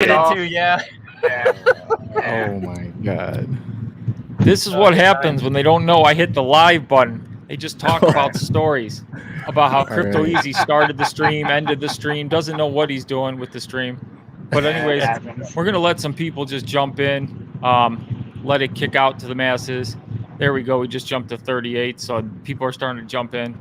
Did it too, yeah. Oh my god. This is what happens when they don't know I hit the live button. They just talk about stories about how Crypto right. Easy started the stream, ended the stream, doesn't know what he's doing with the stream. But anyways, we're gonna let some people just jump in, let it kick out to the masses. There we go. We just jumped to 38, so people are starting to jump in.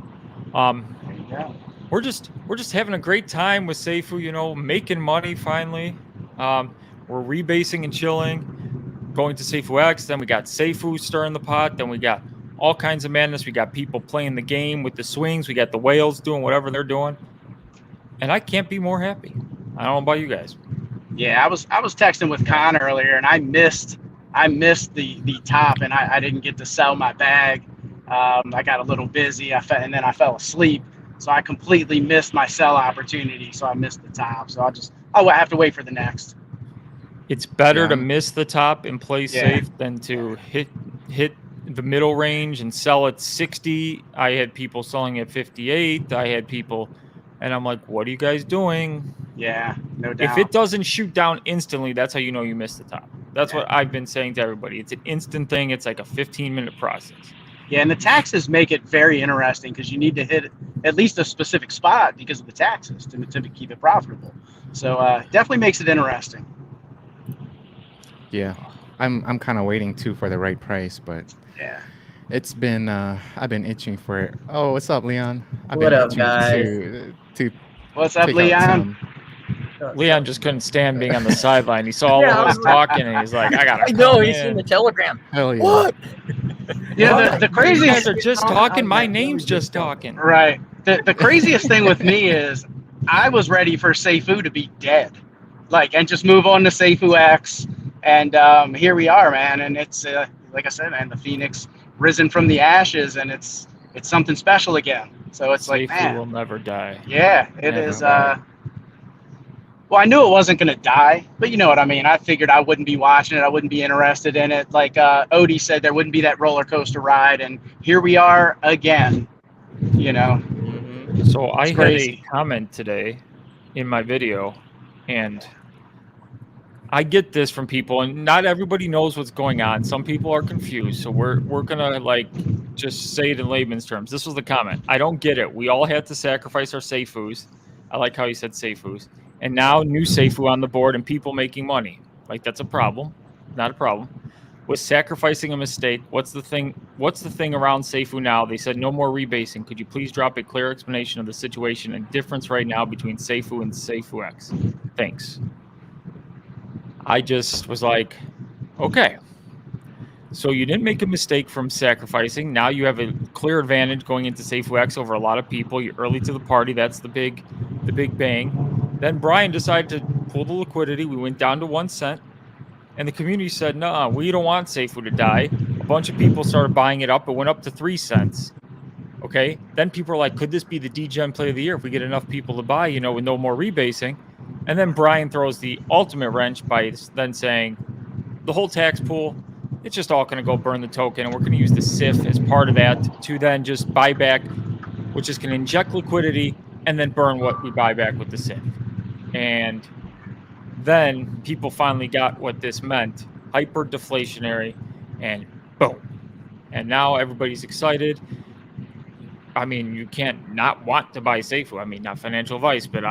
We're just having a great time with Safuu, you know, making money finally. We're rebasing and chilling, going to Safuu X. Then we got Safuu stirring the pot. Then we got all kinds of madness. We got people playing the game with the swings. We got the whales doing whatever they're doing, and I can't be more happy. I don't know about you guys. Yeah, I was texting with Con earlier, and I missed the top, and I didn't get to sell my bag. I got a little busy, and then I fell asleep, so I completely missed my sell opportunity. So I missed the top. So I'll have to wait for the next. It's better to miss the top and play safe than to hit the middle range and sell at 60. I had people selling at 58. I had people, and I'm like, what are you guys doing? Yeah, no doubt. If it doesn't shoot down instantly, that's how you know you missed the top. That's what I've been saying to everybody. It's an instant thing. It's like a 15-minute process. Yeah, and the taxes make it very interesting because you need to hit at least a specific spot because of the taxes to keep it profitable. So definitely makes it interesting. Yeah, I'm kind of waiting too for the right price, but yeah, it's been I've been itching for it. Oh, what's up, Leon? What up, guys? To what's up, Leon? Leon just couldn't stand being on the sideline. He saw all of us talking, and he's like, "I gotta." I know he's in the telegram. Hell yeah. What? Yeah, the craziest. You guys are just talking. My name's just talking. Right. The craziest thing with me is I was ready for Safuu to be dead, and just move on to Safuu X. And here we are, man. And it's like I said, man, the Phoenix risen from the ashes, and it's something special again. So it's Safuu like, man, will never die. Yeah, it is. Well, I knew it wasn't going to die, but you know what I mean. I figured I wouldn't be watching it. I wouldn't be interested in it. Like Odie said, there wouldn't be that roller coaster ride, and here we are again. You know. So I had a comment today in my video, and I get this from people, and not everybody knows what's going on. Some people are confused, so we're gonna just say it in layman's terms. This was the comment. I don't get it. We all had to sacrifice our Safuus. I like how you said Safuus. And now new Safuu on the board and people making money. Like, that's a problem. Not a problem. Was sacrificing a mistake. What's the thing around Safuu now? They said no more rebasing. Could you please drop a clear explanation of the situation and difference right now between Safuu and Safuu X? Thanks. I just was like, okay. So you didn't make a mistake from sacrificing. Now you have a clear advantage going into Safuu X over a lot of people. You're early to the party. That's the big bang. Then Brian decided to pull the liquidity. We went down to 1 cent. And the community said, no, we don't want Safuu to die. A bunch of people started buying it up. It went up to 3 cents. Okay. Then people are like, could this be the DGen play of the year if we get enough people to buy, with no more rebasing? And then Brian throws the ultimate wrench by then saying the whole tax pool, it's just all going to go burn the token. And we're going to use the SIF as part of that to then just buy back, which is going to inject liquidity and then burn what we buy back with the SIF. And then people finally got what this meant, hyper-deflationary, and boom. And now everybody's excited. I mean, you can't not want to buy Safuu. I mean, not financial advice, but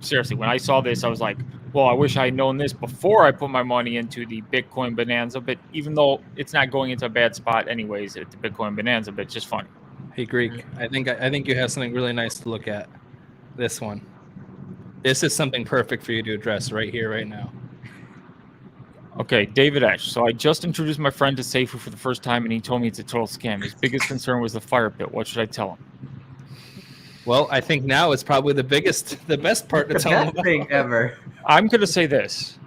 seriously, when I saw this, I was like, well, I wish I had known this before I put my money into the Bitcoin Bonanza. But even though it's not going into a bad spot anyways at the Bitcoin Bonanza, but it's just funny. Hey, Greek, I think you have something really nice to look at. This one. This is something perfect for you to address right here, right now. Okay, David Ash. So I just introduced my friend to Safuu for the first time, and he told me it's a total scam. His biggest concern was the fire pit. What should I tell him? Well, I think now it's probably the best part to tell him about. Thing ever. I'm going to say this,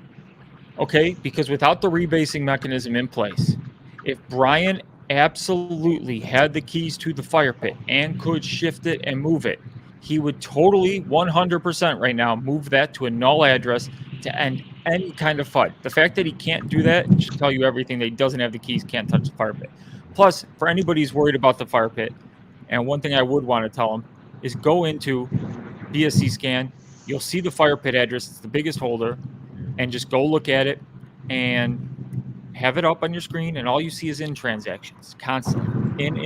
okay? Because without the rebasing mechanism in place, if Brian absolutely had the keys to the fire pit and could shift it and move it, he would totally 100% right now move that to a null address to end any kind of FUD. The fact that he can't do that should tell you everything. That he doesn't have the keys, can't touch the fire pit. Plus, for anybody who's worried about the fire pit, and one thing I would want to tell him is go into BSC scan. You'll see the fire pit address. It's the biggest holder. and just go look at it and have it up on your screen, and all you see is in transactions constantly. In.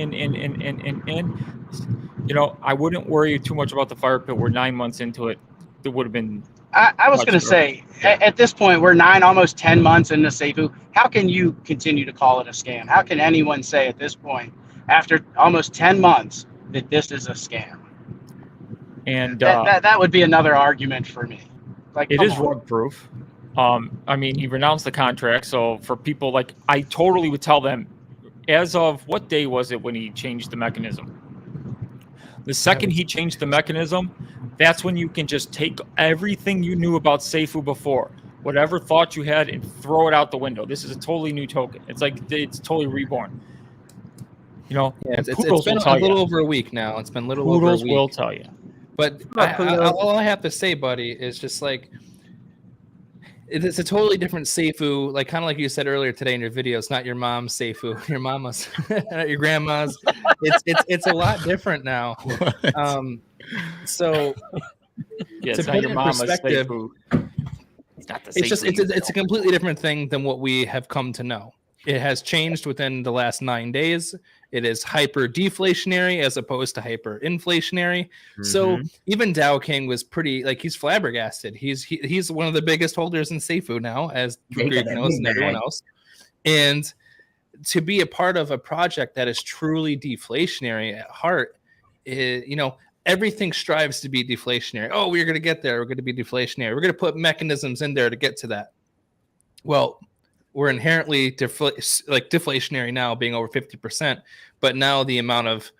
You know, I wouldn't worry too much about the fire pit. We're 9 months into it. It would have been. I was going to say, at this point, we're almost 10 months into Safuu. How can you continue to call it a scam? How can anyone say at this point, after almost 10 months, that this is a scam? And that would be another argument for me. Like, it is rug proof. I mean, he renounced the contract. So for people, like, I totally would tell them, as of what day was it when he changed the mechanism? The second he changed the mechanism, that's when you can just take everything you knew about Safuu before, whatever thought you had, and throw it out the window. This is a totally new token. It's like it's totally reborn. You know, it's been a little over a week now. It's been a little over a week. Will tell you. But all I have to say, buddy, is just like, it's a totally different Safuu, like kind of like you said earlier today in your video. It's not your mom's Safuu, your mama's, not your grandma's. It's a lot different now. So yeah, to put it in perspective, it's not the Safuu. It's a completely different thing than what we have come to know. It has changed within the last 9 days. It is hyper-deflationary as opposed to hyper-inflationary. Mm-hmm. So even Dow King was pretty, like, he's flabbergasted. He's one of the biggest holders in Safuu now, as Greg knows and everyone else. And to be a part of a project that is truly deflationary at heart, you know, everything strives to be deflationary. Oh, we're going to get there. We're going to be deflationary. We're going to put mechanisms in there to get to that. Well, we're inherently deflationary now, being over 50%, but now the amount of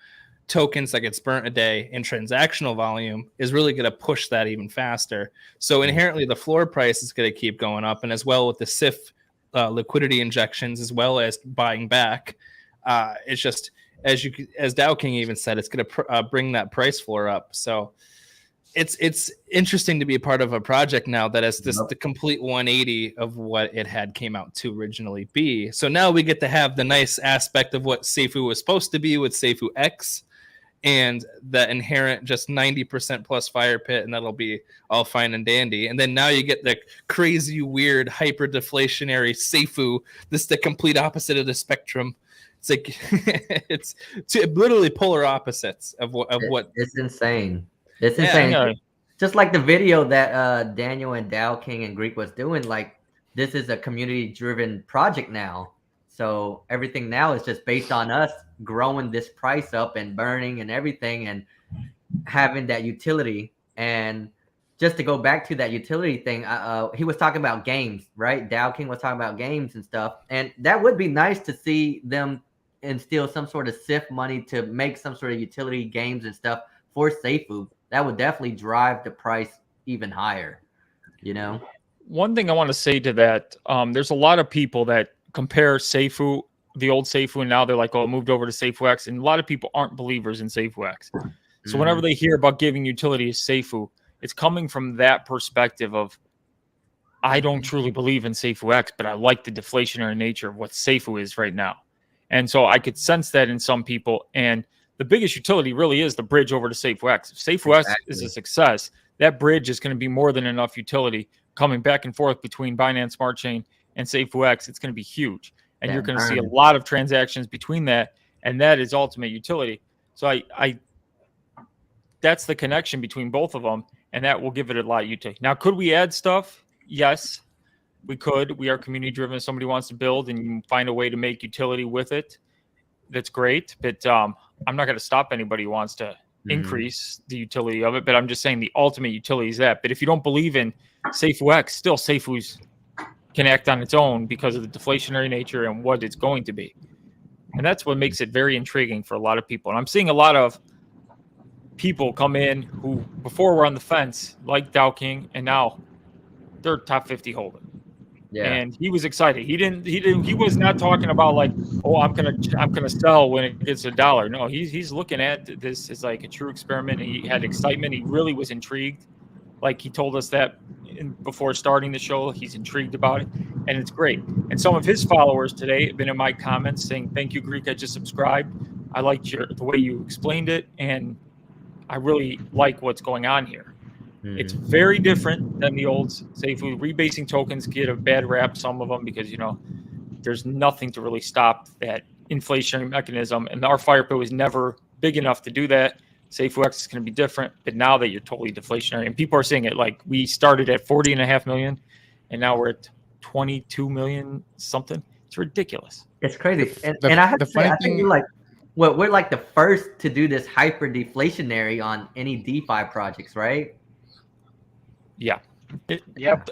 tokens that gets burnt a day in transactional volume is really going to push that even faster. So inherently the floor price is going to keep going up, and as well with the SIF liquidity injections, as well as buying back, it's just, as Dow King even said, it's going to bring that price floor up. So it's interesting to be a part of a project now that is the complete 180 of what it had came out to originally be. So now we get to have the nice aspect of what Safuu was supposed to be with Safuu X, and the inherent just 90% plus fire pit, and that'll be all fine and dandy. And then now you get the crazy, weird, hyper deflationary Safuu. This is the complete opposite of the spectrum. It's like it's literally polar opposites of what it's insane. It's insane. Yeah, just like the video that Daniel and Dow King and Greek was doing, like, this is a community-driven project now. So everything now is just based on us growing this price up and burning and everything and having that utility. And just to go back to that utility thing, he was talking about games, right? Dow King was talking about games and stuff. And that would be nice to see them instill some sort of SIF money to make some sort of utility games and stuff for Safuu. That would definitely drive the price even higher, you know? One thing I want to say to that, there's a lot of people that compare Safuu, the old Safuu, and now they're like, oh, it moved over to Safuu X. And a lot of people aren't believers in Safuu X. So whenever they hear about giving utility to Safuu, it's coming from that perspective of, I don't truly believe in Safuu X, but I like the deflationary nature of what Safuu is right now. And so I could sense that in some people. And the biggest utility really is the bridge over to Safuu X. If Safuu X is a success, that bridge is going to be more than enough utility coming back and forth between Binance Smart Chain and Safuu X. It's going to be huge. And you're going to see a lot of transactions between that. And that is ultimate utility. So I that's the connection between both of them. And that will give it a lot of utility. Now, could we add stuff? Yes, we could. We are community driven. If somebody wants to build and you find a way to make utility with it, that's great. But I'm not going to stop anybody who wants to increase the utility of it. But I'm just saying the ultimate utility is that. But if you don't believe in Safuu X, still Safuu's can act on its own because of the deflationary nature and what it's going to be. And that's what makes it very intriguing for a lot of people. And I'm seeing a lot of people come in who before were on the fence, like Dow King, and now they're top 50 holder. Yeah. And he was excited. He was not talking about like, oh, I'm gonna sell when it gets $1. No, he's looking at this as like a true experiment. He had excitement. He really was intrigued. Like he told us that before starting the show, he's intrigued about it, and it's great. And some of his followers today have been in my comments saying, "Thank you, Greek. I just subscribed. I liked the way you explained it, and I really like what's going on here." It's very different than the old Safuu. Rebasing tokens get a bad rap, some of them, because, there's nothing to really stop that inflationary mechanism. And our fire pit was never big enough to do that. Safuux is going to be different. But now that you're totally deflationary, and people are saying it, like we started at 40.5 million, and now we're at 22 million something. It's ridiculous. It's crazy. And I have to say, I think we're like the first to do this hyper deflationary on any DeFi projects, right? Yeah.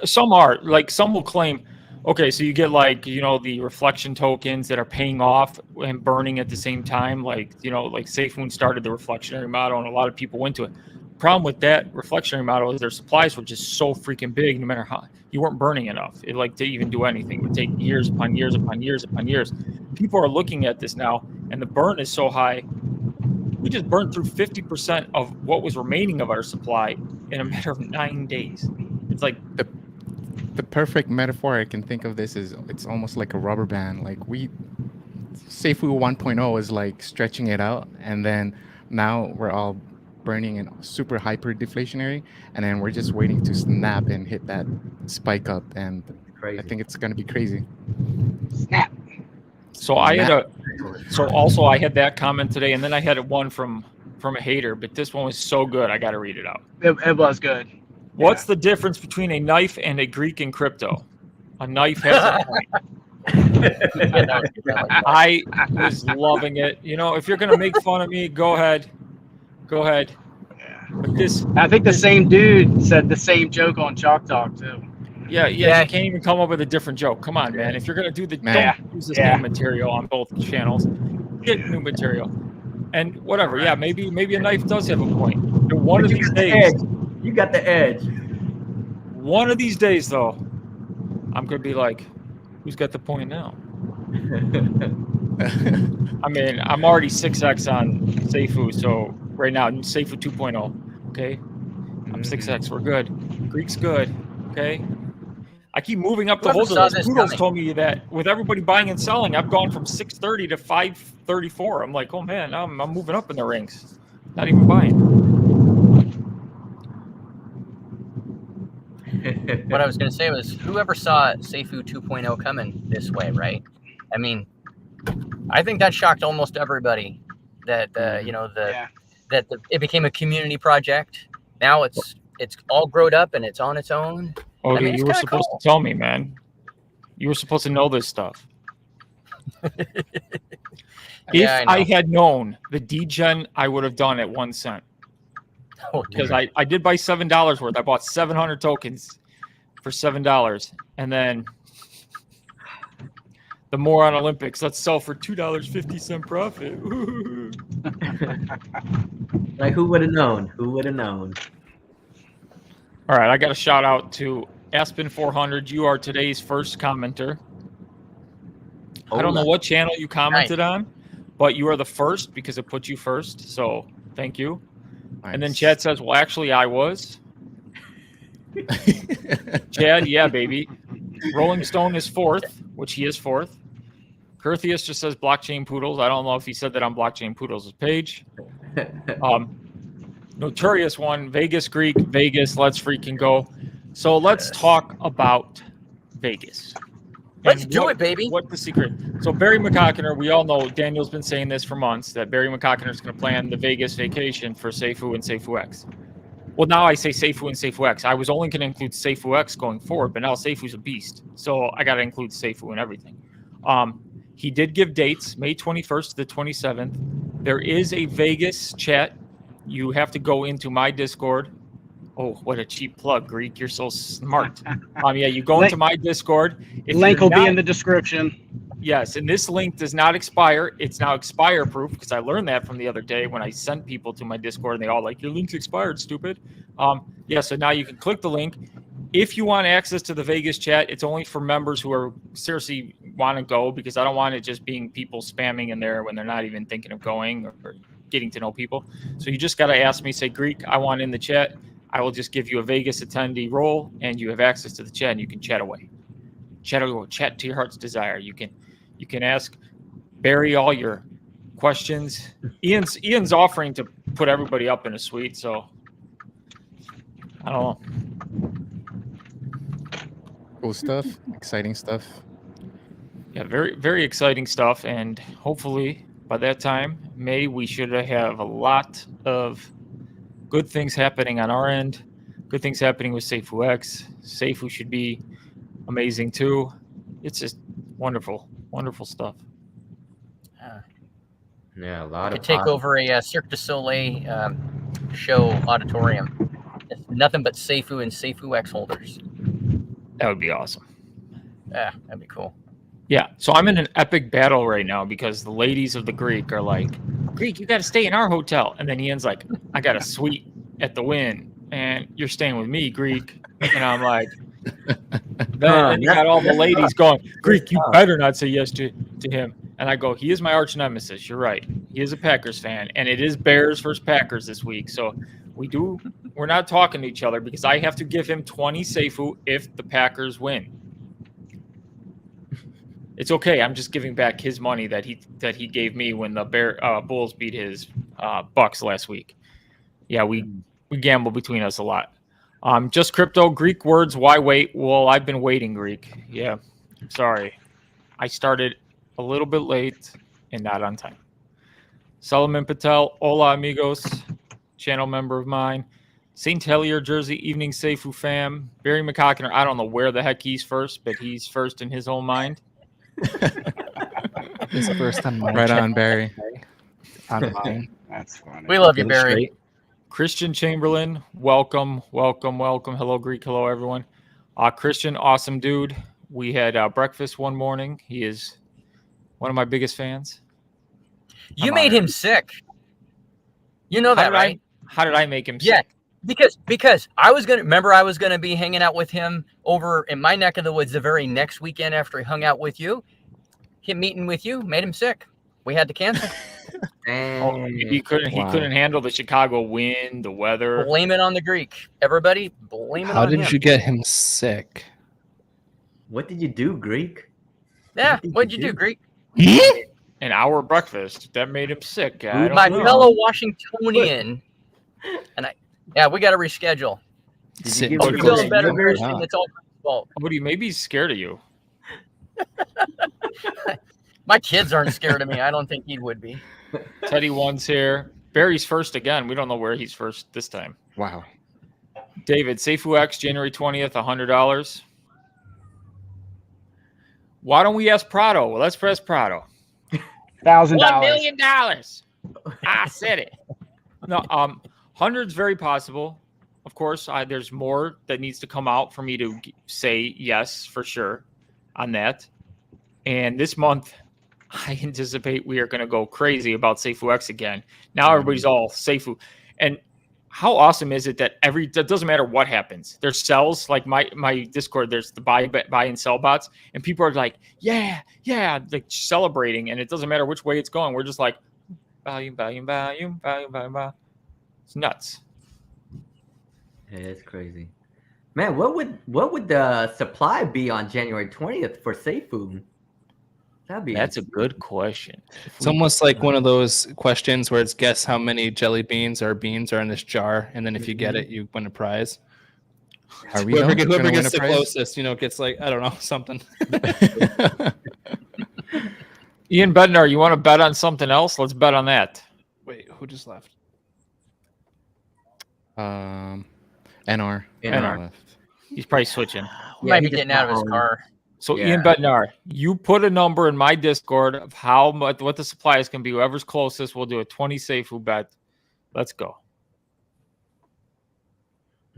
Some are, like, some will claim, okay, so you get like, the reflection tokens that are paying off and burning at the same time. Like, like Safuu started the reflectionary model and a lot of people went to it. Problem with that reflectionary model is their supplies were just so freaking big, no matter how you weren't burning enough. It to even do anything. It would take years upon years upon years upon years. People are looking at this now and the burn is so high. We just burned through 50% of what was remaining of our supply in a matter of 9 days. It's like the perfect metaphor I can think of this is it's almost like a rubber band. Like Safuu 1.0 is like stretching it out, and then now we're all burning in super hyper deflationary, and then we're just waiting to snap and hit that spike up, and crazy. I think it's going to be crazy. Snap. So I had that comment today, and then I had one from a hater, but this one was so good I got to read it out. It was good. What's the difference between a knife and a Greek in crypto? A knife has a point. I was loving it. If you're going to make fun of me, go ahead. But I think the same dude said the same joke on Chalk Talk too. Yeah. You can't even come up with a different joke. Come on, man. If you're going to do don't use the same material on both channels. Get new material. And whatever. Yeah, maybe a knife does have a point. One of these days. You got the edge. One of these days, though, I'm going to be like, who's got the point now? I mean, I'm already 6x on Safuu, so right now, Safuu 2.0, okay? I'm 6x, we're good. Greek's good, okay? I keep moving up the holder list. Poodles told me that with everybody buying and selling, I've gone from 630 to 534. I'm like, oh man, I'm moving up in the ranks. Not even buying. What I was going to say was, whoever saw Safuu 2.0 coming this way, right? I mean, I think that shocked almost everybody. That it became a community project. Now it's all grown up and it's on its own. Oh, I mean, you were supposed to tell me, man. You were supposed to know this stuff. If I had known the degen, I would have done at 1 cent. Because I did buy $7 worth. I bought 700 tokens for $7, and then the Moron Olympics. Let's sell for $2.50 profit. Like, who would have known? Who would have known? All right, I got a shout out to Aspen400. You are today's first commenter. I don't know what channel you commented on, but you are the first because it put you first. So thank you. Nice. And then Chad says, well, actually, I was. Chad, yeah, baby. Rolling Stone is fourth, which he is fourth. Curtheus just says Blockchain Poodles. I don't know if he said that on Blockchain Poodles' page. Notorious one, Vegas Greek, Vegas, let's freaking go. So let's talk about Vegas. Let's do it, baby. What's the secret? So Barry McCockiner, we all know, Daniel's been saying this for months, that Barry McCockiner is going to plan the Vegas vacation for Safuu and Safuux. Well, now I say Safuu and Safuux. I was only going to include Safuux going forward, but now Safu's a beast. So I got to include Safuu and everything. He did give dates, May 21st to the 27th. There is a Vegas chat. You have to go into my Discord. Oh, what a cheap plug, Greek. You're so smart. You go into my Discord. Link will be in the description. Yes, and this link does not expire. It's now expire proof because I learned that from the other day when I sent people to my Discord and they all like, your link's expired, stupid. So now you can click the link. If you want access to the Vegas chat, it's only for members who are seriously want to go, because I don't want it just being people spamming in there when they're not even thinking of going or getting to know people. So you just got to ask me, say, Greek, I want in the chat. I will just give you a Vegas attendee role, and you have access to the chat, and you can chat away. Chat to your heart's desire. You can ask Barry all your questions. Ian's offering to put everybody up in a suite, so I don't know. Cool stuff, exciting stuff. Yeah, very, very exciting stuff. And hopefully by that time, May, we should have a lot of good things happening on our end. Good things happening with Safuu X. Safuu should be amazing too. It's just wonderful, wonderful stuff. Yeah, a lot could of take over a Cirque du Soleil show auditorium. It's nothing but Safuu and Safuu X holders. That would be awesome. Yeah, that'd be cool. Yeah, so I'm in an epic battle right now because the ladies of the Greek are like, Greek, you got to stay in our hotel. And then Ian's like, I got a suite at the Wynn, and you're staying with me, Greek. And I'm like, then you got all the ladies going, Greek, you better not say yes to him. And I go, he is my arch nemesis. You're right. He is a Packers fan, and it is Bears versus Packers this week. So we're not talking to each other because I have to give him 20 Safuu if the Packers win. It's okay. I'm just giving back his money that he gave me when the Bulls beat his Bucks last week. Yeah, we gamble between us a lot. Just crypto, Greek words. Why wait? Well, I've been waiting, Greek. Yeah, sorry. I started a little bit late and not on time. Solomon Patel, hola amigos, channel member of mine. St. Helier, Jersey, evening Safuu fam. Barry McCockiner, I don't know where the heck he's first, but he's first in his own mind. It's the first time. Right on, Barry. On mine. That's funny. We love you, Barry. Straight. Christian Chamberlain, welcome. Hello, Greek. Hello, everyone. Christian, awesome dude. We had breakfast one morning. He is one of my biggest fans. You made him sick. You know that, right? How did I make him sick? Yeah, because I was gonna be hanging out with him over in my neck of the woods the very next weekend after he hung out with you. Him meeting with you made him sick. We had to cancel. He couldn't handle the Chicago wind, the weather. Blame it on the Greek. Everybody, blame it on him. How did you get him sick? What did you do, Greek? Yeah, what'd you do, Greek? An hour breakfast that made him sick. My fellow Washingtonian, and we got to reschedule. Did you I'm feeling better, Christian. It's all my fault. Buddy, maybe he's scared of you. My kids aren't scared of me. I don't think he would be. Teddy one's here. Barry's first again. We don't know where he's first this time. Wow. David, Safuu X, January 20th, $100. Why don't we ask Prado? Well, let's press Prado. $1,000. $1 million. I said it. No, 100's very possible. Of course, there's more that needs to come out for me to say yes for sure on that. And this month, I anticipate we are going to go crazy about Safuu X again. Now everybody's all Safuu. And how awesome is it that it doesn't matter what happens. There's sells, like my Discord, there's the buy and sell bots, and people are like, yeah, like celebrating, and it doesn't matter which way it's going. We're just like, volume. It's nuts. Yeah, it's crazy. Man, what would the supply be on January 20th for Safuu? That's a good question. It's almost like one of those questions where it's guess how many jelly beans or beans are in this jar, and then if you get it, you win a prize. Are we Whoever gonna gets the prize? closest, gets like, I don't know, something. Ian Bednar, you want to bet on something else? Let's bet on that. Wait, who just left? NR NR. He's probably switching. He might be getting out of his car. So Ian Bednar, you put a number in my Discord of how much, what the supply is going to be. Whoever's closest, we'll do a 20 Safuu bet. Let's go.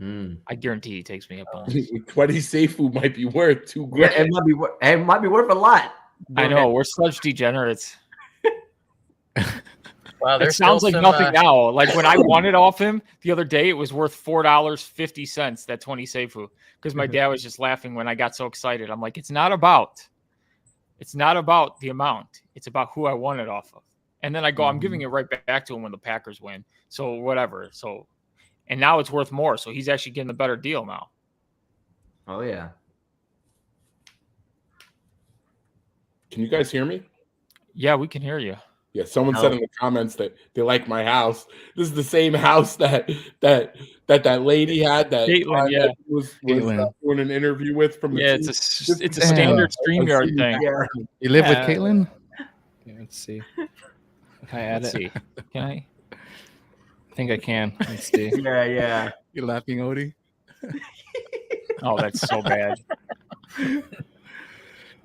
I guarantee he takes me up on it. 20 Safuu might be worth $2,000. Yeah, it might be worth a lot. I know, we're such degenerates. Well, it sounds like nothing now. Like when I won it off him the other day, it was worth $4.50, that 20 Safuu. Because my dad was just laughing when I got so excited. I'm like, it's not about the amount. It's about who I won it off of. And then I go, I'm giving it right back to him when the Packers win. So whatever. So, and now it's worth more. So he's actually getting a better deal now. Oh yeah. Can you guys hear me? Yeah, we can hear you. Yeah, someone said in the comments that they like my house. This is the same house that lady had that Caitlin, was Caitlin. doing an interview with from the it's a standard StreamYard thing. Yeah. You live with Caitlin? Okay, let's see. Can I add Let's see. Can I? I think I can. Let's see. Yeah. You're laughing, Odie? Oh, that's so bad.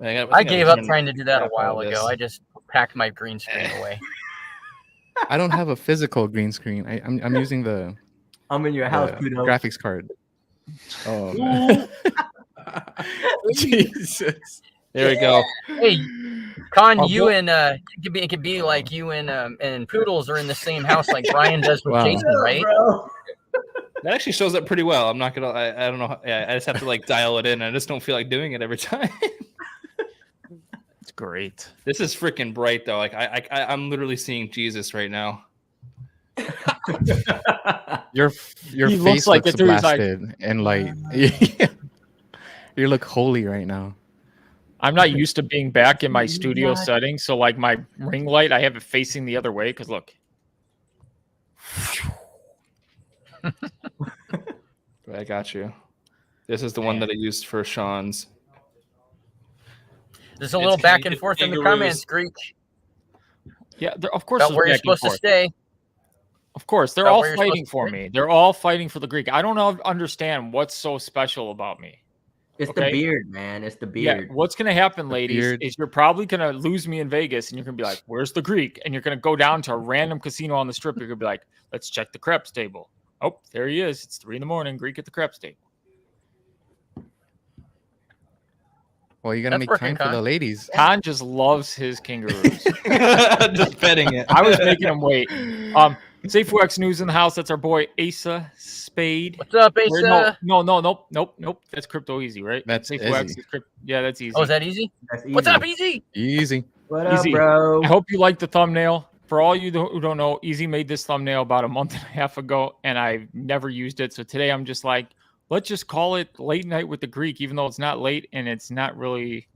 I gave up trying to do that a while ago. I just packed my green screen away. I don't have a physical green screen. I'm using the I'm in your house, Pluto. graphics card. Oh man. Jesus. There we go. Hey, Con, you and it could be like you and Poodles are in the same house, like Brian does with Jason, right? That actually shows up pretty well. I'm not gonna. I don't know. I just have to like dial it in. I just don't feel like doing it every time. It's great. This is freaking bright though. Like I'm literally seeing Jesus right now. Your face like looks it through his blasted and like you look holy right now. I'm not used to being back in my studio setting, so like my ring light, I have it facing the other way. Because look, I got you. This is the one that I used for Sean's. There's a little back and forth in the comments, Greek. Yeah, of course. About where you're supposed to stay. Of course, they're all fighting for me. They're all fighting for the Greek. I don't understand what's so special about me. It's the beard, man. It's the beard. Yeah, what's going to happen, ladies, is you're probably going to lose me in Vegas, and you're going to be like, where's the Greek? And you're going to go down to a random casino on the strip. You're going to be like, let's check the creps table. Oh, there he is. It's 3 a.m. Greek at the creps table. Well, you got to make time for the ladies. Con just loves his kangaroos. Just betting it. I was making him wait. Safuu X News in the house. That's our boy Asa Spade. What's up, Asa? Nope. That's Crypto Easy, right? That's Safuu X. Yeah, that's easy. Oh, is that easy? That's easy. What's up, Easy? Easy. What up, bro? I hope you like the thumbnail. For all you who don't know, Easy made this thumbnail about a month and a half ago, and I've never used it. So today I'm just like, let's just call it Late Night with the Greek, even though it's not late and it's not really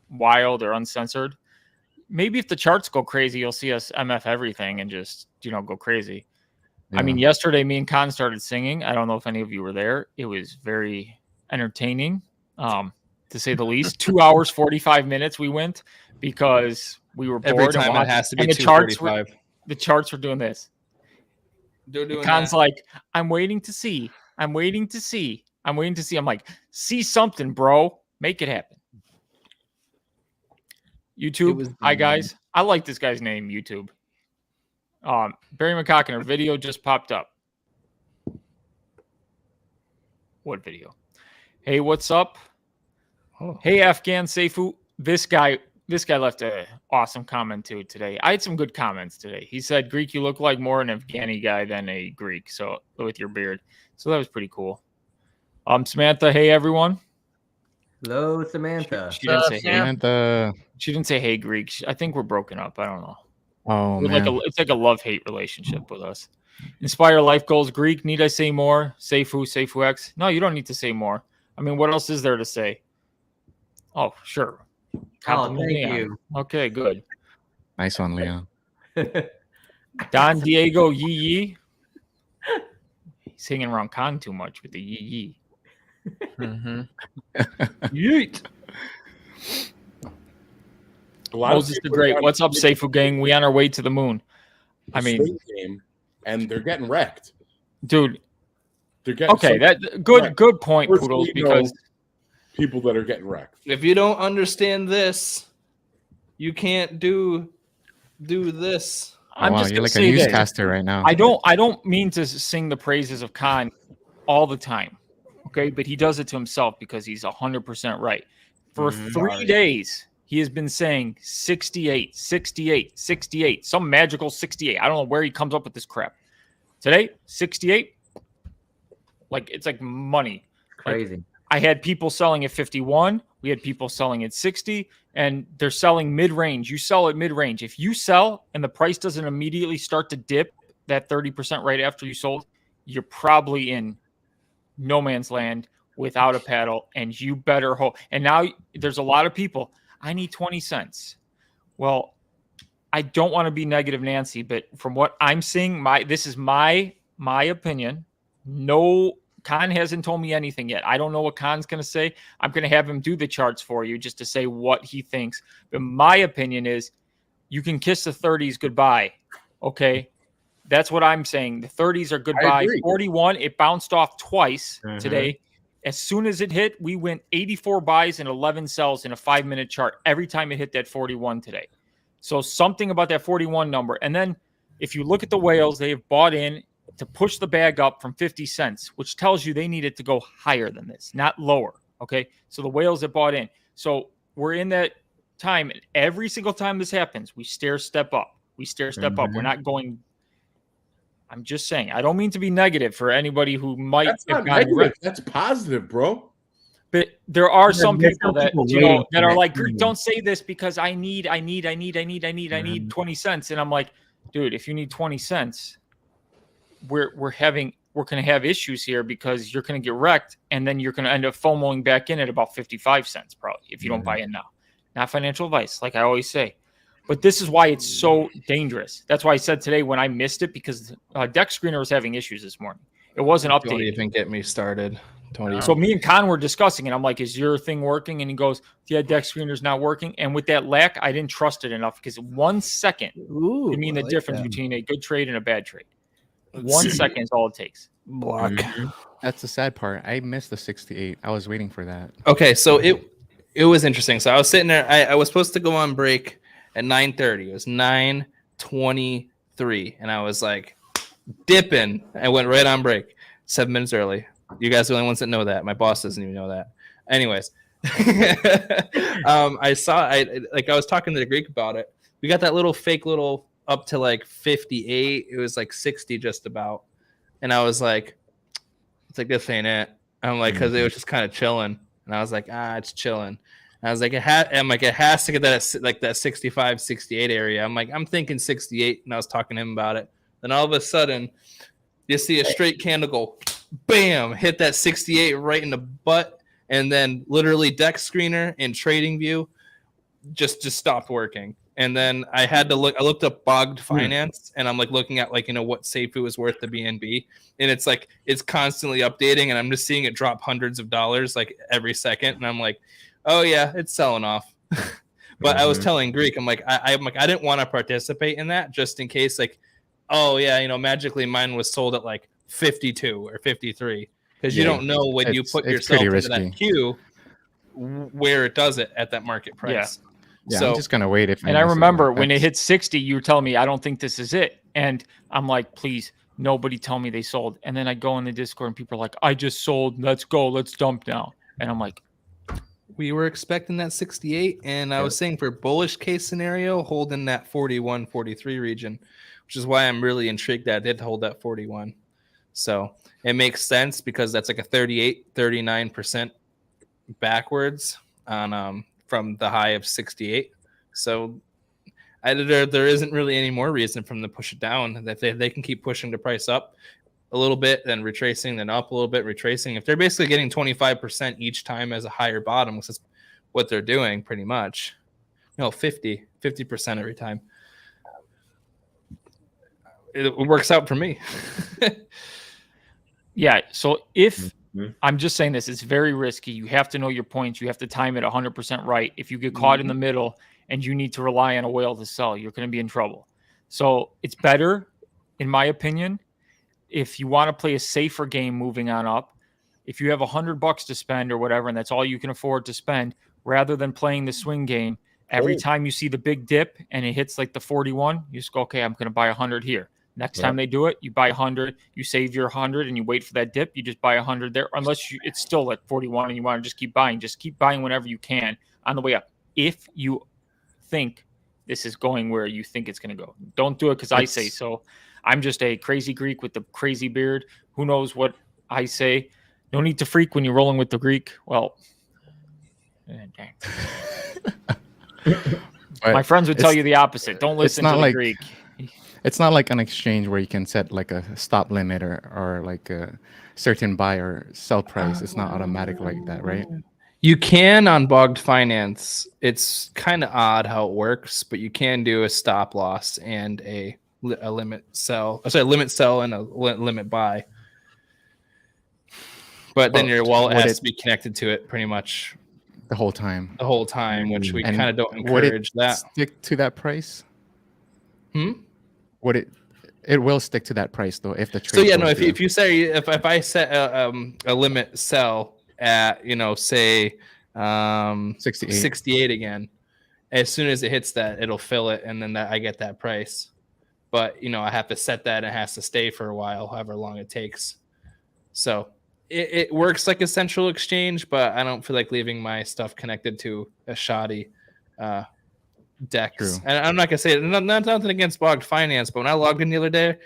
wild or uncensored. Maybe if the charts go crazy, you'll see us MF everything and just, go crazy. Yeah. I mean, yesterday me and Con started singing. I don't know if any of you were there. It was very entertaining, to say the least. 2 hours, 45 minutes we went because we were bored. Every time it has to be and 2:45. The charts were doing this. They're doing Con's that. like, I'm waiting to see. I'm like, see something, bro. Make it happen. YouTube. Hi, guys. I like this guy's name, YouTube. Barry McCockiner, video just popped up. What video? Hey, what's up? Oh. Hey, Afghan Safuu. This guy left an awesome comment too today. I had some good comments today. He said, Greek, you look like more an Afghani guy than a Greek. So with your beard. So that was pretty cool. Samantha, hey everyone. Hello, Samantha. She didn't say hey. She didn't say hey, Greek. I think we're broken up. I don't know. Oh, man. It's like a love-hate relationship with us. Inspire life goals, Greek. Need I say more? Safuu X. No, you don't need to say more. I mean, what else is there to say? Oh, sure. Thank you. Okay, good. Nice one, Leon. Don Diego Yee. He's hanging around Con too much with the Yee. Mm-hmm. Yeet. Moses the Great. What's up, Safuu gang? We on our way to the moon. I mean, and they're getting wrecked, dude. They're getting good point, Poodles. Because people that are getting wrecked. If you don't understand this, you can't do this. I'm just you're like a newscaster right now. I don't mean to sing the praises of Con all the time. Okay, but he does it to himself because he's 100% right. For 3 days, he has been saying 68, 68, 68, some magical 68. I don't know where he comes up with this crap. Today, 68, it's like money. Crazy. Like, I had people selling at 51. We had people selling at 60, and they're selling mid-range. You sell at mid-range. If you sell and the price doesn't immediately start to dip that 30% right after you sold, you're probably in no man's land without a paddle, and you better hope. And now there's a lot of people. I need 20 cents. Well, I don't want to be negative Nancy, but from what I'm seeing, this is my opinion. No, Khan hasn't told me anything yet. I don't know what Khan's going to say. I'm going to have him do the charts for you just to say what he thinks. But my opinion is you can kiss the 30s goodbye. Okay. That's what I'm saying. The 30s are goodbye. 41, it bounced off twice today. As soon as it hit, we went 84 buys and 11 sells in a 5-minute chart every time it hit that 41 today. So something about that 41 number. And then if you look at the whales, they have bought in to push the bag up from 50 cents, which tells you they needed to go higher than this, not lower. Okay. So the whales have bought in. So we're in that time. And every single time this happens, we step up. We step up. We're not going. I'm just saying, I don't mean to be negative for anybody who might. That's not negative. That's positive, bro. But there are some people that that are like, don't say this because I need 20 cents. And I'm like, dude, if you need 20 cents, we're going to have issues here because you're going to get wrecked. And then you're going to end up FOMOing back in at about 55 cents, probably, if you don't buy in now. Not financial advice, like I always say. But this is why it's so dangerous. That's why I said today when I missed it, because Deck Screener was having issues this morning. It wasn't updated. Don't even get me started. So me and Con were discussing it. I'm like, is your thing working? And he goes, yeah, Deck Screener's not working. And with that lack, I didn't trust it enough because 1 second could mean the difference between a good trade and a bad trade. 1 second is all it takes. Block. That's the sad part. I missed the 68. I was waiting for that. Okay, so it was interesting. So I was sitting there. I was supposed to go on break at 9:30. It was 9:23, and I was like dipping. I went right on break 7 minutes early. You guys are the only ones that know that. My boss doesn't even know that. Anyways, I was talking to the Greek about it. We got that little fake little up to like 58. It was like 60 just about, and I was like, it's like this ain't it. I'm like, because it was just kind of chilling, and I was like, it's chilling. I was like, it has to get that like that 65, 68 area. I'm like, I'm thinking 68, and I was talking to him about it. Then all of a sudden, you see a straight candle go, bam, hit that 68 right in the butt, and then literally Deck Screener and Trading View just stopped working. And then I had to look. I looked up bogged finance, and I'm like looking at like what Safuu is worth to BNB, and it's like it's constantly updating, and I'm just seeing it drop hundreds of dollars like every second, and I'm like, oh yeah, it's selling off. But I was telling Greek, I'm like, I didn't want to participate in that just in case, like, oh yeah, magically mine was sold at like 52 or 53 because you don't know when you put yourself into that queue where it does it at that market price. Yeah, so I'm just gonna wait. And I remember when it hit 60, you were telling me, I don't think this is it, and I'm like, please, nobody tell me they sold. And then I go in the Discord, and people are like, I just sold. Let's go. Let's dump now. And I'm like, we were expecting that 68, and I was saying for bullish case scenario, holding that 41, 43 region, which is why I'm really intrigued that I did hold that 41. So it makes sense because that's like a 38, 39% backwards on from the high of 68. So there isn't really any more reason for them to push it down. That they can keep pushing the price up a little bit, then retracing, then up a little bit, retracing. If they're basically getting 25% each time as a higher bottom, which is what they're doing pretty much. 50% every time. It works out for me. Yeah. So if I'm just saying this, it's very risky. You have to know your points. You have to time it 100% right. If you get caught in the middle and you need to rely on a whale to sell, you're going to be in trouble. So it's better, in my opinion, if you want to play a safer game moving on up, if you have $100 to spend or whatever, and that's all you can afford to spend, rather than playing the swing game, every time you see the big dip and it hits like the 41, you just go, okay, I'm going to buy 100 here. Next time they do it, you buy 100, you save your 100 and you wait for that dip. You just buy 100 there, unless it's still at 41 and you want to just keep buying whenever you can on the way up. If you think this is going where you think it's going to go, don't do it because I say so. I'm just a crazy Greek with the crazy beard. Who knows what I say? No need to freak when you're rolling with the Greek. Well, dang. My friends would tell you the opposite. Don't listen to the Greek. It's not like an exchange where you can set like a stop limit or like a certain buy or sell price. It's not automatic like that, right? You can on bogged finance. It's kind of odd how it works, but you can do a stop loss and a limit sell. Limit sell and a limit buy. But then your wallet has to be connected to it pretty much the whole time. Which we kind of don't encourage that. Stick to that price? Would it will stick to that price though if the trade. So yeah, no. If you say if I set a limit sell at say 68 again, as soon as it hits that, it'll fill it, and then I get that price. But I have to set that, and it has to stay for a while, however long it takes. So it works like a central exchange, but I don't feel like leaving my stuff connected to a shoddy DEX. True. And I'm not gonna say nothing against bogged finance, but when I logged in the other day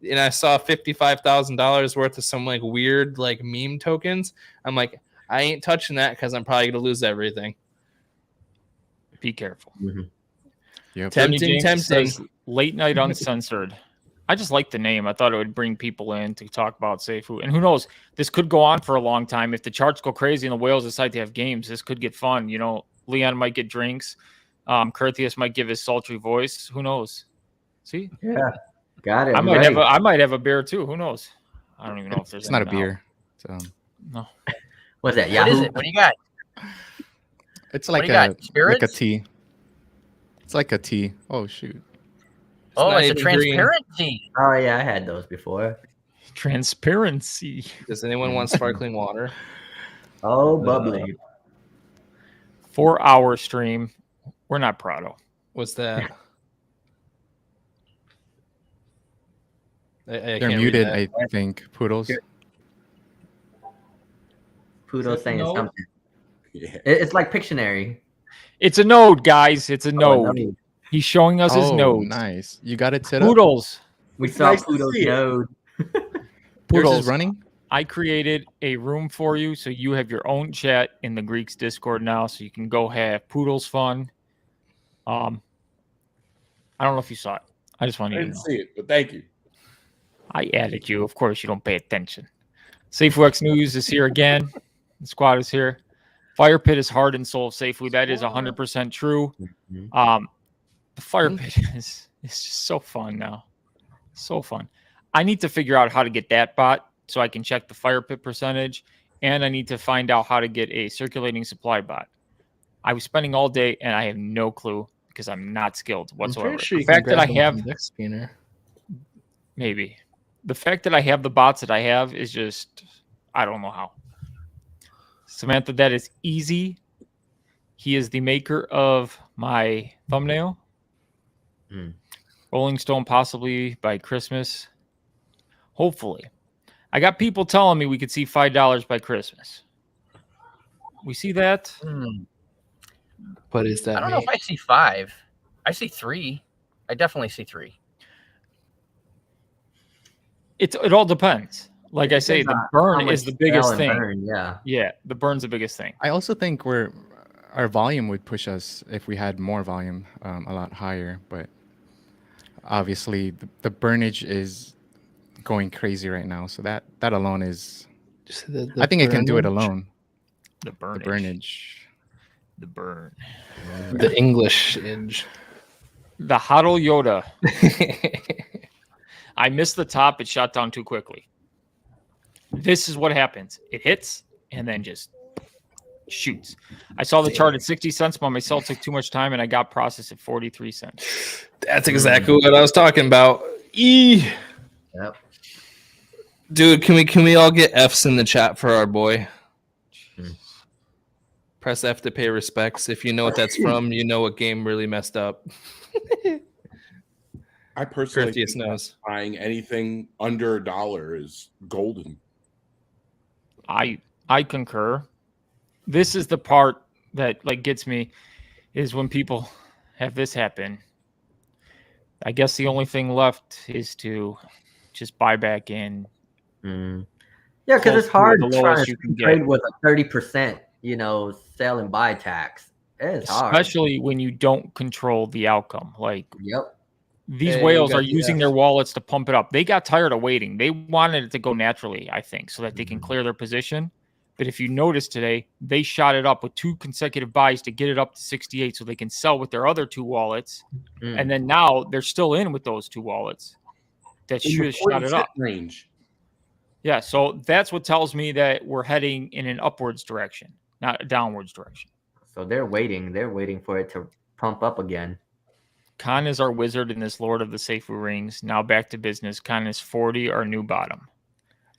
and I saw $55,000 worth of some like weird like meme tokens, I'm like, I ain't touching that because I'm probably gonna lose everything. Be careful. Yep. Tempting. Late night uncensored. I just like the name. I thought it would bring people in to talk about Safuu. And who knows? This could go on for a long time. If the charts go crazy and the whales decide to have games, this could get fun. Leon might get drinks. Curtius might give his sultry voice. Who knows? See? Yeah. Got it. I might have a beer too. Who knows? I don't even know if there's. It's not a beer. So. No. What's that? What is it? What do you got? It's like a tea. It's like a tea. Oh shoot. It's a transparent tea. Oh yeah, I had those before. Transparency. Does anyone want sparkling water? Oh, bubbly. 4-hour stream. We're not Prado. What's that? They're muted, I think. Poodles. Poodles saying something. Yeah. It's like Pictionary. It's a node, guys. It's a node. He's showing us his node. Nice. You got it set up? Poodles. We saw Poodles' node. Poodles is running? I created a room for you, so you have your own chat in the Greeks Discord now, so you can go have Poodles fun. I don't know if you saw it. I just wanted you to know. I didn't see it, but thank you. I added you. Of course, you don't pay attention. Safuu X News is here again. The squad is here. Fire Pit is heart and soul of Safuu. That is 100% true. The Fire Pit is just so fun now. So fun. I need to figure out how to get that bot so I can check the Fire Pit percentage, and I need to find out how to get a circulating supply bot. I was spending all day, and I have no clue because I'm not skilled whatsoever. Sure the fact that I have maybe the fact that I have the bots that I have is just I don't know how. Samantha, that is easy. He is the maker of my thumbnail. Rolling Stone possibly by Christmas. Hopefully. I got people telling me we could see $5 by Christmas. We see that? What is that? I don't know if I see 5. I see 3. I definitely see 3. It all depends. Like I say, the burn is the biggest thing. Burn, yeah, the burn's the biggest thing. I also think our volume would push us if we had more volume, a lot higher. But obviously, the burnage is going crazy right now. So that alone is. I think it can do it alone. The burnage. The burnage. The burn. The English edge. The Huddle Yoda. I missed the top. It shot down too quickly. This is what happens. It hits and then just shoots. I saw the chart at 60 cents, but my sell took too much time, and I got processed at 43 cents. That's exactly what I was talking about. Yep. Dude, can we all get F's in the chat for our boy? Press F to pay respects. If you know what that's from, you know what game really messed up. I personally think knows. Buying anything under $1 is golden. I concur. This is the part that like gets me is when people have this happen. I guess the only thing left is to just buy back in. Yeah, because it's hard trying to trade with a 30%, sell and buy tax. It's hard. Especially when you don't control the outcome. Like, these Hey, whales are using their wallets to pump it up. They got tired of waiting. They wanted it to go naturally, I think, so that they can clear their position. But if you notice today, they shot it up with 2 consecutive buys to get it up to 68 so they can sell with their other 2 wallets. And then now they're still in with those 2 wallets that should shot it up. Range. Yeah, so that's what tells me that we're heading in an upwards direction, not a downwards direction. So they're waiting. They're waiting for it to pump up again. Khan is our wizard in this Lord of the Safuu rings. Now back to business. Khan is 40, our new bottom.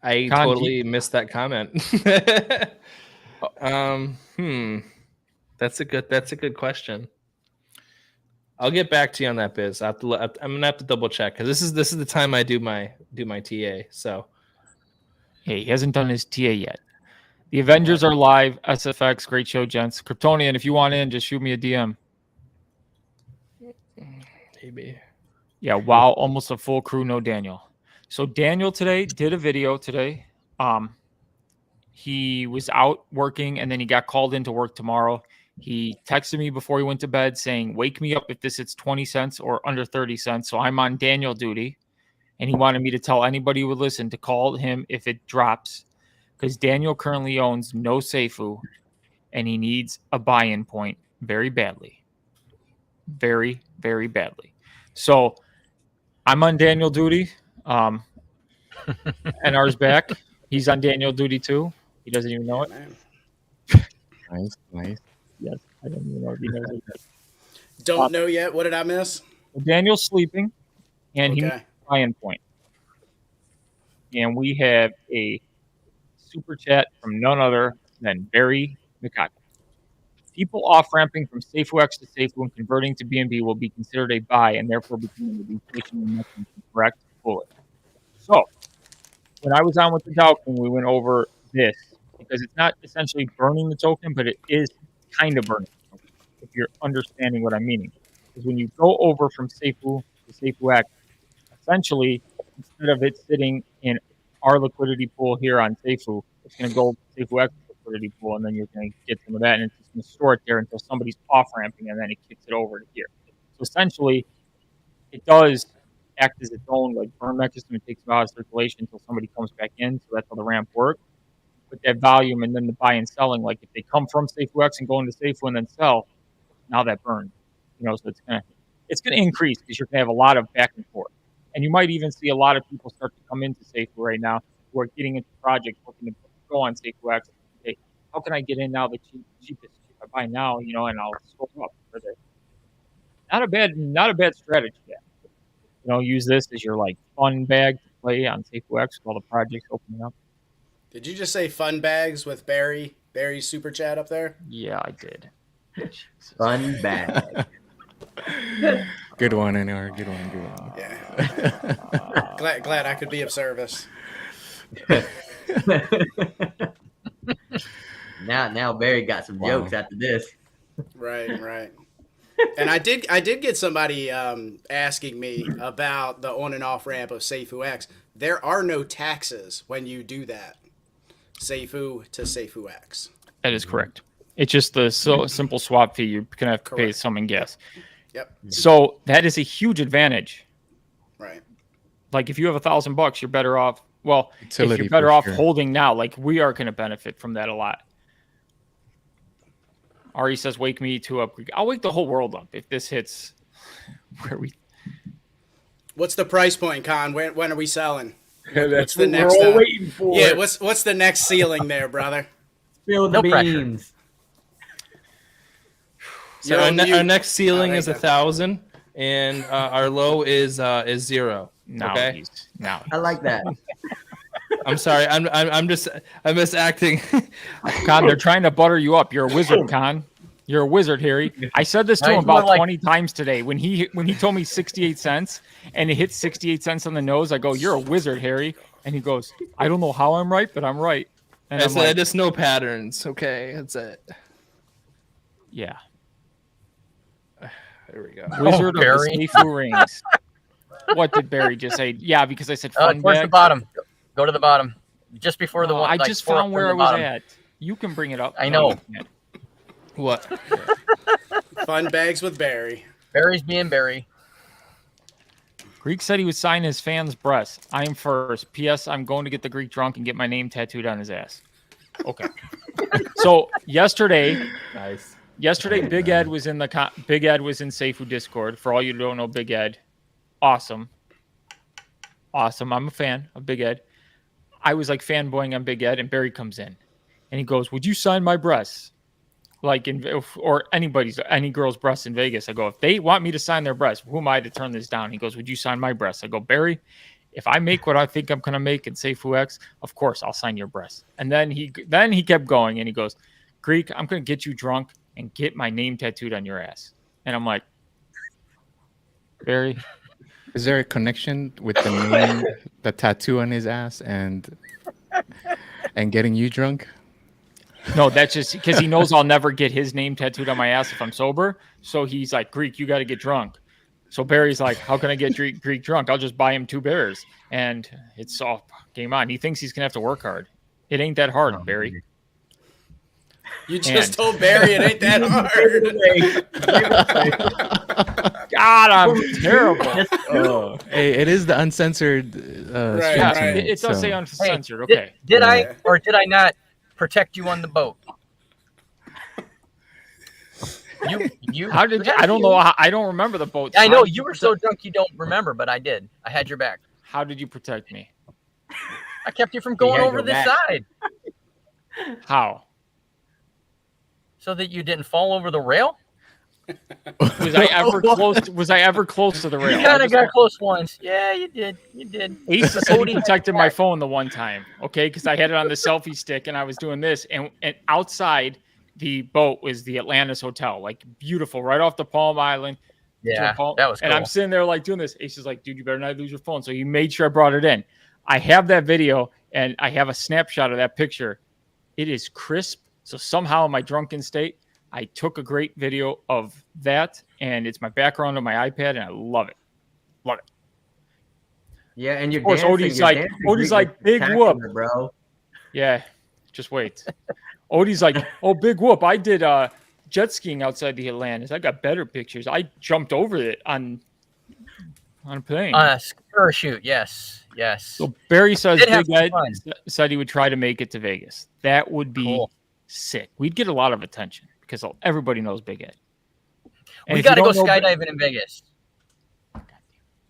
I Khan, totally missed that comment. That's a good question. I'll get back to you on that, Biz. I'm gonna have to double check because this is the time I do my TA. So, hey, he hasn't done his TA yet. The Avengers are live. SFX, great show, gents. Kryptonian, if you want in, just shoot me a DM. Maybe. Yeah, wow, almost a full crew, no Daniel. So Daniel today did a video today. He was out working and then he got called into work tomorrow. He texted me before he went to bed saying, wake me up if this hits 20 cents or under 30 cents. So I'm on Daniel duty. And he wanted me to tell anybody who would listen to call him if it drops. Because Daniel currently owns no Safuu and he needs a buy-in point very badly. Very, very badly. So I'm on Daniel duty. And ours back. He's on Daniel duty too. He doesn't even know it. Nice. Yes, I don't even know if he knows it. Don't know yet. What did I miss? Daniel's sleeping, and he needs a buy-in point. And we have a super chat from none other than Barry McCock. People off-ramping from SafuX to Safuu and converting to BNB will be considered a buy and therefore becoming a deflation mechanism. Correct? Bullet. So, when I was on with the Dow King, we went over this because it's not essentially burning the token, but it is kind of burning the token, if you're understanding what I'm meaning. Because when you go over from Safuu to SafuX, essentially, instead of it sitting in our liquidity pool here on Safuu, it's going to go to SafuX liquidity pool, and then you're going to get some of that, and it's just going to store it there until somebody's off-ramping, and then it kicks it over to here. So essentially, it does act as its own like burn mechanism. It takes it out of circulation until somebody comes back in. So that's how the ramp works. With that volume and then the buy and selling, like if they come from SafuX and go into Safuu and then sell, now that burns. So it's gonna increase because you're gonna have a lot of back and forth. And you might even see a lot of people start to come into Safuu right now who are getting into projects looking to go on SafuX. Okay, how can I get in now the cheapest? If I buy now, and I'll scroll up for this. Not a bad strategy yet. Use this as your fun bag to play on SafuX with all the projects opening up. Did you just say fun bags with Barry's super chat up there? Yeah, I did. Fun bag. Good one, anyway. Good one. Yeah. glad I could be of service. Now Barry got some jokes after this. Right. And I did get somebody asking me about the on and off ramp of SafuX. There are no taxes when you do that. Safuu to SafuX. That is correct. It's just the simple swap fee. You're going to have to pay some in gas. Yep. So that is a huge advantage. Right. Like if you have $1,000, you're better off. Well, Utility if you're better off sure. holding now, we are going to benefit from that a lot. Ari says, wake me to up. I'll wake the whole world up if this hits where we. What's the price point, Con? When are we selling? Yeah, that's the what next, we're all waiting for. Yeah, what's the next ceiling there, brother? Spill the pressure. beans. So our next ceiling is 1,000, and our low is 0. No, okay. I like that. I'm sorry. I'm misacting. Con, they're trying to butter you up. You're a wizard, Con. You're a wizard, Harry. I said this to him about 20 times today. When he told me 68 cents and it hit 68 cents on the nose, I go, "You're a wizard, Harry." And he goes, "I don't know how I'm right, but I'm right." And I just know patterns. Okay, that's it. Yeah. There we go. Wizard of the Safuu rings. What did Barry just say? Yeah, because I said fun towards bag. the bottom. Go to the bottom. Just before the one. I just found where I was at. You can bring it up. I know. What? Fun bags with Barry. Barry's being Barry. Greek said he would sign his fan's breast. I am first. P.S. I'm going to get the Greek drunk and get my name tattooed on his ass. Okay. So yesterday, Nice. Big Ed was in Safuu Discord. For all you who don't know, Big Ed, awesome. I'm a fan of Big Ed. I was like fanboying on Big Ed, and Barry comes in, and he goes, "Would you sign my breasts?" Like or any girl's breasts in Vegas. I go, if they want me to sign their breasts, who am I to turn this down? He goes, "Would you sign my breasts?" I go, "Barry, if I make what I think I'm gonna make in Safuu X, of course I'll sign your breasts." And then he kept going, and he goes, "Greek, I'm gonna get you drunk and get my name tattooed on your ass." And I'm like, Barry, is there a connection with the name, the tattoo on his ass, and getting you drunk? No, that's just because he knows I'll never get his name tattooed on my ass if I'm sober. So he's like, "Greek, you got to get drunk." So Barry's like, "How can I get Greek drunk? I'll just buy him 2 beers." And it's all game on. He thinks he's going to have to work hard. It ain't that hard, Barry. You just told Barry it ain't that hard. God, I'm terrible. Hey, it is the uncensored. Right, Yeah, right. it does say uncensored. Hey, Okay. Did I or did I not protect you on the boat? You. How did you, I don't know. I don't remember the boat. I know you were so drunk you don't remember, but I did. I had your back. How did you protect me? I kept you from going had over your this back. side How? so that you didn't fall over the rail. Was I ever close? Was I ever close to the rail? You kind of got close once. Yeah, you did. You did. Ace said he protected my phone the one time, okay? Because I had it on the selfie stick and I was doing this, and outside the boat was the Atlantis Hotel, like beautiful, right off the Palm Island. Yeah, that was cool. And I'm sitting there like doing this. Ace is like, "Dude, you better not lose your phone." So he made sure I brought it in. I have that video and I have a snapshot of that picture. It is crisp. So somehow in my drunken state, I took a great video of that, and it's my background on my iPad, and I love it. Love it. Yeah, and you're Of course, dancing. Odie's like, "Big whoop." bro. Yeah, just wait. Odie's like, "Oh, big whoop. I did jet skiing outside the Atlantis. I got better pictures. I jumped over it on a plane." On a parachute, yes. So Barry says Did have Big Ed fun. said he would try to make it to Vegas. That would be Cool. sick. We'd get a lot of attention because everybody knows Big Ed. And We if you got to go don't know skydiving in Vegas.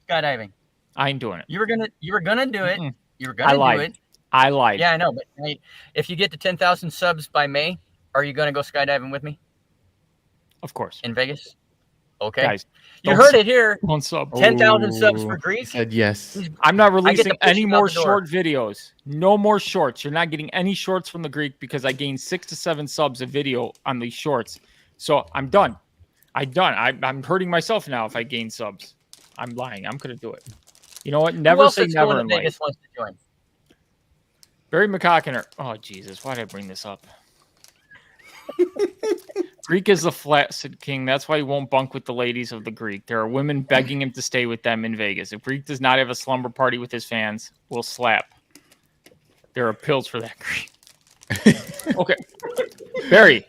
Skydiving. I ain't doing it. You were gonna do it. Mm-mm. You were I gonna lied. do it. I lied. Yeah, I know. But hey, if you get to 10,000 subs by May, are you gonna go skydiving with me Of course. in Vegas? Okay. Guys, You don't heard sub- it here. don't sub. 10,000 subs Oh, for he Greece. said yes. I'm not I get to releasing push any you out more the door. short videos. No more shorts. You're not getting any shorts from the Greek because I gained 6 to 7 subs a video on these shorts. So I'm done. I'm hurting myself now if I gain subs. I'm lying. I'm going to do it. You know what? Who Never else say that's going never to in Vegas life. wants to join? Barry McCockiner. Oh, Jesus. Why did I bring this up? Greek is the flaccid king. That's why he won't bunk with the ladies of the Greek. There are women begging him to stay with them in Vegas. If Greek does not have a slumber party with his fans, we'll slap. There are pills for that, Greek. Okay. Barry.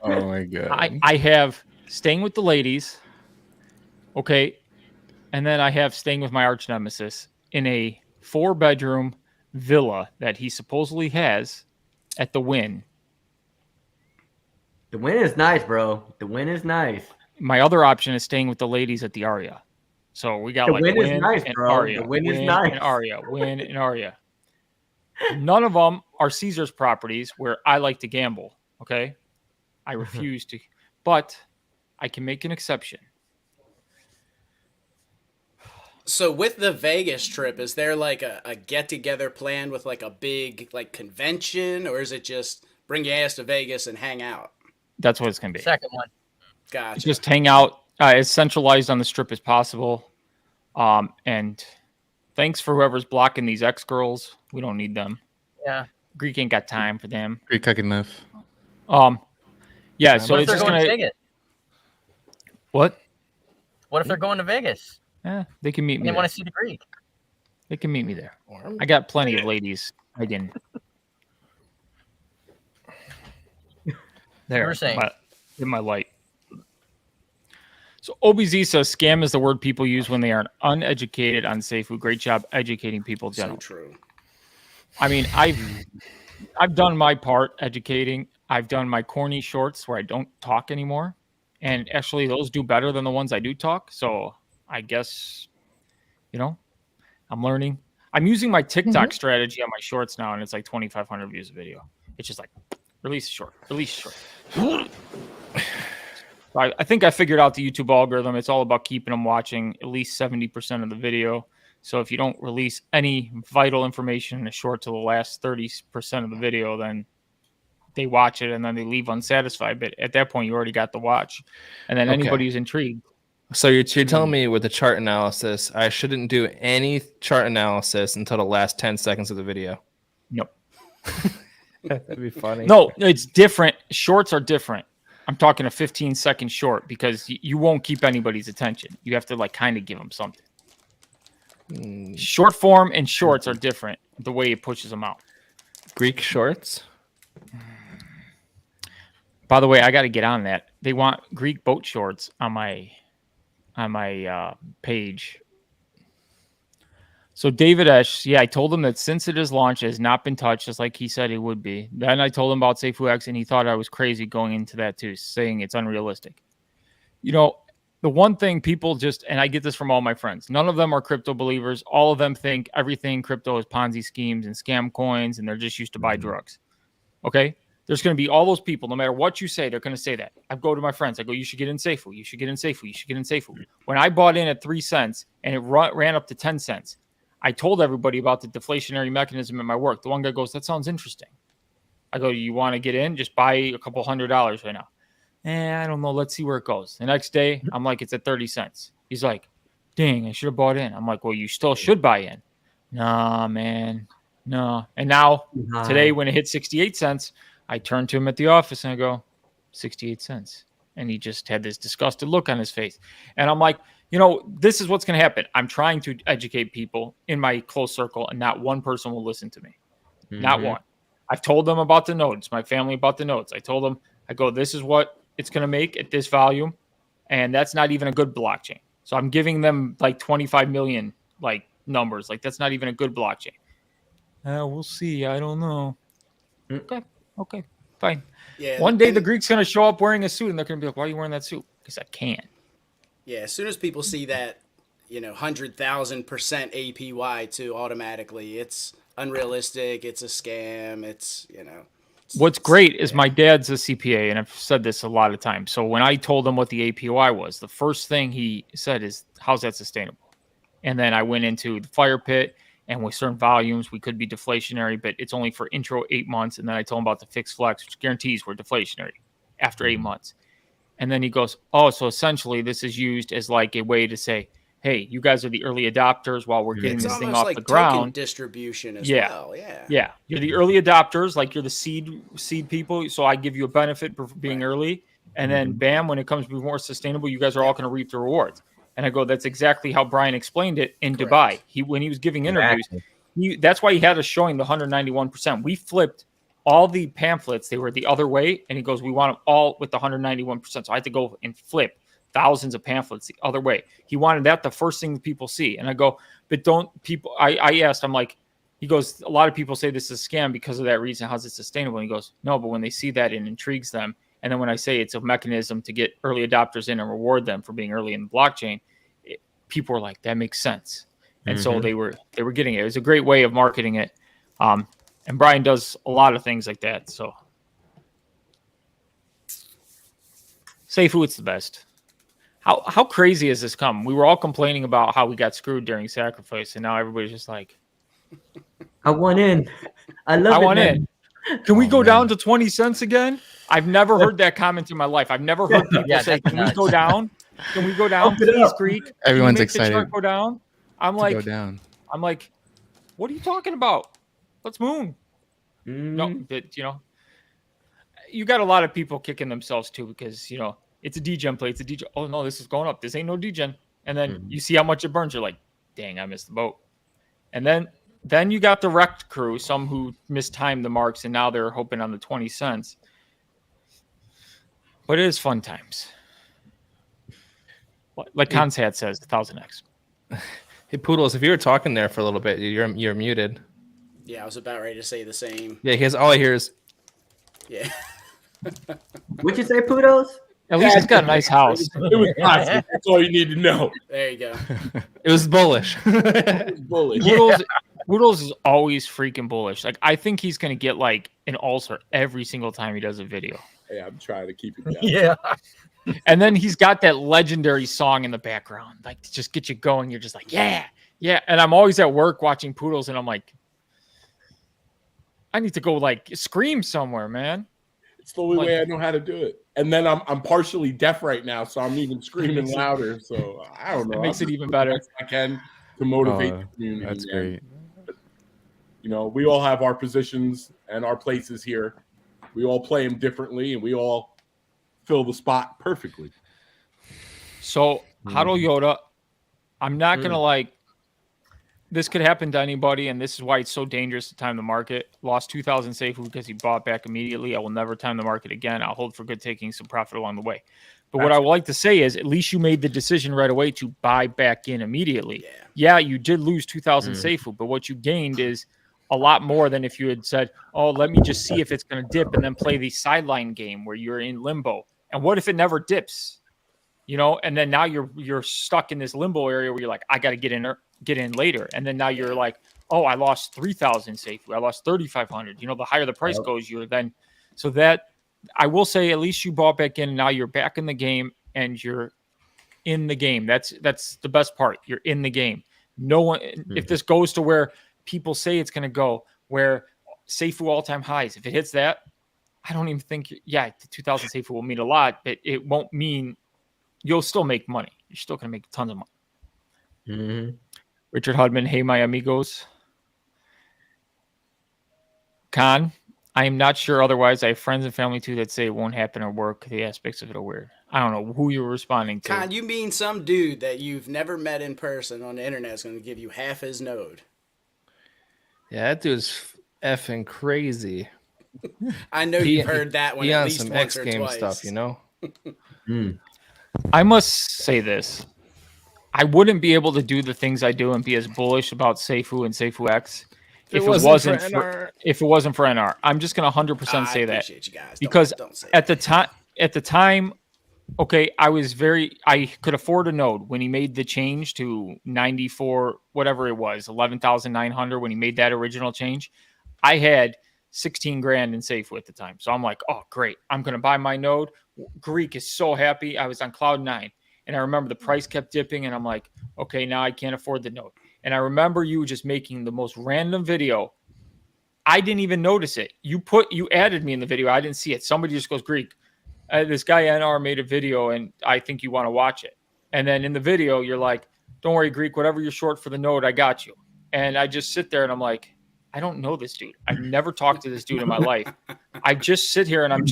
Oh my god. I have staying with the ladies. Okay. And then I have staying with my arch nemesis in a 4-bedroom villa that he supposedly has at the Wynn. The win is nice, bro. The win is nice. My other option is staying with the ladies at the Aria. So we got The like win is Wynn nice, and bro. Aria. The win is Wynn nice. and Aria. Wynn and Aria. None of them are Caesar's properties where I like to gamble. Okay. I refuse to, but I can make an exception. So with the Vegas trip, is there like a get together planned with like a big like convention, or is it just bring your ass to Vegas and hang out? That's what it's going to be. Second one. Gotcha. Just hang out as centralized on the strip as possible. And thanks for whoever's blocking these ex-girls. We don't need them. Yeah. Greek ain't got time for them. Greek cooking enough. Yeah, so What if it's they're just going going to to... Vegas? What? What if they're going to Vegas? They can meet And me they want there. to see the Greek. They can meet me there. I got plenty of ladies. I can... There. You were saying. In my light. So OBZ says scam is the word people use when they are uneducated on Safuu. Great job educating people So generally. true. I mean, I've done my part educating. I've done my corny shorts where I don't talk anymore. And actually, those do better than the ones I do talk. So I guess, I'm learning. I'm using my TikTok strategy on my shorts now, and it's like 2,500 views a video. It's just like, release short. I think I figured out the YouTube algorithm. It's all about keeping them watching at least 70% of the video. So if you don't release any vital information in a short to the last 30% of the video, then they watch it and then they leave unsatisfied. But at that point, you already got the watch. And then anybody who's intrigued. So you're telling me with the chart analysis, I shouldn't do any chart analysis until the last 10 seconds of the video? Nope. That'd be funny. No, it's different. Shorts are different. I'm talking a 15-second short because you won't keep anybody's attention. You have to like kind of give them something. Short form and shorts are different. The way it pushes them out. Greek shorts. By the way, I got to get on that. They want Greek boat shorts on my page. So David Esch, I told him that since it is launched, it has not been touched, just like he said it would be. Then I told him about Safuu X, and he thought I was crazy going into that too, saying it's unrealistic. The one thing people just, and I get this from all my friends, none of them are crypto believers. All of them think everything crypto is Ponzi schemes and scam coins, and they're just used to buy drugs. Okay? There's going to be all those people, no matter what you say, they're going to say that. I go to my friends. I go, you should get in Safuu. You should get in Safuu. You should get in Safuu. When I bought in at 3 cents and it ran up to 10 cents, I told everybody about the deflationary mechanism in my work. The one guy goes, that sounds interesting. I go, you want to get in? Just buy a couple $100 right now. I don't know. Let's see where it goes. The next day, I'm like, it's at 30 cents. He's like, dang, I should have bought in. I'm like, well, you still should buy in. Nah, man. No. And now, today, when it hit 68 cents, I turned to him at the office and I go, 68 cents. And he just had this disgusted look on his face. And I'm like, this is what's going to happen. I'm trying to educate people in my close circle, and not one person will listen to me. Not one. I've told them about the nodes, my family about the nodes. I told them, I go, this is what it's going to make at this volume. And that's not even a good blockchain. So I'm giving them like 25 million like numbers. Like that's not even a good blockchain. We'll see. I don't know. Okay, fine. Yeah. One day the Greek's going to show up wearing a suit and they're going to be like, why are you wearing that suit? Because I can. Yeah, as soon as people see that, 100,000% APY too, automatically, it's unrealistic. It's a scam. What's great is my dad's a CPA, and I've said this a lot of times. So when I told him what the APY was, the first thing he said is, how's that sustainable? And then I went into the fire pit, and with certain volumes, we could be deflationary, but it's only for intro 8 months. And then I told him about the fixed flex, which guarantees we're deflationary after 8 months. And then he goes, oh, so essentially this is used as like a way to say, hey, you guys are the early adopters while we're getting this thing off like the ground. Token distribution as well. Yeah. You're the early adopters, like you're the seed people. So I give you a benefit for being early. And then bam, when it comes to be more sustainable, you guys are all going to reap the rewards. And I go, that's exactly how Brian explained it in Dubai. When he was giving interviews, that's why he had us showing the 191%. We flipped all the pamphlets. They were the other way. And he goes, we want them all with the 191%. So I had to go and flip thousands of pamphlets the other way. He wanted that the first thing that people see. And I go, but don't people, I asked, I'm like, he goes, a lot of people say this is a scam because of that reason. How's it sustainable? And he goes, no, but when they see that, it intrigues them. And then when I say it's a mechanism to get early adopters in and reward them for being early in the blockchain, people were like, that makes sense. And so they were getting it. It was a great way of marketing it. And Brian does a lot of things like that. So Safuu, it's the best. How crazy has this come? We were all complaining about how we got screwed during sacrifice, and now everybody's just like, I want in. I want in. Can we go down to 20 cents again? I've never heard that comment in my life. I've never heard people say, can we go down? Can we go down, please, Greek? Everyone's excited. The go down. I'm like, go down. I'm like, what are you talking about? Let's moon. No, but you got a lot of people kicking themselves too because it's a degen play. It's a degen. Oh no, this is going up. This ain't no degen. And then you see how much it burns. You're like, dang, I missed the boat. And then you got the wrecked crew, some who mistimed the marks, and now they're hoping on the 20 cents. But it is fun times. Like Consad says, 1000x. Hey, Poodles, if you were talking there for a little bit, you're muted. Yeah, I was about ready to say the same. Yeah, he has all I hear is. Yeah. What'd you say, Poodles? At least he's got a nice house. It was positive. That's all you need to know. There you go. It was bullish. It was bullish. Poodles is always freaking bullish. Like, I think he's going to get like an ulcer every single time he does a video. Yeah, I'm trying to keep it down. Yeah. And then he's got that legendary song in the background, like to just get you going. You're just like, yeah. And I'm always at work watching Poodles, and I'm like, I need to go like scream somewhere, man. It's the only way I know how to do it. And then I'm partially deaf right now, so I'm even screaming louder. So I don't know. It makes it even better. I can to motivate the community. That's great. You know, we all have our positions and our places here. We all play them differently, and we all fill the spot perfectly. So, Huddle Yoda, I'm not going to like, this could happen to anybody, and this is why it's so dangerous to time the market. Lost 2,000 Safuu because he bought back immediately. I will never time the market again. I'll hold for good, taking some profit along the way. But what I would like to say is, at least you made the decision right away to buy back in immediately. Yeah, you did lose 2,000 Safuu, but what you gained is a lot more than if you had said, oh, let me just see if it's going to dip and then play the sideline game where you're in limbo. And what if it never dips? You know, and then now you're stuck in this limbo area where you're like, I got to get in later. And then now you're like, oh, I lost 3,000 Safuu. I lost 3,500. You know, the higher the price goes, you're then. So that I will say, at least you bought back in. And now you're back in the game and you're in the game. That's the best part. You're in the game. No one, if this goes to where people say it's going to go, where Safuu all-time highs, if it hits that, I don't even think, the 2,000 Safuu will mean a lot, but it won't mean you'll still make money. You're still going to make tons of money. Richard Hudman, hey, my amigos. Con, I am not sure otherwise. I have friends and family, too, that say it won't happen or work. The aspects of it are weird. I don't know who you were responding to. Con, you mean some dude that you've never met in person on the internet is going to give you half his node? Yeah, that dude's effing crazy. I know you've heard that one at least some once X or game twice. stuff, you know? I must say this. I wouldn't be able to do the things I do and be as bullish about Safuu and Safuu X if it wasn't for NR. I'm just going to 100% say that. You guys. Because don't say at the time, okay, I could afford a node when he made the change to 94, whatever it was, 11,900 when he made that original change. I had 16 grand in Safuu at the time. So I'm like, oh, great. I'm going to buy my node. Greek is so happy. I was on cloud 9. And I remember the price kept dipping, and I'm like, okay, now I can't afford the node. And I remember you just making the most random video. I didn't even notice it. You added me in the video. I didn't see it. Somebody just goes, Greek, this guy NR made a video, and I think you want to watch it. And then in the video, you're like, don't worry, Greek, whatever you're short for the node, I got you. And I just sit there, and I'm like, I don't know this dude. I've never talked to this dude in my life. I just sit here, and I'm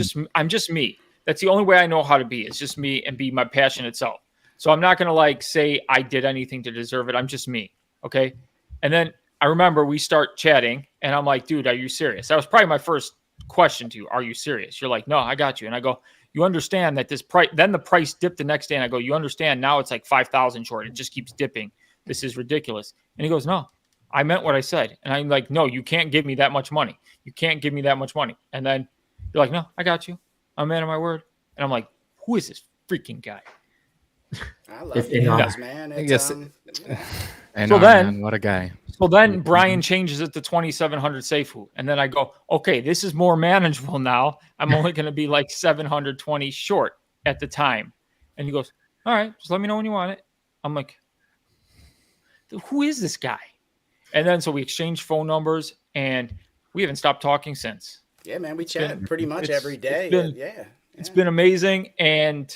just me. That's the only way I know how to be. It's just me and be my passionate self. So I'm not going to like say I did anything to deserve it. I'm just me. Okay. And then I remember we start chatting and I'm like, dude, are you serious? That was probably my first question to you. Are you serious? You're like, no, I got you. And I go, you understand that this price, then the price dipped the next day. And I go, you understand now it's like 5,000 short. It just keeps dipping. This is ridiculous. And he goes, no, I meant what I said. And I'm like, no, you can't give me that much money. You can't give me that much money. And then you're like, no, I got you. I'm a man of my word. And I'm like, who is this freaking guy? I love you guys, man. I guess. So then, man, what a guy. So then Brian changes it to 2,700 Safuu. And then I go, okay, this is more manageable now. I'm only going to be like 720 short at the time. And he goes, all right, just let me know when you want it. I'm like, who is this guy? And then so we exchanged phone numbers and we haven't stopped talking since. Yeah, man, we chat pretty much every day. It's been amazing. And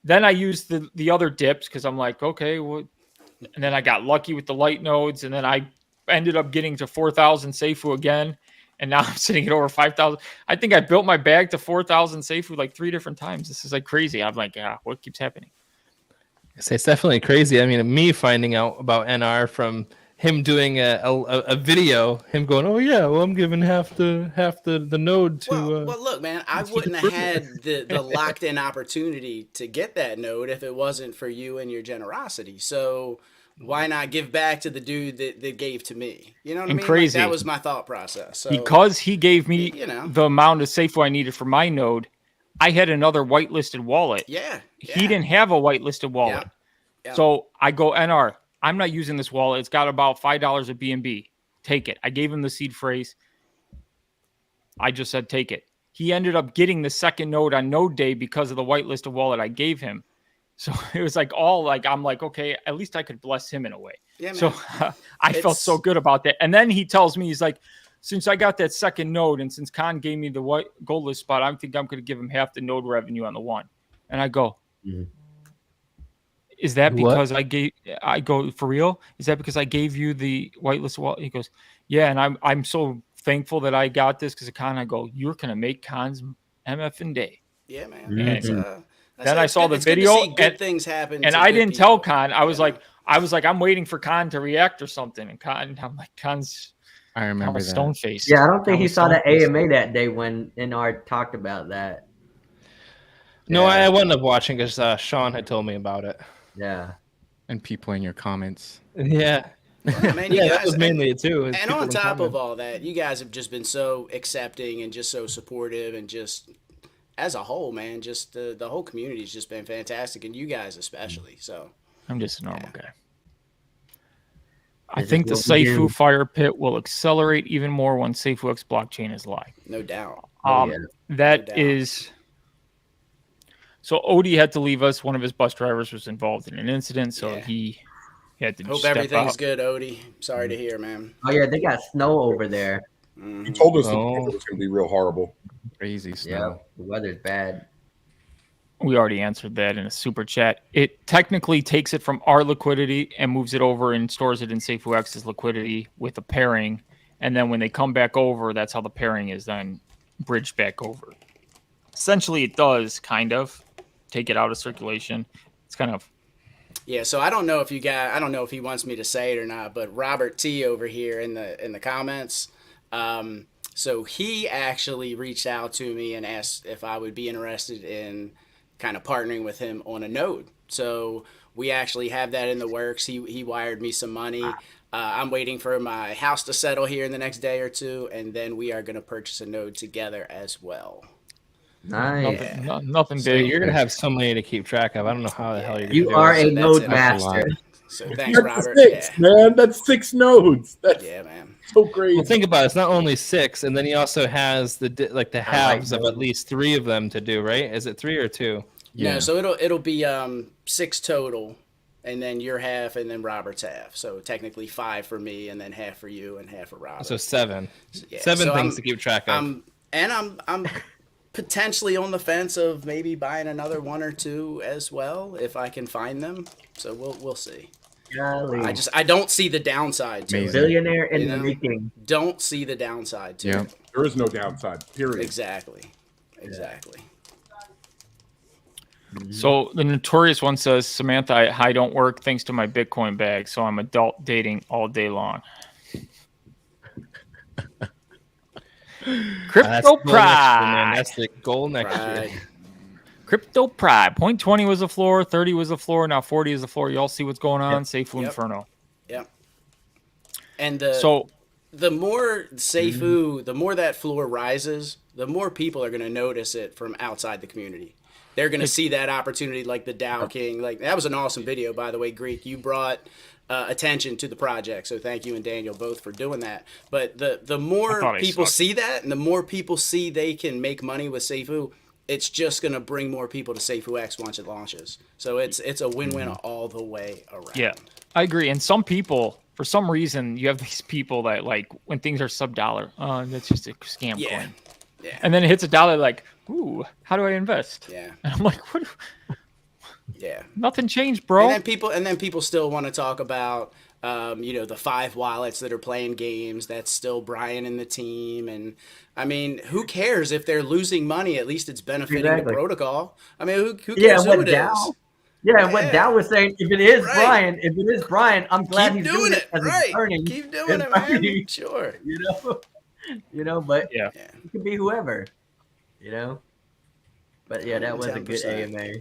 then I used the other dips because I'm like, okay, well, and then I got lucky with the light nodes. And then I ended up getting to 4,000 Safuu again. And now I'm sitting at over 5,000. I think I built my bag to 4,000 Safuu like 3 different times. This is like crazy. I'm like, what keeps happening? It's definitely crazy. I mean, me finding out about NR from him doing a video, him going, oh yeah, well I'm giving half the node to. Well, look, man, I wouldn't have had the locked in opportunity to get that node if it wasn't for you and your generosity. So why not give back to the dude that gave to me? You know what I mean? Crazy. Like, that was my thought process. So, because he gave me the amount of Safuu I needed for my node, I had another whitelisted wallet. Yeah. He didn't have a whitelisted wallet. Yeah. So I go, NR, I'm not using this wallet. It's got about $5 of BNB. Take it. I gave him the seed phrase. I just said, take it. He ended up getting the second node on node day because of the whitelisted wallet I gave him. So it was like I'm like, okay, at least I could bless him in a way. Yeah, man. So I felt so good about that. And then he tells me, he's like, since I got that second node and since Khan gave me the white gold list spot, I think I'm going to give him half the node revenue on the one. And I go, is that because I go, for real? Is that because I gave you the whitelist wallet? He goes, yeah. And I'm so thankful that I got this because of Khan. I go, you're going to make Khan's MF and day. Yeah, man. Then I saw the video, and good things happen, and I didn't tell Khan. I was like, I'm waiting for Khan to react or something, and I'm like, Khan's. I remember that. Stone face. Yeah, I don't think he saw the AMA that day when NR talked about that. No, I wasn't up watching because Sean had told me about it. Yeah, and people in your comments. Yeah. Well, man, yeah, that was mainly it too. And on top of all that, you guys have just been so accepting and just so supportive, and just as a whole, man, just the whole community's just been fantastic, and you guys especially. So I'm just a normal guy. I think the Safuu fire pit will accelerate even more when Safuu X blockchain is live. No doubt. That is. So Odie had to leave us. One of his bus drivers was involved in an incident, so he had to. Hope everything's good, Odie. Sorry to hear, man. Oh yeah, they got snow over there. He told us it was going to be real horrible. Crazy snow. Yeah, the weather's bad. We already answered that in a super chat. It technically takes it from our liquidity and moves it over and stores it in Safuu X's liquidity with a pairing. And then when they come back over, that's how the pairing is then bridged back over. Essentially, it does kind of take it out of circulation. It's kind of. Yeah, so I don't know if he wants me to say it or not, but Robert T over here in the comments, so he actually reached out to me and asked if I would be interested in kind of partnering with him on a node. So we actually have that in the works. He wired me some money. I'm waiting for my house to settle here in the next day or two, and then we are going to purchase a node together as well. Nice. Nothing big. So you're going to have so many to keep track of. I don't know how the hell you're going to do it. You are a node master. So thanks, Robert. Six, man. That's 6 nodes. That's man. So crazy. Well, think about it. It's not only 6, and then he also has the halves of at least 3 of them to do, right? Is it 3 or 2? Yeah. No, so it'll be 6 total, and then your half, and then Robert's half. So technically 5 for me, and then half for you, and half for Robert. So 7. Yeah, 7 things to keep track of. I'm potentially on the fence of maybe buying another 1 or 2 as well if I can find them. So we'll see. Golly. I don't see the downside to it. Billionaire in the making. Don't see the downside to it. There is no downside. Period. Exactly. So the notorious one says, Samantha, I don't work thanks to my Bitcoin bag, so I'm adult dating all day long. Crypto Pride. That's the goal next year. Crypto Pride. 0.20 was the floor, 30 was the floor, now 40 is the floor. You all see what's going on? Safuu Inferno. Yep. And the more Safuu, the more that floor rises, the more people are going to notice it from outside the community. They're going to see that opportunity, like the Dow King. Like that was an awesome video, by the way, Greek. You brought attention to the project, so thank you and Daniel both for doing that. But the more people see that, and the more people see they can make money with Safuu, it's just going to bring more people to Safuu X once it launches. So it's a win-win all the way around. Yeah, I agree. And some people, for some reason, you have these people that like when things are sub-dollar, that's just a scam coin. Yeah. And then it hits $1, like, ooh, how do I invest? Yeah. And I'm like, what? Yeah. Nothing changed, bro. And then people still want to talk about the 5 wallets that are playing games. That's still Brian and the team. And I mean, who cares if they're losing money? At least it's benefiting the protocol. I mean, who cares who it is? Yeah, what Dow was saying, if it is Brian, I'm glad he's doing it. Keep doing it, man. Sure. But it could be whoever, But yeah, that was a good AMA.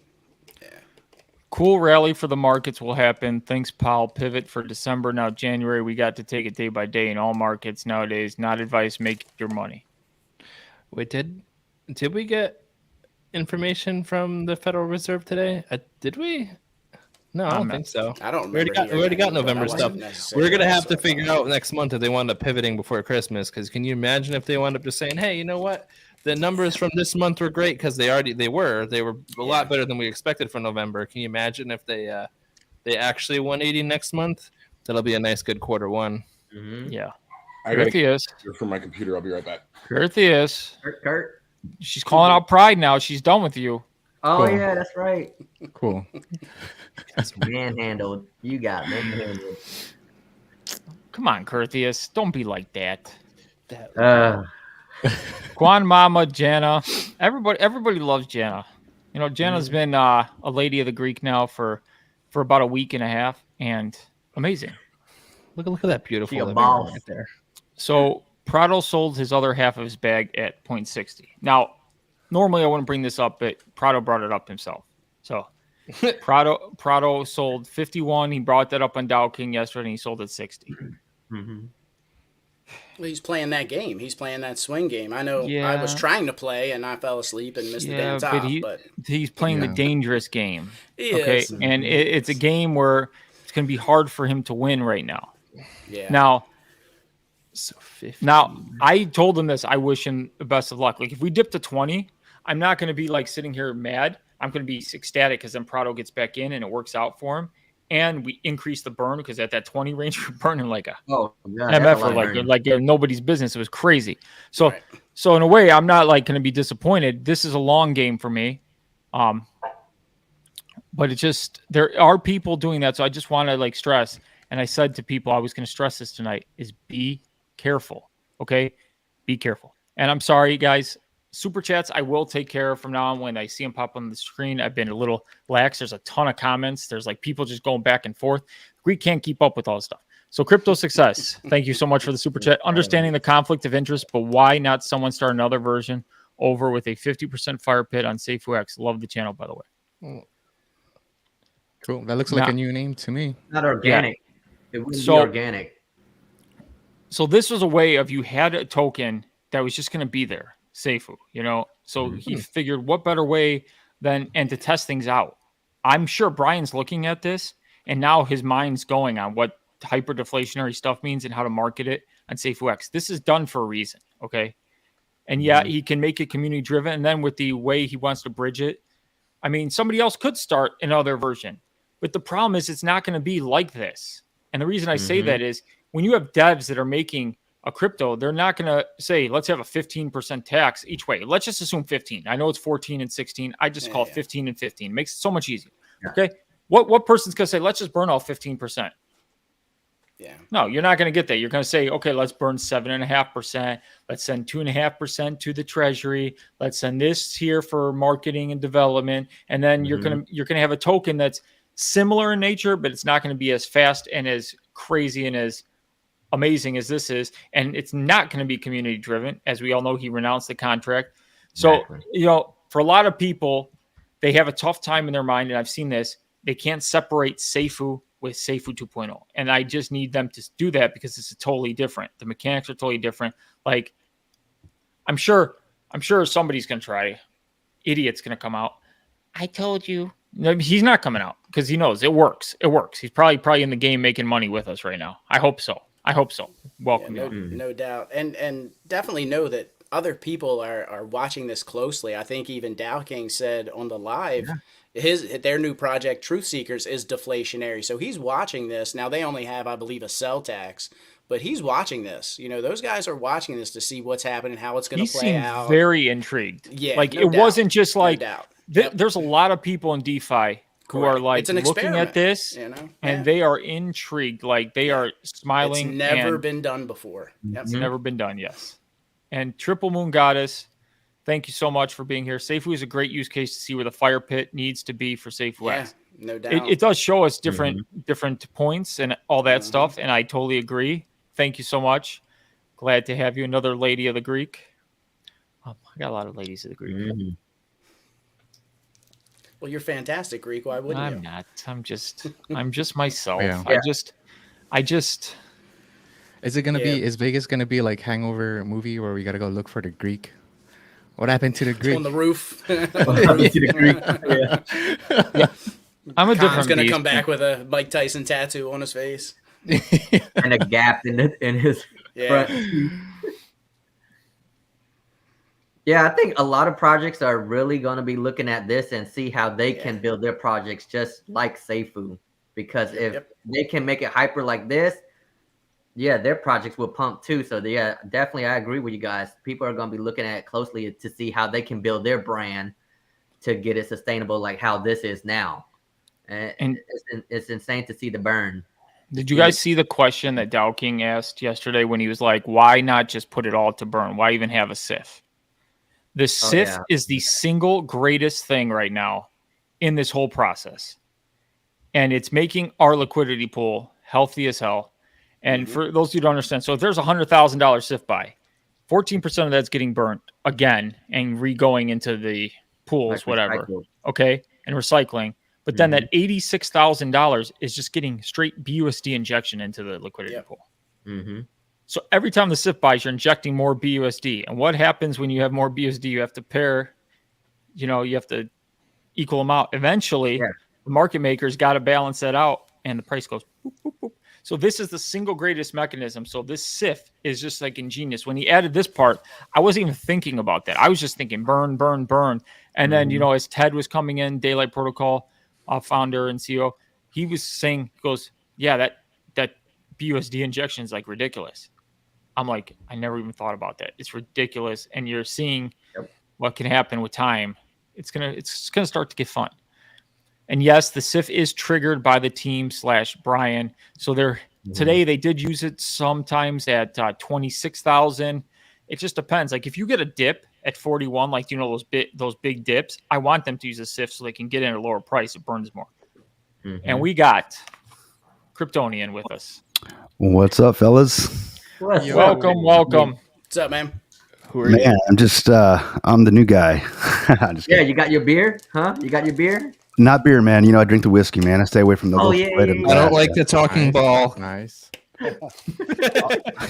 Cool rally for the markets will happen. Thanks, Powell. Pivot for December. Now January, we got to take it day by day in all markets nowadays. Not advice. Make your money. Wait, did we get information from the Federal Reserve today? Did we? No, I don't think so. I don't We remember. already got November stuff. We're gonna have to figure out next month if they wind up pivoting before Christmas. Because can you imagine if they wind up just saying, "Hey, you know what? The numbers from this month were great because they were a lot better than we expected for November." Can you imagine if they actually 180 next month? That'll be a nice good quarter one. Mm-hmm. Yeah. I gotta Curtheus. get from my computer. I'll be right back. Curtheus. Kurt. She's calling out Pride now. She's done with you. Oh Cool. yeah, that's right. Cool. That's manhandled. You got manhandled. Come on, Curtheus. Don't be like that. Quan Mama, Jana. Everybody loves Jana. You know, Jana's been a lady of the Greek now for about a week and a half, and amazing. Look at that beautiful She a living boss. room right there. So Prado sold his other half of his bag at 0.60. Now, normally I wouldn't bring this up, but Prado brought it up himself. So Prado sold 51. He brought that up on Dow King yesterday, and he sold at 60. Mm-hmm. Well, he's playing that game. He's playing that swing game. I know. Yeah. I was trying to play, and I fell asleep and missed the damn top. But he's playing the dangerous game. He okay, is. and it's a game where it's going to be hard for him to win right now. Yeah. Now, So 50. Now, I told him this. I wish him the best of luck. Like, if we dip to 20, I'm not going to be, like, sitting here mad. I'm going to be ecstatic because then Prado gets back in and it works out for him. And we increase the burn because at that 20 range, we're burning like a MF or like nobody's business. It was crazy. So, So in a way, I'm not, like, going to be disappointed. This is a long game for me. But it's just, there are people doing that. So I just want to, like, stress. And I said to people, I was going to stress this tonight, is be careful. Okay? Be careful. And I'm sorry, guys. Super chats, I will take care of from now on when I see them pop on the screen. I've been a little lax. There's a ton of comments. There's like people just going back and forth. Greek can't keep up with all this stuff. So Crypto Success, thank you so much for the super chat. Understanding the conflict of interest, but why not someone start another version over with a 50% fire pit on Safuu X? Love the channel, by the way. Cool. That looks like a new name to me. Not organic. Yeah. It wouldn't be organic. So this was a way of you had a token that was just going to be there. Safuu, you know, so he figured what better way than to test things out. I'm sure Brian's looking at this and now his mind's going on what hyper-deflationary stuff means and how to market it on Safuu X. This is done for a reason, okay? And yeah, he can make it community driven, and then with the way he wants to bridge it, I mean, somebody else could start another version, but the problem is it's not going to be like this. And the reason I say that is when you have devs that are making a crypto, they're not going to say, let's have a 15% tax each way. Let's just assume 15. I know it's 14 and 16. I just call it 15 and 15. It makes it so much easier. Yeah. Okay. What person's going to say, let's just burn all 15%? Yeah. No, you're not going to get that. You're going to say, okay, let's burn 7.5%. Let's send 2.5% to the treasury. Let's send this here for marketing and development. And then you're going to have a token that's similar in nature, but it's not going to be as fast and as crazy and as amazing as this is, and it's not going to be community driven. As we all know, he renounced the contract. So, you know, for a lot of people, they have a tough time in their mind, and I've seen this. They can't separate Safuu with Safuu 2.0, and I just need them to do that because it's totally different. The mechanics are totally different. Like, I'm sure somebody's going to try. Idiot's going to come out. I told you. No, he's not coming out because he knows it works. It works. He's probably in the game making money with us right now. I hope so. Welcome. Yeah, no doubt. And definitely know that other people are watching this closely. I think even Dow King said on the live, their new project, Truth Seekers, is deflationary. So he's watching this. Now they only have, I believe, a sell tax, but he's watching this. You know, those guys are watching this to see what's happening, how it's going to play out. He seemed very intrigued. Yeah. Like no it doubt. wasn't just like, no doubt. There's a lot of people in DeFi who are like looking at this, you know? And they are intrigued. Like they are smiling. It's never been done before. It's never been done. Yes. And Triple Moon Goddess, thank you so much for being here. Safuu is a great use case to see where the fire pit needs to be for Safuu X. No doubt. It does show us different points and all that stuff. And I totally agree. Thank you so much. Glad to have you. Another lady of the Greek. I got a lot of ladies of the Greek. Well, you're fantastic, Greek. Why wouldn't you? I'm not. I'm just myself. Yeah. I just. Is it gonna be? Is Vegas gonna be like Hangover movie where we gotta go look for the Greek? What happened to the Greek? On the roof. Yeah. I'm a Khan's different gonna beast. come back with a Mike Tyson tattoo on his face. And a gap in his front. Yeah, I think a lot of projects are really going to be looking at this and see how they can build their projects just like Safuu. Because if they can make it hyper like this, their projects will pump too. So definitely, I agree with you guys. People are going to be looking at it closely to see how they can build their brand to get it sustainable, like how this is now. And it's insane to see the burn. Did you guys see the question that Dow King asked yesterday when he was like, "Why not just put it all to burn? Why even have a SIF?" The SIF is the single greatest thing right now in this whole process, and it's making our liquidity pool healthy as hell. And for those who don't understand, so if there's $100,000 SIF buy, 14% of that's getting burnt again and re-going into the pools, whatever. Okay, and recycling. But then that $86,000 is just getting straight BUSD injection into the liquidity pool. So every time the SIF buys, you're injecting more BUSD. And what happens when you have more BUSD? You have to pair, you have to equal them out. Eventually, the market makers got to balance that out, and the price goes boop, boop, boop. So this is the single greatest mechanism. So this SIF is just like ingenious. When he added this part, I wasn't even thinking about that. I was just thinking burn, burn, burn. And then, as Ted was coming in, Daylight Protocol founder and CEO, he was saying, that BUSD injection is like ridiculous. I'm like, I never even thought about that. It's ridiculous. And you're seeing what can happen with time. It's gonna start to get fun. And yes, the SIF is triggered by the team / Brian. So today they did use it sometimes at 26,000. It just depends. Like if you get a dip at 41, like those big dips, I want them to use a SIF so they can get in at a lower price. It burns more. And we got Kryptonian with us. What's up, fellas? Welcome. What's up, man? Who are you? I'm just I'm the new guy. You got your beer? Huh? You got your beer? Not beer, man. I drink the whiskey, man. I stay away from the I don't like the talking ball. Nice. You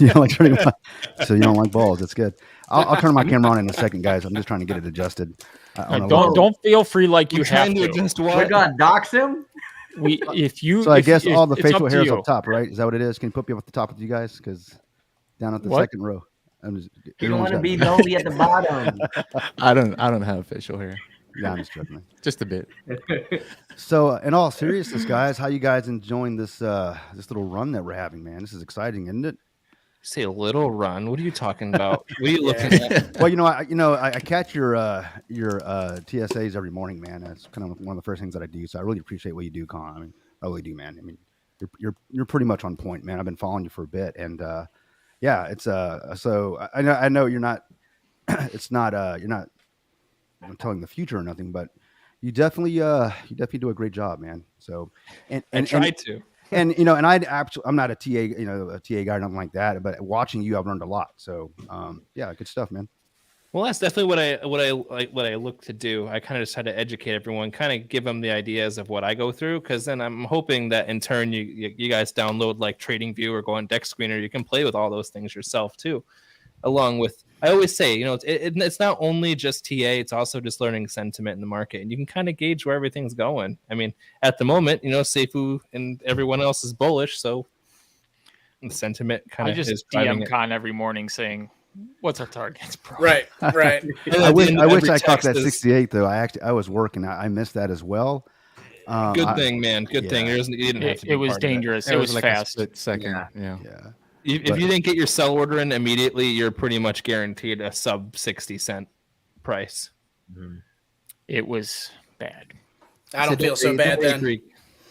don't like turning so you don't like balls. That's good. I'll turn my camera on in a second, guys. I'm just trying to get it adjusted. Don't feel free like you have to. We're gonna dox him. So I guess all the facial hairs up top, right? Is that what it is? Can you put me up at the top with you guys? Because down at the second row, You don't want to be lonely at the bottom. I don't have facial hair. Yeah, I'm just joking. Just a bit. So, in all seriousness, guys, how you guys enjoying this little run that we're having, man? This is exciting, isn't it? Say a little run. What are you talking about? What are you looking at? Well, I catch your TSAs every morning, man. That's kind of one of the first things that I do. So I really appreciate what you do, Con. I mean, I really do, man. I mean, you're pretty much on point, man. I've been following you for a bit, and it's so I know you're not. It's not you're not telling the future or nothing, but you definitely do a great job, man. So and I tried to. And I'm not a TA guy or nothing like that, but watching you, I've learned a lot. So good stuff, man. Well, that's definitely what I look to do. I kind of just had to educate everyone, kind of give them the ideas of what I go through, because then I'm hoping that in turn you guys download like TradingView or go on Deck Screener. You can play with all those things yourself too, along with. I always say, it's not only just TA, it's also just learning sentiment in the market. And you can kind of gauge where everything's going. I mean, at the moment, Safuu and everyone else is bullish. So the sentiment kind of is DM Con every morning saying, what's our targets, bro? Right. I wish I caught that 68, though. I was working. I missed that as well. Good thing, man. Good thing. It was dangerous. It was like fast. A split second. Yeah. If you didn't get your sell order in immediately, you're pretty much guaranteed a sub 60-cent price. It was bad. I don't feel so bad then.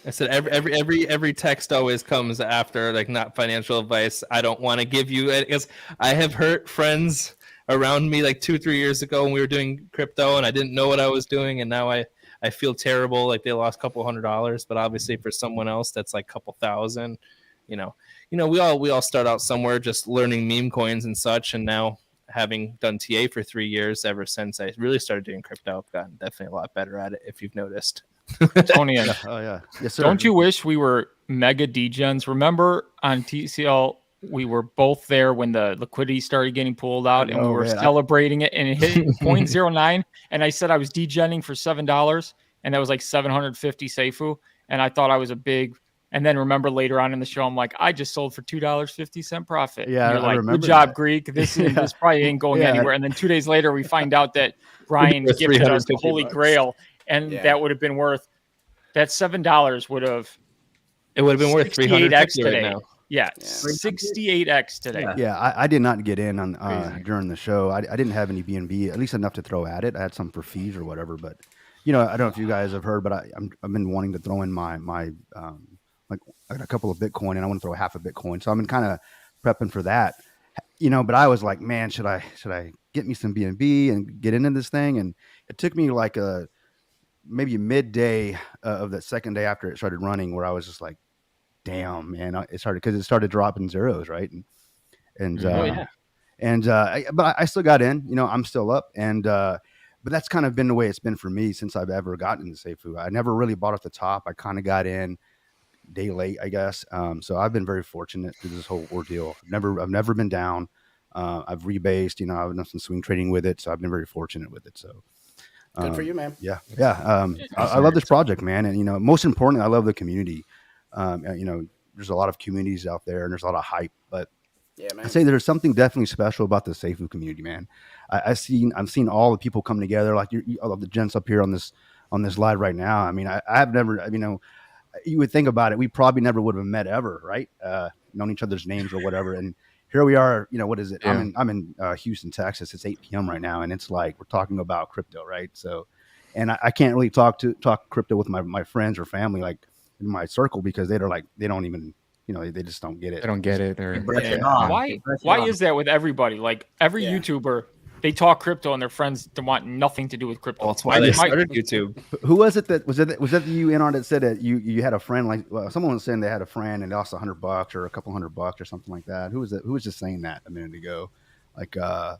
I said every text always comes after like not financial advice. I don't want to give you it because I have hurt friends around me like 2-3 years ago when we were doing crypto and I didn't know what I was doing, and now I feel terrible, like they lost $200. But obviously for someone else that's like $2,000, we all start out somewhere just learning meme coins and such, and now having done TA for 3 years, ever since I really started doing crypto, I've gotten definitely a lot better at it, if you've noticed. Tony, Oh yeah, yes sir. Don't you wish we were mega degens? Remember on TCL, we were both there when the liquidity started getting pulled out, and we were celebrating it, and it hit 0.09. And I said I was degenning for $7, and that was like 750 Safuu, and I thought I was a big. And then remember later on in the show, I'm like, I just sold for $2.50 profit. Yeah, and you're I like, remember good job, that. Greek. This probably ain't going anywhere. And then 2 days later, we find out that Brian gifted us the Holy Grail, and that would have been worth. That $7 would have. It would have been worth 300x today. Right now. Yeah, 68x today. Yeah, I did not get in on during the show. I didn't have any BNB, at least enough to throw at it. I had some for fees or whatever, but I don't know if you guys have heard, but I've been wanting to throw in my like I got a couple of Bitcoin, and I want to throw half a Bitcoin, so I've been kind of prepping for that. But I was like, man, should I get me some BNB and get into this thing? And it took me like maybe midday of that second day after it started running, where I was just like, damn, man, it started dropping zeros, right? But I still got in, I'm still up. And, but that's kind of been the way it's been for me since I've ever gotten into Safuu. I never really bought at the top. I kind of got in day late, I guess. So I've been very fortunate through this whole ordeal. I've never been down. I've rebased, I've done some swing trading with it. So I've been very fortunate with it. So good for you, man. Yeah. I love this project, man. And, most importantly, I love the community. There's a lot of communities out there, and there's a lot of hype, but yeah, man. I say there's something definitely special about the Safuu community, man. I've seen all the people come together, like all of the gents up here on this live right now. I mean, I have never, you would think about it, we probably never would have met ever, right? Known each other's names or whatever. And here we are, what is it? Yeah. I'm in Houston, Texas. It's 8 p.m. right now. And it's like, we're talking about crypto, right? So, and I can't really talk crypto with my friends or family, like in my circle, because they're like, they don't even, they just don't get it. They don't get it. Or why is that with everybody? Like every YouTuber, they talk crypto and their friends want nothing to do with crypto. Well, that's why they started YouTube. Who was it that was that you in on that said that you had a friend, like someone was saying they had a friend and lost $100 or a couple $100 or something like that? Who was it? Who was just saying that a minute ago? Like I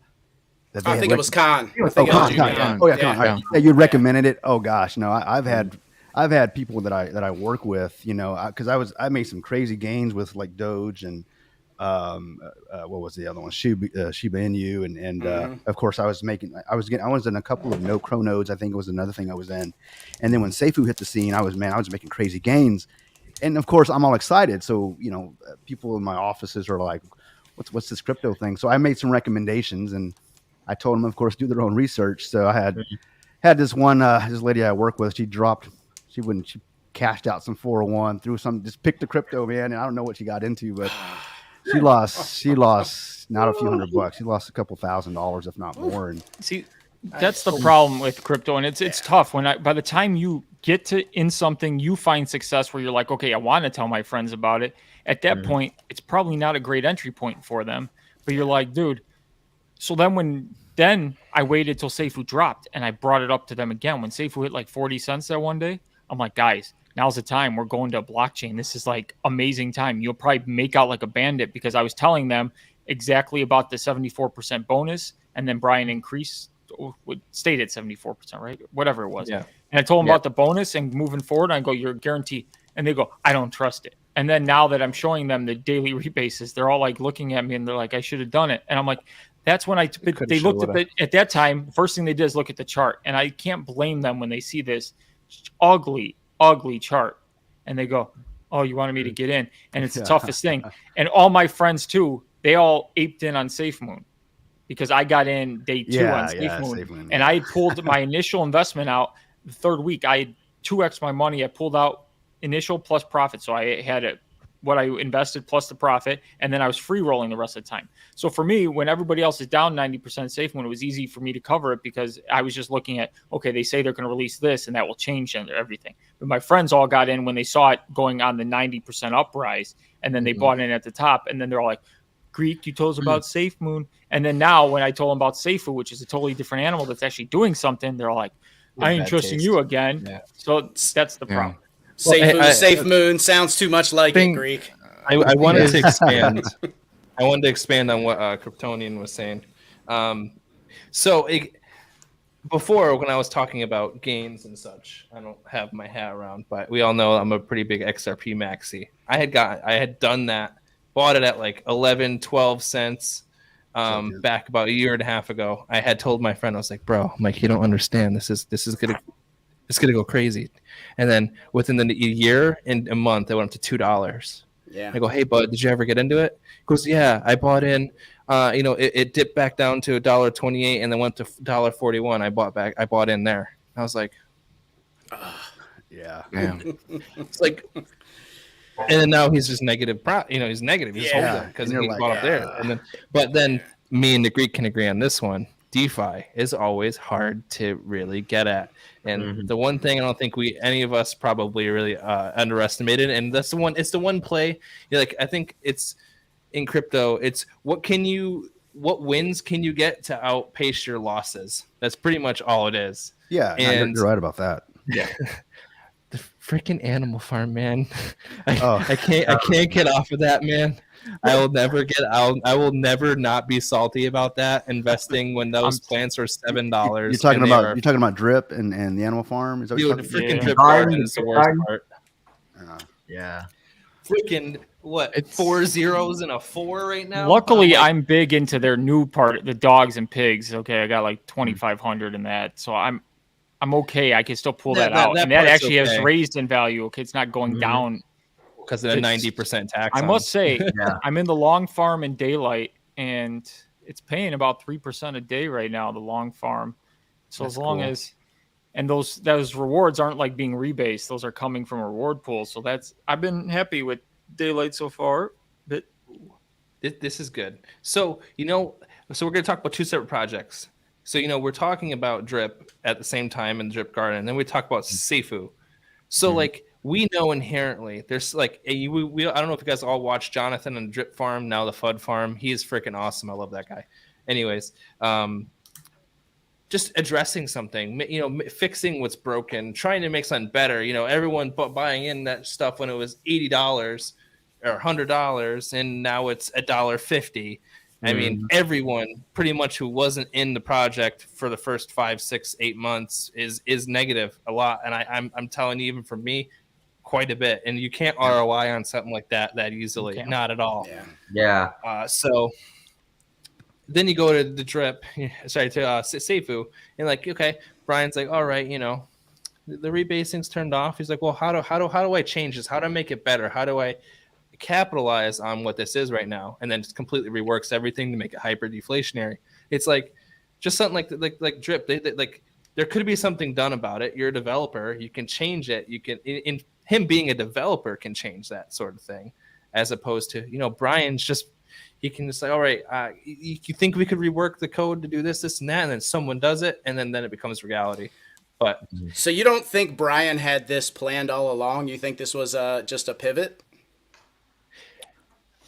think it was Khan. Con. Oh yeah, Khan. Right. Yeah, you recommended it. Oh gosh, no, I've had people that I work with, because I made some crazy gains with like Doge and what was the other one? Shiba Inu, and of course I was in a couple of no crow nodes. I think it was another thing I was in, and then when Safuu hit the scene, I was making crazy gains, and of course I'm all excited. So people in my offices are like, what's this crypto thing? So I made some recommendations, and I told them, of course, do their own research. So I had this one this lady I work with. She cashed out some 401, just picked the crypto, man, and I don't know what she got into, but she lost not a few $100. She lost a couple $1,000, if not more. And see, that's the problem with crypto, and it's tough by the time you get in something, you find success where you're like, okay, I want to tell my friends about it. At that point, it's probably not a great entry point for them, but you're like, dude. So then I waited till Safuu dropped, and I brought it up to them again when Safuu hit like 40 cents that one day. I'm like, guys, now's the time. We're going to blockchain. This is like amazing time. You'll probably make out like a bandit, because I was telling them exactly about the 74% bonus, and then Brian stayed at 74%, right? Whatever it was. Yeah. And I told them about the bonus and moving forward. I go, you're guaranteed. And they go, I don't trust it. And then now that I'm showing them the daily rebases, they're all like looking at me and they're like, I should have done it. And I'm like, that's when they looked at that time. First thing they did is look at the chart. And I can't blame them when they see this ugly chart and they go, oh, you wanted me to get in. And it's the toughest thing. And all my friends too, they all aped in on SafeMoon, because I got in day 2 on SafeMoon. And I pulled my initial investment out the third week. I had 2x my money. I pulled out initial plus profit. So I had what I invested plus the profit, and then I was free rolling the rest of the time. So for me, when everybody else is down 90% SafeMoon, it was easy for me to cover it, because I was just looking at, okay, they say they're going to release this and that will change everything. But my friends all got in when they saw it going on the 90% uprise, and then they bought in at the top, and then they're all like, Greek, you told us about SafeMoon. And then now when I told them about Safuu, which is a totally different animal that's actually doing something, they're all like, I ain't trusting you again. Yeah. So that's the problem. SafeMoon sounds too much like it, Greek. I wanted to expand. I wanted to expand on what Kryptonian was saying. Before, when I was talking about gains and such, I don't have my hat around, but we all know I'm a pretty big XRP maxi. I had done that, bought it at like 11, 12 cents back about a year and a half ago. I had told my friend, I was like, bro, Mike, you don't understand. This is gonna go crazy. And then within the year and a month, it went up to $2. Yeah. I go, hey, bud, did you ever get into it? He goes, yeah, I bought in. It dipped back down to $1.28 and then went to $1.41. I bought in there. I was like, yeah, damn. It's like, and then now he's just negative. He's negative. He's holding it because he bought up there. But then me and the Greek can agree on this one. DeFi is always hard to really get at, and the one thing I don't think any of us probably really underestimated, and that's the one. It's the one play. I think it's. In crypto, it's what wins can you get to outpace your losses? That's pretty much all it is. Yeah, and you're right about that. Yeah, the freaking Animal Farm, man. I can't get off of that, man. I will never not be salty about that investing when those plants are $7. You're talking about Drip and the Animal Farm. Is that dude, the freaking Drip garden is the worst part. Yeah. Freaking what? 4 zeros and a 4 right now. Luckily, I'm big into their new part, the dogs and pigs. Okay, I got like 2,500 in that, so I'm okay. I can still pull that out, and that actually has raised in value. Okay, it's not going down because of the 90% tax. I must say, I'm in the long farm in daylight, and it's paying about 3% a day right now. The long farm, so as long as. And those rewards aren't like being rebased; those are coming from a reward pool. So I've been happy with daylight so far. But this is good. So we're going to talk about two separate projects. So we're talking about Drip at the same time in Drip Garden, and then we talk about Safuu. So we know inherently there's I don't know if you guys all watch Jonathan on the Drip Farm, now the FUD Farm. He is freaking awesome. I love that guy. Anyways. Just addressing something, fixing what's broken, trying to make something better. Everyone buying in that stuff when it was $80 or $100, and now it's $1.50. I mean, everyone pretty much who wasn't in the project for the first 5, 6, 8 months is negative a lot. And I'm telling you, even for me, quite a bit. And you can't ROI on something like that easily, not at all. Yeah. So. Then you go to the Drip, to Safuu, and okay, Brian's like, all right, the rebasing's turned off. He's like, well, how do I change this? How do I make it better? How do I capitalize on what this is right now? And then just completely reworks everything to make it hyper deflationary. It's like just something like Drip. There could be something done about it. You're a developer, you can change it. You can, in him being a developer, can change that sort of thing, as opposed to Brian's just. He can just say, all right, you think we could rework the code to do this, and that, and then someone does it, and then it becomes reality. But so you don't think Brian had this planned all along? You think this was just a pivot?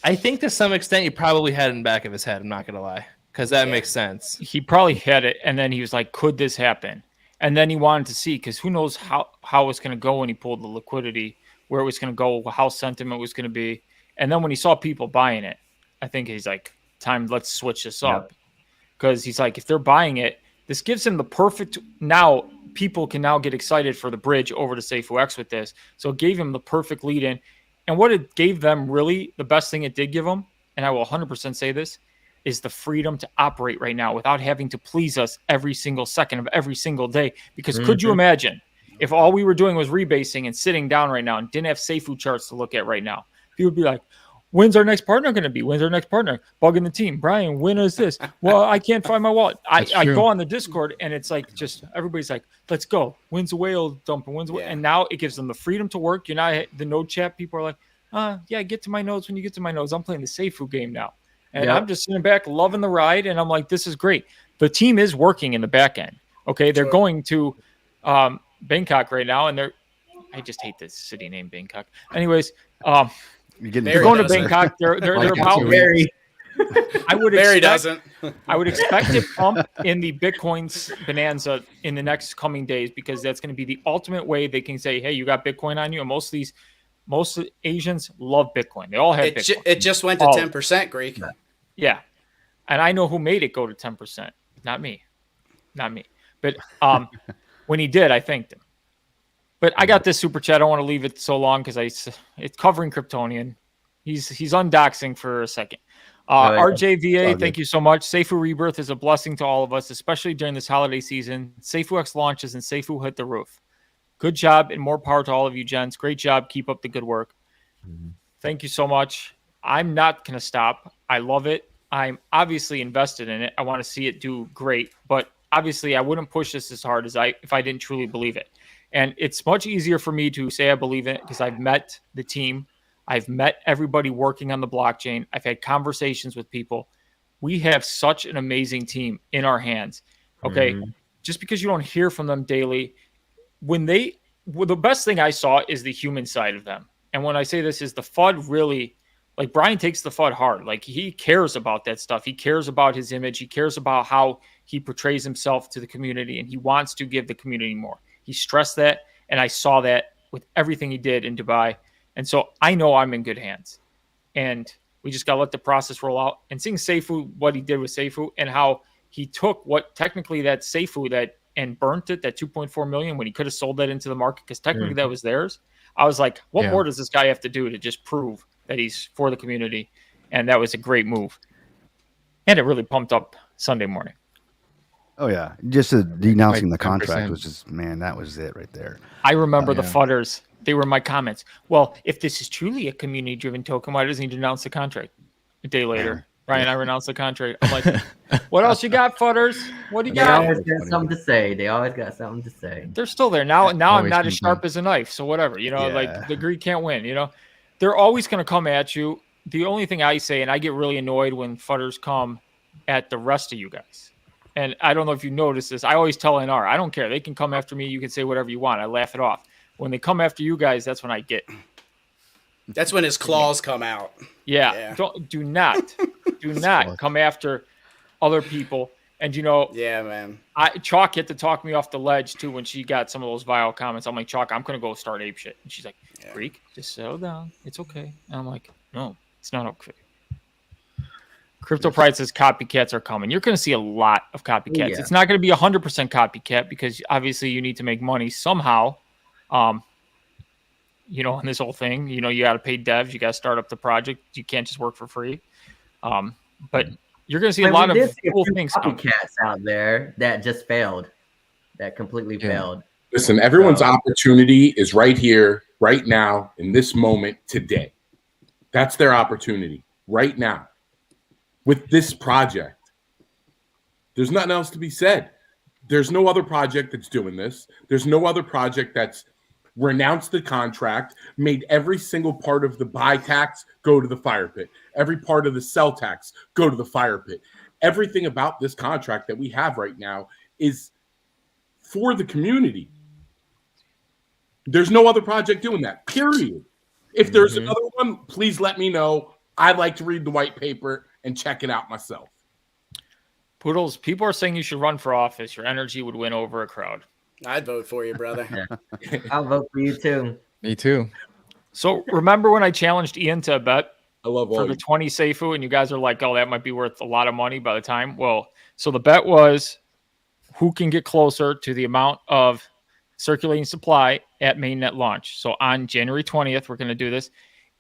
I think to some extent he probably had it in the back of his head. I'm not going to lie, because that makes sense. He probably had it, and then he was like, could this happen? And then he wanted to see, because who knows how it's going to go when he pulled the liquidity, where it was going to go, how sentiment was going to be. And then when he saw people buying it, I think he's like, let's switch this up. Because he's like, if they're buying it, this gives him the perfect, now people can now get excited for the bridge over to Safuu X with this. So it gave him the perfect lead in. And what it gave them, really, the best thing it did give them, and I will 100% say this, is the freedom to operate right now without having to please us every single second of every single day. Because could you imagine if all we were doing was rebasing and sitting down right now and didn't have Safuu charts to look at right now? People would be like, when's our next partner going to be? When's our next partner? Bugging the team. Brian, when is this? Well, I can't find my wallet. I go on the Discord, and it's like just everybody's like, let's go. When's the whale dumping? When's the whale? And now it gives them the freedom to work. You're not the node chat. People are like, yeah, get to my nodes when you get to my nodes. I'm playing the Safuu game now. And I'm just sitting back, loving the ride. And I'm like, this is great. The team is working in the back end. Okay. They're going to Bangkok right now. And I just hate this city name, Bangkok. Anyways, they're going to Bangkok. They're about Barry. I would expect it pump in the Bitcoin's bonanza in the next coming days, because that's going to be the ultimate way they can say, hey, you got Bitcoin on you. And most Asians love Bitcoin. They all have Bitcoin. It just went to 10%, Greek. Yeah. And I know who made it go to 10%. Not me. But when he did, I thanked him. But I got this super chat. I don't want to leave it so long because it's covering Kryptonian. He's undoxing for a second. RJVA, thank you so much. Safuu Rebirth is a blessing to all of us, especially during this holiday season. Safuu X launches and Safuu hit the roof. Good job and more power to all of you gents. Great job. Keep up the good work. Thank you so much. I'm not going to stop. I love it. I'm obviously invested in it. I want to see it do great, but obviously I wouldn't push this as hard as if I didn't truly believe it. And it's much easier for me to say I believe in it because I've met the team. I've met everybody working on the blockchain. I've had conversations with people. We have such an amazing team in our hands. Okay. Just because you don't hear from them daily, the best thing I saw is the human side of them. And when I say this is the FUD really, like Brian takes the FUD hard. Like he cares about that stuff. He cares about his image. He cares about how he portrays himself to the community, and he wants to give the community more. He stressed that, and I saw that with everything he did in Dubai. And so I know I'm in good hands. And we just got to let the process roll out. And seeing Safuu, what he did with Safuu, and how he took what technically that Safuu and burnt it, that 2.4 million, when he could have sold that into the market, because technically that was theirs. I was like, what more does this guy have to do to just prove that he's for the community? And that was a great move. And it really pumped up Sunday morning. Oh, yeah. Just denouncing the contract was just, man, that was it right there. I remember the fudders. They were my comments. Well, if this is truly a community-driven token, why doesn't he denounce the contract? A day later, Ryan, I renounced the contract. I'm like, what else you got, fudders? What do you got? They always got something to say. They're still there. Now I'm not as sharp as a knife, so whatever. Like the greed can't win. They're always going to come at you. The only thing I say, and I get really annoyed when fudders come at the rest of you guys. And I don't know if you noticed this. I always tell NR, I don't care. They can come after me. You can say whatever you want. I laugh it off. When they come after you guys, that's when I get. That's when his claws come out. Yeah. Do not come after other people. And yeah, man. Chalk had to talk me off the ledge too when she got some of those vile comments. I'm like, Chalk, I'm gonna go start ape shit. And she's like, Greek, just settle down. It's okay. And I'm like, no, it's not okay. Crypto prices copycats are coming. You're going to see a lot of copycats. It's not going to be 100% copycat because obviously you need to make money somehow. On this whole thing, you got to pay devs. You got to start up the project. You can't just work for free. But you're going to see a lot of cool things. Copycats out there that just failed, that completely failed. Listen, everyone's opportunity is right here, right now, in this moment, today. That's their opportunity right now. With this project, there's nothing else to be said. There's no other project that's doing this. There's no other project that's renounced the contract, made every single part of the buy tax go to the fire pit, every part of the sell tax go to the fire pit. Everything about this contract that we have right now is for the community. There's no other project doing that, period. If there's another one, please let me know. I'd like to read the white paper and check it out myself. Poodles, people are saying you should run for office. Your energy would win over a crowd. I'd vote for you, brother. I'll vote for you too. Me too. So remember when I challenged Ian to a bet for the 20 Safuu, and you guys are like, oh, that might be worth a lot of money by the time. Well, so the bet was who can get closer to the amount of circulating supply at mainnet launch. So on January 20th, we're going to do this.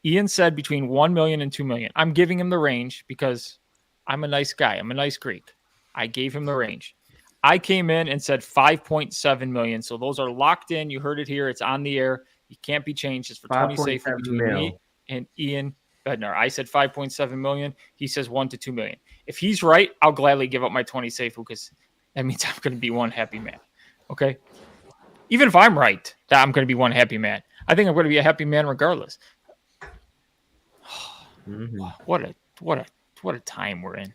Ian said between 1 million and 2 million. I'm giving him the range because I'm a nice guy. I'm a nice Greek. I gave him the range. I came in and said 5.7 million. So those are locked in. You heard it here. It's on the air. It can't be changed. It's for 20 Safuu between me and Ian Bednar. I said 5.7 million. He says 1 to 2 million. If he's right, I'll gladly give up my 20 Safuu because that means I'm going to be one happy man. Okay? Even if I'm right, that I'm going to be one happy man. I think I'm going to be a happy man regardless. What a time we're in.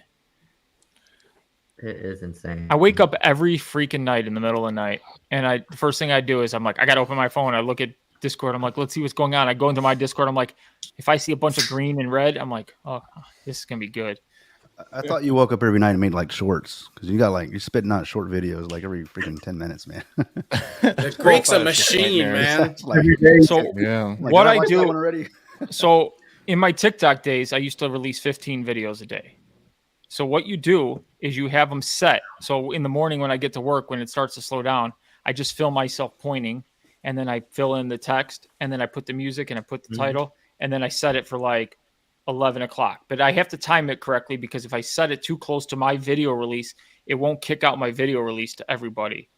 It is insane. I wake up every freaking night in the middle of the night, and the first thing I do is I'm like, I got to open my phone. I look at Discord. I'm like, let's see what's going on. I go into my Discord. I'm like, if I see a bunch of green and red, I'm like, oh, this is going to be good. I thought you woke up every night and made like shorts because you're spitting out short videos like every freaking 10 minutes, man. The Greek's a machine, man. What I do, so in my TikTok days, I used to release 15 videos a day. So what you do is you have them set. So in the morning when I get to work, when it starts to slow down, I just film myself pointing, and then I fill in the text, and then I put the music and I put the title, and then I set it for like 11 o'clock. But I have to time it correctly, because if I set it too close to my video release, it won't kick out my video release to everybody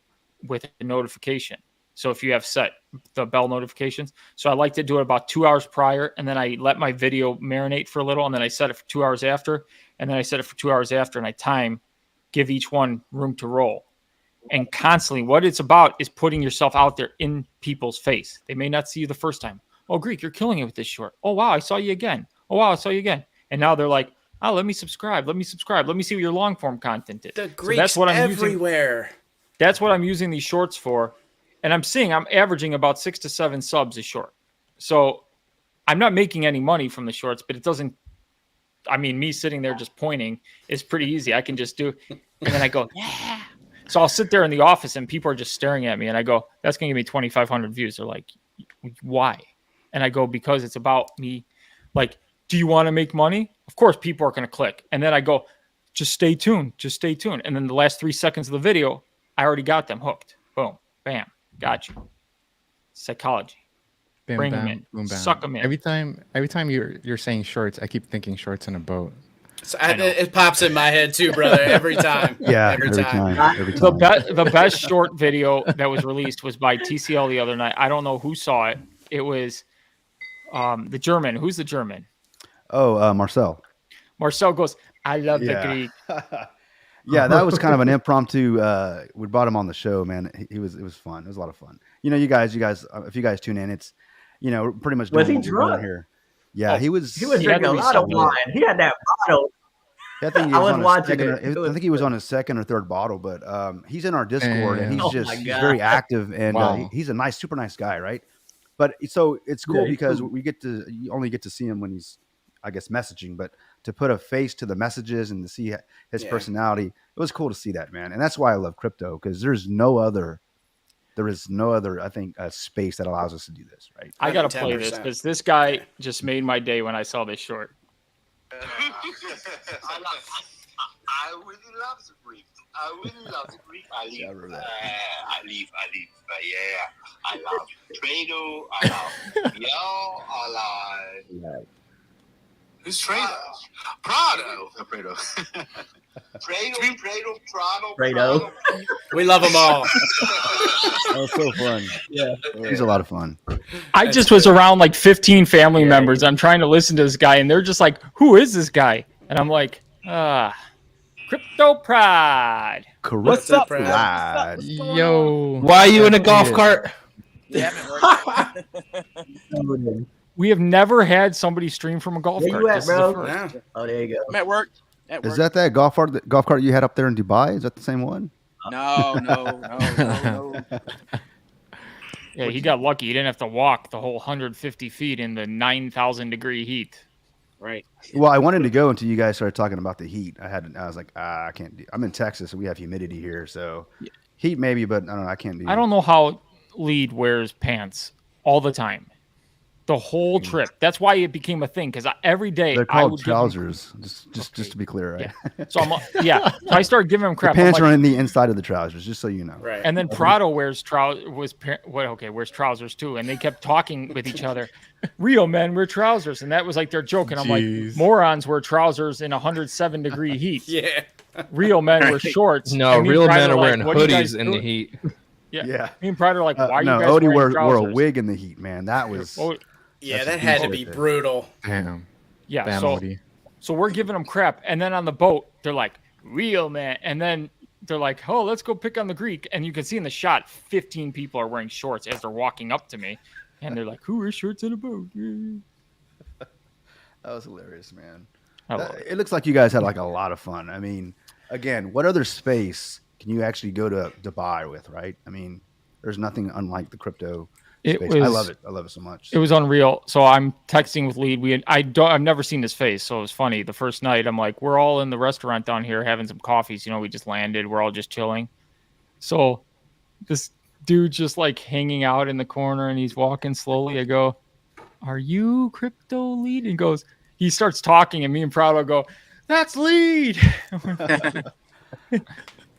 with a notification. So if you have set the bell notifications, so I like to do it about 2 hours prior, and then I let my video marinate for a little, and then I set it for 2 hours after, and then I set it for 2 hours after, and I give each one room to roll. And constantly, what it's about is putting yourself out there in people's face. They may not see you the first time. Oh, Greek, you're killing it with this short. Oh, wow, I saw you again. Oh, wow, I saw you again. And now they're like, oh, let me subscribe. Let me subscribe. Let me see what your long form content is. The Greeks that's what I'm everywhere. That's what I'm using these shorts for. And I'm averaging about 6 to 7 subs a short. So I'm not making any money from the shorts, but it doesn't, me sitting there just pointing is pretty easy. I can just do, and then I go, yeah. So I'll sit there in the office and people are just staring at me, and I go, that's going to give me 2,500 views. They're like, why? And I go, because it's about me. Like, do you want to make money? Of course, people are going to click. And then I go, just stay tuned. Just stay tuned. And then the last 3 seconds of the video, I already got them hooked. Boom, bam, got you. Psychology. Bring them in. Boom, bam. Suck them in. Every time you're saying shorts, I keep thinking shorts on a boat. So it pops in my head too, brother. Every time. Yeah, every time. The best short video that was released was by TCL the other night. I don't know who saw it. It was the German. Who's the German? Oh, Marcel. Marcel goes, I love the Greek. Yeah, that was kind of an impromptu. We brought him on the show, man. It was fun. It was a lot of fun. You guys, if you guys tune in, it's pretty much. Was he drunk here? Yeah, he was. He was drinking a lot of wine. He had that bottle. I think I think he was on his second or third bottle, but he's in our Discord and he's very active, and he's a super nice guy, right? But so it's cool because you only get to see him when he's, I guess, messaging, but to put a face to the messages and to see his personality, it was cool to see that, man. And that's why I love crypto, because there is no other, I think, space that allows us to do this, right? I got to play this because this guy just made my day when I saw this short. I really love the Greek. I love yeah, I love Trado. I love Yo. I love. Who's Trado? Prado. Prado. Prado. We love them all. That was so fun. Yeah, he's a lot of fun. I just was around like 15 family members. I'm trying to listen to this guy, and they're just like, "Who is this guy?" And I'm like, Crypto Pride. What's up, Pride? Yo, why are you in a golf cart? We have never had somebody stream from a golf cart. Where you at, bro? Yeah. Oh, there you go. I'm at work. Is that golf cart you had up there in Dubai? Is that the same one? No. Yeah, he got lucky. He didn't have to walk the whole 150 feet in the 9,000 degree heat. Right. Well, I wanted to go until you guys started talking about the heat. I was like, I can't do. I'm in Texas, and we have humidity here, so heat maybe, but I don't know. I can't do. I don't know how Lead wears pants all the time. The whole trip. That's why it became a thing, because every day they're called trousers. Just to be clear, right? Yeah. So so I started giving him crap. The pants are in the inside of the trousers, just so you know. Right. And then Prado wears trousers too, and they kept talking with each other. Real men wear trousers, and that was like their joke. And I'm like, morons wear trousers in 107 degree heat. Yeah. Real men wear shorts. No, real men are wearing hoodies in the heat. Yeah. Me and Prado are like, why are you guys Odie wearing trousers? wore a wig in the heat, man. That was. Yeah, that had to be brutal. Damn. Yeah, so we're giving them crap. And then on the boat, they're like, real man. And then they're like, oh, let's go pick on the Greek. And you can see in the shot, 15 people are wearing shorts as they're walking up to me. And they're like, who wears shorts on a boat? That was hilarious, man. It looks like you guys had like a lot of fun. I mean, again, what other space can you actually go to Dubai with, right? I mean, there's nothing unlike the crypto space. I love it. I love it so much. It was unreal. So I'm texting with Lead. I've never seen his face, so it was funny. The first night, I'm like, we're all in the restaurant down here having some coffees. We just landed. We're all just chilling. So this dude just like hanging out in the corner, and he's walking slowly. I go, are you crypto Lead? And he starts talking, and me and Prado go, That's lead.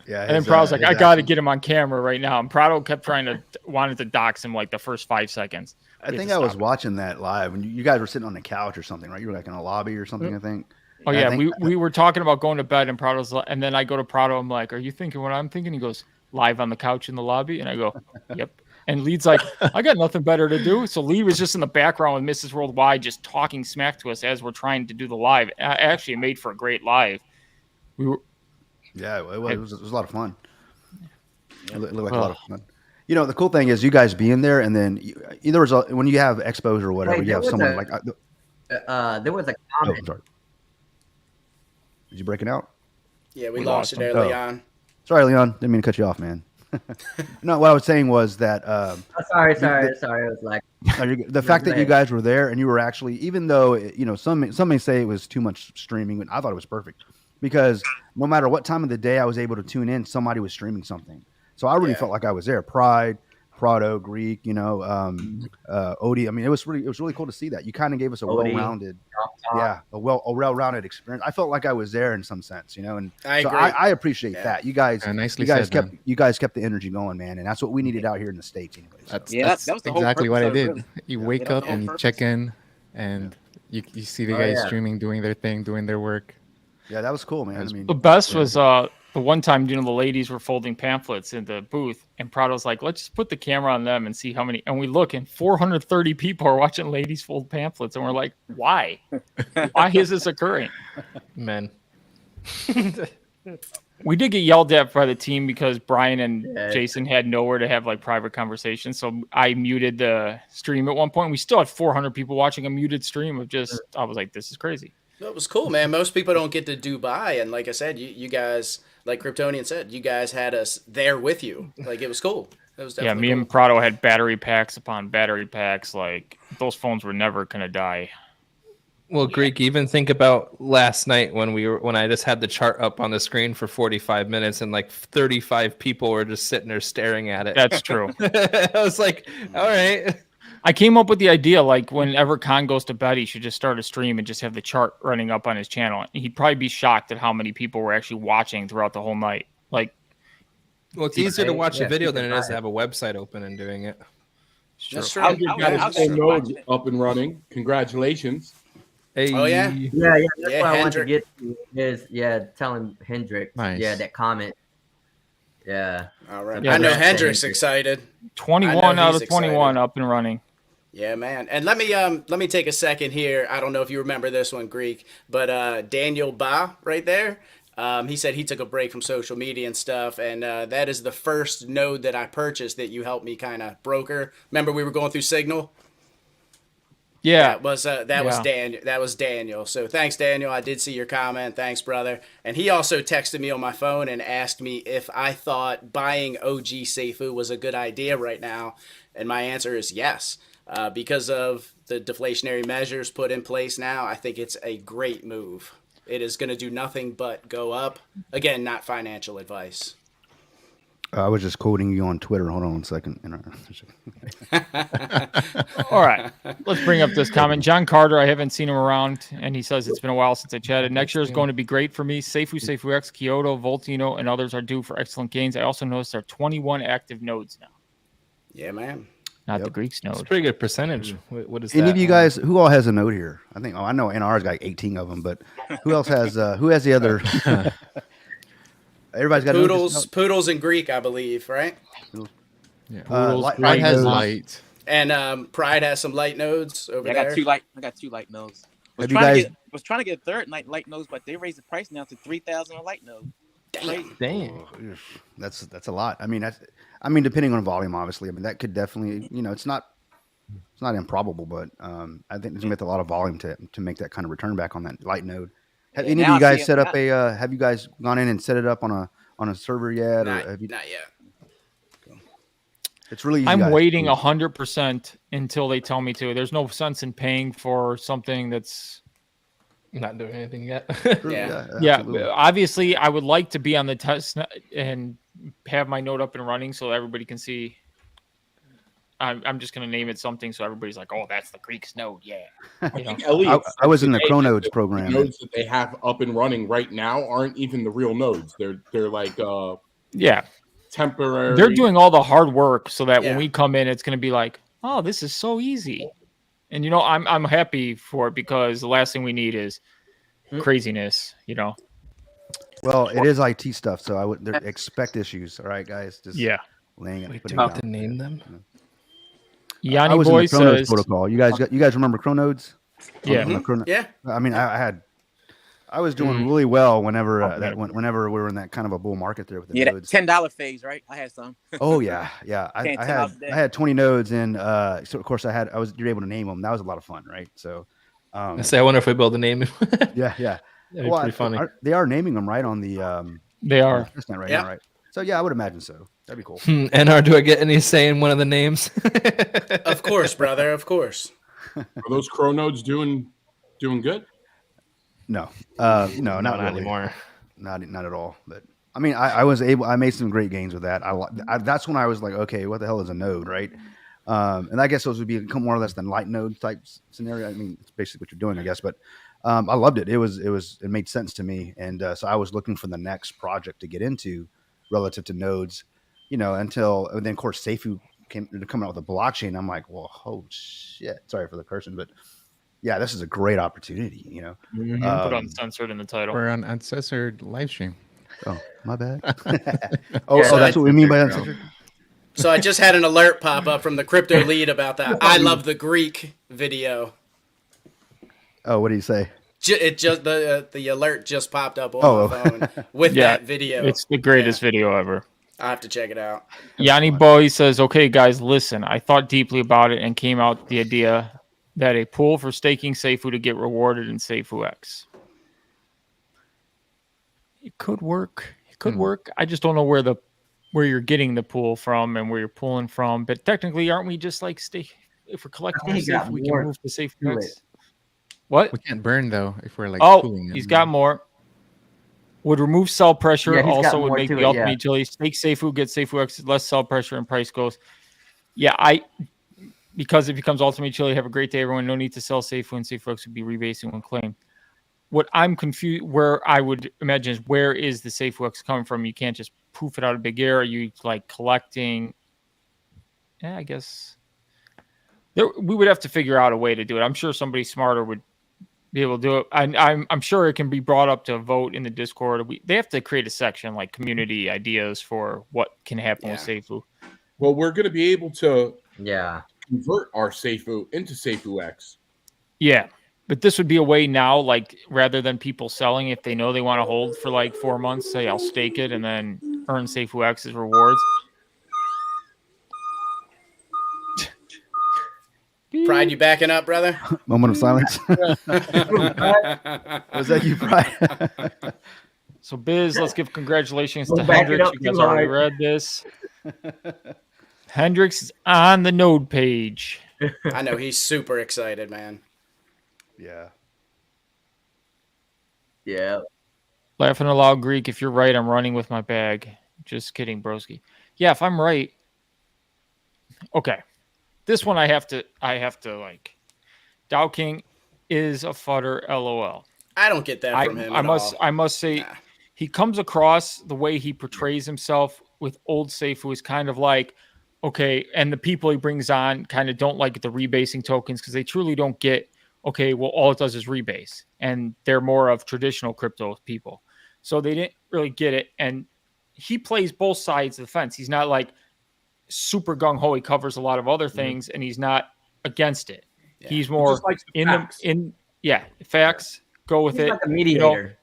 Yeah, And then Prado's like, I got to get him on camera right now. And Prado kept wanted to dox him like the first 5 seconds. I think I was watching that live when you guys were sitting on the couch or something, right? You were like in a lobby or something, I think. Oh, yeah. We were talking about going to bed, and Prado's, and then I go to Prado. I'm like, are you thinking what I'm thinking? He goes, live on the couch in the lobby. And I go, yep. And Lee's like, I got nothing better to do. So Lee was just in the background with Mrs. Worldwide, just talking smack to us as we're trying to do the live. Actually, it made for a great live. Yeah, it was a lot of fun. It looked like a lot of fun. You know, the cool thing is you guys being there, and then there was when you have expos or whatever, you have someone like. There was a comment. Oh, sorry. Did you break it out? Yeah, we lost you there, Leon. Sorry, Leon. Didn't mean to cut you off, man. No, what I was saying was that. Sorry. It was like the fact that you guys were there and you were actually, even though some may say it was too much streaming, but I thought it was perfect because no matter what time of the day I was able to tune in, somebody was streaming something. So I really felt like I was there. Pride, Prado, Greek, Odie. I mean, it was really cool to see that. You kind of gave us a well-rounded, a well-rounded experience. I felt like I was there in some sense, and I appreciate that. You guys kept the energy going, man, and that's what we needed out here in the States, anyways. That's that was exactly what I did. You wake up and you check in, and you see the guys streaming, doing their thing, doing their work. Yeah, that was cool, man. I mean, the best was the one time, the ladies were folding pamphlets in the booth, and Prado's like, let's just put the camera on them and see how many. And we look, and 430 people are watching ladies fold pamphlets, and we're like, why? Why is this occurring? Men. We did get yelled at by the team because Brian and Jason had nowhere to have like private conversations. So I muted the stream at one point. We still had 400 people watching a muted stream of just, I was like, this is crazy. It was cool, man. Most people don't get to Dubai. And like I said, you guys, like Kryptonian said, you guys had us there with you. Like, it was cool. It was definitely me and Prado had battery packs upon battery packs. Like, those phones were never going to die. Well, Greek, even think about last night when I just had the chart up on the screen for 45 minutes and like 35 people were just sitting there staring at it. That's true. I was like, all right. I came up with the idea, like, whenever Khan goes to bed, he should just start a stream and just have the chart running up on his channel. He'd probably be shocked at how many people were actually watching throughout the whole night. Like, well, it's easier to watch a video than it is to have a website open and doing it. Sure. That's right. I'll get node up and running. Congratulations. Hey. Oh, yeah? Yeah. That's what I want to get to is, telling Hendrix. Nice. Yeah, that comment. Yeah. All right. Yeah, I know Hendrix excited. 21 out of 21 up and running. Yeah, man. And let me take a second here. I don't know if you remember this one, Greek, but Daniel Ba right there. He said he took a break from social media and stuff, and that is the first node that I purchased that you helped me kind of broker. Remember we were going through Signal? Yeah, was Daniel. That was Daniel. So thanks, Daniel. I did see your comment. Thanks, brother. And he also texted me on my phone and asked me if I thought buying OG Safuu was a good idea right now, and my answer is yes. Because of the deflationary measures put in place now, I think it's a great move. It is going to do nothing but go up. Again, not financial advice. I was just quoting you on Twitter. Hold on one second. All right. Let's bring up this comment. John Carter, I haven't seen him around, and he says it's been a while since I chatted. Next year is going to be great for me. Safuu, Safuu X, Kyoto, Voltino, and others are due for excellent gains. I also noticed there are 21 active nodes now. Yeah, man. Not the Greeks node. It's a pretty good percentage. What is Any that? of you guys, who all has a node here? I think. I know NR's got 18 of them, but who else has? Who has the other? Everybody's got Poodles and Greek, I believe, right? Yeah. Pride has light, and Pride has some light nodes over there. I got two light nodes. Was trying to get a third light nodes, but they raised the price now to 3,000 a light node. Damn. That's a lot. I mean, depending on volume, obviously. I mean, that could definitely, it's not improbable, but I think there's gonna be a lot of volume to make that kind of return back on that light node. Have any of you guys set up have you guys gone in and set it up on a server yet? Not yet. It's really easy. I'm waiting 100% until they tell me to. There's no sense in paying for something that's not doing anything yet. Yeah. Obviously, I would like to be on the test and have my node up and running so everybody can see. I'm just going to name it something so everybody's like, oh, that's the Greek's node. Yeah. I was in the Chronodes program. The nodes that they have up and running right now aren't even the real nodes. They're like temporary. They're doing all the hard work so that when we come in, it's going to be like, oh, this is so easy. And I'm happy for it because the last thing we need is craziness. Well, it is IT stuff, so I would expect issues. All right, guys. Just laying it. Do you have to name them? I was Boy in the Chronodes says protocol. You guys remember Chronodes? Yeah. Yeah. I mean, I was doing really well whenever whenever we were in that kind of a bull market there with the nodes. That $10 phase, right? I had some. Oh yeah. I had 20 nodes, and so of course you're able to name them. That was a lot of fun, right? So I wonder if we build a name. yeah. That'd be pretty funny. They are naming them right on the they are right now, right? So yeah, I would imagine so. That'd be cool. NR, do I get any say in one of the names? Of course, brother. Of course. Are those Chronodes doing good? No, not really. Anymore. Not at all. But I mean, I made some great gains with that. That's when I was like, okay, what the hell is a node, right? And I guess those would be more or less than light node type scenario. I mean, it's basically what you're doing, I guess. But I loved it. It made sense to me, and so I was looking for the next project to get into relative to nodes, and then of course Safuu coming out with a blockchain. I'm like, well, oh shit. Sorry for the cursing, but yeah, this is a great opportunity. Put Uncensored in the title. We're on Uncensored live stream. Oh, my bad. That's what we mean by Uncensored. So I just had an alert pop up from the crypto lead about that. I love the Greek video. Oh, what do you say? The alert just popped up on my phone with that video. It's the greatest video ever. I have to check it out. Yanni Boy says, okay, guys, listen. I thought deeply about it and came out with the idea that a pool for staking Safuu to get rewarded in Safuu X. It could work. I just don't know where you're getting the pool from and where you're pulling from. But technically, aren't we just like if we're collecting Safuu, we can move to Safuu X? What? We can't burn though if we're like. He's got more. Would remove sell pressure. Yeah, also would make the ultimate utility. Stake Safuu, get Safuu X, less sell pressure and price goes. Yeah, because it becomes ultimate utility. Have a great day, everyone. No need to sell Safuu, and Safuu X would be rebasing when claimed. What I'm confused, where I would imagine is where is the Safuu X coming from? You can't just poof it out of big air. Are you like collecting? Yeah, I guess we would have to figure out a way to do it. I'm sure somebody smarter would be able to do it. I'm sure it can be brought up to a vote in the Discord. They have to create a section like community ideas for what can happen with Safuu. Well, we're going to be able to convert our Safuu into Safuu X. Yeah, but this would be a way now, like rather than people selling, if they know they want to hold for like 4 months, say I'll stake it and then earn Safuu X as rewards. Pride, you backing up, brother? Moment of silence. Was that you, Pride? So, Biz, let's give congratulations to Hendrix. You guys already read this. Hendrix is on the node page. I know he's super excited, man. Yeah. Yeah. Laughing aloud, Greek. If you're right, I'm running with my bag. Just kidding, broski. Yeah, if I'm right. Okay. This one I have to like. Dow King is a fudder, LOL. I don't get that from him. I must say, he comes across the way he portrays himself with old Safuu is kind of like, okay, and the people he brings on kind of don't like the rebasing tokens because they truly don't get, okay, well, all it does is rebase. And they're more of traditional crypto people. So they didn't really get it. And he plays both sides of the fence. He's not like super gung-ho. He covers a lot of other things, and he's not against it. Yeah. He's more facts. Go with it. Like a mediator.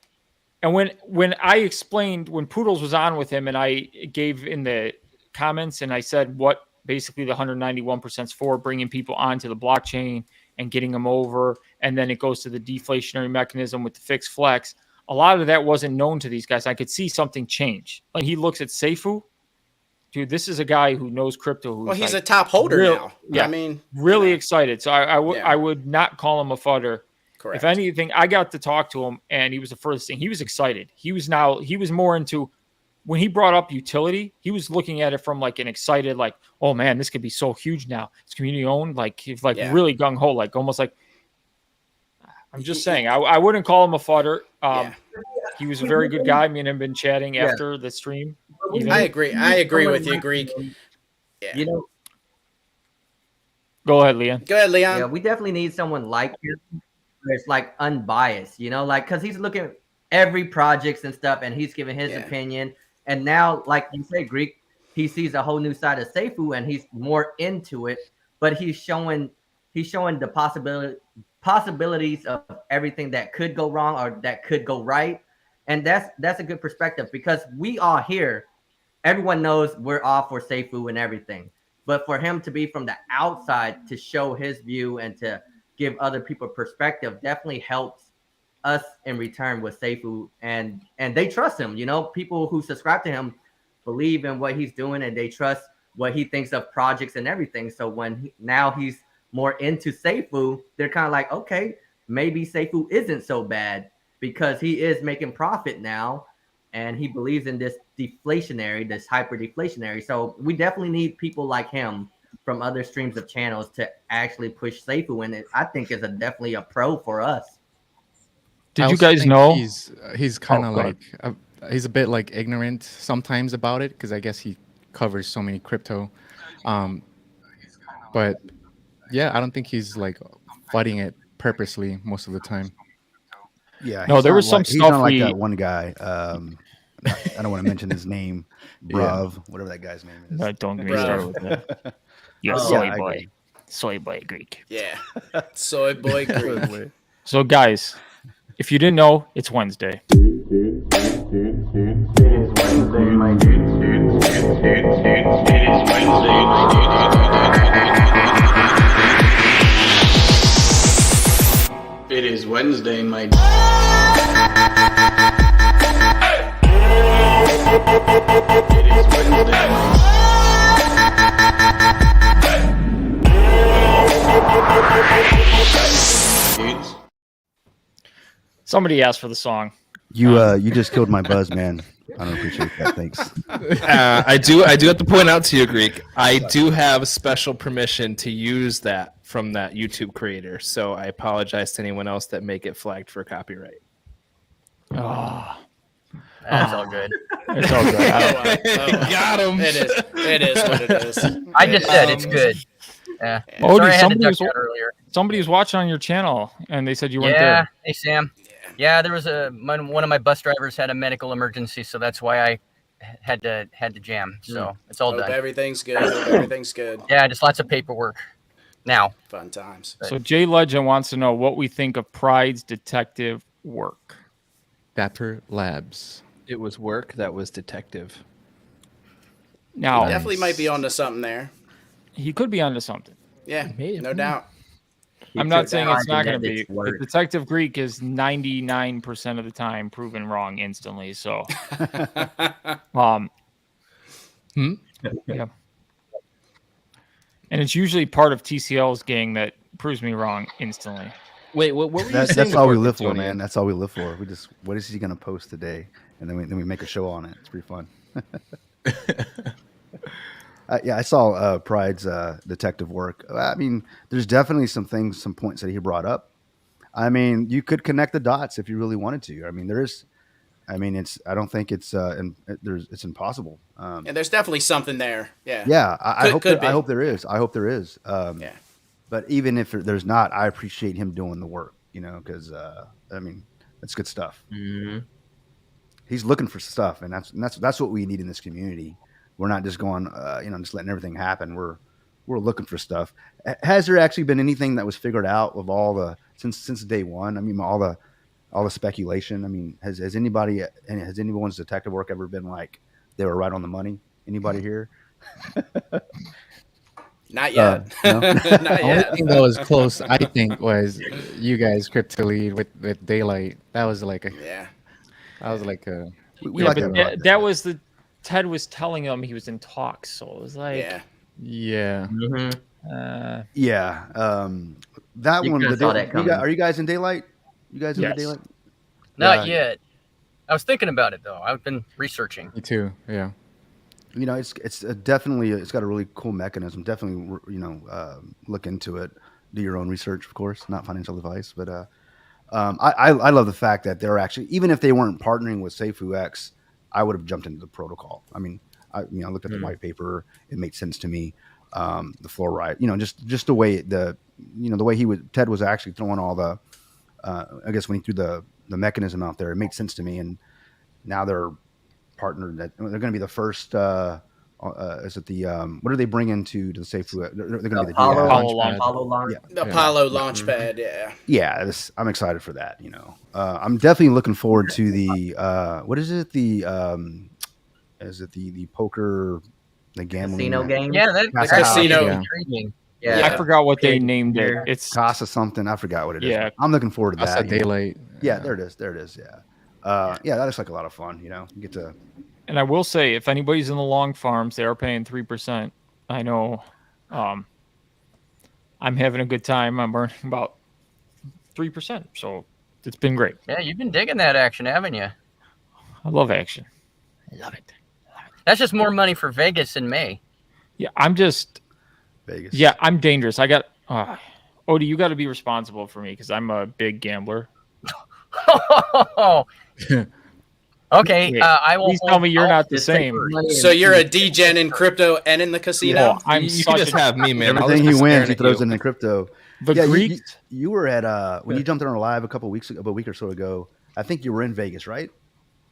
And when I explained, when Poodles was on with him, and I gave in the comments, and I said what basically the 191% is for, bringing people onto the blockchain and getting them over, and then it goes to the deflationary mechanism with the fixed flex. A lot of that wasn't known to these guys. I could see something change. Like he looks at Safuu. Dude, this is a guy who knows crypto. Well, he's like a top holder now. Yeah, I mean, really excited. So I would not call him a fudder. Correct. If anything, I got to talk to him, and he was the first thing. He was excited. He was more into, when he brought up utility, he was looking at it from like an excited, like, oh man, this could be so huge now. It's community owned, like he's like really gung ho, like almost like. I'm just saying, I wouldn't call him a fodder. He was a very good guy. Me and him been chatting after the stream. I agree with you, Greek. Yeah. You know, go ahead, Leon. Yeah, we definitely need someone like him. It's like unbiased, you know, like because he's looking at every projects and stuff, and he's giving his opinion. And now, like you say, Greek, he sees a whole new side of Safuu, and he's more into it. But he's showing the possibilities of everything that could go wrong or that could go right. And that's a good perspective, because we all here, everyone knows we're all for Safuu and everything. But for him to be from the outside to show his view and to give other people perspective definitely helps us in return with Safuu. And they trust him. You know, people who subscribe to him believe in what he's doing, and they trust what he thinks of projects and everything. So when now he's more into Safuu, they're kind of like, okay, maybe Safuu isn't so bad, because he is making profit now, and he believes in this hyper-deflationary. So we definitely need people like him from other streams of channels to actually push Safuu, and it, I think is definitely a pro for us. Did you guys know he's kind of he's a bit like ignorant sometimes about it, because I guess he covers so many crypto, but yeah, I don't think he's like fighting it purposely most of the time. Yeah, no, there was some stuff. He's not like that one guy. I don't want to mention his name, whatever that guy's name is. No, don't get me started with that. Yeah, soy boy Greek. Yeah, soy boy Greek. So, guys, if you didn't know, it's Wednesday. It is Wednesday, my Somebody asked for the song. You just killed my buzz, man. I don't appreciate that. Thanks. I do have to point out to you, Greek, I do have special permission to use that from that YouTube creator. So I apologize to anyone else that may get flagged for copyright. Oh, that's all good. It's all good. Got him. It is what it is. I just said it's good. Yeah. Oh, sorry, I had to duck that earlier. Somebody was watching on your channel, and they said you weren't there. Yeah. Hey, Sam. Yeah, there was one of my bus drivers had a medical emergency, so that's why I had to jam. So it's all done. Everything's good. Everything's good. Yeah, just lots of paperwork now. Fun times. So Jay Legend wants to know what we think of Pride's detective work. Dapper Labs. It was work that was detective. Now, he definitely might be onto something there. He could be onto something. Yeah, no doubt. I'm not saying it's not going to be. The Detective Greek is 99% of the time proven wrong instantly. So, yeah. And it's usually part of TCL's gang that proves me wrong instantly. Wait, what were you saying? That's all we live for, man. That's all we live for. We just, what is he going to post today? And then we make a show on it. It's pretty fun. Yeah, I saw Pride's detective work. I mean, there's definitely some points that he brought up. I mean, you could connect the dots if you really wanted to. I mean, I don't think it's impossible. And there's definitely something there. Yeah. Yeah, I hope there is. Yeah. But even if there's not, I appreciate him doing the work. You know, because I mean, that's good stuff. Mm-hmm. He's looking for stuff, and that's what we need in this community. We're not just going, just letting everything happen. We're looking for stuff. Has there actually been anything that was figured out of all the since day one? I mean, all the speculation. I mean, has anyone's detective work ever been like they were right on the money? Anybody here? Not yet. No? Not The yet. only thing that was close, I think, was you guys Crypto Lead with Daylight. That was like a. Yeah. That was like a. We like that was the. Ted was telling him he was in talks, so it was like, yeah. Mm-hmm. That you one. saw that coming. Are you guys in Daylight? You guys in the Daylight? Not yet. I was thinking about it though. I've been researching. Me too. Yeah. You know, it's definitely, it's got a really cool mechanism. Definitely, look into it. Do your own research, of course, not financial advice. But I love the fact that they're actually, even if they weren't partnering with Safuu X, I would have jumped into the protocol. I mean, I looked at the white paper. It made sense to me. The floor right, just the way the way Ted was actually throwing all the, I guess when he threw the mechanism out there, it made sense to me. And now they're partnered. That they're going to be the first. Is it the what are they bringing to the Safuu? They're going to be the Apollo launch. The Apollo Launchpad. Yeah. I'm excited for that. I'm definitely looking forward to the what is it? Is it the poker, the gambling casino game? Yeah, the casino. Intriguing. Yeah. I forgot what they named it. It's Casa something. I forgot what it is. Yeah. I'm looking forward to that. Casa Daylight. Yeah, there it is. Yeah. Yeah, that looks like a lot of fun. You get to. And I will say, if anybody's in the long farms, they are paying 3%. I know. I'm having a good time. I'm earning about 3%, so it's been great. Yeah, you've been digging that action, haven't you? I love action. I love it. That's just more money for Vegas in May. Yeah, I'm just Vegas. Yeah, I'm dangerous. I got Odie, you got to be responsible for me because I'm a big gambler. Okay, I will. Please tell me you're not the same. So you're a degen in crypto and in the casino? I'm you can just have me, man. Everything he wins, he throws in the crypto. The Greeks. You were at when you jumped on live a week or so ago. I think you were in Vegas, right?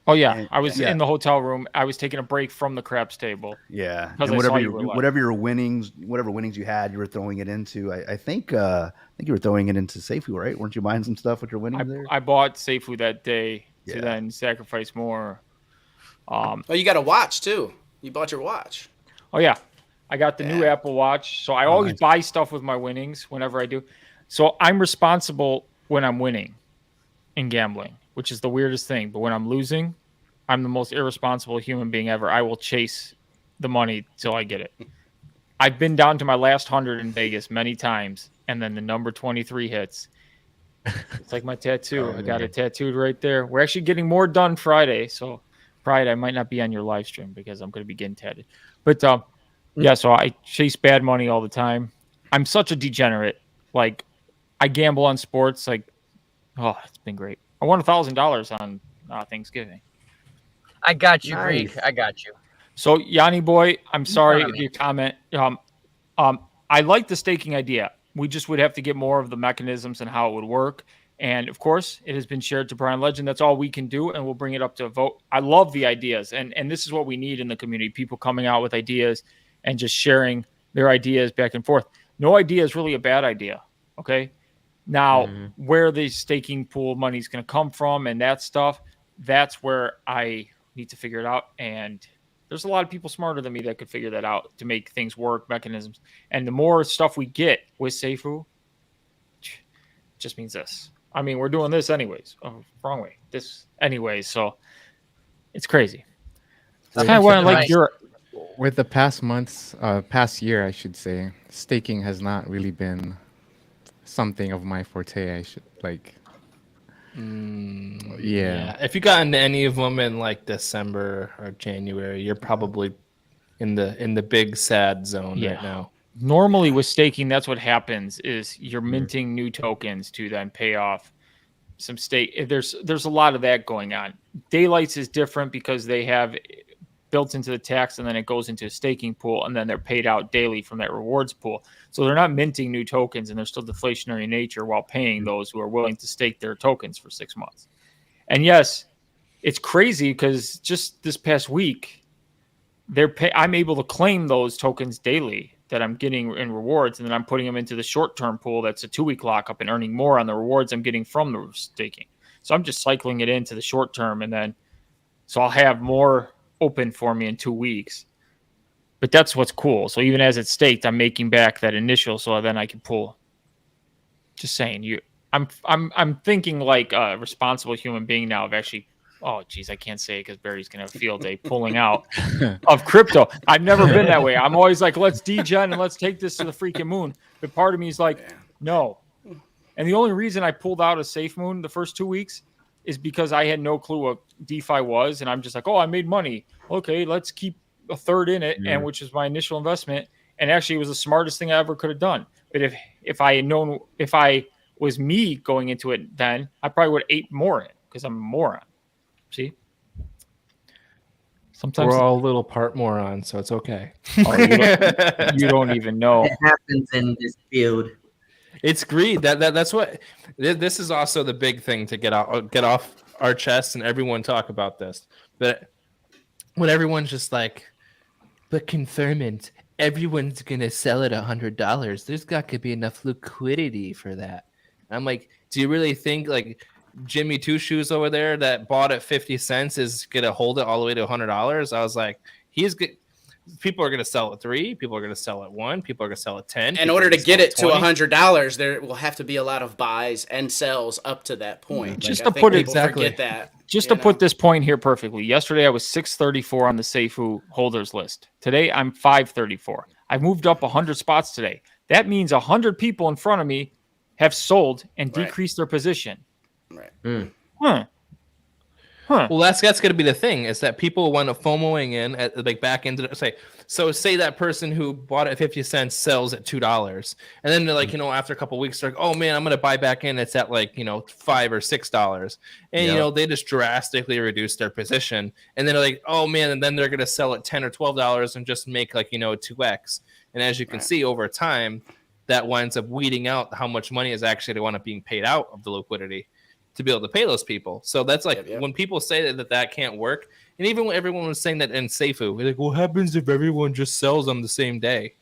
Oh yeah, I was in the hotel room. I was taking a break from the craps table. Yeah, and whatever winnings you had, you were throwing it into. I think you were throwing it into Safuu, right? Weren't you buying some stuff with your winnings there? I bought Safuu that day to then sacrifice more. You got a watch too. You bought your watch. Oh yeah, I got the new Apple Watch, so I always buy stuff with my winnings whenever I do. So I'm responsible when I'm winning in gambling, which is the weirdest thing. But when I'm losing, I'm the most irresponsible human being ever. I will chase the money till I get it. I've been down to my last 100 in Vegas many times, and then the number 23 hits. It's like my tattoo. I got it tattooed right there. We're actually getting more done Friday, so Friday I might not be on your live stream because I'm going to be getting tatted. But yeah, so I chase bad money all the time. I'm such a degenerate. Like, I gamble on sports. Like, oh, it's been great. I won $1,000 on Thanksgiving. I got you, Greek. I got you. So, Yanni boy, I'm sorry your comment. I like the staking idea. We just would have to get more of the mechanisms and how it would work. And of course, it has been shared to Brian Legend. That's all we can do, and we'll bring it up to a vote. I love the ideas, and this is what we need in the community: people coming out with ideas and just sharing their ideas back and forth. No idea is really a bad idea. Okay. Now, where the staking pool money is going to come from and that stuff, that's where I need to figure it out. And there's a lot of people smarter than me that could figure that out to make things work, mechanisms. And the more stuff we get with Safuu, just means this. I mean, we're doing this anyways. Oh, wrong way. This anyways. So it's crazy. That's kind of why I like Europe. With the past year, I should say, staking has not really been something of my forte. I should like. Yeah. If you got into any of them in like December or January, you're probably in the big sad zone right now. Normally with staking, that's what happens is you're minting new tokens to then pay off some stake. There's a lot of that going on. Daylights is different because they have built into the tax and then it goes into a staking pool and then they're paid out daily from that rewards pool. So they're not minting new tokens and they're still deflationary in nature while paying those who are willing to stake their tokens for 6 months. And yes, it's crazy because just this past week, I'm able to claim those tokens daily that I'm getting in rewards, and then I'm putting them into the short-term pool that's a 2-week lockup and earning more on the rewards I'm getting from the staking. So I'm just cycling it into the short term, and then so I'll have more open for me in 2 weeks. But that's what's cool. So even as it's staked, I'm making back that initial, so then I can pull. Just saying, I'm thinking like a responsible human being now of actually. Oh, geez, I can't say it because Barry's going to have a field day pulling out of crypto. I've never been that way. I'm always like, let's degen and let's take this to the freaking moon. But part of me is like, no. And the only reason I pulled out of Safe Moon the first 2 weeks is because I had no clue what DeFi was, and I'm just like, oh, I made money. Okay, let's keep a third in it, and which was my initial investment. And actually, it was the smartest thing I ever could have done. But if I had known, if I was me going into it, then I probably would have ate more in because I'm a moron. See, sometimes we're all a little part moron, so it's okay. Oh, you don't even know. It happens in this field. It's greed. That's what. This is also the big thing to get off our chest, and everyone talk about this. But when everyone's just like, but confirm it, everyone's gonna sell it $100. There's got to be enough liquidity for that. And I'm like, do you really think like Jimmy Two Shoes over there that bought at 50 cents is gonna hold it all the way to $100? I was like, he's good. People are going to sell at 3. People are going to sell at 1. People are going to sell at 10. In order to get it to $100, there will have to be a lot of buys and sells up to that point. Just like, to put it exactly that. Just to put this point here perfectly. Yesterday I was 634 on the Safuu holders list. Today I'm 534. I've moved up 100 spots today. That means 100 people in front of me have sold and decreased their position. Right. Well, that's going to be the thing is that people want to FOMOing in at like back into say that person who bought at 50 cents sells at $2, and then they're like, after a couple of weeks, they're like, oh man, I'm going to buy back in. It's at like $5 or $6, and they just drastically reduce their position, and then they're like, oh man, and then they're going to sell at $10 or $12 and just make like 2x. And as you can see over time, that winds up weeding out how much money is actually to wind up being paid out of the liquidity to be able to pay those people. So that's like when people say that can't work, and even when everyone was saying that in Safuu, we're like, what happens if everyone just sells on the same day?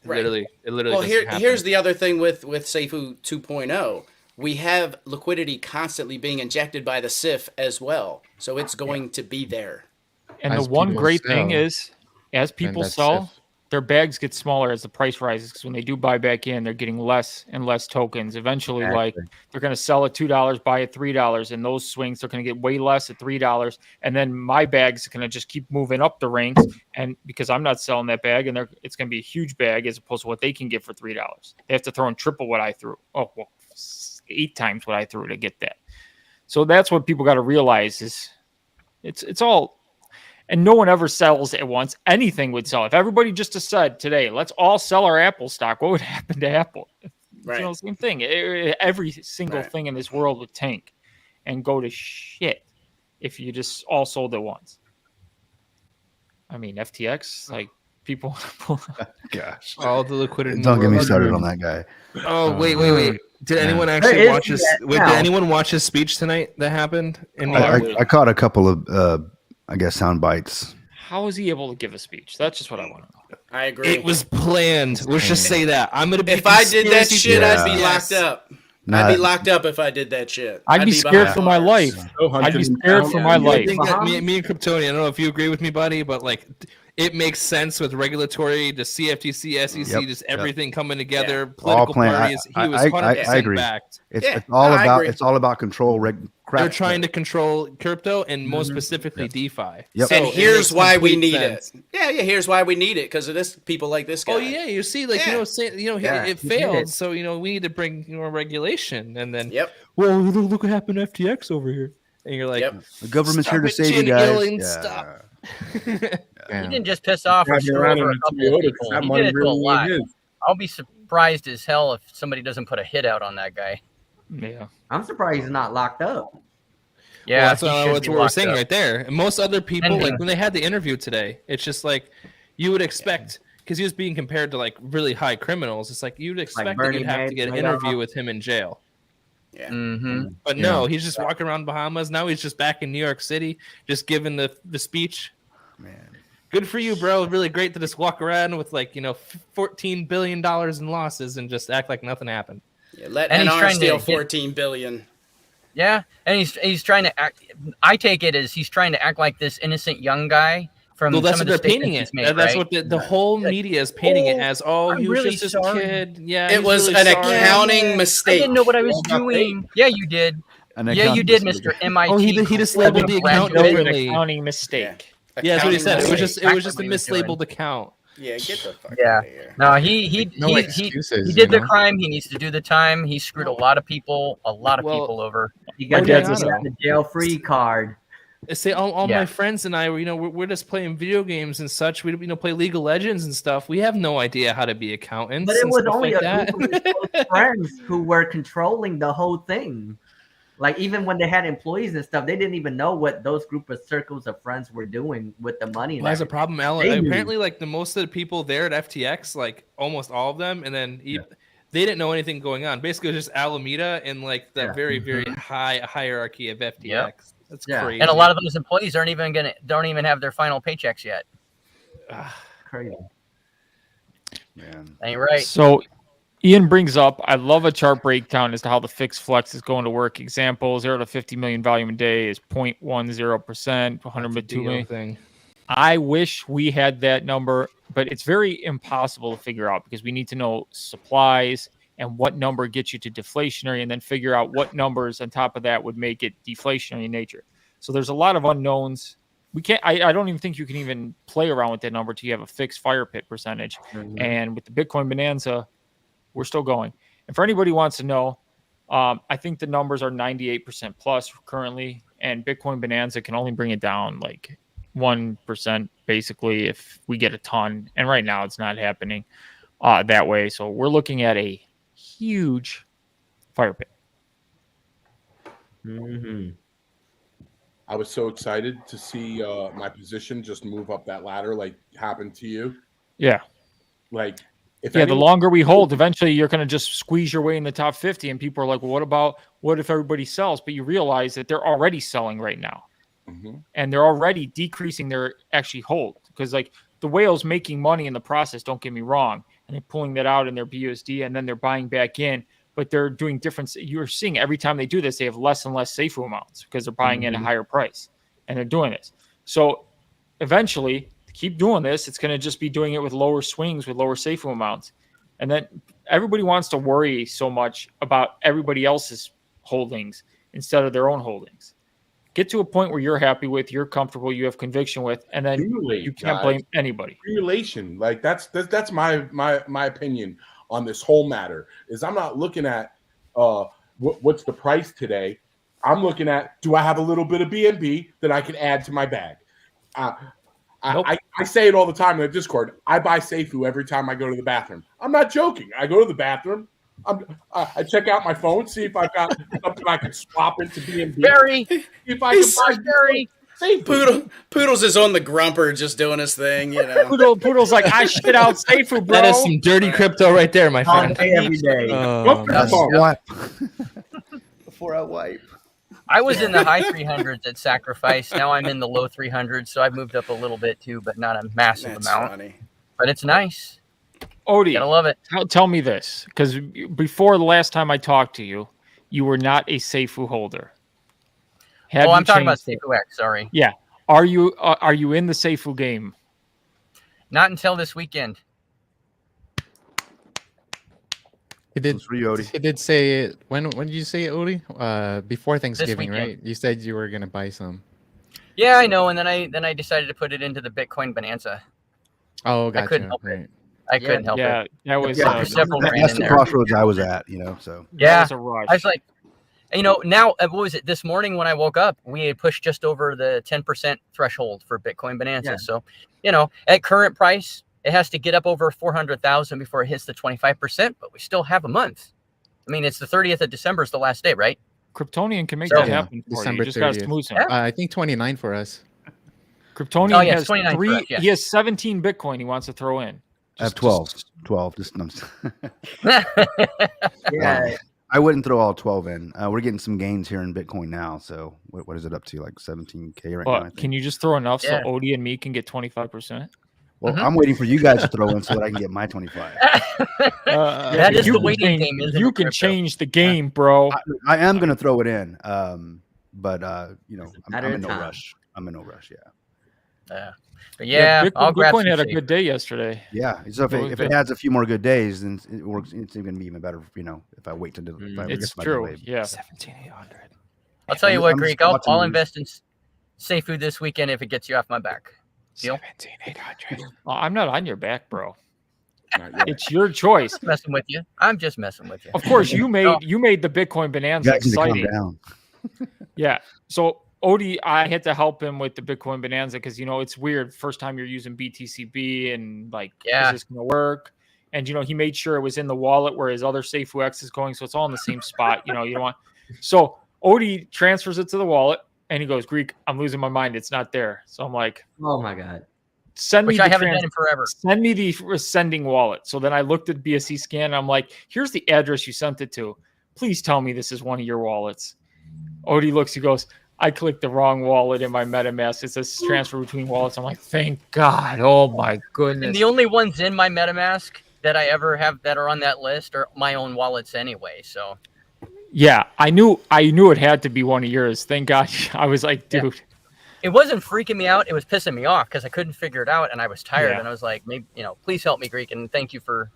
It literally. Well, here's the other thing with Safuu 2.0. We have liquidity constantly being injected by the SIF as well, so it's going to be there. And the one great thing is, as people sell, their bags get smaller as the price rises, because when they do buy back in, they're getting less and less tokens. Eventually, like they're going to sell at $2, buy at $3, and those swings they're going to get way less at $3. And then my bag's going to just keep moving up the ranks, and because I'm not selling that bag, and it's going to be a huge bag as opposed to what they can get for $3. They have to throw in triple what I threw. 8 times what I threw to get that. So that's what people got to realize is it's all. And no one ever sells at once. Anything would sell. If everybody just said today, let's all sell our Apple stock, what would happen to Apple? Right. Same thing. Every single thing in this world would tank and go to shit if you just all sold at once. I mean, FTX, like people. Gosh. All the liquidity. Don't get me started on that guy. Oh, wait. Did anyone actually watch his? Did anyone watch his speech tonight that happened? I caught a couple of. I guess sound bites. How was he able to give a speech? That's just what I want to know. I agree. It was planned. Let's just say that. I'm gonna be. If I did that shit, I'd be locked up. I'd be locked up if I did that shit. I'd be scared for my life. I'd be scared for my life. Me and Kryptonian, I don't know if you agree with me, buddy, but like it makes sense with regulatory, the CFTC, SEC, just everything coming together. Political parties. He was 100% backed. It's all about control. They're trying to control crypto and more specifically DeFi. Yep. So and here's why we need it. Yeah. Here's why we need it, because of this people like this guy. Oh yeah, you see, like it failed, so we need to bring more regulation, and then well, look what happened to FTX over here, and you're like, the government's here to save you guys. Stop. He didn't just piss off or screw over a couple of people. He did it to a lot. I'll be surprised as hell if somebody doesn't put a hit out on that guy. Yeah, I'm surprised he's not locked up. Yeah, that's what we're saying right there. And most other people, like when they had the interview today, it's just like you would expect, because he was being compared to like really high criminals. It's like you'd expect that you'd have to get an interview with him in jail. Yeah. But no, he's just walking around Bahamas. Now he's just back in New York City, just giving the speech. Man, good for you, bro. Really great to just walk around with like $14 billion in losses and just act like nothing happened. Yeah, let NR steal $14 billion. Yeah, and he's trying to act. I take it as he's trying to act like this innocent young guy from. Well, that's some what of the they're painting it. made, that's right? what the whole media is painting it as. Oh, he was just this kid. Yeah, it was an accounting mistake. I didn't know what I was doing. Yeah, you did. Yeah, you did, Mr. MIT. Oh, he just labeled the account differently. Accounting mistake. Yeah, that's what he said. It was just a mislabeled account. Yeah, get the fuck Yeah. out of here. No, he excuses, did the crime. He needs to do the time. He screwed a lot of people over. You got the jail-free card. See, all my friends and I, we're just playing video games and such. We play League of Legends and stuff. We have no idea how to be accountants. But it was only like a group of close friends who were controlling the whole thing. Like, even when they had employees and stuff, they didn't even know what those group of circles of friends were doing with the money. That's a problem, Alan. Apparently, like, the most of the people there at FTX, like almost all of them, and then they didn't know anything going on. Basically, just Alameda and like the very, very high hierarchy of FTX. Yep. That's crazy. And a lot of those employees don't even have their final paychecks yet. Crazy. Man. Ain't right. So Ian brings up, I love a chart breakdown as to how the fixed flex is going to work. Example, 0 to 50 million volume a day is 0.10%, 102 million. Thing. I wish we had that number, but it's very impossible to figure out because we need to know supplies and what number gets you to deflationary, and then figure out what numbers on top of that would make it deflationary in nature. So there's a lot of unknowns. We can't. I don't even think you can even play around with that number till you have a fixed fire pit percentage. And with the Bitcoin bonanza, we're still going. And for anybody who wants to know, I think the numbers are 98% plus currently, and Bitcoin bonanza can only bring it down like 1% basically if we get a ton. And right now it's not happening that way. So we're looking at a huge fire pit. I was so excited to see my position just move up that ladder like happened to you. Yeah. Like, the longer we hold, eventually you're going to just squeeze your way in the top 50, and people are like, well, what if everybody sells? But you realize that they're already selling right now. And they're already decreasing their actually hold, because like the whale's making money in the process, don't get me wrong, and they're pulling that out in their BUSD, and then they're buying back in, but they're doing different. You're seeing every time they do this, they have less and less Safuu amounts because they're buying in a higher price, and they're doing this. So eventually, keep doing this, it's going to just be doing it with lower swings, with lower Safuu amounts. And then everybody wants to worry so much about everybody else's holdings instead of their own holdings. Get to a point where you're happy with, you're comfortable, you have conviction with, and then you can't blame anybody. Accumulation, like that's my opinion on this whole matter. Is I'm not looking at what's the price today. I'm looking at, do I have a little bit of BNB that I can add to my bag? I say it all the time in the Discord. I buy Safuu every time I go to the bathroom. I'm not joking. I go to the bathroom. I check out my phone, see if I've got something I can swap into BNB. Barry, if I can buy Poodles is on the grumper just doing his thing, you know. Poodle's like, I shit out Safuu, bro. That is some dirty crypto right there, my friend. Every day. Before I wipe. I was in the high 300s at Sacrifice. Now I'm in the low 300s, so I've moved up a little bit too, but not a massive amount. Funny. But it's nice. Odie, gotta love it. Tell me this, because before the last time I talked to you, you were not a Safuu holder. I'm talking about Safuu X. Sorry. Yeah. Are you in the Safuu game? Not until this weekend. It did say it. When did you say it, Odie? Before Thanksgiving, right? You said you were gonna buy some. Yeah, I know. And then I decided to put it into the Bitcoin bonanza. Oh, gotcha. I couldn't help it. I couldn't help it. That was that's the crossroads I was at, so. Yeah, that was a rush. I was like, now, what was it? This morning when I woke up, we had pushed just over the 10% threshold for Bitcoin bonanza. Yeah. So, at current price, it has to get up over 400,000 before it hits the 25%, but we still have a month. I mean, it's the 30th of December is the last day, right? Kryptonian can make that happen for December you. You just got to smooth him. I think 29 for us. Kryptonian has 29 three. For us, yeah. He has 17 Bitcoin he wants to throw in. I have 12. 12. Yeah. I wouldn't throw all 12 in. We're getting some gains here in Bitcoin now. So what is it up to? Like 17K right now, I think. Can you just throw enough so Odie and me can get 25%? Well, I'm waiting for you guys to throw in so that I can get my 25. That is the waiting game. You can change the game, bro. I am going to throw it in. But, I'm in no rush. Yeah. But yeah, Bitcoin had a good day yesterday. Yeah, so if it has a few more good days, then it works. It's going to be even better. If I wait to do it, it's true. Yeah, 17,800. I'll tell you what, Greek. I'll invest in Safuu this weekend if it gets you off my back. Deal? 17,800. I'm not on your back, bro. Not yet. It's your choice. I'm messing with you. I'm just messing with you. Of course, you made the Bitcoin Bonanza You guys need to calm exciting. down. Yeah. So Odie, I had to help him with the Bitcoin Bonanza because it's weird. First time you're using BTCB and is this gonna work? And he made sure it was in the wallet where his other Safuu X is going, so it's all in the same spot. You don't want. So Odie transfers it to the wallet, and he goes, "Greek, I'm losing my mind. It's not there." So I'm like, "Oh my god." Which I haven't done in forever. Send me the sending wallet. So then I looked at BSC scan and I'm like, here's the address you sent it to. Please tell me this is one of your wallets. Odie looks, he goes, I clicked the wrong wallet in my MetaMask. It says transfer between wallets. I'm like, thank God. Oh my goodness. And the only ones in my MetaMask that I ever have that are on that list are my own wallets anyway. So yeah, I knew it had to be one of yours. Thank God. I was like, dude. Yeah. It wasn't freaking me out. It was pissing me off because I couldn't figure it out, and I was tired. And I was like, maybe please help me, Greek, and thank you for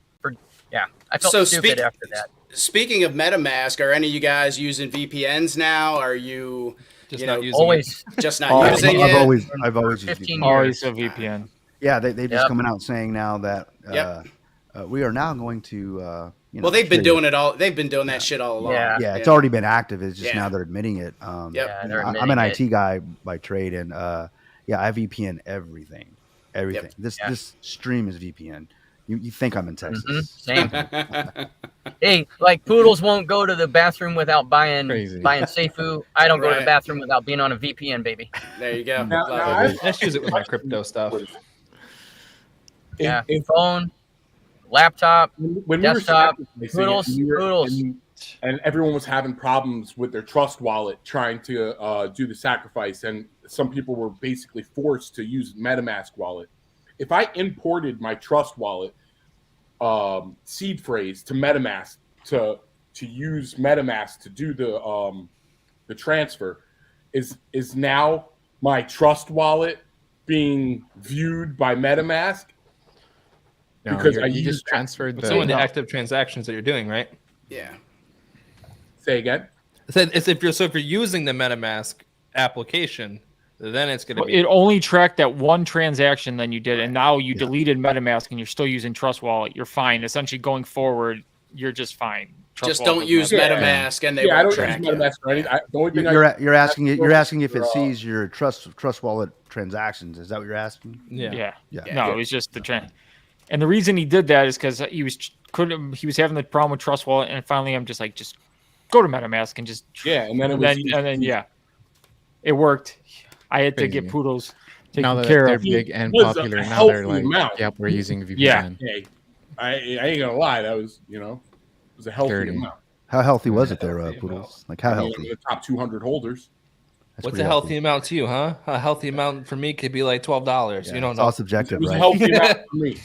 I felt stupid after that. Speaking of MetaMask, are any of you guys using VPNs now? Are you just not using always it? Just not using it? I've always used 15 VPN. Always a VPN. Yeah, they've just coming out saying now that we are now going to well, they've been doing it all. They've been doing that shit all along. Yeah, it's already been active. It's just now they're admitting it. I'm an IT guy by trade, and I VPN everything. Yep. This stream is VPN. You think I'm in Texas? Same. Hey, like Poodles won't go to the bathroom without buying Safuu. I don't go to the bathroom without being on a VPN, baby. There you go. I just use it with my crypto stuff. Yeah, phone, laptop, when desktop, we were Poodles. And everyone was having problems with their Trust wallet trying to do the sacrifice, and some people were basically forced to use MetaMask wallet. If I imported my Trust wallet seed phrase to MetaMask to use MetaMask to do the transfer, is now my Trust wallet being viewed by MetaMask? No, because you just transferred the active transactions that you're doing, right? Yeah. Say again. It's if you're using the MetaMask application, then it's going to be. It only tracked that one transaction then you did, and now you deleted MetaMask and you're still using Trust Wallet. You're fine. Essentially, going forward, you're just fine. Trust just don't use MetaMask, and they won't I don't track use MetaMask or anything. The only thing you're asking if it sees your Trust Wallet transactions. Is that what you're asking? Yeah. No, it was just the trend. And the reason he did that is because he was having the problem with Trust Wallet, and finally I'm just like, just go to MetaMask and just and then it worked. I had to get Poodles taken now that care they're of. big and popular, now they're like, yep, we're using VPN. Yeah. Hey, I ain't gonna lie, that was it was a healthy amount. How healthy was it there, Poodles? Like how healthy? The top 200 holders. What's a healthy amount to you, huh? A healthy amount for me could be like $12. Yeah, you don't it's know. all subjective, It was right? a healthy amount for me.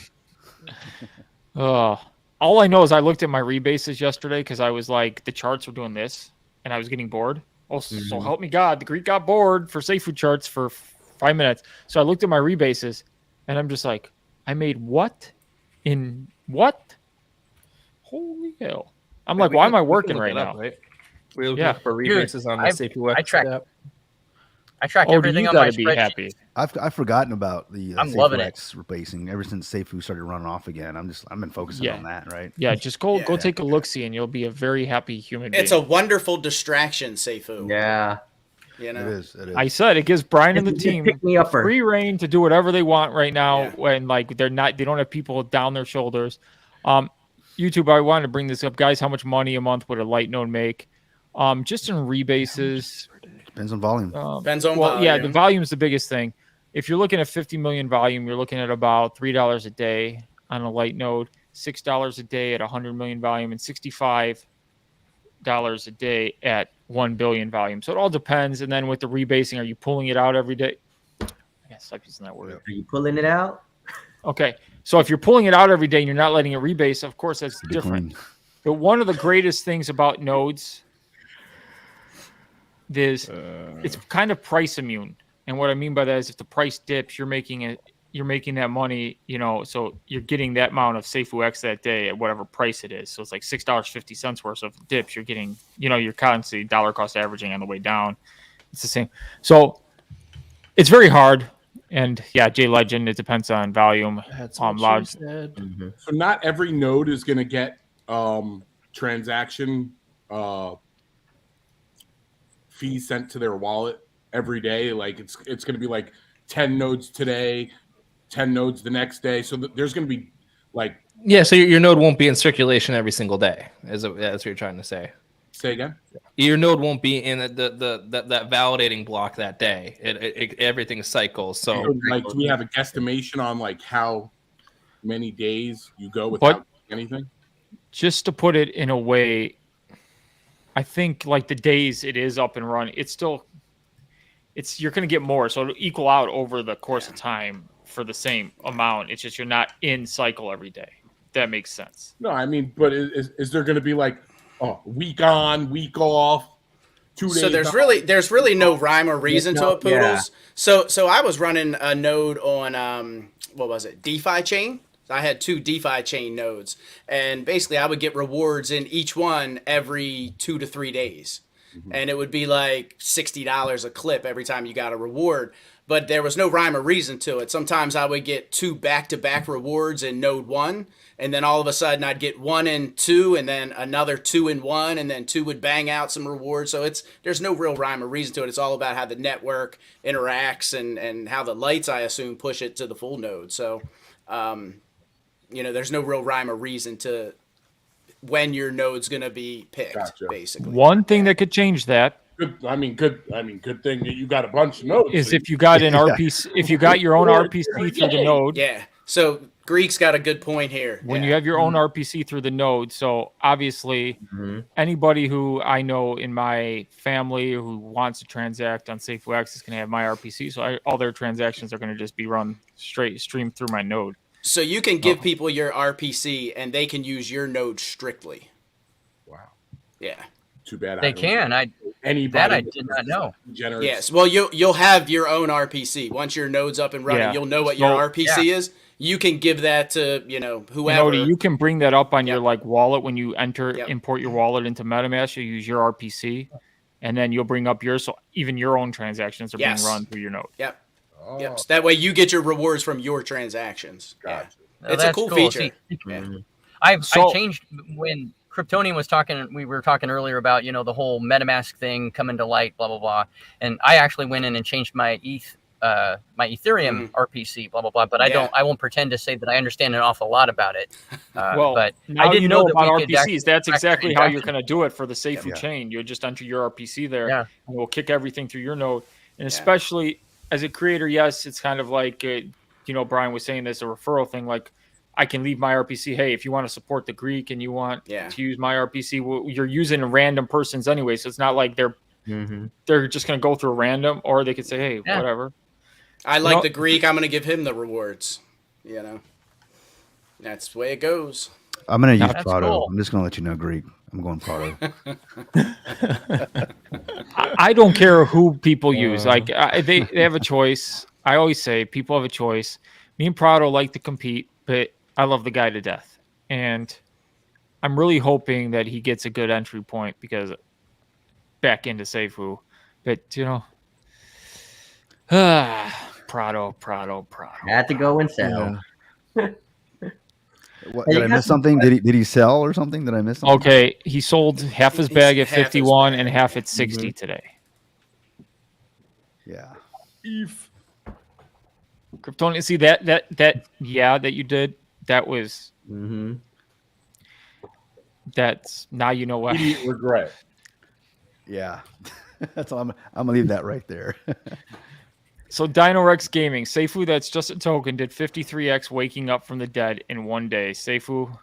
All I know is I looked at my rebases yesterday because I was like, the charts were doing this, and I was getting bored. Oh, so help me God, the Greek got bored for Safuu charts for 5 minutes. So I looked at my rebases, and I'm just like, I made what? In what? Holy hell! I'm like, why am I working right now? Right? We're looking for rebases on the Safuu website. I track everything on my spreadsheet. Happy. I've forgotten about the I'm loving it. rebasing ever since Safuu started running off again. I've been focusing on that, right? Yeah, just go take a look see, and you'll be a very happy human being. It's a wonderful distraction, Safuu. Yeah. You know? It is. I said it gives Brian and the team pick-me-upper. free reign to do whatever they want right now when like they don't have people down their shoulders. YouTube, I wanted to bring this up, guys. How much money a month would a light node make? Just in rebases. Depends on volume. Depends on volume. Yeah, the volume is the biggest thing. If you're looking at 50 million volume, you're looking at about $3 a day on a light node, $6 a day at 100 million volume, and $65 a day at 1 billion volume. So it all depends. And then with the rebasing, are you pulling it out every day? I guess stop using that word. Are you pulling it out? Okay. So if you're pulling it out every day and you're not letting it rebase, of course that's different. But one of the greatest things about nodes is it's kind of price immune. And what I mean by that is if the price dips, you're making that money, so you're getting that amount of Safuu X that day at whatever price it is. So it's like $6.50 worth of dips. You're getting, you're constantly dollar cost averaging on the way down. It's the same. So it's very hard. And yeah, J Legend, it depends on volume. That's loud. she said. Mm-hmm. So not every node is going to get transaction fees sent to their wallet every day. Like it's going to be like 10 nodes today, 10 nodes the next day. So there's going to be like so your node won't be in circulation every single day. That's what you're trying to say. Say again. Your node won't be in that validating block that day. Everything cycles. So like, do we have a guesstimation on like how many days you go without anything? Just to put it in a way, I think like the days it is up and running, you're going to get more. So it'll equal out over the course of time for the same amount. It's just you're not in cycle every day. That makes sense. No, I mean, but is there going to be like week on, week off, 2 days? So there's really no rhyme or reason to it, Poodles. Yeah. So I was running a node on what was it, Defi chain. I had 2 Defi chain nodes, and basically I would get rewards in each one every 2 to 3 days. Mm-hmm. And it would be like $60 a clip every time you got a reward. But there was no rhyme or reason to it. Sometimes I would get 2 back-to-back rewards in node 1, and then all of a sudden I'd get 1 and 2, and then another 2 and 1, and then 2 would bang out some rewards. So there's no real rhyme or reason to it. It's all about how the network interacts and how the lights, I assume, push it to the full node. So, there's no real rhyme or reason to when your node's going to be picked, basically. One thing that could change that. Good thing that you got a bunch of nodes. Is if you got an RPC, if you got your own RPC through the node. Yeah. So Greek's got a good point here. When you have your own RPC through the node, so obviously anybody who I know in my family who wants to transact on Safuu X is going to have my RPC. So all their transactions are going to just be run streamed through my node. So you can give people your RPC and they can use your node strictly. Wow. Yeah. Too bad. They can. I did not know. Yes. Well, you'll have your own RPC once your node's up and running. Yeah. You'll know what your RPC is. You can give that to whoever. You can bring that up on your wallet when you import your wallet into MetaMask. You use your RPC, and then you'll bring up yours. So even your own transactions are being run through your node. Yep. Oh. Yep. So that way you get your rewards from your transactions. Gotcha. Yeah. It's a cool feature. I changed when Kryptonian was talking. We were talking earlier about the whole MetaMask thing coming to light, blah blah blah. And I actually went in and changed my my Ethereum RPC, blah blah blah. But I won't pretend to say that I understand an awful lot about it. But I didn't know about RPCs. That's exactly how you're going to do it for the Safuu chain. You'll just enter your RPC there, and we'll kick everything through your node. And especially as a creator, yes, it's kind of like Brian was saying, there's a referral thing. Like I can leave my RPC. Hey, if you want to support the Greek and you want to use my RPC, you're using random persons anyway. So it's not like they're just going to go through a random, or they could say, hey, whatever. I like the Greek. I'm going to give him the rewards. That's the way it goes. I'm going to use Prado. Cool. I'm just going to let you know, Greek. I'm going Prado. I don't care who people use. Like they have a choice. I always say people have a choice. Me and Prado like to compete, but I love the guy to death. And I'm really hoping that he gets a good entry point because back into Safuu. But, Prado. I had to go and sell. What, did I miss something? Did he sell or something? Did I miss something? Okay, he sold half his bag at 51 and half at 60 today. Yeah. Kryptonian, see that you did. That was that's now you know what. Regret. Yeah. That's all I'm gonna leave that right there. So DinoRex Gaming, Safuu, that's just a token, did 53x waking up from the dead in one day. Safuu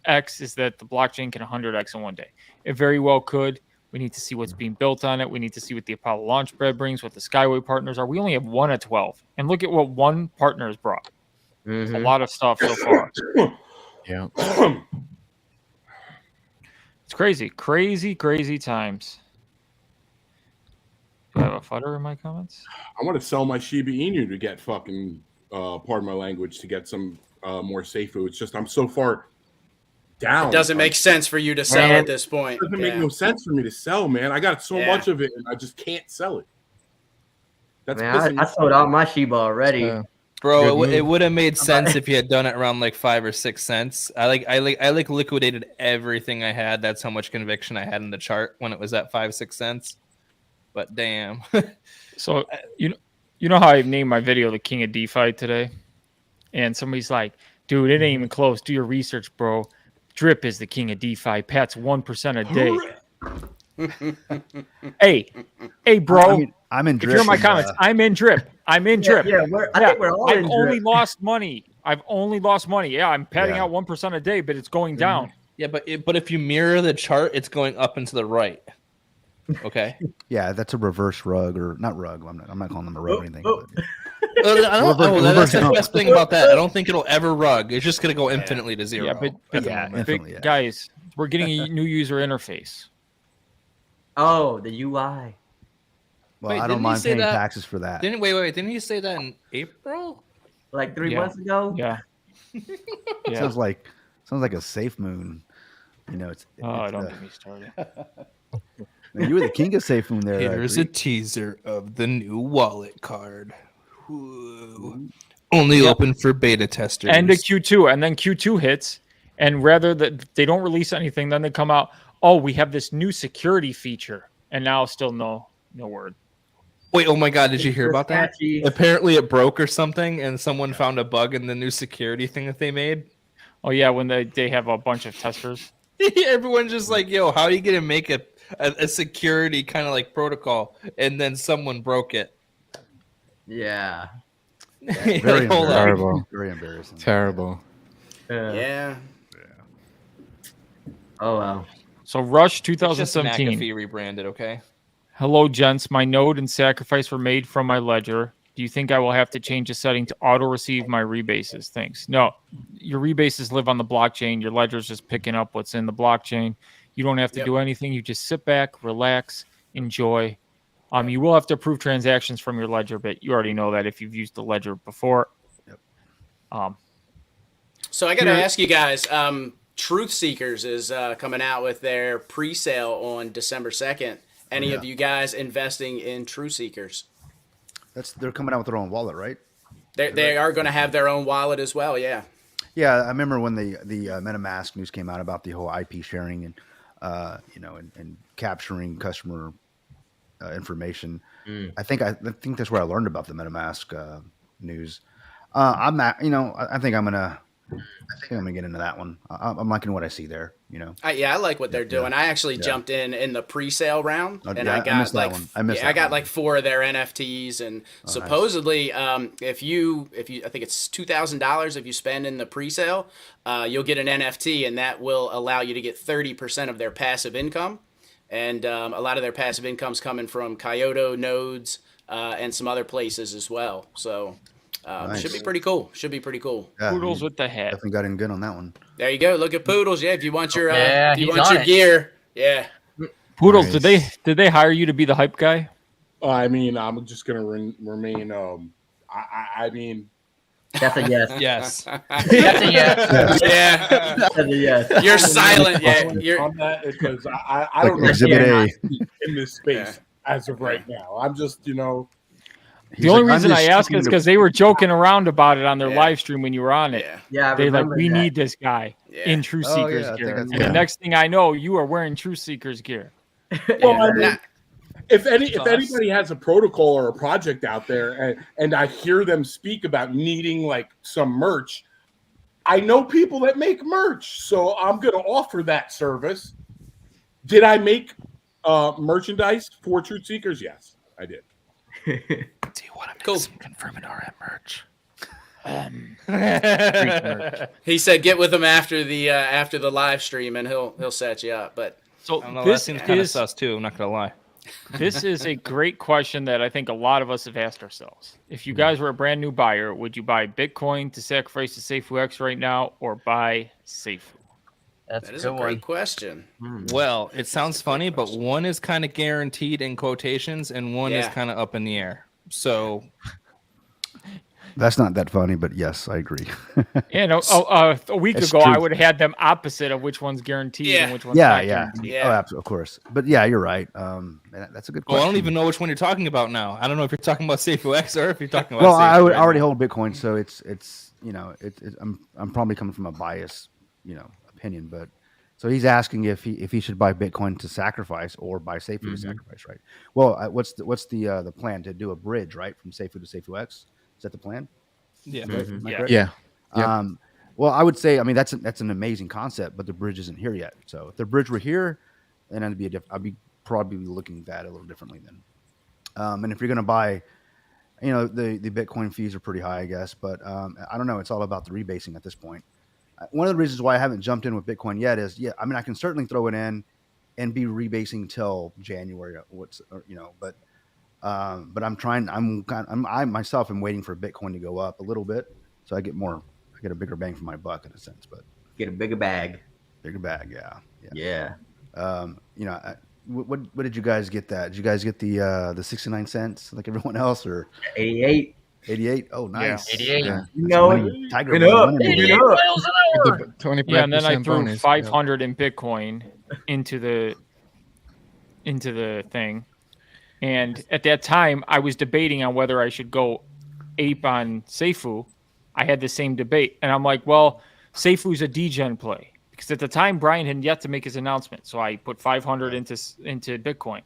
X is that the blockchain can 100x in one day. It very well could. We need to see what's being built on it. We need to see what the Apollo Launchpad brings, what the Skyway partners are. We only have 1 of 12. And look at what one partner has brought. A lot of stuff so far. Yeah. It's crazy. Crazy times. Do I have a footer in my comments? I want to sell my Shiba Inu to get fucking, pardon my language, to get some more Safuu. It's just I'm so far down. It doesn't make sense for you to sell at this point. It doesn't make no sense for me to sell, man. I got so much of it, and I just can't sell it. Man, I sold out my Shiba already. Bro, it would have made sense if you had done it around like 5 or 6 cents. I liquidated everything I had. That's how much conviction I had in the chart when it was at 5-6 cents. But damn. So you know how I named my video "The King of DeFi" today, and somebody's like, "Dude, it ain't even close. Do your research, bro. Drip is the king of DeFi. Pat's 1% a day." Hey, bro. I'm in Drip. If you're in my comments, I'm in Drip. I'm in Drip. Yeah, I think we're all in I've Drip. only lost money. Yeah, I'm padding out 1% a day, but it's going down. Yeah, but if you mirror the chart, it's going up and to the right. Okay. Yeah, that's a reverse rug, or not rug. I'm not calling them a rug or anything. That's the best thing about that. I don't think it'll ever rug. It's just going to go infinitely to zero. Yeah, but infinitely, guys, we're getting a new user interface. Oh, the UI. Well, I don't mind paying taxes for that. Didn't you say that in April? Like 3 months ago? Yeah. Sounds like a safe moon. You know, don't get me started. Man, you were the king of safe moon there. Here's a teaser of the new wallet card. Ooh. Only open for beta testers. And the Q2, and then Q2 hits, and rather that they don't release anything, then they come out, oh, we have this new security feature, and now still no word. Wait, oh my God, did you hear about that? Apparently it broke or something, and someone found a bug in the new security thing that they made. Oh yeah, when they have a bunch of testers. Everyone's just like, yo, how are you going to make a security kind of like protocol, and then someone broke it? Yeah. Very terrible. Very embarrassing. Terrible. Yeah. Oh, wow. So Rush 2017. It's just McAfee rebranded, okay? Hello, gents. My node and sacrifice were made from my ledger. Do you think I will have to change a setting to auto-receive my rebases? Thanks. No. Your rebases live on the blockchain. Your ledger is just picking up what's in the blockchain. You don't have to do anything. You just sit back, relax, enjoy. You will have to approve transactions from your ledger, but you already know that if you've used the ledger before. Yep. So I got to ask you guys, Truth Seekers is coming out with their pre-sale on December 2nd. Any of you guys investing in Truth Seekers? They're coming out with their own wallet, right? They are going to have their own wallet as well, yeah. Yeah, I remember when the MetaMask news came out about the whole IP sharing and and capturing customer information. I think that's where I learned about the MetaMask news. I think I'm gonna get into that one. I'm liking what I see there. I like what they're doing. I actually jumped in the pre-sale round, and I got I got like 4 of their NFTs, and supposedly, if you I think it's $2,000 if you spend in the pre-sale, you'll get an NFT, and that will allow you to get 30% of their passive income, and a lot of their passive income's coming from Kyoto nodes and some other places as well. So. Nice. Should be pretty cool. Yeah, Poodles with the hat. Definitely got in good on that one. There you go. Look at Poodles. Yeah, if you want your your gear. Yeah. Poodles, Nice. did they hire you to be the hype guy? I mean, I'm just gonna remain. I mean, that's a yes. Yes. That's a yes. Yeah. That's a yes. You're silent. Yeah. You're on that because I don't know in this space as of right now. I'm just The only reason I ask is because they were joking around about it on their live stream when you were on it. Yeah, they like, we need this guy in True Seekers gear. And the next thing I know, you are wearing True Seekers gear. Well, I mean, if anybody has a protocol or a project out there, and I hear them speak about needing like some merch, I know people that make merch, so I'm going to offer that service. Did I make merchandise for Truth Seekers? Yes, I did. Do you want to make some Confirming RM merch? Merch? He said, "Get with him after the live stream, and he'll set you up." But this seems kind of sus too. I'm not gonna lie. This is a great question that I think a lot of us have asked ourselves. If you guys were a brand new buyer, would you buy Bitcoin to sacrifice to Safuu X right now, or buy Safuu? That is a great question. Well, it sounds funny, but one is kind of guaranteed in quotations, and one is kind of up in the air. So, That's not that funny, but yes, I agree. A week It's ago, true. I would have had them opposite of which one's guaranteed and which one's not guaranteed. Oh, absolutely, of course. But yeah, you're right. That's a good question. Well, I don't even know which one you're talking about now. I don't know if you're talking about Safuu X or if you're talking about. Well, I Safuu already now. hold Bitcoin, so it's I'm probably coming from a biased opinion, but so he's asking if he should buy Bitcoin to sacrifice or buy Safuu to sacrifice, right? Well, what's the plan to do a bridge, right, from Safuu to Safuu X? Is that the plan? Yeah. Yeah. Yep. Well, I would say, I mean, that's an amazing concept, but the bridge isn't here yet. So if the bridge were here, then I'd be probably looking at that a little differently then. And if you're going to buy, the Bitcoin fees are pretty high, I guess, but I don't know. It's all about the rebasing at this point. One of the reasons why I haven't jumped in with Bitcoin yet is, I can certainly throw it in and be rebasing till January. But I myself am waiting for Bitcoin to go up a little bit, so I get a bigger bang for my buck in a sense. But get a bigger bag. Yeah. What did you guys get that? Did you guys get the 69 cents like everyone else, or 88? 88. Oh, nice. 88. Yeah. Tiger went up. 88 miles an hour. 25% Yeah, and then I threw bonus. 500 in Bitcoin into the thing, and at that time I was debating on whether I should go ape on Safuu. I had the same debate, and I'm like, well, Safuu's a degen play because at the time Brian had yet to make his announcement, so I put 500 into Bitcoin.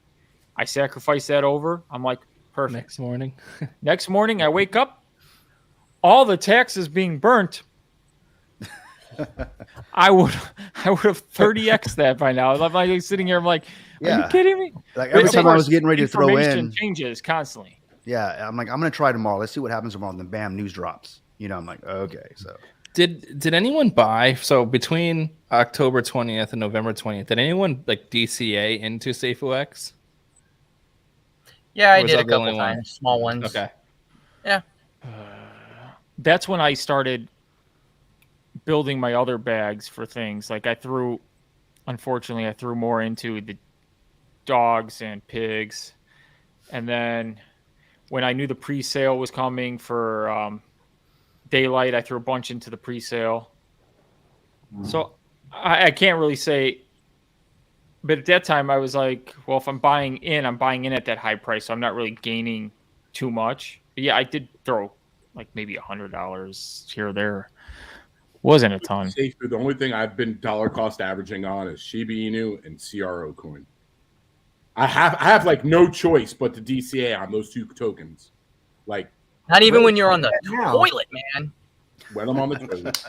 I sacrificed that over. I'm like, perfect. Next morning, I wake up, all the taxes being burnt. I would have 30x that by now. I'm like sitting here. I'm like, are you kidding me? Like every time I was getting ready to throw information in, changes constantly. Yeah, I'm like, I'm gonna try tomorrow. Let's see what happens tomorrow. And then bam, news drops. I'm like, okay. So did anyone buy? So between October 20th and November 20th, did anyone like DCA into Safuu X? Yeah, I did a couple times, small ones. Okay. Yeah. That's when I started building my other bags for things. Like unfortunately, I threw more into the dogs and pigs. And then when I knew the pre-sale was coming for Daylight, I threw a bunch into the pre-sale. So I can't really say. But at that time, I was like, well, if I'm buying in at that high price, so I'm not really gaining too much. But yeah, I did throw like maybe $100 here or there. Wasn't a ton. Safuu, the only thing I've been dollar cost averaging on is Shiba Inu and CRO coin. I have like no choice but to DCA on those two tokens. Like not even when you're on the toilet, man. When I'm on the toilet.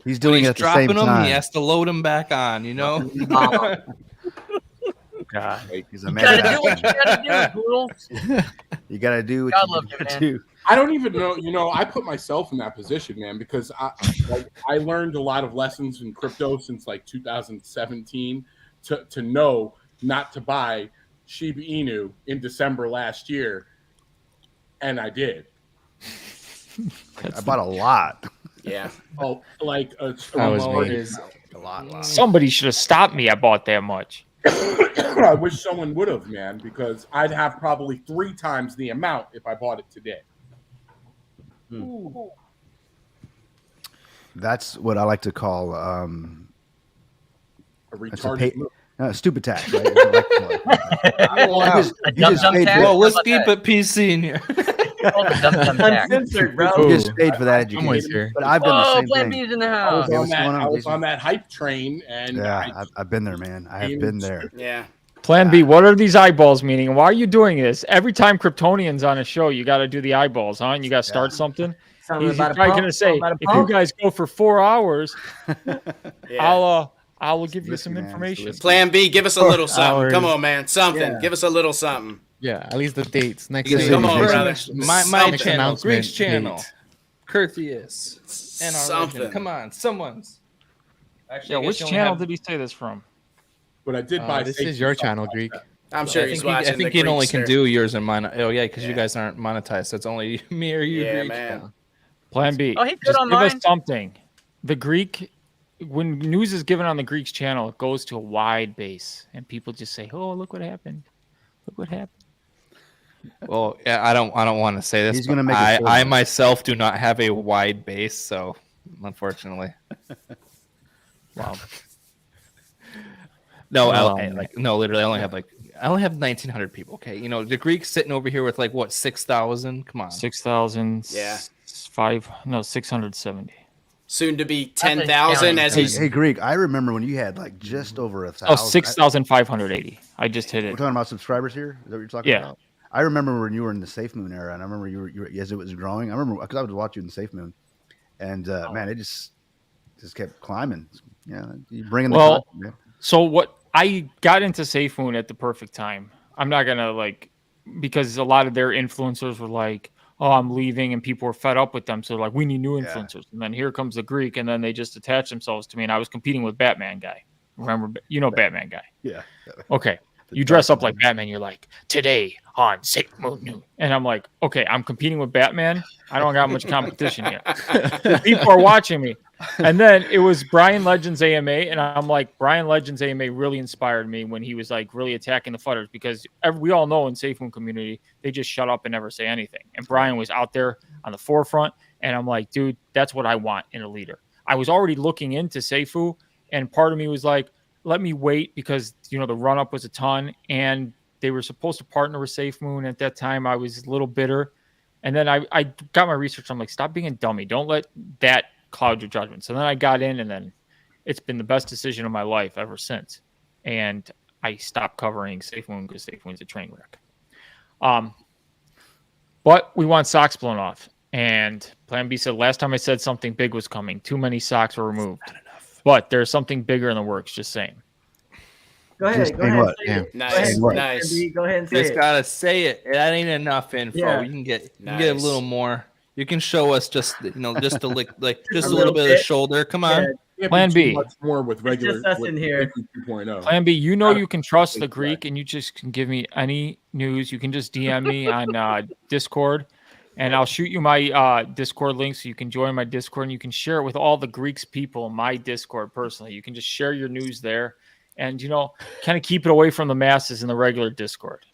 He's doing it at the same time. He has to load them back on, God, he's a you man. gotta do what you gotta do, Poodles. You gotta do what God you love you, gotta man. do. I don't even know. I put myself in that position, man, because I learned a lot of lessons in crypto since like 2017 to know not to buy Shiba Inu in December last year, and I did. I bought a lot. Yeah. Oh, like That was me. A lot. Somebody should have stopped me. I bought that much. I wish someone would have, man, because I'd have probably 3 times the amount if I bought it today. That's what I like to call A retarded move. stupid tax. Right? Let's keep it PC in here. Uncensored, bro. You just paid for that education. But I've done the same Plan thing. B's in the house. I was on that hype train, and yeah, I've been there, man. I have been there. Yeah. Plan B, what are these eyeballs meaning? Why are you doing this? Every time Kryptonian's on a show, you got to do the eyeballs, huh? And you got to start something. He's probably going to say, if you guys go for 4 hours, I will give you some information. Plan B, give us a little something. Come on, man. Something. Give us a little something. Yeah, at least the dates. Next Come on, brother. My channel, Greek's channel, Curtius, and our Something. legend. Come on, someone's. Actually, yeah, which channel did he say this from? But I did buy. This is your channel, Greek. I'm sure he's watching. I think he only can do yours and mine. Oh yeah, because you guys aren't monetized, so it's only me or you. Yeah, Greek. man. Plan B. Oh, he could Just on give us mine. something. The Greek, when news is given on the Greek's channel, it goes to a wide base, and people just say, "Oh, look what happened! Look what happened!" Well, yeah, I don't want to say this. He's gonna make. I myself do not have a wide base, so unfortunately. Wow. No, literally, I only have 1,900 people. Okay, you know the Greeks sitting over here with like what 6,000. Come on, 6,000. Yeah. 670. Soon to be 10,000 as he's. Hey, Greek, I remember when you had like just over 1,000. Oh, 6,580. I just hit it. We're talking about subscribers here. Is that what you're talking about? I remember when you were in the Safe Moon era, and I remember you were as it was growing. I remember because I would watch you in the Safe Moon, and man, it just kept climbing. Yeah, you bring in the content, man. So what I got into Safe Moon at the perfect time. I'm not gonna because a lot of their influencers were like, "Oh, I'm leaving," and people were fed up with them. So like, we need new influencers. And then here comes the Greek, and then they just attach themselves to me. And I was competing with Batman Guy. Remember, Batman Guy. Yeah. Okay. You dress up like Batman. You're like, today on Safe Moon Noon. And I'm like, okay, I'm competing with Batman. I don't got much competition here. People are watching me. And then it was Brian Legends AMA. And I'm like, Brian Legends AMA really inspired me when he was like really attacking the futters, because we all know in Safe Moon community, they just shut up and never say anything. And Brian was out there on the forefront. And I'm like, dude, that's what I want in a leader. I was already looking into Safuu, and part of me was like, let me wait, because the run up was a ton, and they were supposed to partner with Safe Moon. At that time, I was a little bitter, and then I got my research. I'm like, stop being a dummy. Don't let that cloud your judgment. So then I got in, and then it's been the best decision of my life ever since. And I stopped covering Safe Moon because Safe Moon's a train wreck. But we want socks blown off, and Plan B said last time I said something big was coming. Too many socks were removed. But there's something bigger in the works, just saying. Go ahead. Nice. Go ahead and say just gotta say it. That ain't enough info. Yeah. You can get a little more. You can show us just just a just a little bit of the shoulder. Come on. Yeah, Plan B. much more with regular. Just us in here. 2.0. Plan B. You know you can trust the Greek, and you just can give me any news. You can just DM me on Discord. And I'll shoot you my Discord link so you can join my Discord, and you can share it with all the Greeks people in my Discord personally. You can just share your news there, and kind of keep it away from the masses in the regular Discord.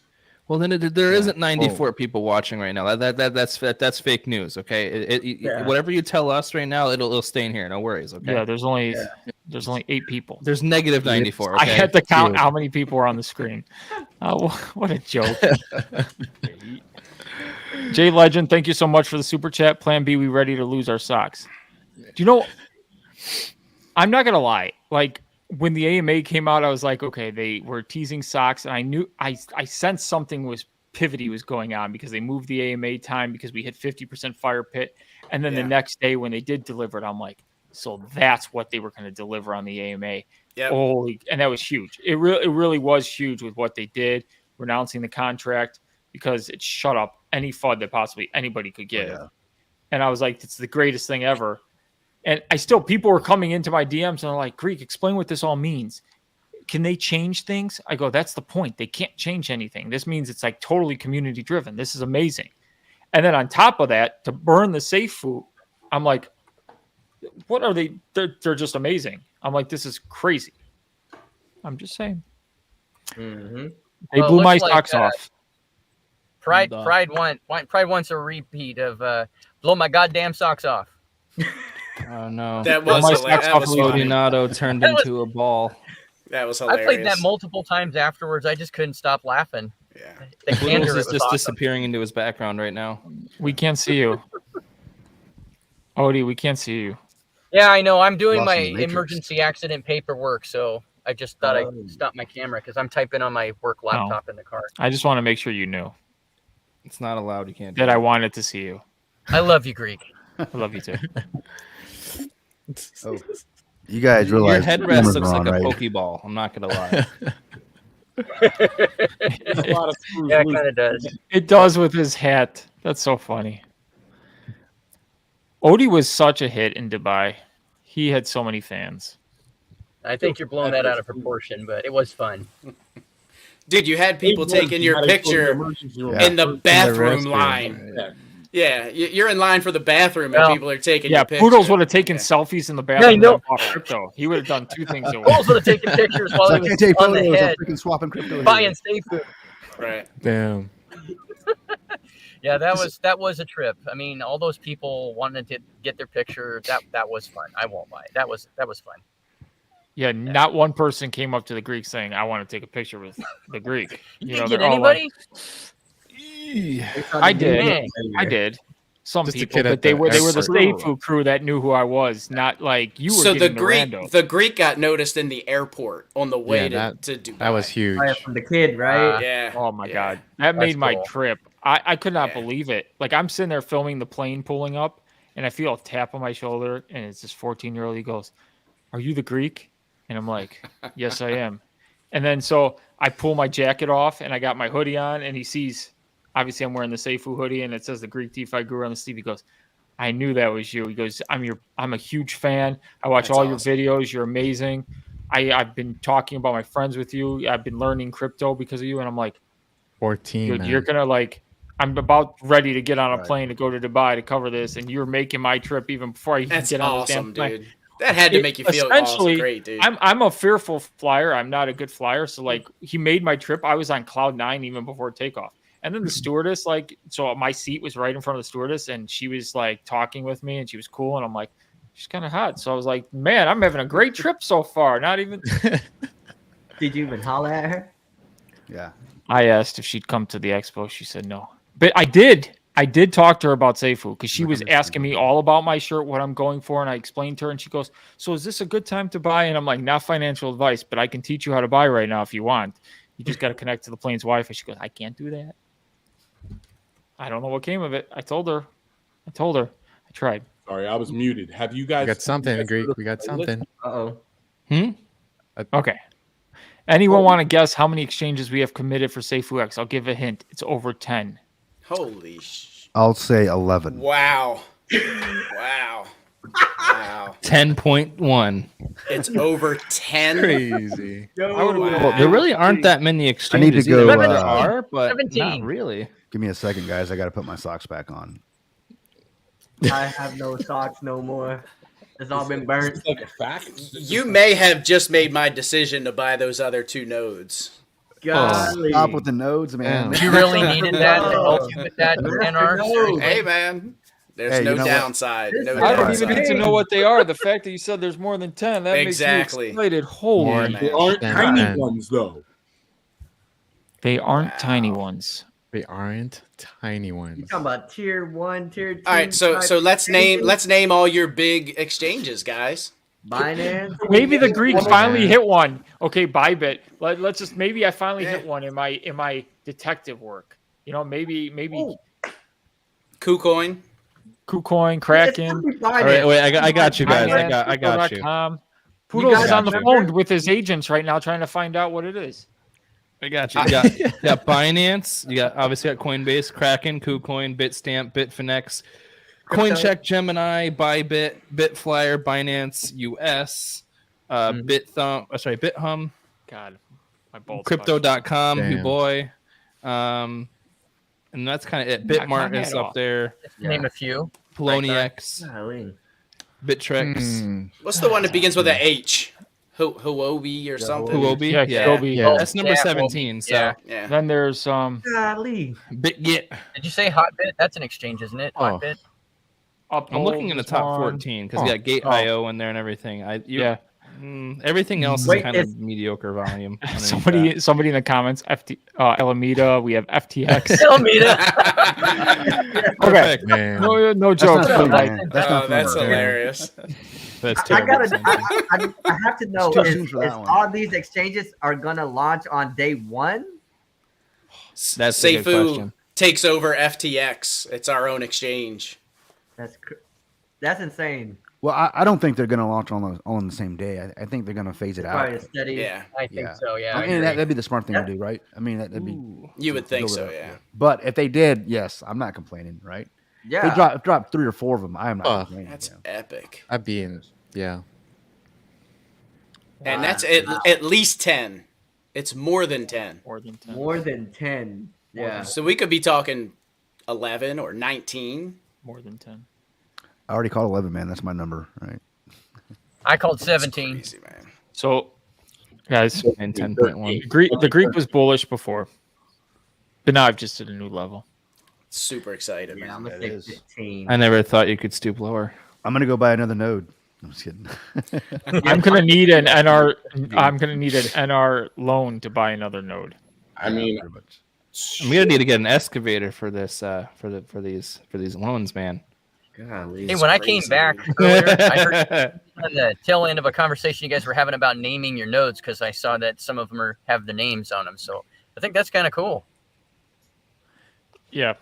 Well, then there isn't 94 people watching right now. That's fake news. Okay, whatever you tell us right now, it'll stay in here. No worries. Okay. Yeah, there's only 8 people. There's negative 94. Okay? I had to count how many people are on the screen. What a joke. Jay Legend, thank you so much for the super chat. Plan B, we ready to lose our socks. I'm not gonna lie. Like when the AMA came out, I was like, okay, they were teasing socks, and I knew I sensed something was pivoty was going on, because they moved the AMA time because we hit 50% fire pit, and then the next day when they did deliver it, I'm like, so that's what they were going to deliver on the AMA. Yep. And that was huge. It really was huge with what they did, renouncing the contract, because it shut up any FUD that possibly anybody could give. Oh, yeah. And I was like, it's the greatest thing ever. And people were coming into my DMs and they're like, Greek, explain what this all means. Can they change things? I go, that's the point. They can't change anything. This means it's like totally community driven. This is amazing. And then on top of that, to burn the Safuu, I'm like, what are they? They're just amazing. I'm like, this is crazy. I'm just saying. Mm-hmm. They blew my socks off. Pride wants a repeat of blow my goddamn socks off. Oh no! That was Leonardo turned into a ball. That was hilarious. I played that multiple times afterwards. I just couldn't stop laughing. Yeah, Willis is just disappearing into his background right now. We can't see you, Odie. We can't see you. Yeah, I know. I'm doing my emergency accident paperwork, so I just thought I'd stop my camera because I'm typing on my work laptop in the car. I just want to make sure you knew. It's not allowed. You can't. That I wanted to see you. I love you, Greek. I love you too. Oh, you guys realize your headrest looks like a Pokeball. I'm not gonna lie. A lot of yeah, it kind of does. It does with his hat. That's so funny. Odie was such a hit in Dubai. He had so many fans. I think you're blowing that out of proportion, but it was fun. Dude, you had people taking your picture in the bathroom line. Yeah, you're in line for the bathroom and people are taking your picture. Poodles would have taken selfies in the bathroom. Yeah, crypto. He would have done two things. Poodles would have taken pictures while he was on the head swapping crypto. buying Safuu. Right. Damn. Yeah, that was a trip. I mean, all those people wanted to get their picture. That was fun. I won't lie. That was fun. Yeah, not one person came up to the Greek saying, "I want to take a picture with the Greek." You didn't get anybody? I did. Some Just people, but they were the Safuu crew that knew who I was, not like you were. So the rando. Greek got noticed in the airport on the way to Dubai. That was huge. From the kid, right? Yeah. Oh my god, that made my trip. I could not believe it. Like I'm sitting there filming the plane pulling up, and I feel a tap on my shoulder, and it's this 14-year-old. He goes, "Are you the Greek?" And I'm like, "Yes, I am." And then so I pull my jacket off, and I got my hoodie on, and he sees. Obviously, I'm wearing the Safuu hoodie, and it says the Greek DeFi Guru on the sleeve. He goes, "I knew that was you." He goes, "I'm a huge fan. I watch all your videos. You're amazing. I've been talking about my friends with you. I've been learning crypto because of you." And I'm like, 14. Dude, you're gonna like. I'm about ready to get on a plane to go to Dubai to cover this, and you're making my trip even before I even get on this damn plane. Dude. That had to make you feel awesome. Great, dude. I'm a fearful flyer. I'm not a good flyer, so like he made my trip. I was on cloud 9 even before takeoff. And then the stewardess, like, so my seat was right in front of the stewardess, and she was like talking with me, and she was cool. And I'm like, she's kind of hot. So I was like, man, I'm having a great trip so far. Not even. Did you even holler at her? Yeah. I asked if she'd come to the expo. She said no. But I did. I did talk to her about Safuu because she was asking me all about my shirt, what I'm going for, and I explained to her, and she goes, "So is this a good time to buy?" And I'm like, "Not financial advice, but I can teach you how to buy right now if you want. You just got to connect to the plane's Wi-Fi." She goes, "I can't do that." I don't know what came of it. I told her. I tried. Sorry, I was muted. Have you guys... We got something, Greek. We got something. Uh-oh. Okay. Anyone want to guess how many exchanges we have committed for Safuu X? I'll give a hint. It's over 10. Holy I'll say 11. Wow. Wow. 10.1. It's over 10. Crazy. Well, there really aren't that many exchanges. I need to go. There are, but 17. not really. Give me a second, guys. I got to put my socks back on. I have no socks no more. It's all been burnt. It's like a fact. You may have just made my decision to buy those other 2 nodes. Golly. Stop with the nodes, man. You really needed that to help you with that, NR? Hey, man. There's no downside. No I don't downside. even need to know what they are. The fact that you said there's more than 10, that makes me excited. Holy They aren't tiny ones, though. They aren't tiny ones. They aren't tiny ones. You talking about tier 1, tier 2? All right, so let's name all your big exchanges, guys. Binance. Maybe the Greeks finally hit one. Okay, Bybit. Let's just maybe I finally hit one in my detective work. You know, maybe KuCoin, Kraken. All right, wait, I got you guys. I got you. Poodles is on the phone with his agents right now trying to find out what it is. I got you. You got Binance. You got obviously got Coinbase, Kraken, KuCoin, Bitstamp, Bitfinex, CoinCheck, Gemini, Bybit, Bitflyer, Binance US, BitHum. God, my balls. Crypto.com, you boy. And that's kind of it. Bitmart is up there. Name a few. Poloniex, Bittrex. What's the one that begins with an H? Huobi or something? Huobi? Yeah. That's number 17. So yeah. Then there's Golly. BitGet. Did you say Hotbit? That's an exchange, isn't it? Hotbit. I'm looking in the top 14 because you got Gate.io in there and everything. Everything else is kind of mediocre volume. Somebody in the comments, Alameda, we have FTX. Alameda. Okay, man. No jokes. That's hilarious. I have to know if all these exchanges are gonna launch on day 1. That's a good question. Safuu takes over FTX. It's our own exchange. That's insane. Well, I don't think they're going to launch on the same day. I think they're going to phase it out. Steady. Yeah, I think so. Yeah, I mean that'd be the smart thing to do, right? I mean that'd be. You would think so, yeah. But if they did, yes, I'm not complaining, right? Yeah. If they drop 3 or 4 of them, I am not complaining. That's epic. I'd be in. Yeah. And that's at least 10. It's more than 10. More than 10. Yeah. So we could be talking 11 or 19. More than 10. I already called 11, man. That's my number, right? I called 17. Crazy, man. So, guys, and 10.1. the Greek was bullish before, but now I've just hit a new level. Super excited, Yeah, man. I'm gonna say 15. I never thought you could stoop lower. I'm gonna go buy another node. I'm just kidding. I'm gonna need an NR. I'm gonna need an NR loan to buy another node. I mean, I'm gonna need to get an excavator for this. For these loans, man. Golly. Hey, when I came back earlier, I heard on the tail end of a conversation you guys were having about naming your nodes, because I saw that some of them have the names on them. So I think that's kind of cool. Yeah,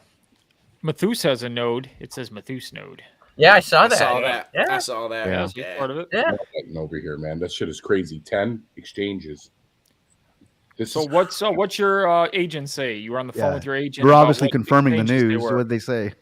Mathus has a node. It says Mathus node. Yeah, I saw that. Yeah. I saw that. Yeah. Yeah. Part of it. Yeah. over here, man. That shit is crazy. 10 exchanges. So what's your agent say? You were on the phone with your agent. We're about obviously what confirming the exchanges they news. were. What did they say?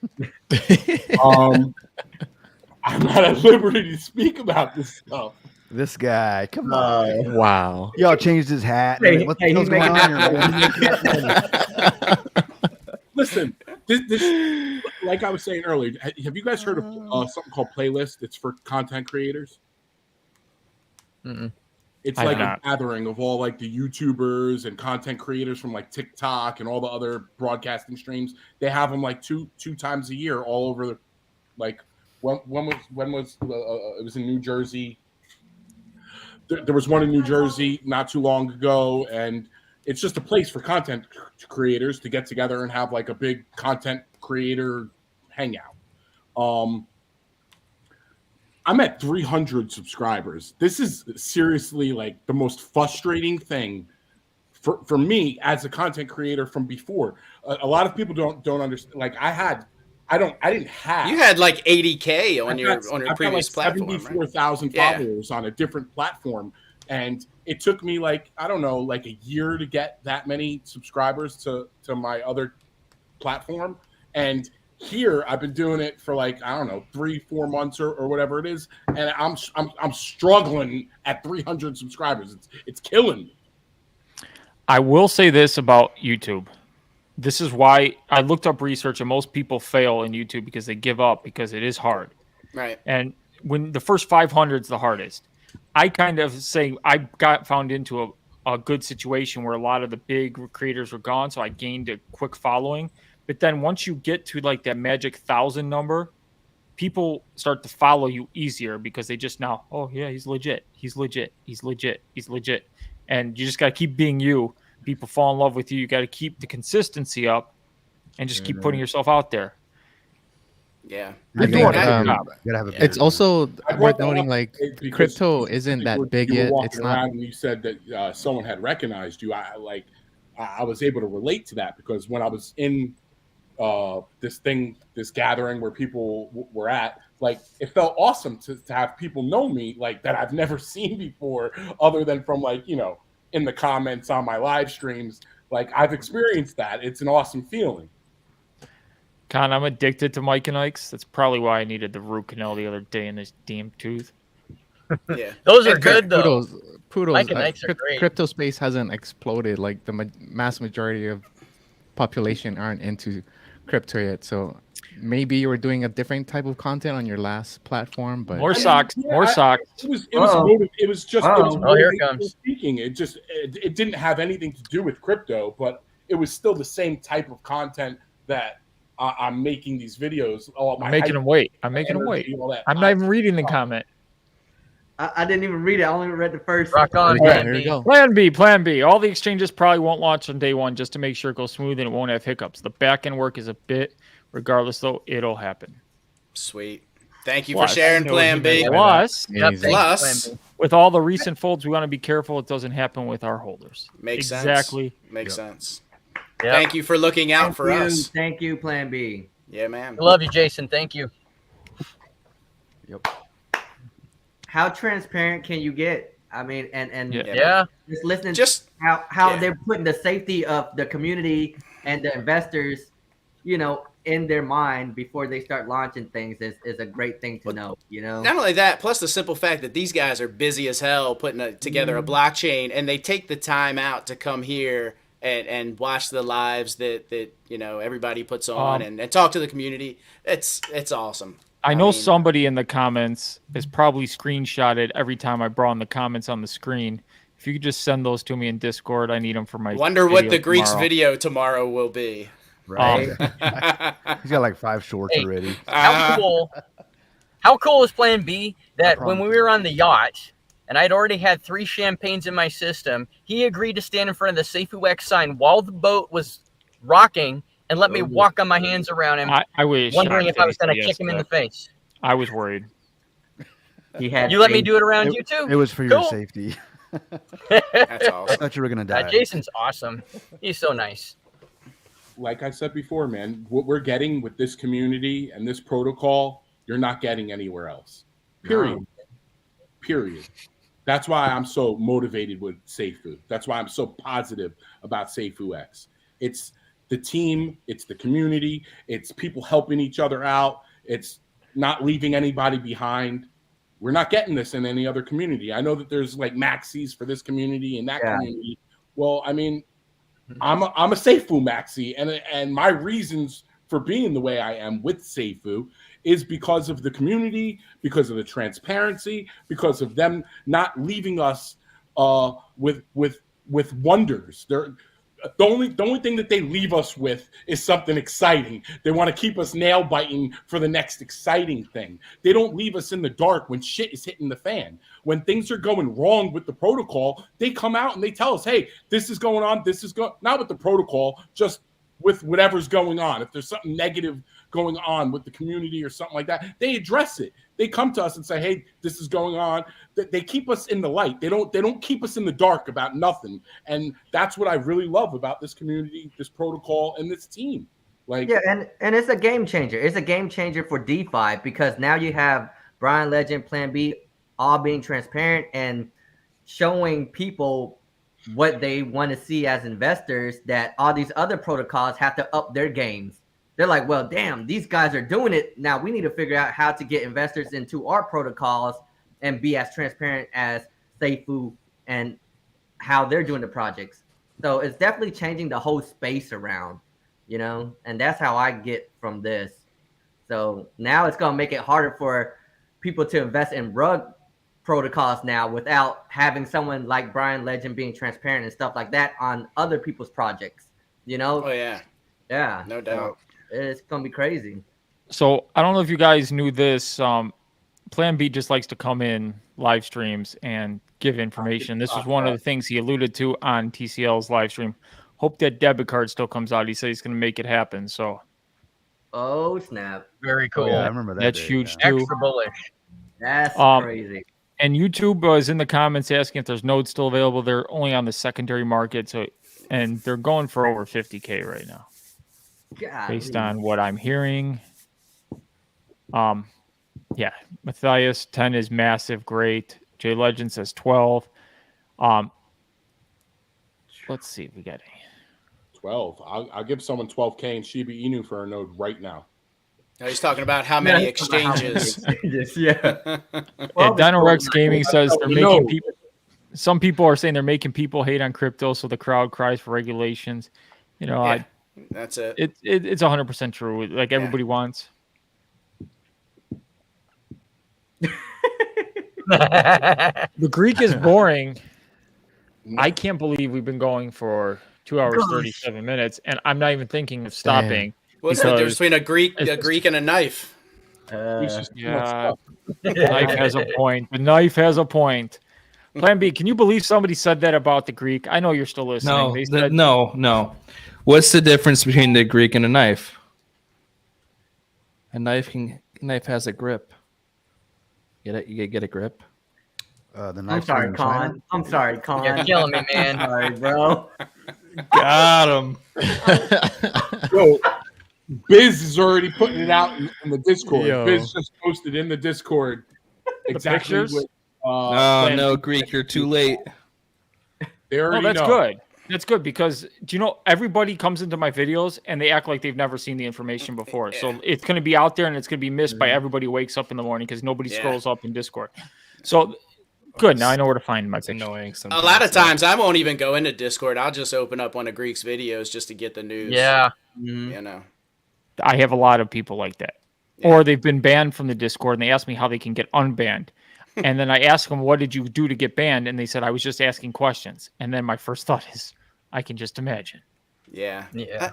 I'm not at liberty to speak about this stuff. This guy, come on. Wow. Y'all changed his hat. Hey, What hey, the hell's he going making on that here? Listen, this, like I was saying earlier, have you guys heard of something called Playlist? It's for content creators. Mm-mm. It's I like have a gathering of all like the YouTubers and content creators from like TikTok and all the other broadcasting streams. They have them like two times a year all over the, like when was it was in New Jersey. There was one in New Jersey not too long ago, and it's just a place for content creators to get together and have like a big content creator hangout. I'm at 300 subscribers. This is seriously like the most frustrating thing for me as a content creator from before. A lot of people don't understand. Like I didn't have. You had like 80K on your I've previous got like platform. 74,000 followers on a different platform, and it took me like I don't know, like a year to get that many subscribers to my other platform. And here I've been doing it for like I don't know 3-4 months or whatever it is, and I'm struggling at 300 subscribers. It's killing me. I will say this about YouTube. This is why I looked up research, and most people fail in YouTube because they give up because it is hard. Right. And when the first 500 is the hardest, I kind of say I got found into a good situation where a lot of the big creators were gone, so I gained a quick following. But then once you get to like that magic 1,000 number, people start to follow you easier because they just now, oh yeah, he's legit. He's legit. He's legit. He's legit. And you just got to keep being you. People fall in love with you. You got to keep the consistency up and just keep putting yourself out there. Yeah. I think it's also I worth brought that noting up like because crypto isn't that big you were yet. walking It's not. around and you said that someone had recognized you. I was able to relate to that because when I was in this gathering where people were at, like it felt awesome to have people know me like that I've never seen before, other than from like in the comments on my live streams. Like I've experienced that. It's an awesome feeling. Con, I'm addicted to Mike and Ike's. That's probably why I needed the root canal the other day in this damn tooth. Yeah, those are good though. Poodles. Mike and Ike's are great. Crypto space hasn't exploded. Like the mass majority of population aren't into crypto yet. So maybe you were doing a different type of content on your last platform, but more socks. It was just here it comes. Speaking. It didn't have anything to do with crypto, but it was still the same type of content that I'm making these videos. I'm making them wait. I'm not even reading the comment. I didn't even read it. I only read the first. Rock on. Here we go. Plan B. All the exchanges probably won't launch on day one just to make sure it goes smooth and it won't have hiccups. The back end work is a bit. Regardless, though, it'll happen. Sweet. Thank you for sharing Plan B. Plus, with all the recent folds, we want to be careful it doesn't happen with our holders. Makes sense. Exactly. Makes sense. Yep. Thank you for looking out for us. Thank you, Plan B. Yeah, man. I love you, Jason. Thank you. Yep. How transparent can you get? I mean, and yeah, just listening how they're putting the safety of the community and the investors, in their mind before they start launching things is a great thing to know. Not only that, plus the simple fact that these guys are busy as hell putting together a blockchain, and they take the time out to come here and watch the lives that everybody puts on and talk to the community. It's awesome. I know somebody in the comments has probably screenshotted every time I brought in the comments on the screen. If you could just send those to me in Discord, I need them for my. Wonder what the Greek's video tomorrow will be. Right. He's got like 5 shorts Hey, already. How cool is Plan B that when we were on the yacht and I'd already had 3 champagnes in my system, he agreed to stand in front of the Safuu X sign while the boat was rocking and let me walk on my hands around him, I wish wondering if I was going to kick him in the face. I was worried. He had you let me do it around you too? It was for your safety. That's awesome. I thought you were going to die. Jason's awesome. He's so nice. Like I said before, man, what we're getting with this community and this protocol, you're not getting anywhere else. Period. No. Period. That's why I'm so motivated with Safuu. That's why I'm so positive about Safuu X. It's the team, it's the community, it's people helping each other out, it's not leaving anybody behind. We're not getting this in any other community. I know that there's like maxis for this community and that community. Well, I mean, I'm a Safuu maxi, and my reasons for being the way I am with Safuu is because of the community, because of the transparency, because of them not leaving us with wonders. The only thing that they leave us with is something exciting. They want to keep us nail biting for the next exciting thing. They don't leave us in the dark when shit is hitting the fan. When things are going wrong with the protocol, they come out and they tell us, hey, this is going on. This is going, not with the protocol, just with whatever's going on. If there's something negative going on with the community or something like that, they address it. They come to us and say, hey, this is going on. They keep us in the light. They don't keep us in the dark about nothing. And that's what I really love about this community, this protocol, and this team. Like, yeah, and it's a game changer. It's a game changer for DeFi because now you have Brian Legend, Plan B, all being transparent and showing people what they want to see as investors, that all these other protocols have to up their games. They're like, well, damn, these guys are doing it. Now we need to figure out how to get investors into our protocols and be as transparent as Safuu and how they're doing the projects. So it's definitely changing the whole space around, you know, and that's how I get from this. So now it's going to make it harder for people to invest in rug protocols now without having someone like Brian Legend being transparent and stuff like that on other people's projects, you know? Oh, yeah. Yeah. No doubt. It's going to be crazy. So I don't know if you guys knew this. Plan B just likes to come in live streams and give information. This was one of the things he alluded to on TCL's live stream. Hope that debit card still comes out. He said he's going to make it happen. So, oh snap! Very cool. Yeah, I remember that. That's huge too. Extra bullish. That's crazy. And YouTube was in the comments asking if there's nodes still available. They're only on the secondary market, so and they're going for over 50K right now, based on what I'm hearing. Yeah, Matthias 10 is massive, great. Jay Legend says 12. Let's see if we got any. 12. I'll give someone 12K in Shiba Inu for a node right now. No, he's talking about how many exchanges. Yeah. And Dino Rex Gaming says they're making people. Some people are saying they're making people hate on crypto, so the crowd cries for regulations. You know, yeah, that's it. It's 100% true. Like everybody wants. The Greek is boring. I can't believe we've been going for 2 hours 37 minutes, and I'm not even thinking of stopping. What's the difference between a Greek and a knife? Yeah, the knife has a point. The knife has a point. Plan B, can you believe somebody said that about the Greek? I know you're still listening. No. What's the difference between the Greek and a knife? A knife has a grip. Get it? You get a grip. I'm sorry, Con. I'm sorry, Con. You're killing me, man. Sorry, bro. Got him. Yo, Biz is already putting it out in the Discord. Yo. Biz just posted in the Discord exactly pictures? what. No, Greek, you're too late. They already that's know. good. That's good because do you know everybody comes into my videos and they act like they've never seen the information before. So it's going to be out there and it's going to be missed by everybody who wakes up in the morning because nobody scrolls up in Discord. So good. Now I know where to find my picture. Annoying. A lot of times I won't even go into Discord. I'll just open up one of Greek's videos just to get the news. Yeah. You know. I have a lot of people like that. Or they've been banned from the Discord and they ask me how they can get unbanned. And then I ask them, what did you do to get banned? And they said, I was just asking questions. And then my first thought is, I can just imagine. Yeah.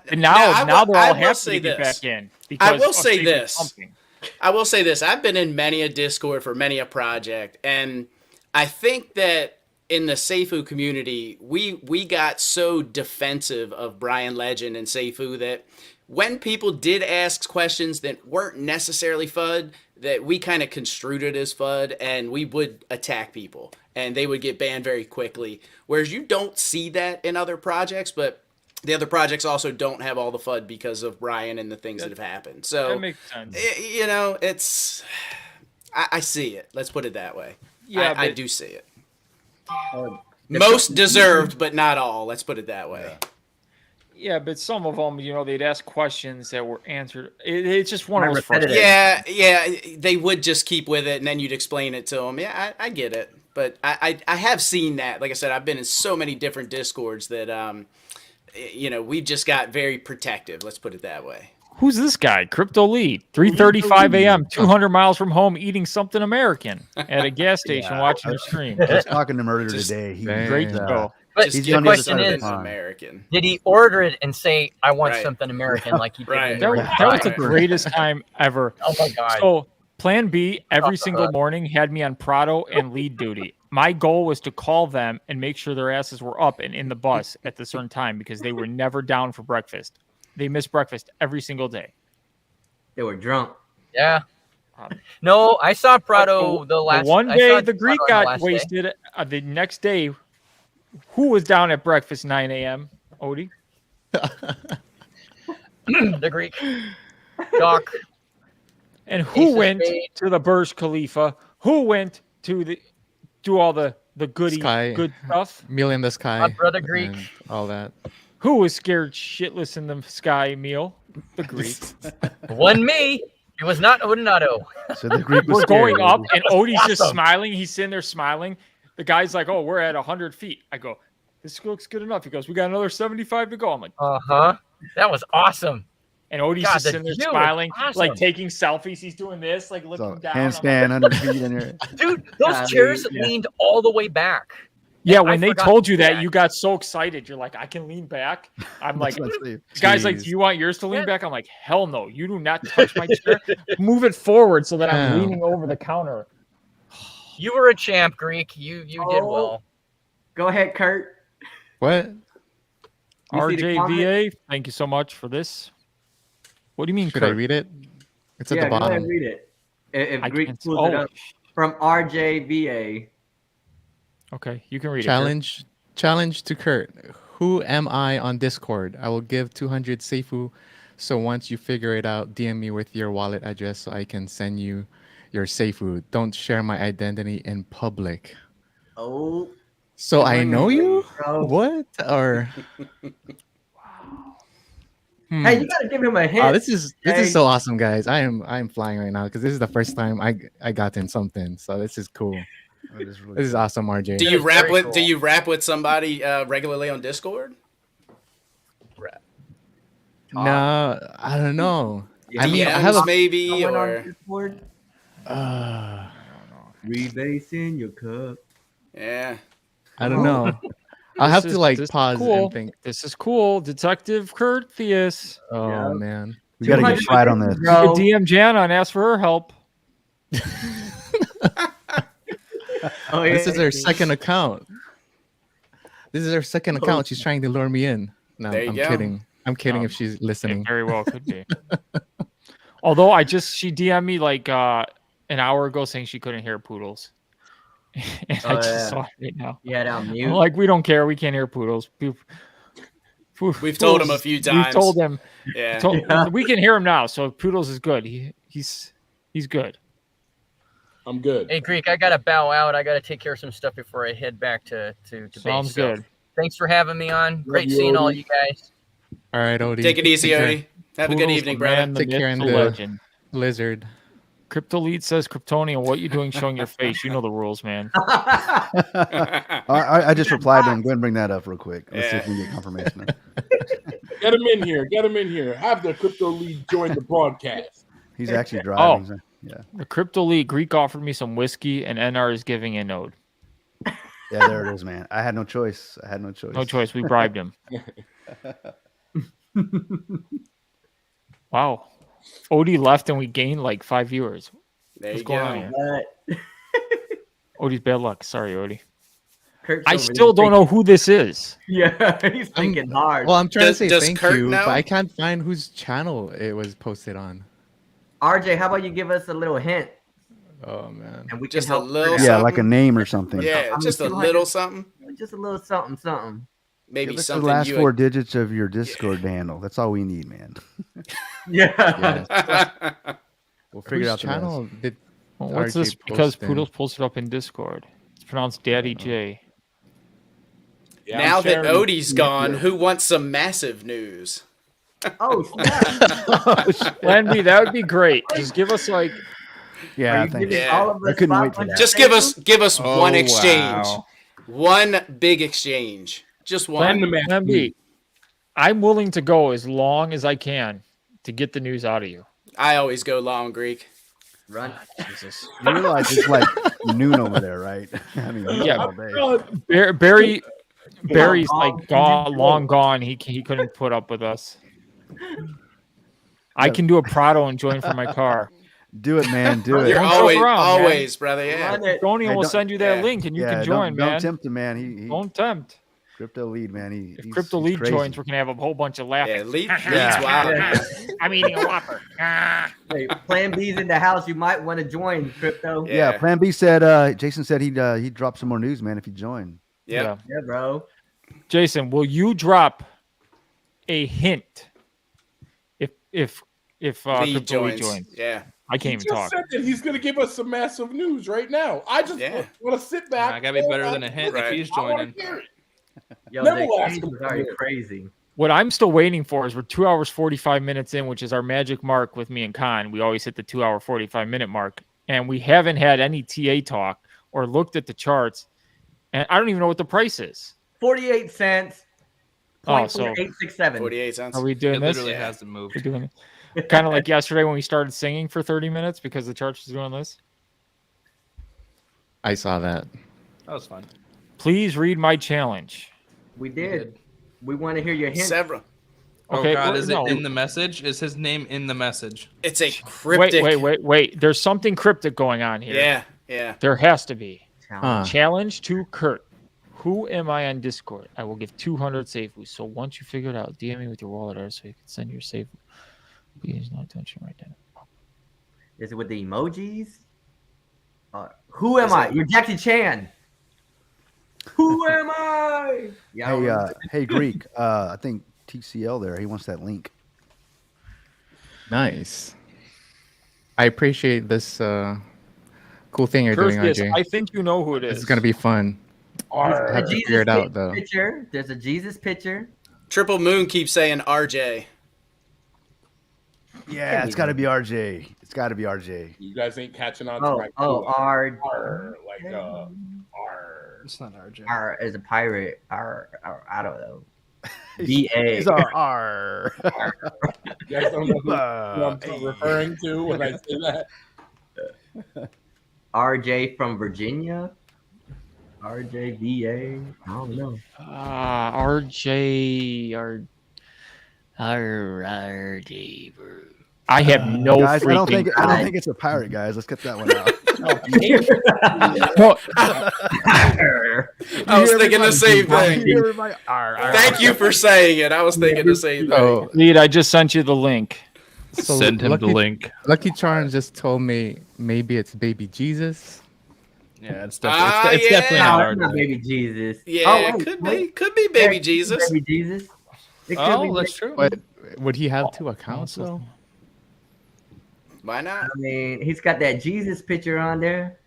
And now they're all will happy say to get this. back in. Because I will of say Safuu this. pumping. I will say this. I've been in many a Discord for many a project, and I think that in the Safuu community, we got so defensive of Brian Legend and Safuu that when people did ask questions that weren't necessarily FUD, that we kind of construed it as FUD, and we would attack people, and they would get banned very quickly. Whereas you don't see that in other projects, but the other projects also don't have all the FUD because of Brian and the things that have happened. So that makes sense. It's I see it. Let's put it that way. Yeah, I but- do see it. Most deserved, but not all. Let's put it that way. Yeah, but some of them, they'd ask questions that were answered. It's just one of those frustrating. Yeah, they would just keep with it, and then you'd explain it to them. Yeah, I get it, but I have seen that. Like I said, I've been in so many different Discords that we just got very protective. Let's put it that way. Who's this guy? Crypto Lead, 3:35 a.m., 200 miles from home, eating something American at a gas station, watching your stream. I was talking to him earlier today. Great show. But the question is, American. Did he order it and say, "I want something American," like he did? Right. That was the greatest time ever. Oh my god! So Plan B every single morning had me on Prado and lead duty. My goal was to call them and make sure their asses were up and in the bus at the certain time because they were never down for breakfast. They missed breakfast every single day. They were drunk. Yeah. No, I saw Prado the last. One day the Greek got wasted. The next day, who was down at breakfast 9 a.m.? Odie? The Greek. Doc. And who went to the Burj Khalifa? Who went to do all the good stuff? Meal in the sky. My brother Greek. All that. Who was scared shitless in the sky meal? The Greek. Wasn't me. It was not Odinato. So the Greek was We're going scared. up, and Odie's just smiling. He's sitting there smiling. The guy's like, "Oh, we're at 100 feet." I go, "This looks good enough." He goes, "We got another 75 to go." I'm like, That was awesome. And Odie's just sitting there smiling, like taking selfies. He's doing this, like looking down. Handstand 100 feet in here. Dude, those chairs leaned all the way back. Yeah, when they told you that, you got so excited. You're like, I can lean back. I'm like, the guy's like, do you want yours to lean back? I'm like, hell no. You do not touch my chair. Move it forward so that I'm leaning over the counter. You were a champ, Greek. You did well. Go ahead, Kurt. What? RJVA, thank you so much for this. What do you mean, Should Kurt? I read it? It's at Yeah, the go bottom. ahead, read it. If I Greek can't- pulls it up. From RJVA. Okay, you can read Challenge to Kurt. Who am I on Discord? I will give 200 Safuu. So once you figure it out, DM me with your wallet address so I can send you your Safuu. Don't share my identity in public. Oh. So I know you? Bro. What? Or Hey, you gotta give him a hint. Oh, this is so awesome, guys. I'm flying right now because this is the first time I got in something. So this is cool. This is awesome, RJ. Do you rap with somebody regularly on Discord? No, I don't know. I mean, I have maybe or Rebase in your cup. Yeah. I don't know. I'll have to pause and think. This is cool, Detective Kurt Theus. Oh man, we gotta get right on this. You can DM Jana and ask for her help. Oh, yeah. This is her second account. This is her second account. She's trying to lure me in. No, There you I'm go. kidding. I'm kidding if she's listening. It very well could be. Although she DM'd me like an hour ago saying she couldn't hear poodles. And I just saw it right now. You had it on mute. I'm like, we don't care. We can't hear poodles. We've told him a few times. We've told him. Yeah. We can hear him now. So Poodles is good. He's good. I'm good. Hey, Greek, I gotta bow out. I gotta take care of some stuff before I head back to Sounds base. So good. thanks for having me on. Great you, seeing all Odie. you guys. All right, Odie. Take it easy, Take care. Odie. Have a good Poodles, evening, the brother. man, the Take care myth, in the the legend. Blizzard. Crypto Lead says, Kryptonian, what you doing showing your face? You know the rules, man. I just replied to him. Go ahead and bring that up real quick. Let's see if we can get confirmation. Get him in here. Get him in here. Have the Crypto Lead join the broadcast. He's actually driving. So, yeah. The Crypto Lead Greek offered me some whiskey, and NR is giving a node. Yeah, there it is, man. I had no choice. No choice. We bribed him. Wow. Odie left and we gained like 5 viewers. There What's you going go. on here? Odie's bad luck. Sorry, Odie. Kurt's I over still there don't know who this is. Yeah, he's thinking hard. Well, I'm trying Does- to say does thank Kurt you, know? but I can't find whose channel it was posted on. RJ, how about you give us a little hint? Oh man. And we Just can a help. little Kurt out. Yeah, like a something. name or something. Yeah, I'm just a 200. little something. Just a little something. Maybe Give us the something last you. 4 digits of your Discord handle. That's all we need, man. Yeah. We'll figure Whose out the rest. channel did Well, what's RJ this? Because post in? Poodles posted up in Discord. It's pronounced Daddy J. Yeah, Now I'm that sharing Odie's it. gone, who wants some massive news? Oh, snap. Plan B, that would be great. Just give us like Yeah, Are you thanks. giving Yeah. all of us I couldn't wait for 500 that. Just give us Oh, one exchange. wow. One big exchange. Just one. Plan B. I'm willing to go as long as I can to get the news out of you. I always go long, Greek. Run. Jesus. You realize it's like noon over there, right? I mean, it's Yeah. all day. Barry's like gone, long gone. He couldn't put up with us. I can do a Prado and join from my car. Do it, man. Do it. You're Don't joke always, around, man. always, brother. Yeah. Run it. Tony Hey, will don't- send you that yeah. link and you Yeah, can join, don't man. tempt him, man. He Don't tempt. Crypto lead, man. If Crypto League joins, we're gonna have a whole bunch of laughing. Yeah, leads Yeah. wild. I'm eating a Whopper. Hey, Plan B's in the house. You might want to join, Crypto. Yeah. Yeah. Plan B said. Jason said he'd drop some more news, man, if you join. Yep. Yeah, bro. Jason, will you drop a hint if Lee Crypto League joins. joins? Yeah. I can't He even just talk. said that he's going to give us some massive news right now. I just Yeah. want to sit back. I gotta be better than a hint Right. if he's I wanna joining. hear it. Yo, Never the will ask exchanges him are to do it. crazy. What I'm still waiting for is we're 2 hours 45 minutes in, which is our magic mark with me and Con. We always hit the 2 hour 45 minute mark, and we haven't had any TA talk or looked at the charts, and I don't even know what the price is. 48 cents. Oh, so 867. 48 cents. are we doing It this? literally Yeah. hasn't moved. We're doing it. Kind of like yesterday when we started singing for 30 minutes because the charts was doing this. I saw that. That was fun. Please read my challenge. We did. We want to hear your hint. Several. Okay, Oh God, well, is no. it in the message? Is his name in the message? It's a cryptic. Wait. There's something cryptic going on here. Yeah. Yeah. There has to be. Huh. Challenge to Kurt. Who am I on Discord? I will give 200 Safuu. So once you figure it out, DM me with your wallet address so you can send your Safuu. Please, no attention right now. Is it with the emojis? Who am I? You're Jackie Chan. Who am I? Yeah. Hey, Greek. I think TCL there. He wants that link. Nice. I appreciate this cool thing you're doing, Curse, RJ. I think you know who it is. This is gonna be fun. I have to figure it out though. Picture. There's a Jesus picture. Triple Moon keeps saying RJ. Yeah, it's got to be RJ. It's got to be RJ. You guys ain't catching on to my R. like R. It's not RJ. R is a pirate. R. I don't know. B.A. He's our R. You guys don't know who I'm referring to when I say that. RJ from Virginia. RJ B.A. I don't know. RJ. I have no guys, I don't freaking think it's a pirate, guys. Let's get that one out. I was thinking the same thing. Thank you for saying it. I was thinking the same thing. Oh, Lead, I just sent you the link. so Send him the link. Lucky Charms just told me maybe it's Baby Jesus. Yeah, it's definitely, it's definitely not It's not RJ. Baby Jesus. Yeah, wait, could wait. be. Could be Baby Jesus. Baby Jesus. It could Oh, be that's true. But would he have 2 accounts though? Why not? I mean, he's got that Jesus picture on there.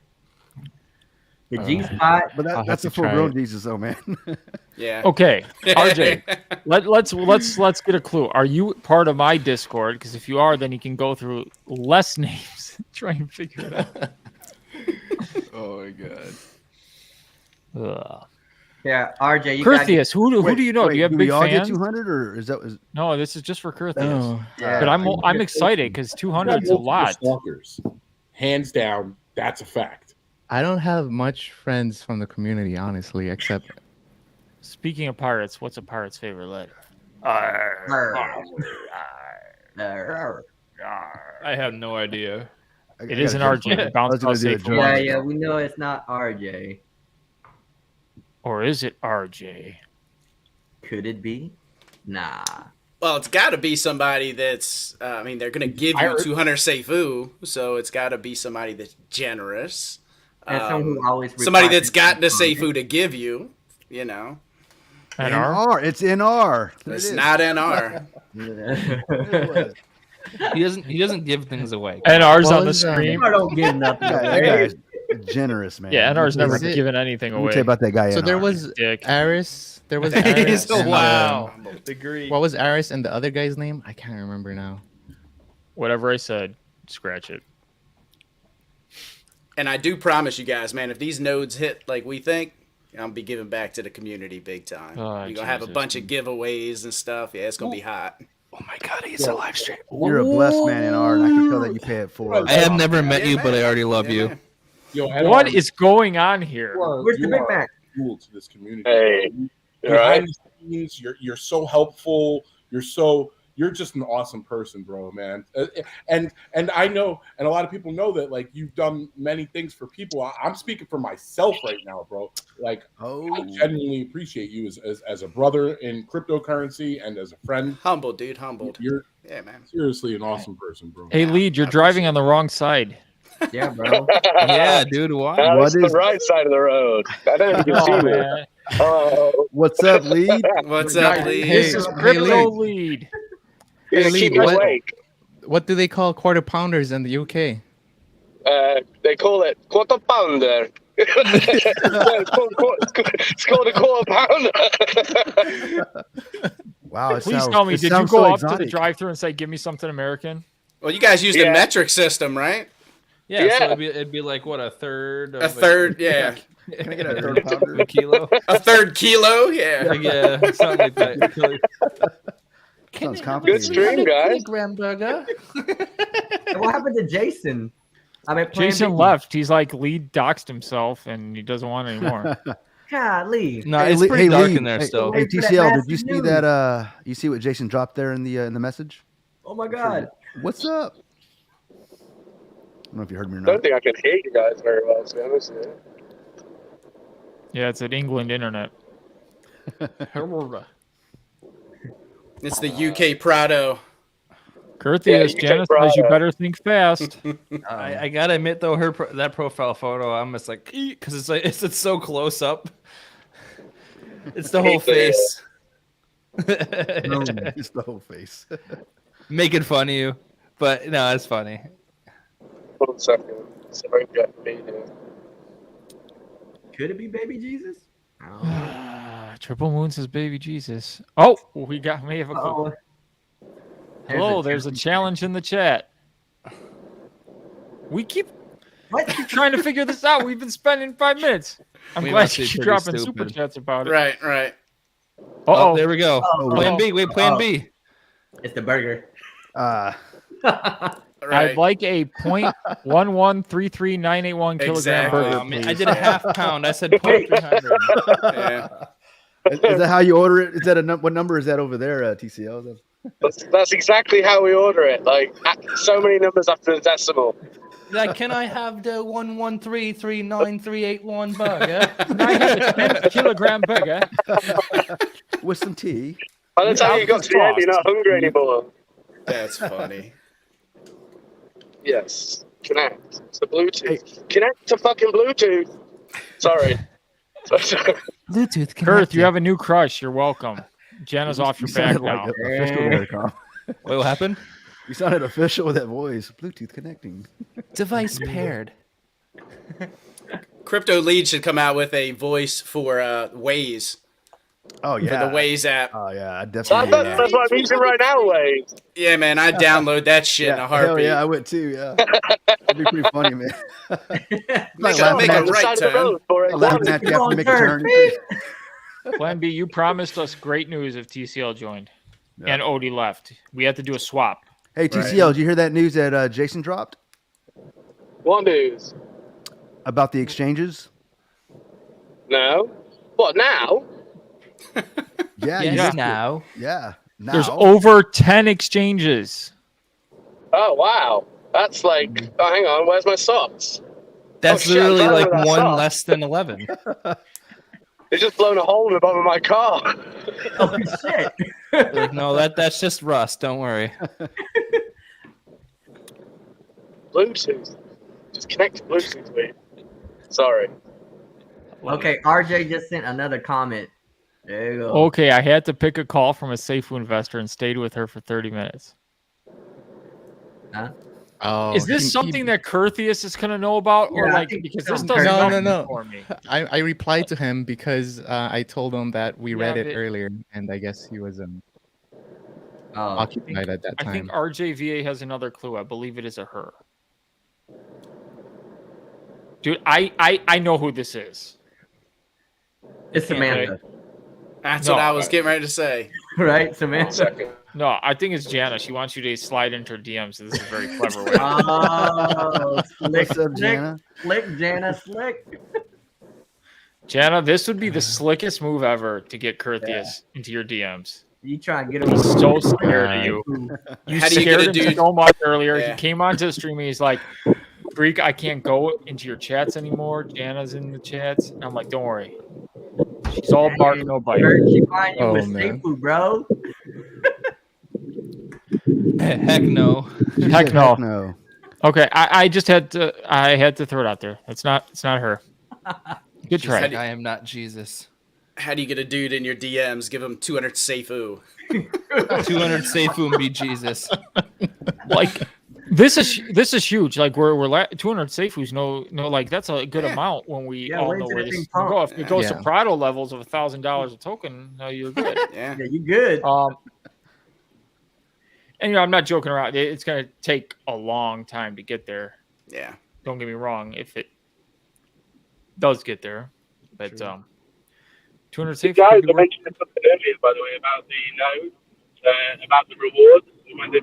The G spot. But I'll have that's to a full grown try it. Jesus, though, man. Yeah. Okay, RJ, let's get a clue. Are you part of my Discord? Because if you are, then you can go through less names and try and figure it out. Oh my god. Ugh. Yeah, RJ. You Curtheus, who do you know? Wait, do you have do big we all fans? get 200, or is that? No, this is just for Curtheus. Oh. Yeah. But I'm excited because 200 is a lot. Stalkers. Hands down, that's a fact. I don't have much friends from the community, honestly, except Speaking of pirates, what's a pirate's favorite letter? I have no idea. It is an RJ. It bounced off Safuu. Yeah, we know it's not RJ. Or is it RJ? Could it be? Nah. Well, it's got to be somebody that's. I mean, they're going to give you 200 Safuu, so it's got to be somebody that's generous. And someone who always somebody that's got the Safuu to give you. You know. NR. It's NR. It's not NR. He doesn't give things away. NR's on the screen. I don't give nothing That away. guy's generous, man. Yeah, NR's never Is it- given anything Let me away. tell you about that guy. So NR. there was Dick. Aris. There was Aris. and, Wow. Degree. what was Aris and the other guy's name? I can't remember now. Whatever I said, scratch it. And I do promise you guys, man, if these nodes hit like we think, I'll be giving back to the community big time. Oh, You're going to have a Jesus. bunch of giveaways and stuff. Yeah, it's going to be hot. Oh my God, he's a live stream. You're a blessed man, NR, and I can tell that you pay it forward. I have never met you, man. but I already love Yeah, you. man. Yo, What is going on here? Where's the Big Mac? Cool to this community. Hey, Behind the scenes, you're so helpful. You're just an awesome person, bro, man. And I know, and a lot of people know that, like, you've done many things for people. I'm speaking for myself right now, bro. Like, I genuinely appreciate you as a brother in cryptocurrency and as a friend. Humbled, dude. Humbled. You're Yeah, man. seriously an awesome person, bro. Hey, Lead, you're driving on the wrong side. Yeah, bro. Yeah, dude. Why? That's What the is- right side of the road. I don't know if you can see Oh, me. man. Oh, What's up, Lead? What's up, Lee? This is Hey, Crypto Lead. Lead. you Lee, keep me what- awake. What do they call quarter pounders in the UK? They call it quarter pounder. It's called a quarter pounder. Wow. It Please sounds, tell me, it did you sounds go so up to the exotic. drive-thru and say, "Give me something American"? Well, you guys use the Yeah. metric system, right? Yeah, Yeah. so it'd be like what, a third? Of A third, yeah. Can I get a third pounder? a kilo? A third kilo, yeah. Like, yeah, something like that. Sounds Good complicated. stream, guys. Graham burger. And what happened to Jason? I mean, Jason left. He's like, Lead doxed himself, and he doesn't want it anymore. Golly. No, Hey, it's Lee- pretty hey, dark Lee, in there hey, still. Hey, Wait for that TCL, did massive you see news. that? You see what Jason dropped there in the message? Oh my God. What's up? I don't know if you heard me or I don't not. think I can hear you guys very well, to be honest. Yeah, it's at England internet. It's the UK Prado. Curtheus, you Janice take says you Prada. better think fast. I gotta admit though, that profile photo, I'm just like, because it's like it's so close up. It's the whole face. It's the whole face. Making fun of you, but no, it's funny. 1 second. Sorry, got me here. Could it be Baby Jesus? Triple Moon says baby Jesus. Oh, we may have a Uh-oh. Hello, there's a challenge in the chat. We keep trying to figure this out. We've been spending 5 minutes. I'm We glad must you be keep pretty dropping stupid. super chats about it. Right, right. Oh, there we go. Oh, Plan B. Wait, Plan B. It's the burger. Right. I'd like a 0.1133981 kilogram Exactly. burger. I mean, I please. did a half pound. I said 0.300. Yeah. Is that how you order it? Is that what number is that over there, TCL? That's exactly how we order it. Like, so many numbers after the decimal. Like, can I have the 113393881 burger? Can I have a 10 kilogram burger? With some tea. By the time you got to the end, you're not hungry anymore. That's funny. Yes. Connect. It's the Bluetooth. Connect to fucking Bluetooth. Sorry. Bluetooth. Kurth, you have a new crush. You're welcome. Jenna's off your You back sounded now. like official there, Carl. Wait, what happened? You sounded official with that voice. Bluetooth connecting. Device paired. Crypto Lead should come out with a voice for Waze. Oh For yeah. the Waze app. Oh yeah, I definitely. That's what I'm using right now, Wade. Yeah, man, I'd download that shit in a Hell heartbeat. yeah, I would too. Yeah, that'd be pretty funny, man. Make laughing a at you. right turn. Laughing at you after you make a turn. Plan B, you promised us great news if TCL joined and Odie left. We had to do a swap. Hey TCL, did you hear that news that Jason dropped What news? about the exchanges? No. What, now? Yeah, Yes, you missed it. now. Yeah, There's over 10 exchanges. Oh wow, that's like. Oh, hang on. Where's my socks? That's shit, I'm literally driving like without one socks. less than 11. It's just blown a hole in the bottom of my car. Oh shit! Like, no, that's just rust. Don't worry. Bluetooth. Just connect to Bluetooth, mate. Sorry. Okay, RJ just sent another comment. There you go. Okay, I had to pick a call from a Safuu investor and stayed with her for 30 minutes. Huh? Oh, is this something that Curtheus is gonna know about, or Yeah, I like think because so. this does No, nothing no. for me? I replied to him because I told him that we read it but- earlier, and I guess he was Oh, occupied at that I time. think RJVA has another clue. I believe it is a her. Dude, I know who this is. it's Samantha, That's No, what I was getting ready to say. right? Samantha. No, I think it's Jana. She wants you to slide into her DMs. So this is a very clever way. Oh, slick, What's up, slick, Jana? slick, Jana, slick. Jana, this would be the slickest move ever to get Curtheus into your DMs. You try and get him. He's so scared of you. You How do you scared get a him dude- so much earlier. Yeah. He came onto the stream and he's like, Greek, I can't go into your chats anymore. Jana's in the chats. And I'm like, don't worry. She's all bark, no bite. She find you Oh, with man. Safuu, bro. Heck no. She Heck said, no. no. Okay, I just had to throw it out there. It's not her. Good She's try. like, I am not Jesus. How do you get a dude in your DMs? Give him 200 Safuu. 200 Safuu and be Jesus. Like this is huge. Like we're 200 Safuus. No, like that's a good amount when we all wait know till where the this thing can go. If it goes Yeah. to Prado levels of $1,000 a token, you're good. Yeah. Yeah, you good. And I'm not joking around. It's gonna take a long time to get there. Yeah. Don't get me wrong. If it does get there, but 200 Safuus. Guys, could be I worth- mentioned something earlier, by the way, about the nodes, about the rewards when they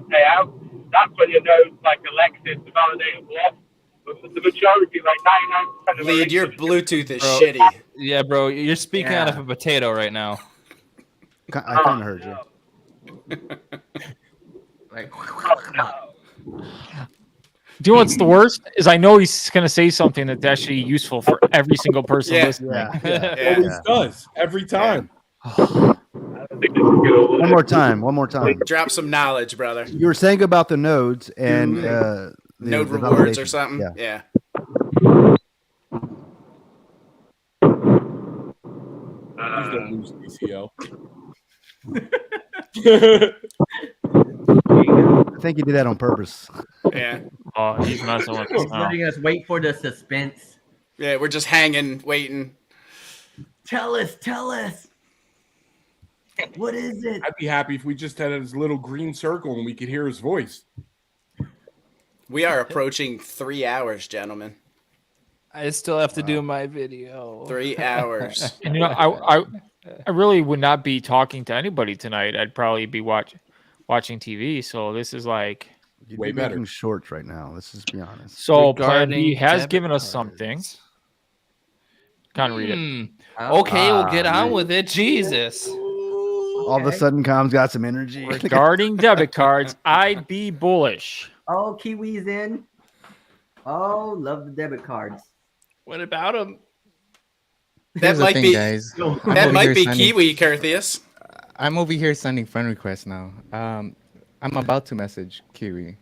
pay out. That's when your nodes like elected to validate a block. But the majority, like 99% of Lead, the your Bluetooth is Bro. shitty. Yeah, bro, you're speaking out of Yeah. a potato right now. I kind of heard you. Like, Do you know what's the worst? Is I know he's going to say something that's actually useful for every single person Yeah. listening. Yeah. Always does every time. One more time. Drop some knowledge, brother. You were saying about the nodes and Node the rewards or validation. something. Yeah. Please don't lose DCO. I think you did that on purpose. Yeah. Oh, he's messing with us he's now. letting us wait for the suspense. Yeah, we're just hanging, waiting. Tell us. What is it? I'd be happy if we just had his little green circle and we could hear his voice. We are approaching 3 hours, gentlemen. I still have to do my video. 3 hours. And I really would not be talking to anybody tonight. I'd probably be watching TV. So this is like You'd Way be better. making shorts right now. Let's just be honest. so. Plan B Regarding has debit given us cards. something. Can't read it. Okay, we'll get on with it. Jesus. All of a sudden, Com's got some energy. Regarding debit cards, I'd be bullish. Oh, Kiwi's in. Oh, love the debit cards. What about him? That Here's the might thing, be guys. I'm that over might here be sending- Kiwi, Curtheus. I'm over here sending friend requests now. I'm about to message Kiwi.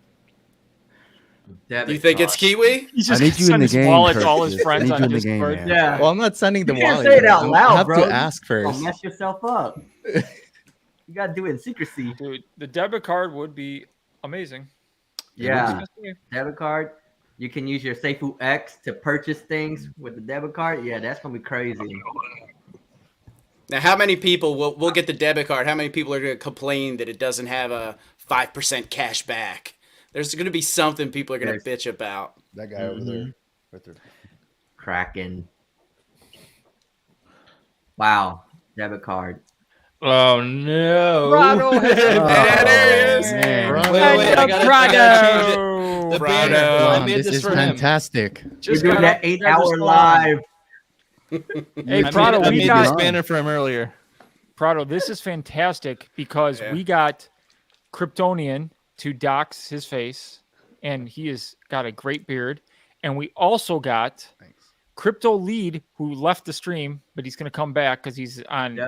You think it's Kiwi? He's I just need you in send the his game, wallet to all his Curtis. I friends need on you in the game, Discord. man. Yeah. Well, I'm not sending the You can't wallet. say it out yet. loud, I have bro. to ask Don't first. mess yourself up. You gotta do it in secrecy. Dude, the debit card would be amazing. Yeah. Debit card. You can use your Safuu X to purchase things with the debit card. Yeah, that's gonna be crazy. Now, how many people will get the debit card? How many people are going to complain that it doesn't have a 5% cash back? There's going to be something people are going to bitch about. That guy over there. Right there. Kraken. Wow. Debit card. Oh no! Prado has There it is. Man. Wait, I gotta change it. The banner. Prado. I Come on, made this this is for him. fantastic. We're Just doing got that up, 8 grab his hour phone. live. Hey, I Prado, made we this got banner for him earlier. Prado, this is fantastic because we got Kryptonian to dox his face, and he has got a great beard. And we also got Crypto Lead, who left the stream, but he's going to come back because he's on,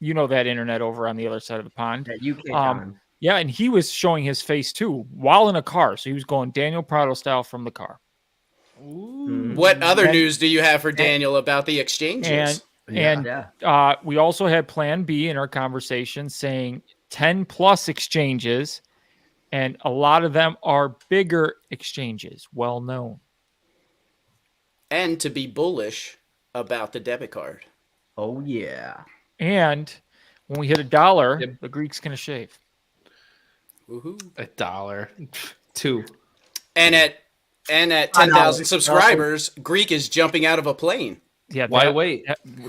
you know, that internet over on the other side of the pond. That UK time. Yeah, and he was showing his face too while in a car. So he was going Daniel Prado style from the car. Ooh. What other news do you have for Daniel about the exchanges? And we also had Plan B in our conversation saying 10 plus exchanges, and a lot of them are bigger exchanges, well known. And to be bullish about the debit card. Oh, yeah. And when we hit $1, the Greek's going to shave. Woohoo. $1. 2. And at 10,000 subscribers, Greek is jumping out of a plane. Yeah. Why wait?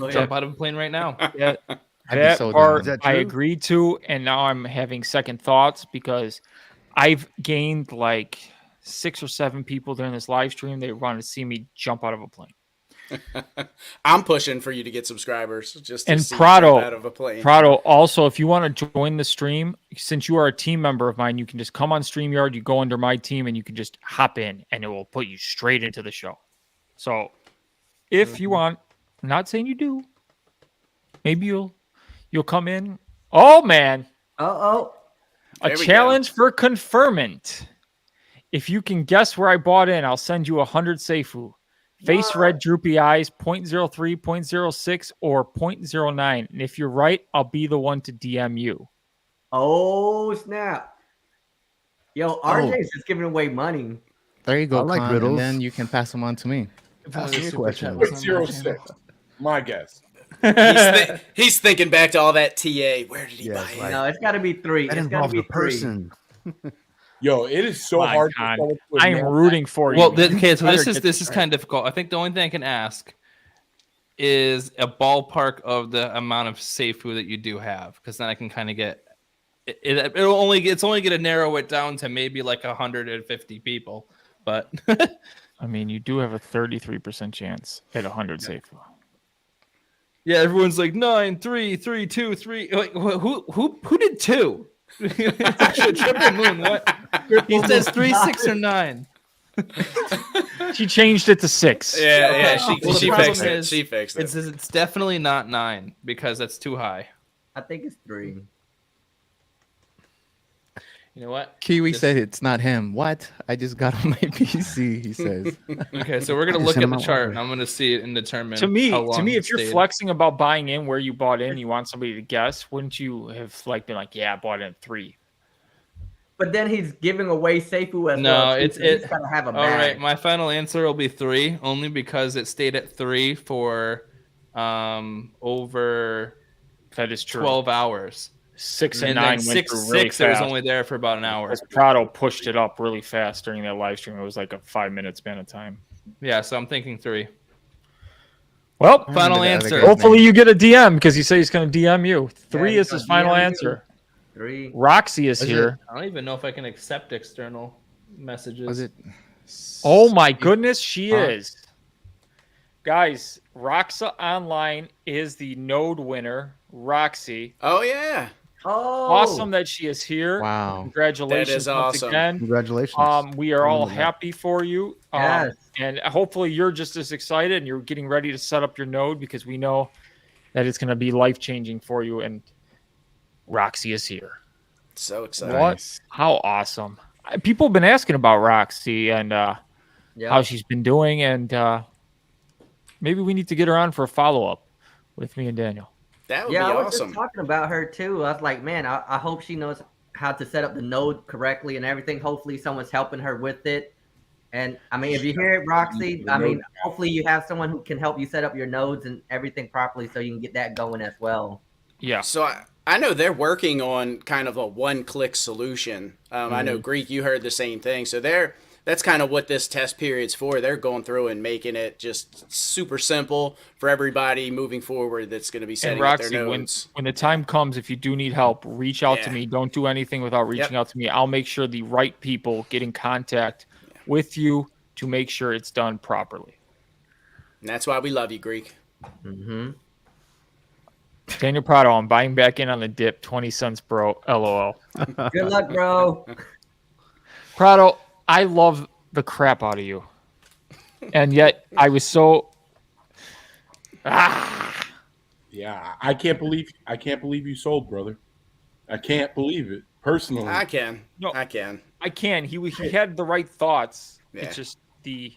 Jump out of a plane right now. Yeah. That part I agreed to, and now I'm having second thoughts because I've gained like 6 or 7 people during this live stream. They wanted to see me jump out of a plane. I'm pushing for you to get subscribers just to see Prado, you jump out of a plane. Prado, also, if you want to join the stream, since you are a team member of mine, you can just come on StreamYard, you go under my team, and you can just hop in, and it will put you straight into the show. So if you want, I'm not saying you do, maybe you'll come in. Oh, man. Uh-oh. A challenge for confirmant. If you can guess where I bought in, I'll send you 100 Safuu. Face red, droopy eyes, 0.03, 0.06, or 0.09. And if you're right, I'll be the one to DM you. Oh, snap. Yo, RJ's just giving away money. There you go, I like Con, riddles. and then you can pass them on to me. Pass me a question. 0.06. My guess. He's thinking back to all that TA. Where did he buy it? No, it's got to be 3. That It's got to involves be a person. Yo, it is so hard to tell if I am rooting for you. Well, okay, so this is kind of difficult. I think the only thing I can ask is a ballpark of the amount of Safuu that you do have, because then I can kind of get it's only going to narrow it down to maybe like 150 people. But I mean, you do have a 33% chance at 100 Safuu. Yeah, everyone's like 9, 3, 3, 2, 3. Like, who did 2? Triple moon. What? He says 3, 6, or 9. She changed it to 6. Yeah. She fixed it. She fixed it. It's definitely not 9 because that's too high. I think it's 3. You know what? Kiwi said it's not him. What? I just got on my PC, he says. Okay, so we're going to look at the chart, and I'm going to see it and determine To me, how long if you're flexing about buying in where you bought in, you want somebody to guess, wouldn't you have been like, yeah, I bought in at 3? But then he's giving away Safuu as no, well. it's gotta have a bag. All right, my final answer will be 3, only because it stayed at 3 for over that is true 12 hours. 6 and 9 went six, through really fast. It was only there for about an hour. Because Prado pushed it up really fast during that live stream. It was like a 5-minute span of time. Yeah, so I'm thinking 3. Well, final answer. Hopefully you get a DM because you say he's going to DM you. 3 is his final answer. 3. Roxy is here. I don't even know if I can accept external messages. Was it? Oh my goodness, she is. Guys, Roxa Online is the node winner. Roxy. Oh, yeah. Oh, awesome that she is here. Wow. Congratulations that is once awesome. again. Congratulations. We are all happy for you. Yes. And hopefully you're just as excited and you're getting ready to set up your node because we know that it's going to be life-changing for you. And Roxy is here. So excited. What? How awesome. People have been asking about Roxy and how she's been doing. And maybe we need to get her on for a follow-up with me and Daniel. That would be I was awesome. just talking about her too. I was like, man, I hope she knows how to set up the node correctly and everything. Hopefully someone's helping her with it. And I mean, if you hear it, Roxy, I mean, hopefully you have someone who can help you set up your nodes and everything properly so you can get that going as well. Yeah. So I know they're working on kind of a one-click solution. I know, Greek, you heard the same thing. So that's kind of what this test period's for. They're going through and making it just super simple for everybody moving forward that's going to be setting up their nodes. When the time comes, if you do need help, reach out to me. Don't do anything without reaching out to me. I'll make sure the right people get in contact with you to make sure it's done properly. And that's why we love you, Greek. Mm-hmm. Daniel Prado, I'm buying back in on the dip, 20 cents, bro. LOL. Good luck, bro. Prado, I love the crap out of you. And yet I was so Yeah, I can't believe you sold, brother. I can't believe it. Personally. I can. No, I can. I can. He had the right thoughts. Yeah. It's just the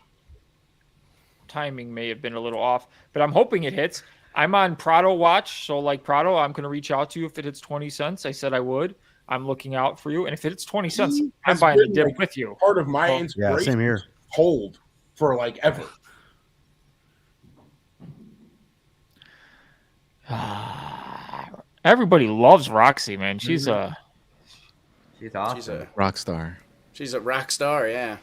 timing may have been a little off, but I'm hoping it hits. I'm on Prado watch, so like Prado, I'm going to reach out to you if it hits 20 cents. I said I would. I'm looking out for you, and if it hits 20 cents, I'm buying the dip with you. Part of my inspiration. Yeah, same here. Hold for like ever. Everybody loves Roxy, man. She's awesome. She's a rock star. She's a rock star, yeah.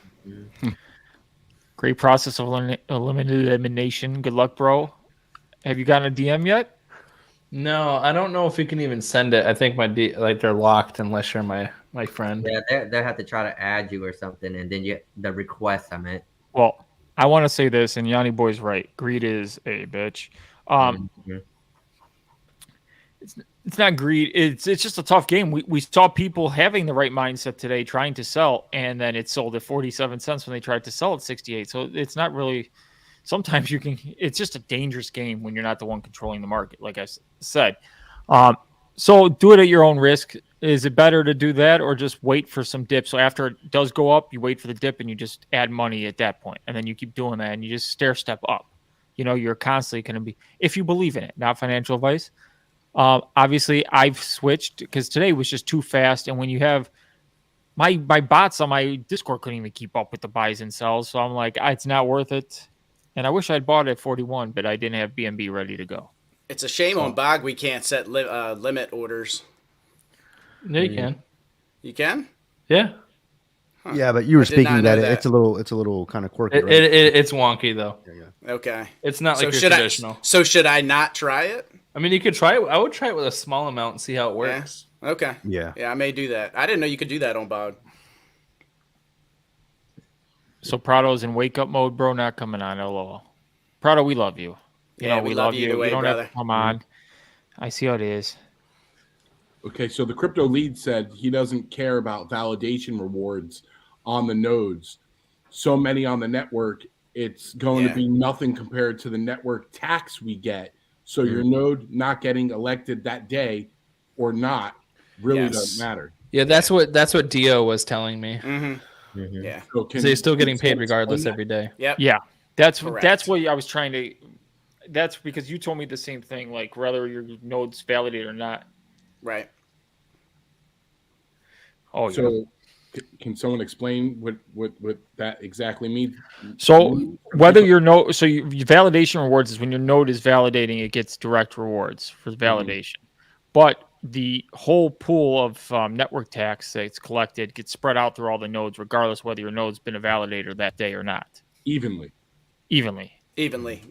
Great process of elimination. Good luck, bro. Have you gotten a DM yet? No, I don't know if you can even send it. I think they're locked unless you're my friend. Yeah, they have to try to add you or something, and then the request. I meant. Well, I want to say this, and Yanni Boy's right. Greed is a bitch. It's not greed. It's just a tough game. We saw people having the right mindset today, trying to sell, and then it sold at 47 cents when they tried to sell at 68. So it's not really. Sometimes you can. It's just a dangerous game when you're not the one controlling the market, like I said. So do it at your own risk. Is it better to do that or just wait for some dip? So after it does go up, you wait for the dip and you just add money at that point, and then you keep doing that and you just stair step up. You're constantly going to be, if you believe in it, not financial advice. Obviously, I've switched because today was just too fast, and when you have my bots on my Discord couldn't even keep up with the buys and sells, so I'm like, it's not worth it. And I wish I'd bought it at 41, but I didn't have BNB ready to go. It's a shame on Bog we can't set limit orders. No, you can. You can? Yeah. Huh. Yeah, but you were speaking that it's a little kind of quirky. Right? It's wonky though. Yeah. Okay. It's not like your traditional. So should I not try it? I mean, you could try it. I would try it with a small amount and see how it works. Yeah. Okay. Yeah. Yeah, I may do that. I didn't know you could do that on Bog. So Prado's in wake up mode, bro. Not coming on. LOL. Prado, we love you. We love you. Way, you don't brother. have to come on. I see how it is. Okay, so the crypto lead said he doesn't care about validation rewards on the nodes. So many on the network, it's going to be nothing compared to the network tax we get. So your node not getting elected that day or not really doesn't matter. Yeah, that's what Dio was telling me. Yeah. So they're still getting paid regardless every day. Yep. Yeah. That's Correct. That's what I was trying to. That's because you told me the same thing, like whether your node's validated or not. Right. Oh, so can someone explain what that exactly means? So whether your node, your validation rewards is when your node is validating, it gets direct rewards for the validation. But the whole pool of network tax that's collected gets spread out through all the nodes, regardless whether your node's been a validator that day or not. Evenly,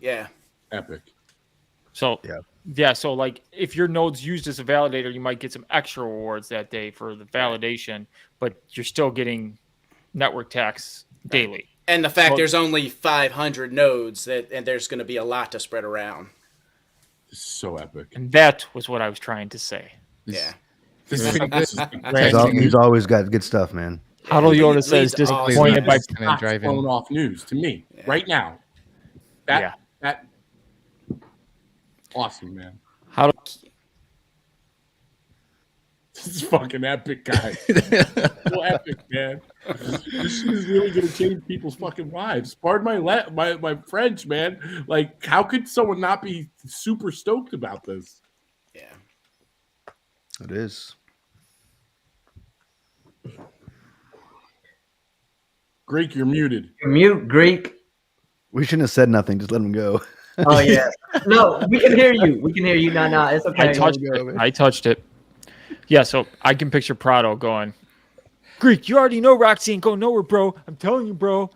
yeah. Epic. So so like if your node's used as a validator, you might get some extra rewards that day for the validation, but you're still getting network tax daily. And the fact there's only 500 nodes and there's going to be a lot to spread around. So epic. And that was what I was trying to say. Yeah. He's always got good stuff, man. Huddle Yoda says disappointed by phone off news to me right now. That awesome, man. This is fucking epic, guys. So epic, man. This is really gonna change people's fucking lives. Pardon my French, man. Like, how could someone not be super stoked about this? Yeah, it is. Greek, you're muted. You're mute, Greek. We shouldn't have said nothing. Just let him go. Oh yeah. No, we can hear you. We can hear you. No, it's okay. I touched it. Yeah, so I can picture Prado going, Greek, you already know Roxy ain't going nowhere, bro. I'm telling you, bro.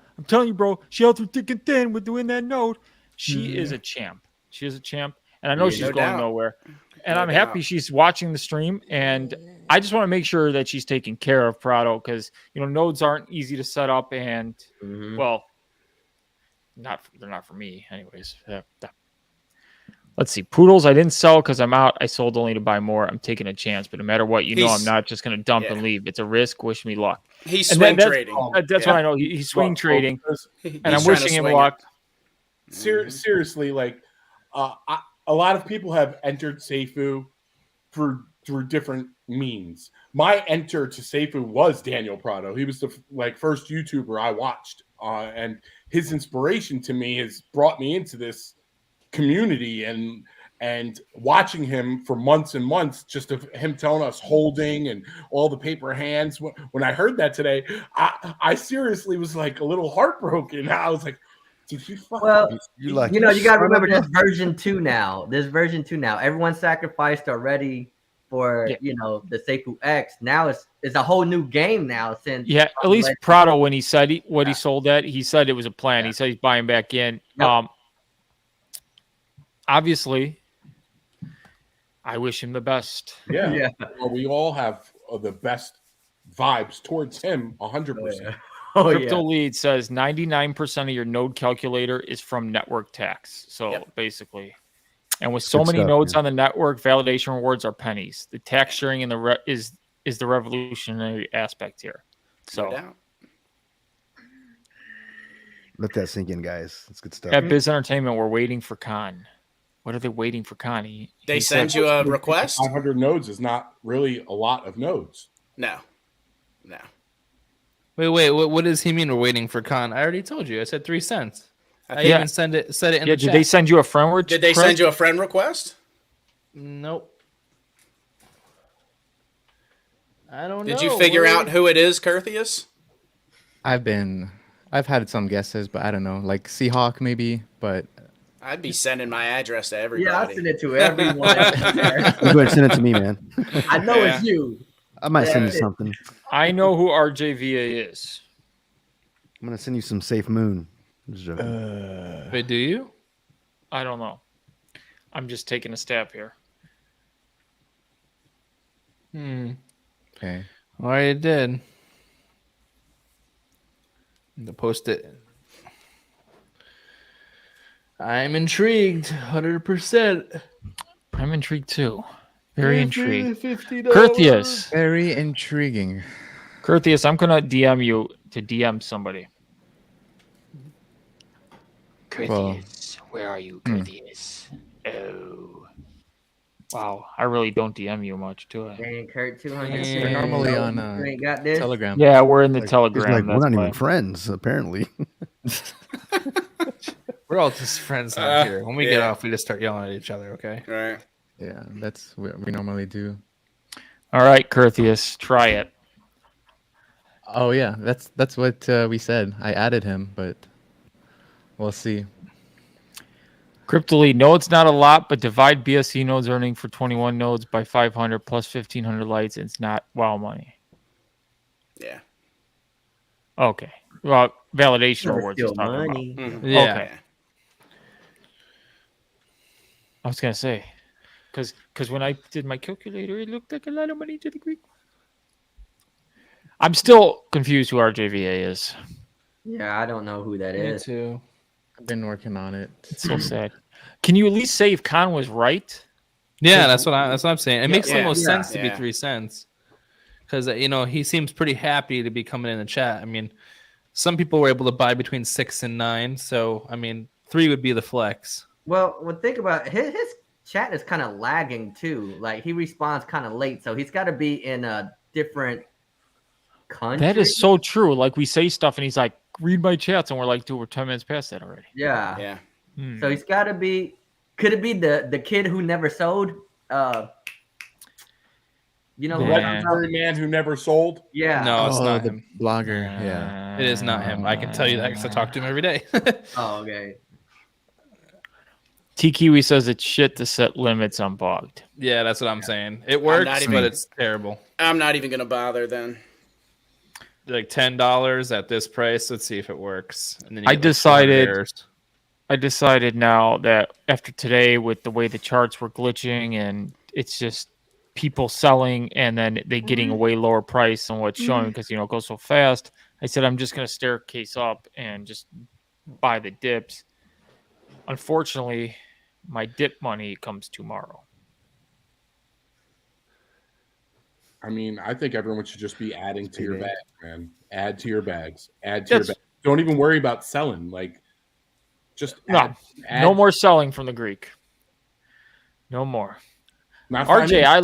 She held through thick and thin with doing that node. She is a champ. She is a champ. And I know she's going nowhere. And I'm happy she's watching the stream. And I just want to make sure that she's taking care of Prado because, nodes aren't easy to set up. And, well, they're not for me anyways. Let's see. Poodles, I didn't sell because I'm out. I sold only to buy more. I'm taking a chance. But no matter what, I'm not just going to dump and leave. It's a risk. Wish me luck. He's swing trading. That's what I know. He's swing trading. And I'm wishing him luck. Seriously, like a lot of people have entered Safuu through different means. My enter to Safuu was Daniel Prado. He was the first YouTuber I watched, and his inspiration to me has brought me into this community and watching him for months and months, just of him telling us holding and all the paper hands. When I heard that today, I seriously was like a little heartbroken. I was like, did you fucking you got to remember this version 2 now. Everyone sacrificed already for the Safuu X. Now it's a whole new game now. Since at least Prado, when he said he sold that, he said it was a plan. He said he's buying back in. Yep. Obviously, I wish him the best. Yeah. Well, we all have the best vibes towards him, 100%. Crypto Lead says 99% of your node calculator is from network tax. So basically, and with so many nodes on the network, validation rewards are pennies. The tax sharing in is the revolutionary aspect here. So let that sink in, guys. It's good stuff. At Biz Entertainment, we're waiting for Khan. What are they waiting for, Khan? They send you a request? 500 nodes is not really a lot of nodes. No. Wait. What does he mean we're waiting for Khan? I already told you. I said 3 cents. I even said it in the chat. Did they send you a friend request? Did they send you a friend request? Nope. I don't know. Did you figure out who it is, Curtheus? I've had some guesses, but I don't know. Like Seahawk maybe, but I'd be sending my address to everybody. Yeah, I'll send it to everyone. Go ahead and send it to me, man. I know it's you. I might send you something. I know who RJVA is. I'm gonna send you some Safe Moon. Wait, do you? I don't know. I'm just taking a stab here. Okay. All right, it did. To post it. I'm intrigued, 100%. I'm intrigued too. Very intrigued. $50. Curtheus. Very intriguing. Curtheus, I'm gonna DM you to DM somebody. Curtheus, where are you, Curtheus? Oh. Wow, I really don't DM you much, do I? Dang, Kurt, 200. We're normally on got this? Telegram. Yeah, we're in the Telegram. We're not even friends, apparently. We're all just friends out here. When we get off, we just start yelling at each other, okay? Right. Yeah, that's what we normally do. All right, Curtheus, try it. Oh yeah, that's what we said. I added him, but we'll see. Cryptoly, no, it's not a lot, but divide BSC nodes earning for 21 nodes by 500 plus 1,500 lights. It's not wow money. Yeah. Okay. Well, validation rewards. Still money. Yeah. Okay. I was gonna say, because when I did my calculator, it looked like a lot of money to the Greek. I'm still confused who RJVA is. Yeah, I don't know who that Me is. too. I've been working on it. It's so sad. Can you at least say if Khan was right? Yeah, that's what I'm saying. It makes the most sense to be Yeah. 3 cents. Because he seems pretty happy to be coming in the chat. I mean, some people were able to buy between 6 and 9, so I mean, 3 would be the flex. Well, think about it. His chat is kind of lagging too. Like he responds kind of late, so he's got to be in a different country. That is so true. Like we say stuff, and he's like, "Read my chats," and we're like, "Dude, we're 10 minutes past that already." Yeah. Yeah. So he's got to be. Could it be the kid who never sold? You know, The legendary man who never sold. Yeah. No, it's not the him. blogger. Yeah. It is not him. I can tell you that because I talk to him every day. Oh, okay. T Kiwi says it's shit to set limits on bogged. Yeah, that's what I'm saying. It works, but it's terrible. I'm not even gonna bother then. Like $10 at this price. Let's see if it works. And then you I get, like, 200 decided. errors. I decided now that after today, with the way the charts were glitching, and it's just people selling and then they getting a way lower price than what's showing because it goes so fast. I said I'm just gonna staircase up and just buy the dips. Unfortunately, My dip money comes tomorrow. I mean, I think everyone should just be adding to your bag, man. Add to your bags. Add to That's- your bag. Don't even worry about selling. Like, just No more selling from the Greek. No more. Not RJ, I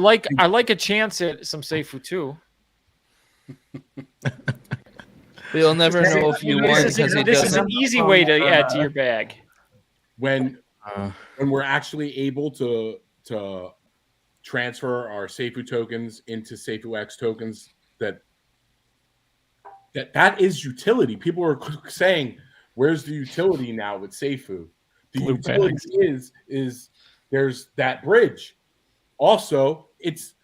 like a chance at some Safuu too. You'll never know if you won because he This is doesn't. an easy way to add to your bag. When we're actually able to transfer our Safuu tokens into Safuu X tokens, that is utility. People are saying, "Where's the utility now with Safuu?" The Blue utility bags. is there's that bridge. Also, it's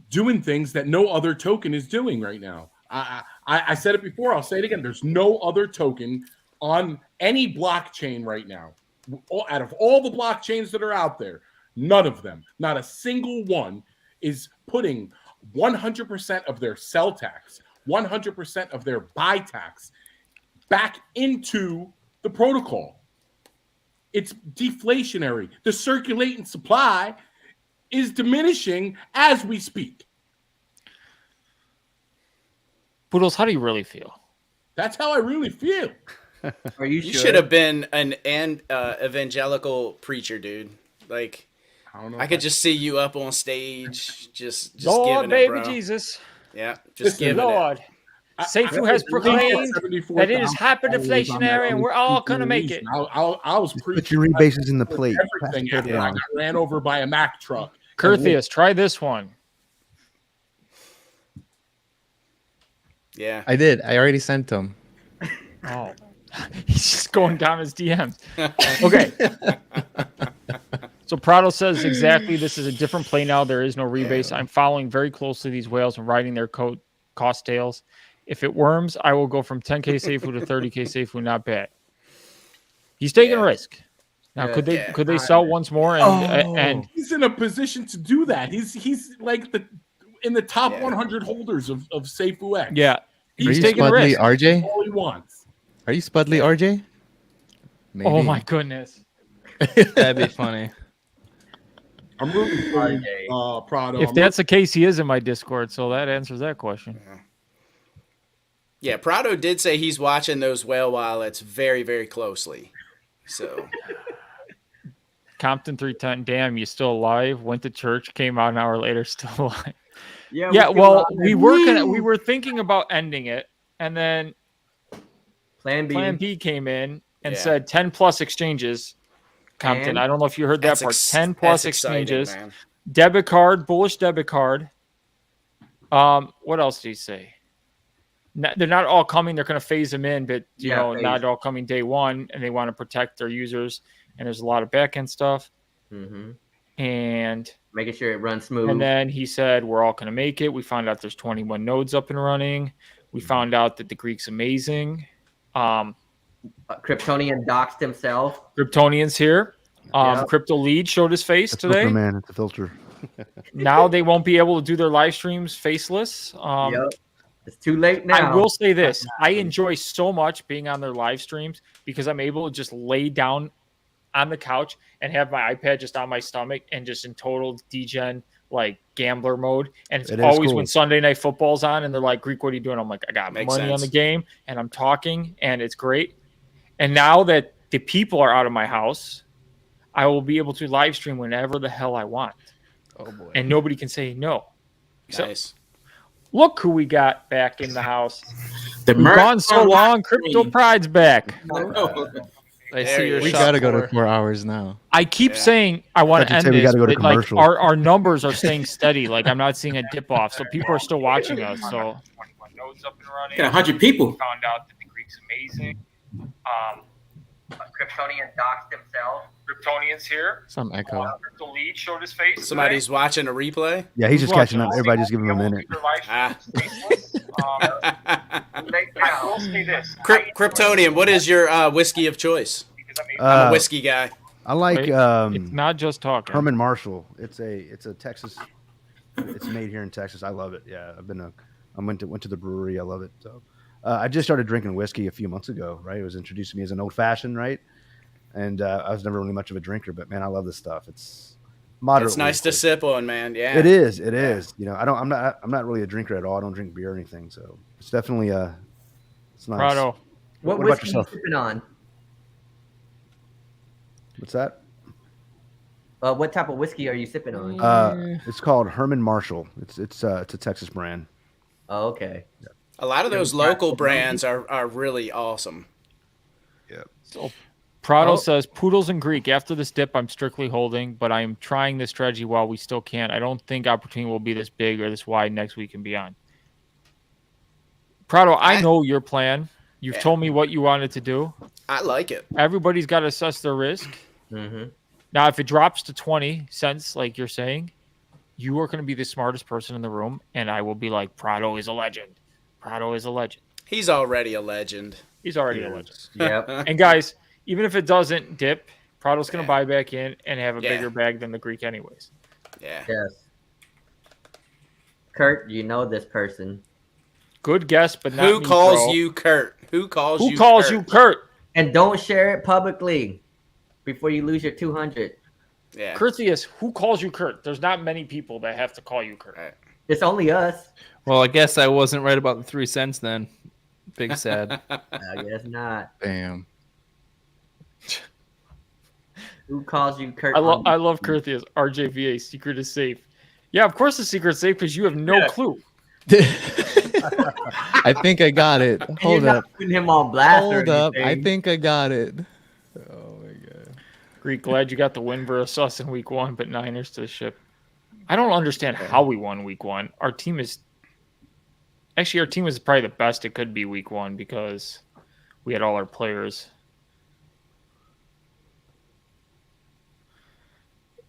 doing things that no other token is doing right now. I said it before. I'll say it again. There's no other token on any blockchain right now. Out of all the blockchains that are out there, none of them, not a single one, is putting 100% of their sell tax, 100% of their buy tax back into the protocol. It's deflationary. The circulating supply is diminishing as we speak. Poodles, how do you really feel? That's how I really feel. Are you You sure? should have been an evangelical preacher, dude. Like, I could just see you up on stage, just Lord, giving baby it, bro. Jesus. Yeah, just giving Lord. Safuu has proclaimed that it is hyper-deflationary and we're all going to make it. I was preaching. Put your rebases in the plate. Everything Pass the after I got ran over by a Mack truck. Curtheus, try this one. Yeah. I did. I already sent them. Oh. He's just going down his DMs. Okay. So Prado says exactly this is a different play now. There is no rebase. I'm following very closely these whales and riding their cost tails. If it worms, I will go from 10K Safuu to 30K Safuu. Not bad. He's taking a risk. Now, could they sell once more? And he's in a position to do that. He's like in the top 100 holders of Safuu X. Yeah, he's taking a risk. RJ? All he wants. Are you Spudley RJ? Maybe. Oh my goodness, that'd be funny. I'm rooting for Prado. If that's the case, he is in my Discord, so that answers that question. Yeah, Prado did say he's watching those whale wallets very, very closely. So, Compton 310, damn, you still alive? Went to church, came out an hour later, still alive. Yeah. Well, we were thinking about ending it, and then Plan B came in and said 10 plus exchanges. Compton, And I don't know if you heard that part. 10 plus exchanges. Exciting, Debit card, bullish debit card. What else did he say? They're not all coming. They're going to phase them in, but not all coming day one, and they want to protect their users. And there's a lot of back-end stuff. Mm-hmm. And making sure it runs smooth. And then he said, we're all going to make it. We found out there's 21 nodes up and running. We found out that the Greek's amazing. Kryptonian doxed himself. Kryptonian's here. Crypto Lead showed his face It's today. Filter, man, it's a filter. Now they won't be able to do their live streams faceless. It's too late now. I will say this. I enjoy so much being on their live streams because I'm able to just lay down on the couch and have my iPad just on my stomach and just in total degen like gambler mode. And it's always cool when Sunday Night Football's on and they're like, Greek, what are you doing? I'm like, I got money on the game and I'm talking and it's great. And now that the people are out of my house, I will be able to live stream whenever the hell I want. Oh boy. And nobody can say no. Nice. So, look who we got back in the house. We've gone so long, Crypto Pride's back. I see your we shop gotta go to floor. 4 hours now. I keep saying I want to end we this, gotta go to but like commercial. our numbers are staying steady. Like I'm not seeing a dip off, so people are still watching us. So 21 nodes up and running. Got 100 people. We found out that the Greek's amazing. Kryptonian doxed himself. Kryptonian's here. Some echo. Crypto Lead showed his face. Somebody's watching a replay. Yeah, he's just watching catching up. us? Everybody just give him a minute. I will say this. Kryptonian, what is your whiskey of choice? I'm a whiskey guy. I like it's not just talking. Herman Marshall. It's a Texas. It's made here in Texas. I love it. Yeah, I went to the brewery. I love it. So I just started drinking whiskey a few months ago. Right, it was introduced to me as an old fashioned. Right, and I was never really much of a drinker, but man, I love this stuff. It's moderately. It's nice to sip on, man. Yeah, it is. It is. You know, I'm not really a drinker at all. I don't drink beer or anything, so it's definitely it's nice. Prado. What whiskey are you sipping on? What's that? What type of whiskey are you sipping on? It's called Herman Marshall. It's a Texas brand. Oh, okay. Yeah. A lot of those local brands are really awesome. Yeah. So Prado says, Poodles and Greek. After this dip, I'm strictly holding, but I am trying this strategy while we still can. I don't think opportunity will be this big or this wide next week and beyond. Prado, I know your plan. You've told me what you wanted to do. I like it. Everybody's got to assess their risk. Mm-hmm. Now, if it drops to 20 cents, like you're saying, you are going to be the smartest person in the room, and I will be like, Prado is a legend. Prado is a legend. He's already a legend. He's already a legend. Yeah. And guys, even if it doesn't dip, Prado's going to buy back in and have a bigger bag than the Greek anyways. Yeah. Yes. Kurt, you know this person. Good guess, but not Who me, calls bro. you Kurt? Who calls Who you calls Kurt? you Kurt? And don't share it publicly before you lose your 200. Yeah. Curtius, who calls you Kurt? There's not many people that have to call you Kurt. Right. It's only us. Well, I guess I wasn't right about the 3 cents then. Big sad. I guess not. Damn. Who calls you Kurt? I love Curtius. RJVA, secret is safe. Yeah, of course the secret's safe because you have no clue. I think I got it. Hold You're up. not putting him on blast. Hold or up. I anything. think I got it. Oh my god. Greek, glad you got the win versus us in week 1, but Niners to the ship. I don't understand how we won week 1. Our team is probably the best it could be week 1 because we had all our players.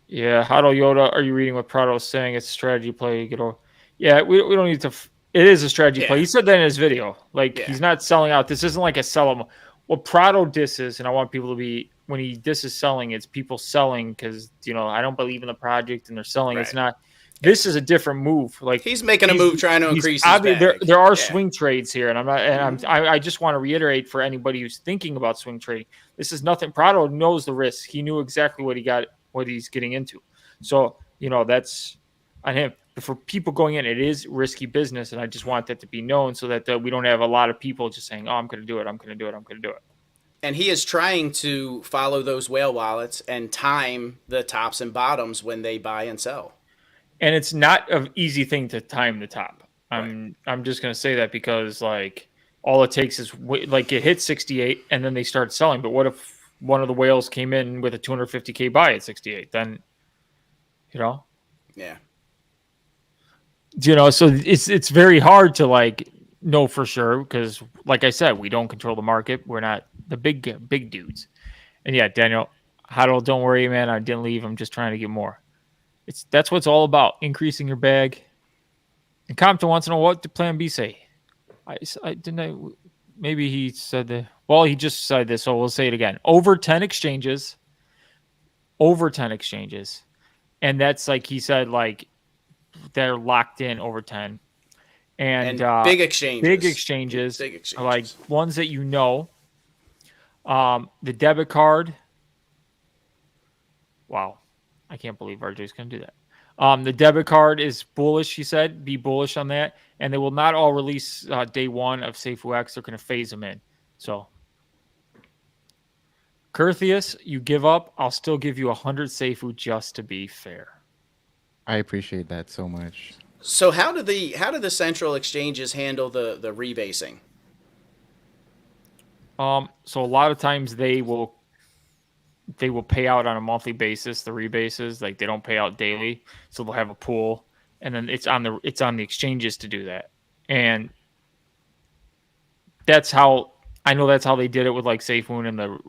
Yeah, Huddle Yoda, are you reading what Prado's saying? It's a strategy play. You get over. Yeah, we don't need to. It is a strategy play. He said that in his video. Like, he's not selling out. This isn't like a sell him. What Prado disses, and I want people to be, when he disses selling, it's people selling because, I don't believe in the project and they're selling. It's not. This is a different move. Like, he's making a move trying to increase his bag. There are swing trades here, and I just want to reiterate for anybody who's thinking about swing trading, this is nothing. Prado knows the risk. He knew exactly what he's getting into. So, that's on him. But for people going in, it is risky business, and I just want that to be known so that we don't have a lot of people just saying, oh, I'm going to do it, I'm going to do it, I'm going to do it. And he is trying to follow those whale wallets and time the tops and bottoms when they buy and sell. And it's not an easy thing to time the top. I'm just going to say that because, like, all it takes is, like, it hits 68, and then they start selling. But what if one of the whales came in with a 250K buy at 68? Then, Yeah. So it's very hard to, like, know for sure because, like I said, we don't control the market. We're not the big dudes. And yeah, Daniel, Huddle, don't worry, man. I didn't leave. I'm just trying to get more. That's what it's all about, increasing your bag. And Compton wants to know, what did Plan B say? Maybe he said that. Well, he just said this, so we'll say it again. Over 10 exchanges. And that's, like he said, like, they're locked in over 10. And big exchanges. Like ones that the debit card. Wow. I can't believe RJ's going to do that. The debit card is bullish, he said. Be bullish on that. And they will not all release day 1 of Safuu X. They're going to phase them in. So, Curtius, you give up. I'll still give you 100 Safuu just to be fair. I appreciate that so much. So how do the central exchanges handle the rebasing? So a lot of times they will pay out on a monthly basis, the rebases, like they don't pay out daily. So they'll have a pool, and then it's on the exchanges to do that. And that's how they did it with, like, Safuu and the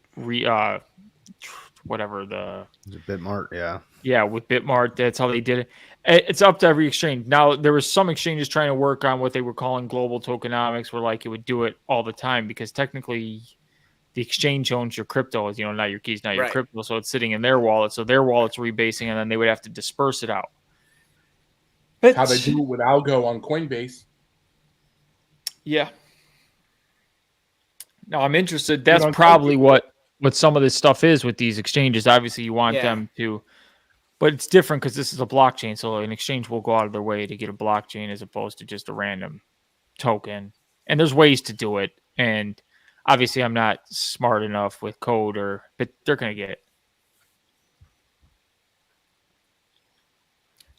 Bitmart, yeah, with Bitmart. That's how they did it. It's up to every exchange. Now, there was some exchanges trying to work on what they were calling global tokenomics, where, like, it would do it all the time because technically the exchange owns your crypto, not your keys, not your crypto. So it's sitting in their wallet. So their wallet's rebasing, and then they would have to disperse it out. How they do it with Algo on Coinbase. Yeah. No, I'm interested. That's probably what what some of this stuff is with these exchanges. Obviously, you want them to, but it's different because this is a blockchain. So an exchange will go out of their way to get a blockchain as opposed to just a random token. And there's ways to do it. And obviously, I'm not smart enough with code, but they're going to get it.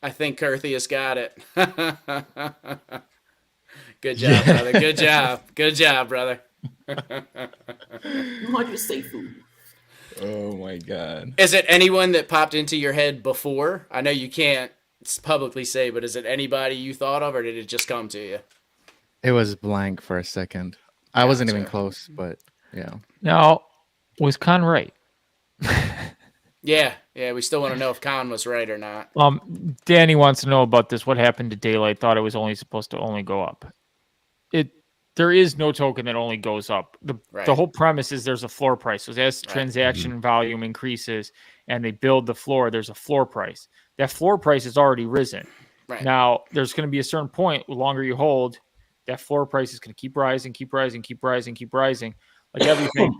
I think Curthius got it. Good job, brother. Good job. Good job, brother. 200 Safuu. Oh my god. Is it anyone that popped into your head before? I know you can't publicly say, but is it anybody you thought of, or did it just come to you? It was blank for a second. I wasn't even close, but yeah. Now, was Con right? Yeah, we still want to know if Con was right or not. Danny wants to know about this. What happened to Daylight? Thought it was only supposed to only go up. There is no token that only goes up. The whole premise is there's a floor price. So as transaction volume increases and they build the floor, there's a floor price. That floor price has already risen. Right. Now, there's going to be a certain point, the longer you hold, that floor price is going to keep rising, keep rising, keep rising, keep rising, like everything.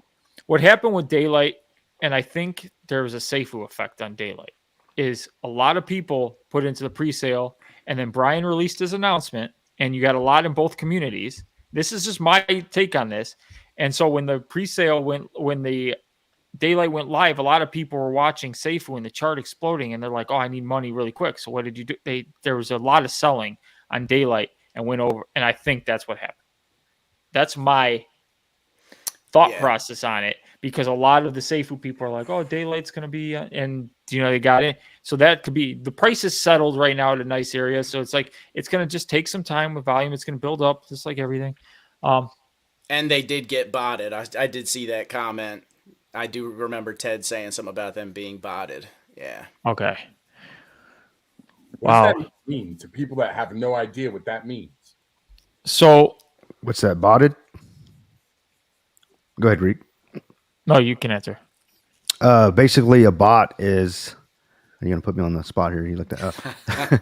What happened with Daylight, and I think there was a Safuu effect on Daylight, is a lot of people put into the pre-sale, and then Brian released his announcement, and you got a lot in both communities. This is just my take on this. And so when the pre-sale when the Daylight went live, a lot of people were watching Safuu and the chart exploding, and they're like, "Oh, I need money really quick." So what did you do? There was a lot of selling on Daylight and went over, and I think that's what happened. That's my thought process on it, because a lot of the Safuu people are like, "Oh, Daylight's going to be," and they got it. So that could be, the price is settled right now at a nice area. So it's like, it's going to just take some time with volume. It's going to build up just like everything. And they did get botted. I did see that comment. I do remember Ted saying something about them being botted. Yeah. Okay. What does that mean to people that have no idea what that means? So what's that, botted? Go ahead, Reek. No, you can answer. Basically, a bot is. You're gonna put me on the spot here. You looked at.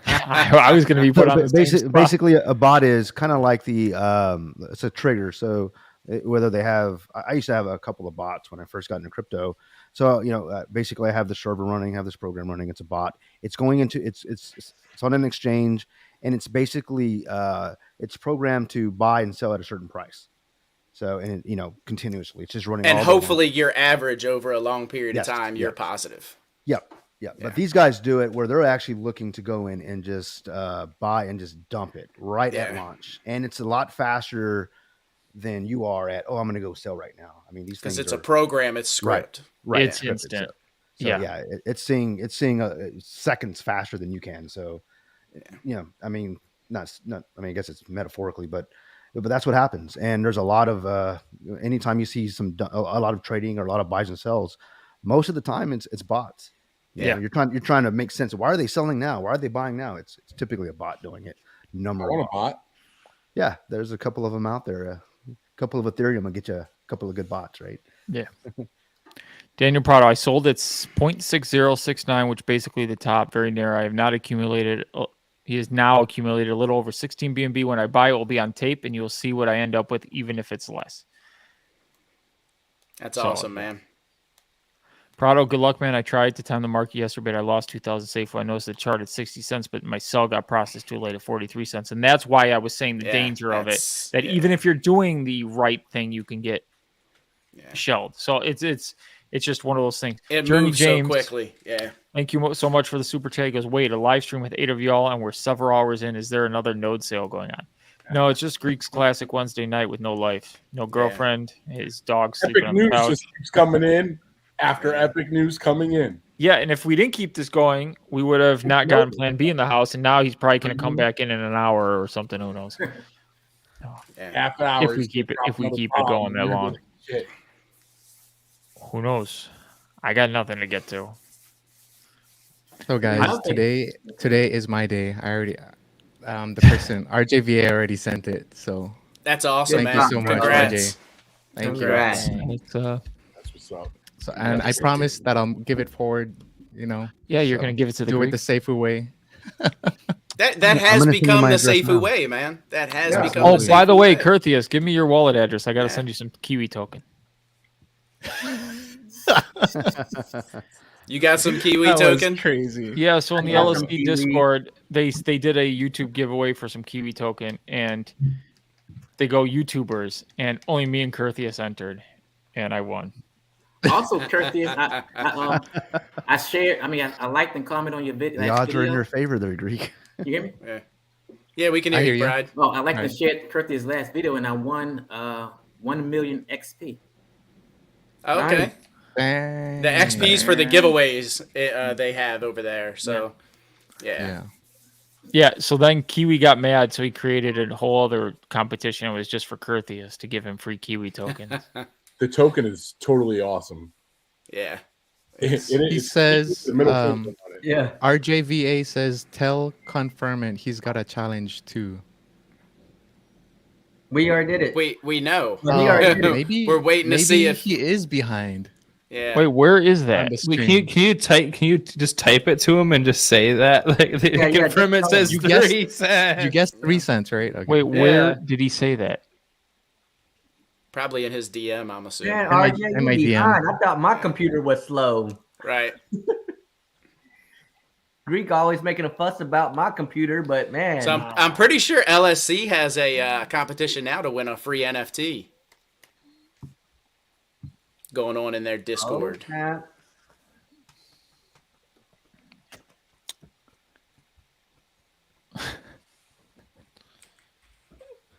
I was gonna be put on. Basically, a bot is kind of like it's a trigger. So whether they have, I used to have a couple of bots when I first got into crypto. So basically, I have the server running, have this program running. It's a bot. It's going into it's on an exchange, and it's basically it's programmed to buy and sell at a certain price. So, and continuously, it's just running. And hopefully, your average over a long period of time, you're positive. Yep. Yeah, but these guys do it where they're actually looking to go in and just buy and just dump it right at launch, and it's a lot faster than you are at. Oh, I'm going to go sell right now. I mean, these things, because it's a program, it's script, right? It's instant. So it's seeing seconds faster than you can. So, I mean, not. I mean, I guess it's metaphorically, but that's what happens. And there's a lot of anytime you see a lot of trading or a lot of buys and sells, most of the time it's bots. You're trying to make sense of why are they selling now? Why are they buying now? It's typically a bot doing it. I want a bot. Yeah, there's a couple of them out there. A couple of Ethereum will get you a couple of good bots, right? Yeah. Daniel Prado, I sold at 0.6069, which basically the top, very narrow. I have not accumulated. He has now accumulated a little over 16 BNB. When I buy, it will be on tape, and you'll see what I end up with, even if it's less. That's awesome, man. Prado, good luck, man. I tried to time the market yesterday, but I lost 2,000 Safuu. I noticed the chart at 60 cents, but my sell got processed too late at 43 cents. And that's why I was saying the danger of it, that even if you're doing the right thing, you can get shelled. So it's just one of those things. It Journey moves James, so quickly. Yeah. Thank you so much for the super chat. He goes, wait, a live stream with 8 of y'all, and we're several hours in. Is there another node sale going on? No, it's just Greek's classic Wednesday night with no life, no girlfriend, his dog sleeping on the couch. Epic news just keeps coming in after epic news coming in. Yeah, and if we didn't keep this going, we would have not gotten Plan B in the house, and now he's probably going to come back in an hour or something. Who knows? Half an hour. If we keep it going that long. Shit. Who knows? I got nothing to get to. So guys, today is my day. I already the person RJVA already sent it. So that's awesome, thank man. you so much, RJ. Thank Congrats. you. That's what's up. So, and I promise that I'll give it forward. Yeah, you're gonna give it to the do Greek? it the Safuu way. That has become the Safuu way, man. That has become. Oh, the by the way, way. Curtius, give me your wallet address. I got to send you some Kiwi token. You got some Kiwi That was token? crazy. Yeah, so in the got some LSD Kiwi. Discord, they did a YouTube giveaway for some Kiwi token, and they go YouTubers, and only me and Curtius entered, and I won. Also, Curtius, I shared. I mean, I liked and commented on your video. The odds are in your favor there, Greek. You hear me? Yeah, we can hear you, Brad. Well, I like to share Curtius' last video, and I won 1 million XP. Okay. Nice. The XPs for the giveaways they have over there. So, yeah. Yeah, so then Kiwi got mad, so he created a whole other competition. It was just for Curtius to give him free Kiwi tokens. The token is totally awesome. Yeah. He says, yeah. RJVA says, tell Confirmant he's got a challenge too. We already did it. We know. Maybe we're waiting to see if he is behind. Yeah. Wait, where is that? Can you just type it to him and just say that? Like Confirmant says you 3 cents. You guessed 3 cents, right? Okay. Wait, where did he say that? Probably in his DM, I'm assuming. Man, RJ, you behind. I thought my computer was slow. Right. Greek always making a fuss about my computer, but man. So I'm pretty sure LSC has a competition now to win a free NFT going on in their Discord. Oh,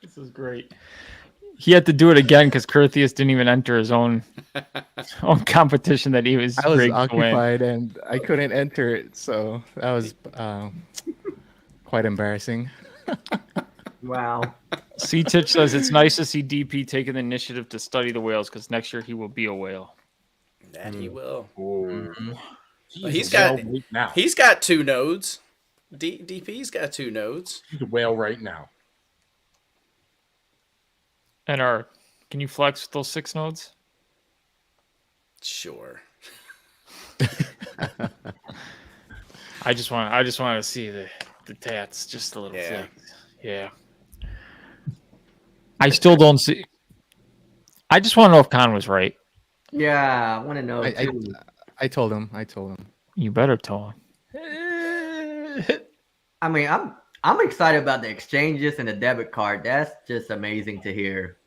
This is great. He had to do it again because Curtius didn't even enter his own competition that he was. I was occupied and I couldn't enter it, so that was quite embarrassing. Wow. C-Titch says it's nice to see DP taking the initiative to study the whales because next year he will be a whale. That he will. Mm-hmm. Well, he's got 2 nodes. DP's got 2 nodes. He's a whale right now. And can you flex those 6 nodes? Sure. I just want to see the tats, just a little flex. Yeah. I still don't see. I just want to know if Con was right. Yeah, I want to know. I told him. You better tell him. I mean, I'm excited about the exchanges and the debit card. That's just amazing to hear.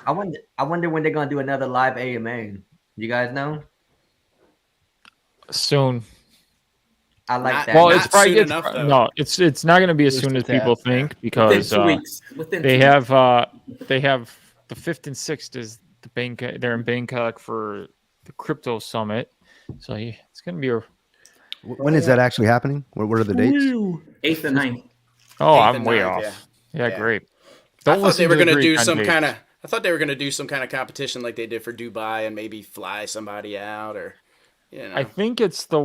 I wonder when they're gonna do another live AMA. You guys know? Soon. I like that. Well, it's probably it's not going to be as soon as people think because they have the 5th and 6th is the Bangkok. They're in Bangkok for the crypto summit, so it's going to be a. When is that actually happening? What are the dates? 8th and 9th. Oh, I'm way off. Yeah, great. I thought they were going to do some kind of. I thought they were going to do some kind of competition like they did for Dubai and maybe fly somebody out or. I think it's the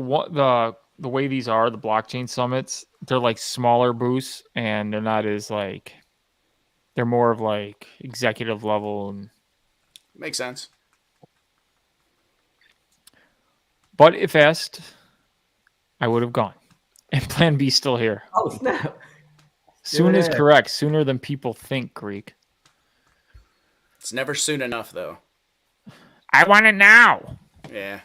way these are, the blockchain summits, they're like smaller booths and they're not as they're more of like executive level and makes sense. But if asked, I would have gone. And Plan B still here. Oh snap! Soon is correct. Sooner than people think, Greek. It's never soon enough, though. I want it now. Yeah.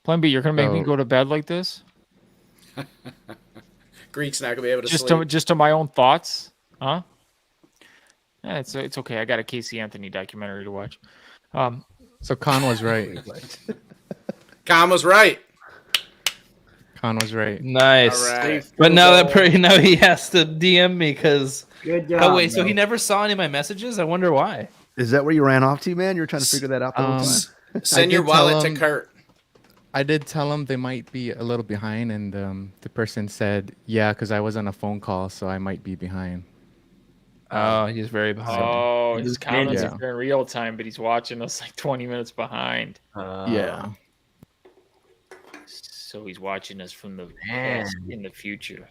Plan B, you're gonna make me go to bed like this? Greek's not gonna be able to sleep. Just to my own thoughts, huh? Yeah, it's okay. I got a Casey Anthony documentary to watch. So Con was right. Con was right. Con was right. Nice. All right. But now he has to DM me because. Good job. Oh wait, so he never saw any of my messages? I wonder why. Is that where you ran off to, man? You're trying to figure that out the whole time. Send your wallet to Kurt. I did tell him they might be a little behind, and the person said, "Yeah, because I was on a phone call, so I might be behind." Oh, he's very behind. Oh, his comments are in real time, but he's watching us like 20 minutes behind. Yeah. So he's watching us from the past in the future.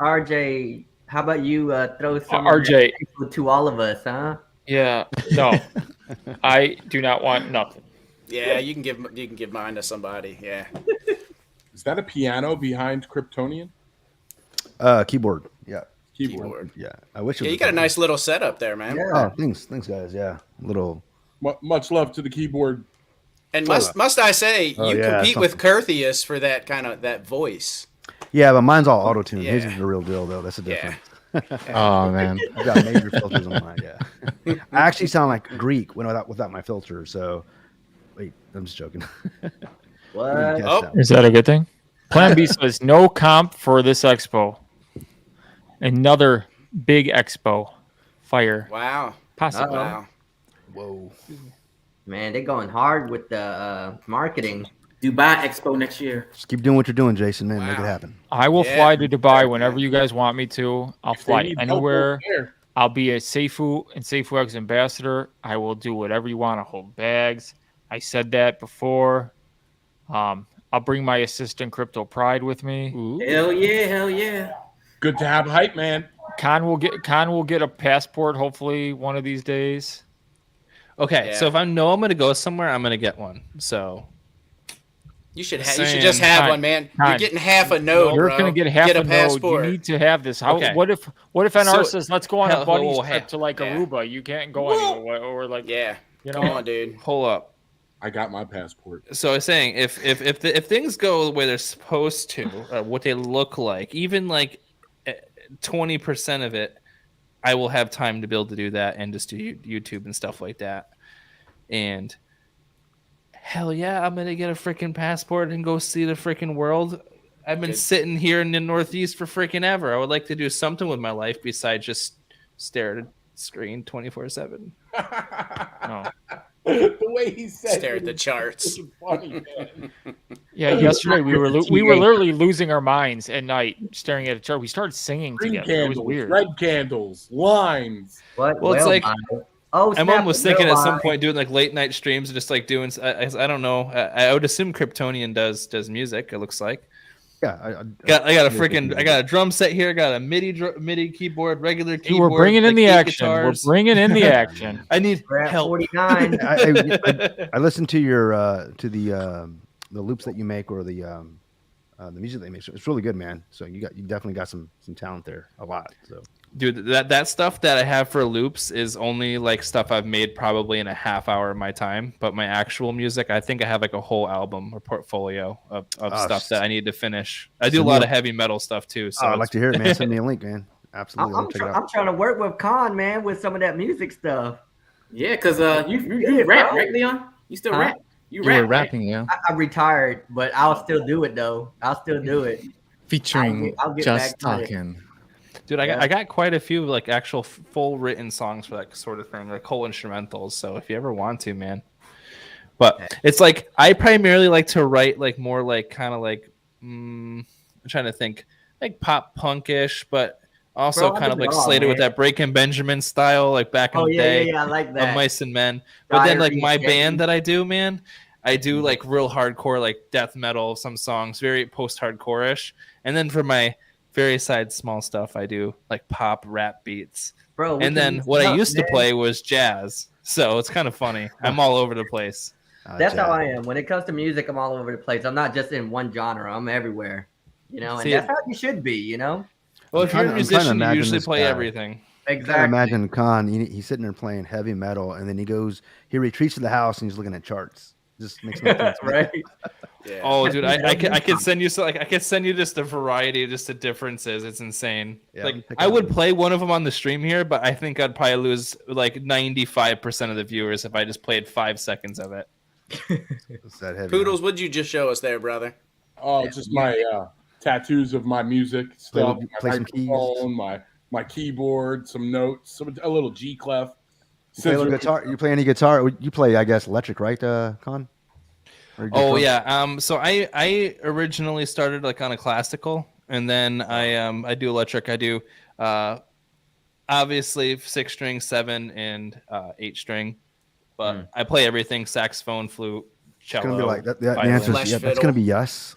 RJ, how about you throw some RJ to all of us, huh? Yeah. No, I do not want nothing. Yeah, you can give mine to somebody. Yeah. Is that a piano behind Kryptonian? Keyboard. Yeah. keyboard. Yeah, I wish. Yeah, you got a nice little setup there, man. Oh, thanks, guys. Yeah, little. Much love to the keyboard. And must I say, you compete with Curtheus for that voice. Yeah, but mine's all auto tune. His is the real deal, though. That's the difference. Oh man, I've got major filters on mine. Yeah, I actually sound like Greek without my filter. So, wait, I'm just joking. What? Oh, is that a good thing? Plan B says no comp for this expo. Another big expo. Fire. Wow. Possible. Wow. Whoa. Man, they're going hard with the marketing. Dubai Expo next year. Just keep doing what you're doing, Jason. Man, make it happen. I will fly to Dubai whenever you guys want me to. I'll fly anywhere. I'll be a Safuu and Safuu X ambassador. I will do whatever you want. I'll hold bags. I said that before. I'll bring my assistant Crypto Pride with me. Ooh. Hell yeah. Good to have hype, man. Khan will get a passport hopefully one of these days. Okay, so if I know I'm going to go somewhere, I'm going to get one. So you should just have one, man. You're getting half a node, You're bro. going to get half a passport. node. You need to have this. What if NR says let's go on a buddy's trip to like Aruba? You can't go anywhere, or like you know, come on, dude. Hold up. I got my passport. So I was saying, if things go the way they're supposed to, what they look like, even like 20% of it, I will have time to be able to do that and just do YouTube and stuff like that. And hell yeah, I'm gonna get a freaking passport and go see the freaking world. I've been sitting here in the Northeast for freaking ever. I would like to do something with my life besides just stare at a screen 24/7. No. The way he said stare at the charts. Funny, man. Yeah, yesterday we were literally losing our minds at night staring at a chart. We started singing Green together. candles, It was weird. red candles, lines. What? Well, it's like my mom was thinking at some point doing like late night streams, just like doing. I don't know. I would assume Kryptonian does music. It looks like. Yeah, I got a drum set here. I got a MIDI keyboard, regular keyboard. We're bringing in the action. Guitars. We're bringing in the action. I need help. 49. I listened to your to the loops that you make or the music they make. It's really good, man. So you definitely got some talent there, a lot. So. Dude, that stuff that I have for loops is only like stuff I've made probably in a half hour of my time. But my actual music, I think I have like a whole album or portfolio of stuff that I need to finish. I do a lot of heavy metal stuff too. So I'd like to hear it, man. Send me a link, man. Absolutely. I'm trying to work with Khan, man, with some of that music stuff. Yeah, because you rap, right, Leon? You still rap? You were right? rapping, yeah. I retired, but I'll still do it though. I'll still do it. Featuring I'll get Just back to Talking. Dude, I got quite a few like actual full written songs for that sort of thing, like whole instrumentals. So if you ever want to, man. But it's like I primarily like to write like more like kind of like I'm trying to think like pop punkish, but also kind of like slated with that Breaking Benjamin style, like back in the day. Yeah, I like that. Of Mice and Men. But then like my band that I do, man, I do like real hardcore, like death metal, some songs, very post-hardcore-ish. And then for my very side small stuff, I do like pop rap beats. Bro, and then what I used to play was jazz. So it's kind of funny. I'm all over the place. That's how I am. When it comes to music, I'm all over the place. I'm not just in one genre. I'm everywhere. You know, and that's how you should be, you know? Well, if you're a musician, you usually play everything. Exactly. Imagine Khan, he's sitting there playing heavy metal, and then he retreats to the house and he's looking at charts. Just makes no sense. Right? Yeah. Oh, dude, I could send you I could send you just a variety of just the differences. It's insane. Yeah, like I would play one of them on the stream here, but I think I'd probably lose like 95% of the viewers if I just played 5 seconds of it. Poodles, what'd you just show us there, brother? Oh, just my tattoos of my music stuff, my microphone, my keyboard, some notes, a little G clef. You play a little guitar? You play any guitar? You play, I guess, electric, right, Con? Oh yeah. So I originally started like on a classical, and then I do electric. I do obviously 6-string, 7, and 8-string, but I play everything: saxophone, flute, cello. It's gonna be like that. The answer is yeah. That's gonna be yes.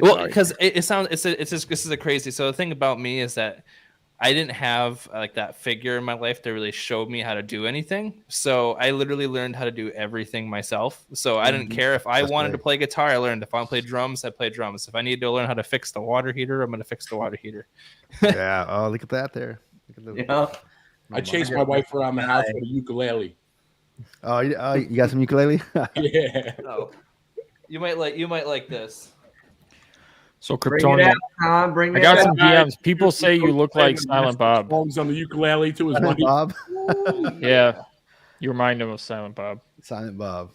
Well, because it sounds this is a crazy. So the thing about me is that I didn't have like that figure in my life that really showed me how to do anything. So I literally learned how to do everything myself. So I didn't care if I wanted to play guitar, I learned. If I want to play drums, I play drums. If I need to learn how to fix the water heater, I'm going to fix the water heater. Yeah. Oh, look at that there. Look at the... I chased my wife around the house with a ukulele. Oh, you got some ukulele? Yeah. Oh. You might like this. So Kryptonian, I got some DMs. People say you look like Silent Bob. Songs on the ukulele to his Silent wife. Bob. Yeah, you remind him of Silent Bob. Silent Bob.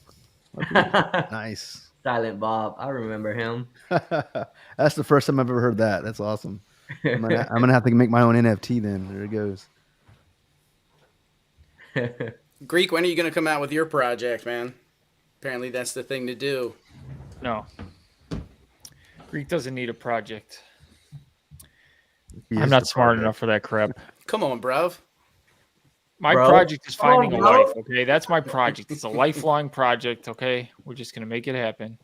Nice. Silent Bob. I remember him. That's the first time I've ever heard that. That's awesome. I'm gonna have to make my own NFT then. There it goes. Greek, when are you going to come out with your project, man? Apparently that's the thing to do. No. Greek doesn't need a project. He I'm is not the smart project. enough for that crap. Come on, bruv. My project is finding a wife, okay? That's my project. It's a lifelong project, okay? We're just going to make it happen.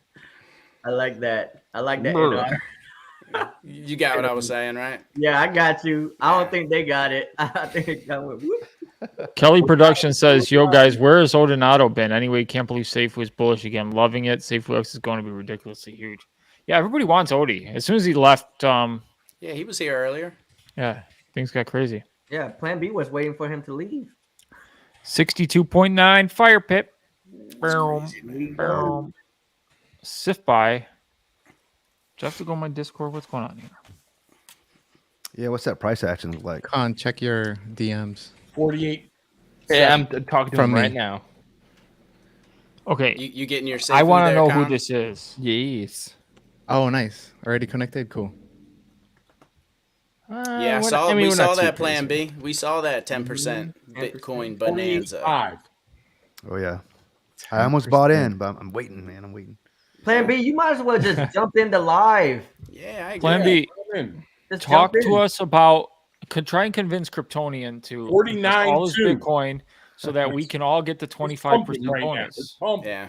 I like that. I like that. You got what I was saying, right? Yeah, I got you. I don't think they got it. I think it got with Kelly Production says, yo, guys, where has Odonado been? Anyway, can't believe Safuu is bullish again. Loving it. Safuu X is going to be ridiculously huge. Yeah, everybody wants Odie. As soon as he left, yeah, he was here earlier. Yeah, things got crazy. Yeah, Plan B was waiting for him to leave. 62.9 Fire Pit. Boom. Sift by. Do I have to go on my Discord? What's going on here? Yeah, what's that price action look like? Con, check your DMs. 48. Yeah, I'm talking to him right me. now. Okay. You getting your I want to there, know Con? who this is. Yes. Oh, nice. Already connected? Cool. Yeah, we saw that Plan B. We saw that 10% Bitcoin bonanza. Oh, yeah. I almost bought in, but I'm waiting, man. I'm waiting. Plan B, you might as well just jump into live. Yeah, I agree. Plan B, Just talk jump to in. us about, try and convince Kryptonian to 49 all his too. Bitcoin so that we can all get the 25% bonus. Yeah.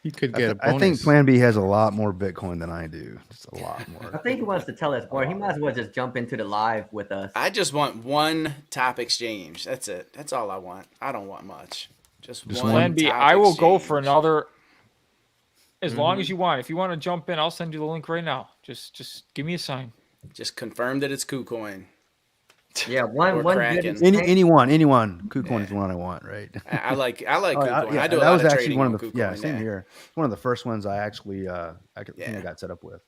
He could get a bonus. I think Plan B has a lot more Bitcoin than I do. Just a lot I more. think he wants to tell us more. He might as well just jump into the live with us. I just want one top exchange. That's it. That's all I want. I don't want much. Just one Plan B, top I will go exchange. for another. As long as you want. If you want to jump in, I'll send you the link right now. Just give me a sign. Just confirm that it's KuCoin. Yeah, one Kraken. Anyone. KuCoin is the one I want, right? I like KuCoin. Yeah, I do a that lot was of actually trading one on of the KuCoin. same here. One of the first ones I actually I think I got set up with.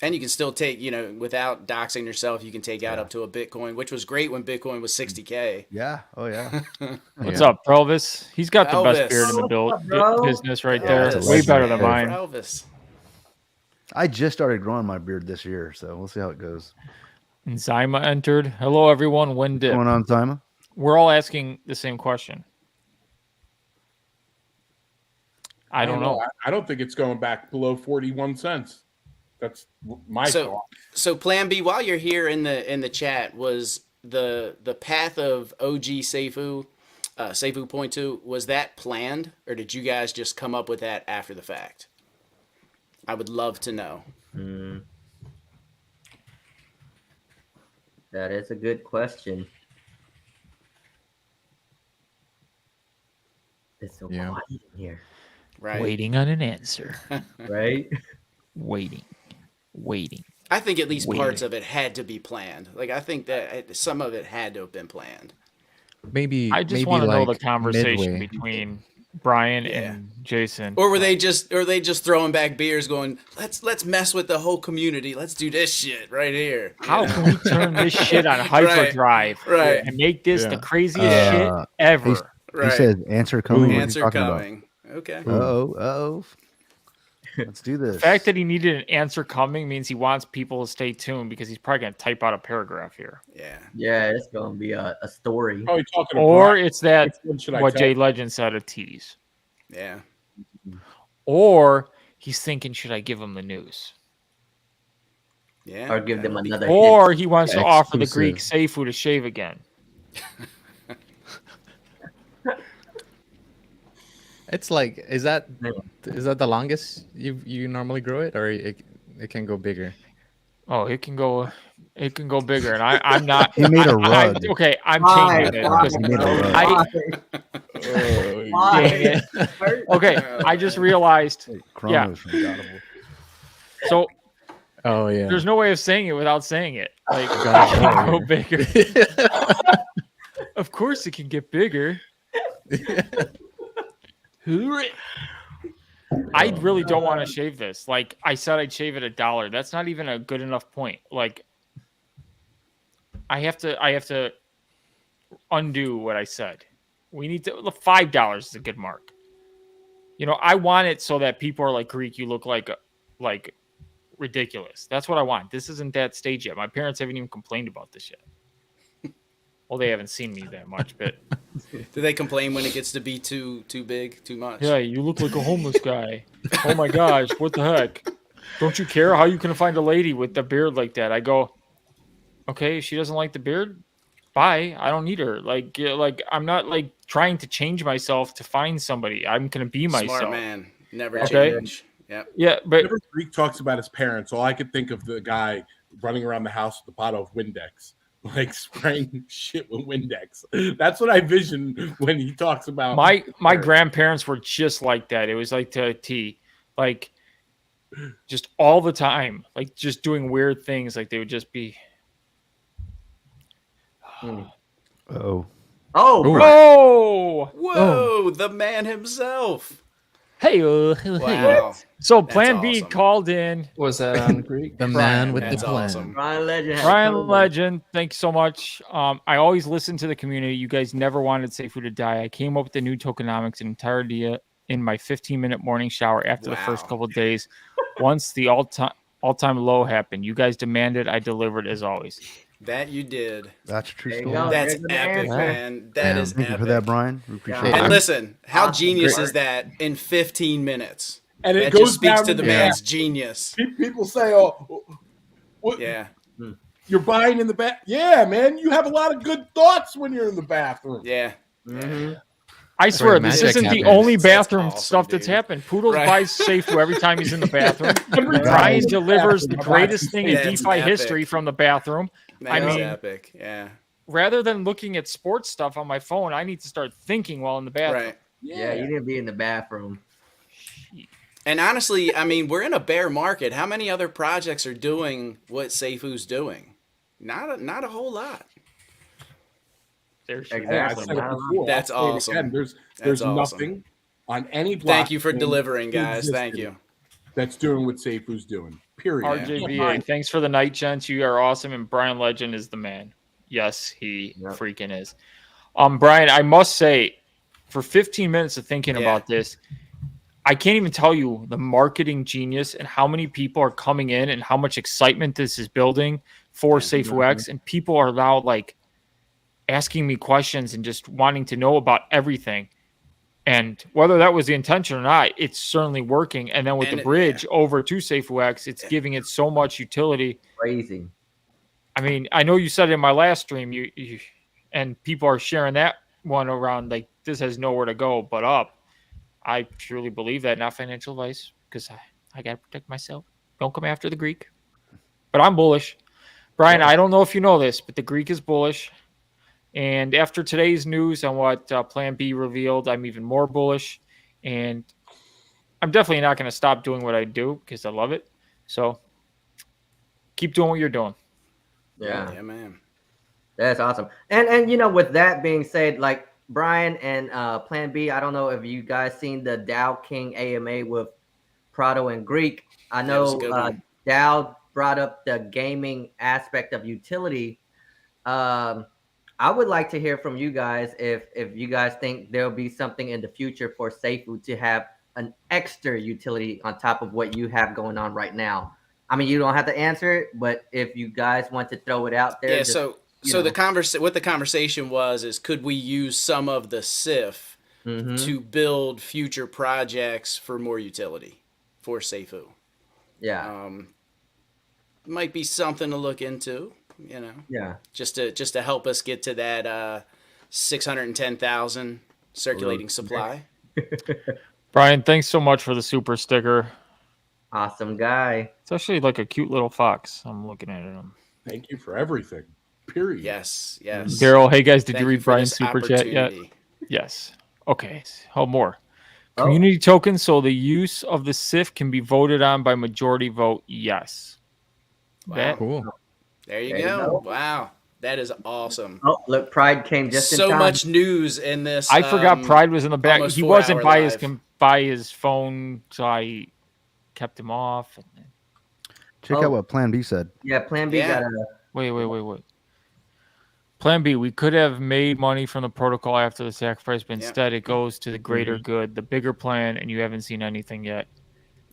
And you can still take, without doxing yourself, you can take out up to a Bitcoin, which was great when Bitcoin was 60K. Yeah. Oh yeah. What's up, Pelvis? He's got the best Elvis. beard in the business right Yeah, there. it's Way better than mine. Elvis. I just started growing my beard this year, so we'll see how it goes. And Zyma entered. Hello, everyone. When did? What's going on, Zyma? We're all asking the same question. I don't know. I don't think it's going back below 41 cents. That's my thought. So Plan B, while you're here in the chat, was the path of OG Safuu, Safuu 0.2, was that planned, or did you guys just come up with that after the fact? I would love to know. That is a good question. It's so quiet in here. Right. Waiting on an answer. Right? Waiting. I think at least parts of it had to be planned. Like, I think that some of it had to have been planned. Maybe I just maybe want to know like the conversation midway. between Brian and Jason. Or were they just throwing back beers going, let's mess with the whole community. Let's do this shit right here. How can we turn this shit on hyperdrive and make this the craziest shit ever? He says answer coming. Answer coming. Okay. Uh-oh. Let's do this. The fact that he needed an answer coming means he wants people to stay tuned because he's probably going to type out a paragraph here. Yeah, it's going to be a story. Oh, you're talking Or about it's that what Jay Legend said, a tease. Yeah. Or he's thinking, should I give him the news? Yeah. Or give them another Or hint. he wants to offer the Greek Safuu to shave again. It's like, is that the longest you normally grow it, or it can go bigger? Oh, it can go It can go bigger, and I'm not. He made a rug. I'm changing it. Why? He made a rug. Dang it. Okay, I just realized. Chrono's from Godable. So, oh yeah, there's no way of saying it without saying it. Like, God, it can go bigger. Of course, it can get bigger. I really don't want to shave this. Like I said, I'd shave it $1. That's not even a good enough point. Like, I have to undo what I said. We need to $5 is a good mark. You know, I want it so that people are like, Greek, you look like ridiculous. That's what I want. This isn't that stage yet. My parents haven't even complained about this yet. Well, they haven't seen me that much, but do they complain when it gets to be too big, too much? Yeah, you look like a homeless guy. Oh my gosh, what the heck? Don't you care how you can find a lady with a beard like that? I go, okay, she doesn't like the beard. Bye. I don't need her. Like I'm not like trying to change myself to find somebody. I'm gonna be myself. Smart man. Never change. Yep. Yeah, but whenever Greek talks about his parents, all I could think of the guy running around the house with a bottle of Windex, like spraying shit with Windex. That's what I vision when he talks about my grandparents were just like that. It was like to a T, like just all the time, like just doing weird things. Like they would just be. Oh, whoa! The man himself. Hey, wow. So Plan B called in. Was that on Greek? The man with the plan. awesome. Brian Legend, thanks so much. I always listen to the community. You guys never wanted Safuu to die. I came up with the new tokenomics an entire day in my 15-minute morning shower after the first couple of days. Once the all-time low happened, you guys demanded, I delivered as always. That you did. That's a true story. That's epic, man. That is Thank epic. you for that, Brian. We appreciate it. And listen, how genius is that in 15 minutes? And it that goes just speaks down to the man's genius. People say, "Oh, what, you're buying in the bath." Yeah, man, you have a lot of good thoughts when you're in the bathroom. Yeah. Mm-hmm. I swear, this isn't the only bathroom stuff that's happened. Poodles buys Safuu every time he's in the bathroom. Brian delivers the greatest thing in DeFi history from the bathroom. That's epic. Yeah. Rather than looking at sports stuff on my phone, I need to start thinking while in the bathroom. Right. Yeah, you didn't be in the bathroom. And honestly, I mean, we're in a bear market. How many other projects are doing what Safuu's doing? Not a whole lot. Exactly. That's awesome. Again, there's awesome. nothing on any blockchain. Thank you for delivering, guys. Thank you. That's doing what Safuu's doing. Period. RJVA, thanks for the night, gents. You are awesome, and Brian Legend is the man. Yes, he freaking is. Brian, I must say, for 15 minutes of thinking about this, I can't even tell you the marketing genius and how many people are coming in and how much excitement this is building for Safuu X, and people are now like asking me questions and just wanting to know about everything. And whether that was the intention or not, it's certainly working. And then with the bridge over to Safuu X, it's giving it so much utility. Crazy. I mean, I know you said it in my last stream, you and people are sharing that one around like this has nowhere to go but up. I truly believe that, not financial advice, because I got to protect myself. Don't come after the Greek. But I'm bullish. Brian, I don't know if you know this, but the Greek is bullish. And after today's news on what Plan B revealed, I'm even more bullish. And I'm definitely not going to stop doing what I do because I love it. So keep doing what you're doing. Yeah, man. That's awesome. And you know, with that being said, like Brian and Plan B, I don't know if you guys seen the Dow King AMA with Prado and Greek. I know Dow brought up the gaming aspect of utility. I would like to hear from you guys if you guys think there'll be something in the future for Safuu to have an extra utility on top of what you have going on right now. I mean, you don't have to answer it, but if you guys want to throw it out there. Yeah, so what the conversation was is, could we use some of the SIF to build future projects for more utility for Safuu? Yeah. Might be something to look into, you know. Yeah. Just to help us get to that 610,000 circulating supply. Brian, thanks so much for the super sticker. Awesome guy. It's actually like a cute little fox. I'm looking at him. Thank you for everything. Period. Yes, yes. Daryl, hey guys, did Thank you read for Brian's this super chat yet? opportunity. Yes. Okay. Hold more. Community tokens. So the use of the SIF can be voted on by majority vote. Yes. Wow. Cool. There you go. Wow. That is awesome. Oh, look, Pride came just in so time. much news in this. I forgot Pride was in the back. almost He wasn't 4 by hour live. by his phone, so I kept him off. Check out what Plan B said. Yeah, Plan B got a. Wait. Plan B, we could have made money from the protocol after the sacrifice, but instead it goes to the greater good, the bigger plan, and you haven't seen anything yet.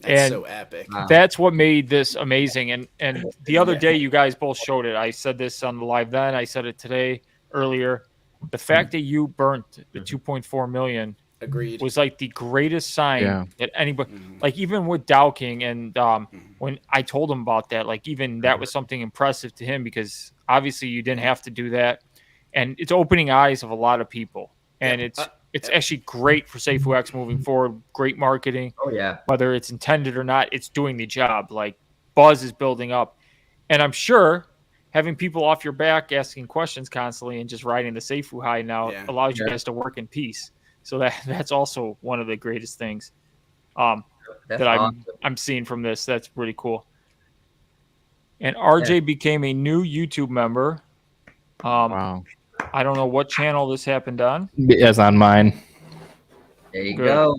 That's so epic. That's what made this amazing. And the other day, you guys both showed it. I said this on the live then. I said it today, earlier. The fact that you burnt the 2.4 million Agreed. was like the greatest sign that anybody, like even with Dow King, and when I told him about that, like even that was something impressive to him, because obviously you didn't have to do that, and it's opening eyes of a lot of people, and it's actually great for Safuu X moving forward. Great marketing. Oh yeah. Whether it's intended or not, it's doing the job. Like buzz is building up, and I'm sure having people off your back asking questions constantly and just riding the Safuu high now allows you guys to work in peace. So that's also one of the greatest things that I'm seeing from this. That's pretty cool. And RJ became a new YouTube member. Wow. I don't know what channel this happened on. Yes, on mine. There you go.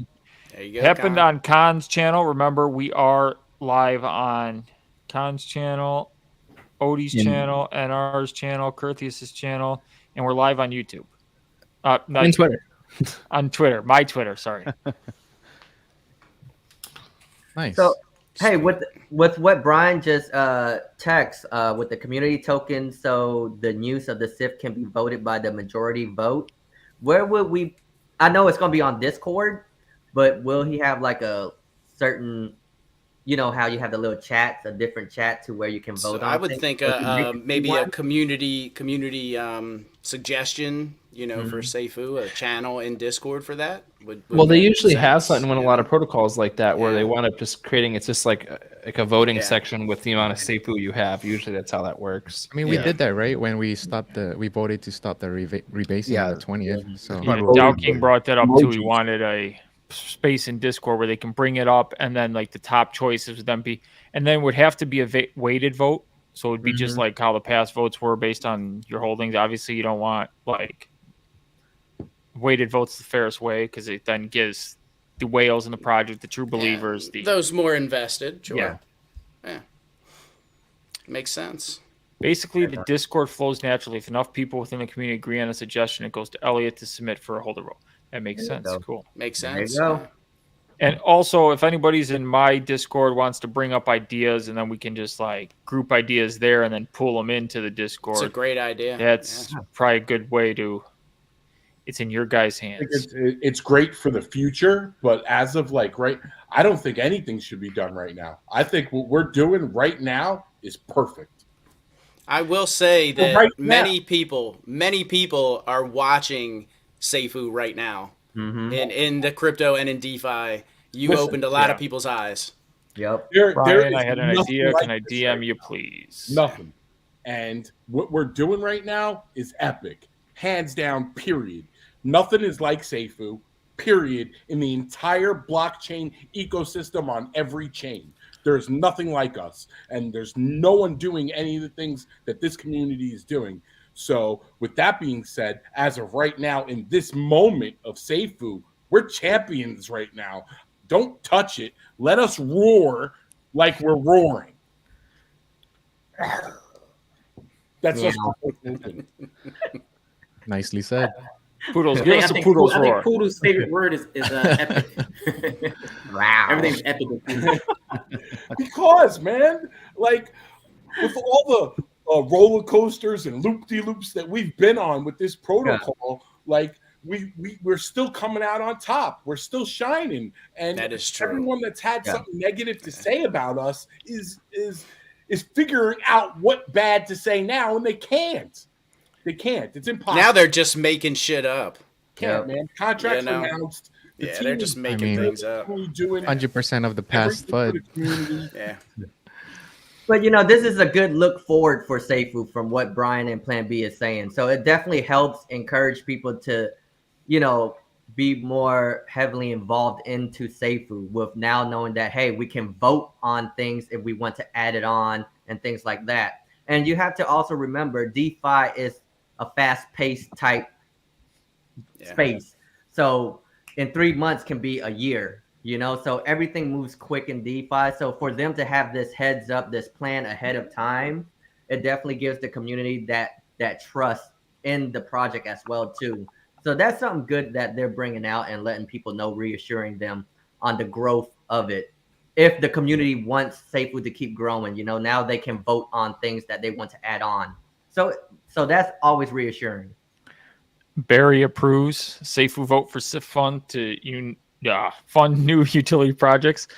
There you go. Happened on Khan's channel. Remember, we are live on Khan's channel, Odie's channel, NR's channel, Curtius's channel, and we're live on YouTube. On Twitter. On Twitter. My Twitter, sorry. Nice. So, hey, with what Brian just text with the community token, so the use of the SIF can be voted by the majority vote. Where would we? I know it's going to be on Discord, but will he have like a certain, you know, how you have the little chats, a different chat to where you can vote on? I would think maybe a community suggestion, you know, for Safuu, a channel in Discord for that. Well, they usually have something when a lot of protocols like that, where they wind up just creating. It's just like a voting section with the amount of Safuu you have. Usually, that's how that works. I mean, we did that, right? When we voted to stop the rebasing on the 20th. So Dow King brought that up too. He wanted a space in Discord where they can bring it up, and then like the top choices would then be, and then would have to be a weighted vote. So it would be just like how the past votes were based on your holdings. Obviously, you don't want like weighted votes the fairest way, because it then gives the whales in the project, the true believers, those more invested. Sure. Yeah. Makes sense. Basically, the Discord flows naturally. If enough people within the community agree on a suggestion, it goes to Elliot to submit for a holder vote. That makes sense. Cool. Makes sense. And also, if anybody's in my Discord wants to bring up ideas, and then we can just like group ideas there and then pull them into the Discord. It's a great idea. That's probably a good way to. It's in your guys' hands. It's great for the future, but as of like I don't think anything should be done right now. I think what we're doing right now is perfect. I will say that many people are watching Safuu right now. In the crypto and in DeFi. You opened a lot of people's eyes. Yep. Brian, I had an idea. Can I DM you, please? Nothing. And what we're doing right now is epic. Hands down, period. Nothing is like Safuu, period, in the entire blockchain ecosystem on every chain. There's nothing like us. And there's no one doing any of the things that this community is doing. So with that being said, as of right now, in this moment of Safuu, we're champions right now. Don't touch it. Let us roar like we're roaring. That's just nicely said. Poodles, give us a Poodles roar. I think Poodle's favorite word is epic. Wow. Everything's epic with Poodle. Because, man, like with all the roller coasters and loop-de-loops that we've been on with this protocol, like we're still coming out on top. We're still shining, and that is true. Everyone that's had something negative to say about us is figuring out what bad to say now, and they can't. They can't. It's impossible. Now they're just making shit up. Can't, man. Contracts announced. They're just making things up. 100% of the past FUD. Yeah. But you know, this is a good look forward for Safuu from what Brian and Plan B is saying. So it definitely helps encourage people to, you know, be more heavily involved into Safuu with now knowing that, hey, we can vote on things if we want to add it on and things like that. And you have to also remember DeFi is a fast-paced type space. So in 3 months can be a year, you know, so everything moves quick in DeFi. So for them to have this heads up, this plan ahead of time, it definitely gives the community that trust in the project as well too. So that's something good that they're bringing out and letting people know, reassuring them on the growth of it. If the community wants Safuu to keep growing, you know, now they can vote on things that they want to add on. So that's always reassuring. Barry approves. Safuu vote for SIF fund to fund new utility projects.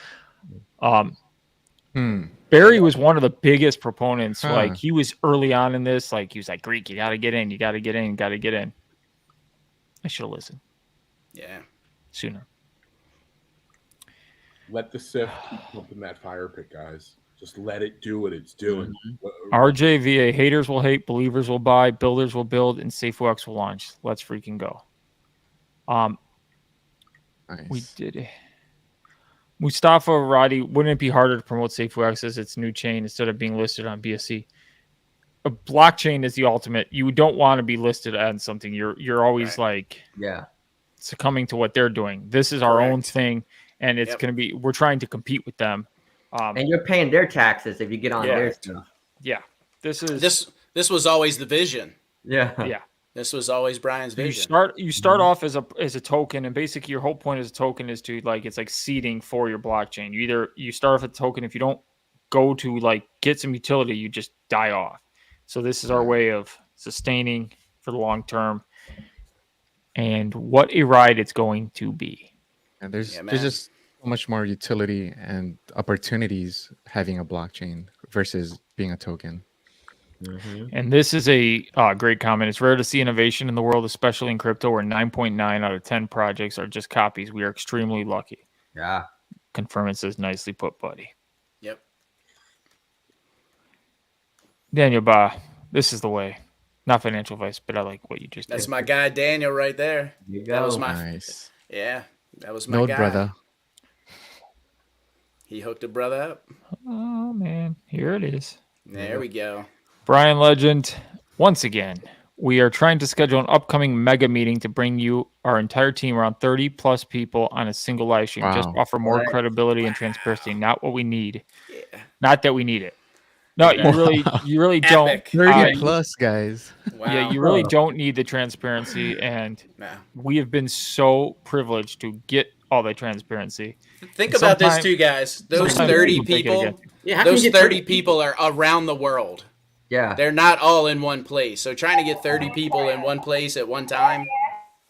Barry was one of the biggest proponents. Like he was early on in this. Like he was like, Greek, you got to get in. You got to get in. You got to get in. I should have listened. Yeah. Sooner. Let the SIF keep pumping that fire pit, guys. Just let it do what it's doing. RJVA, haters will hate, believers will buy, builders will build, and Safuux will launch. Let's freaking go. Nice. We did it. Mustafa Radi, wouldn't it be harder to promote Safuux as its new chain instead of being listed on BSC? A blockchain is the ultimate. You don't want to be listed on something. You're always succumbing to what they're doing. This is our own thing, and it's going to be. We're trying to compete with them. And you're paying their taxes if you get on their stuff. Yeah. This was always the vision. Yeah. This was always Brian's vision. You start off as a token, and basically your whole point as a token is to it's like seeding for your blockchain. You start off a token. If you don't go to get some utility, you just die off. So this is our way of sustaining for the long term. And what a ride it's going to be. And there's just so much more utility and opportunities having a blockchain versus being a token. And this is a great comment. It's rare to see innovation in the world, especially in crypto, where 9.9 out of 10 projects are just copies. We are extremely lucky. Yeah. Confirm it says nicely put, buddy. Yep. Daniel Ba, this is the way. Not financial advice, but I like what you just That's did. my guy, Daniel, right there. You go. That was my nice. Yeah, that was my Node guy. brother. He hooked a brother up. Oh, man. Here it is. There we go. Brian Legend, once again, we are trying to schedule an upcoming mega meeting to bring you our entire team, around 30 plus people, on a single live stream. Just offer more credibility and transparency. Not what we need. Yeah. Not that we need it. No, you really don't. 30 plus guys. Wow. Yeah, you really don't need the transparency, and we have been so privileged to get all that transparency. Think about this too, guys. Those 30 people, those 30 people are around the world. Yeah. They're not all in one place. So trying to get 30 people in one place at one time.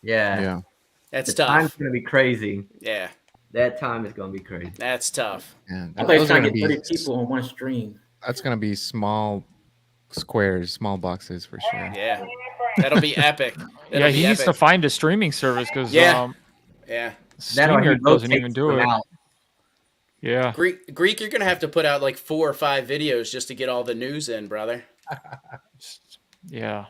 Yeah. That's the tough. Time's going to be crazy. Yeah. That time is going to be crazy. That's tough. Yeah, I thought you were trying to get 30 people on one stream. That's going to be small squares, small boxes for sure. Yeah. That'll be epic. Yeah, he needs to find a streaming service because StreamYard doesn't even do it. Yeah. Greek, you're going to have to put out like 4 or 5 videos just to get all the news in, brother. Yeah.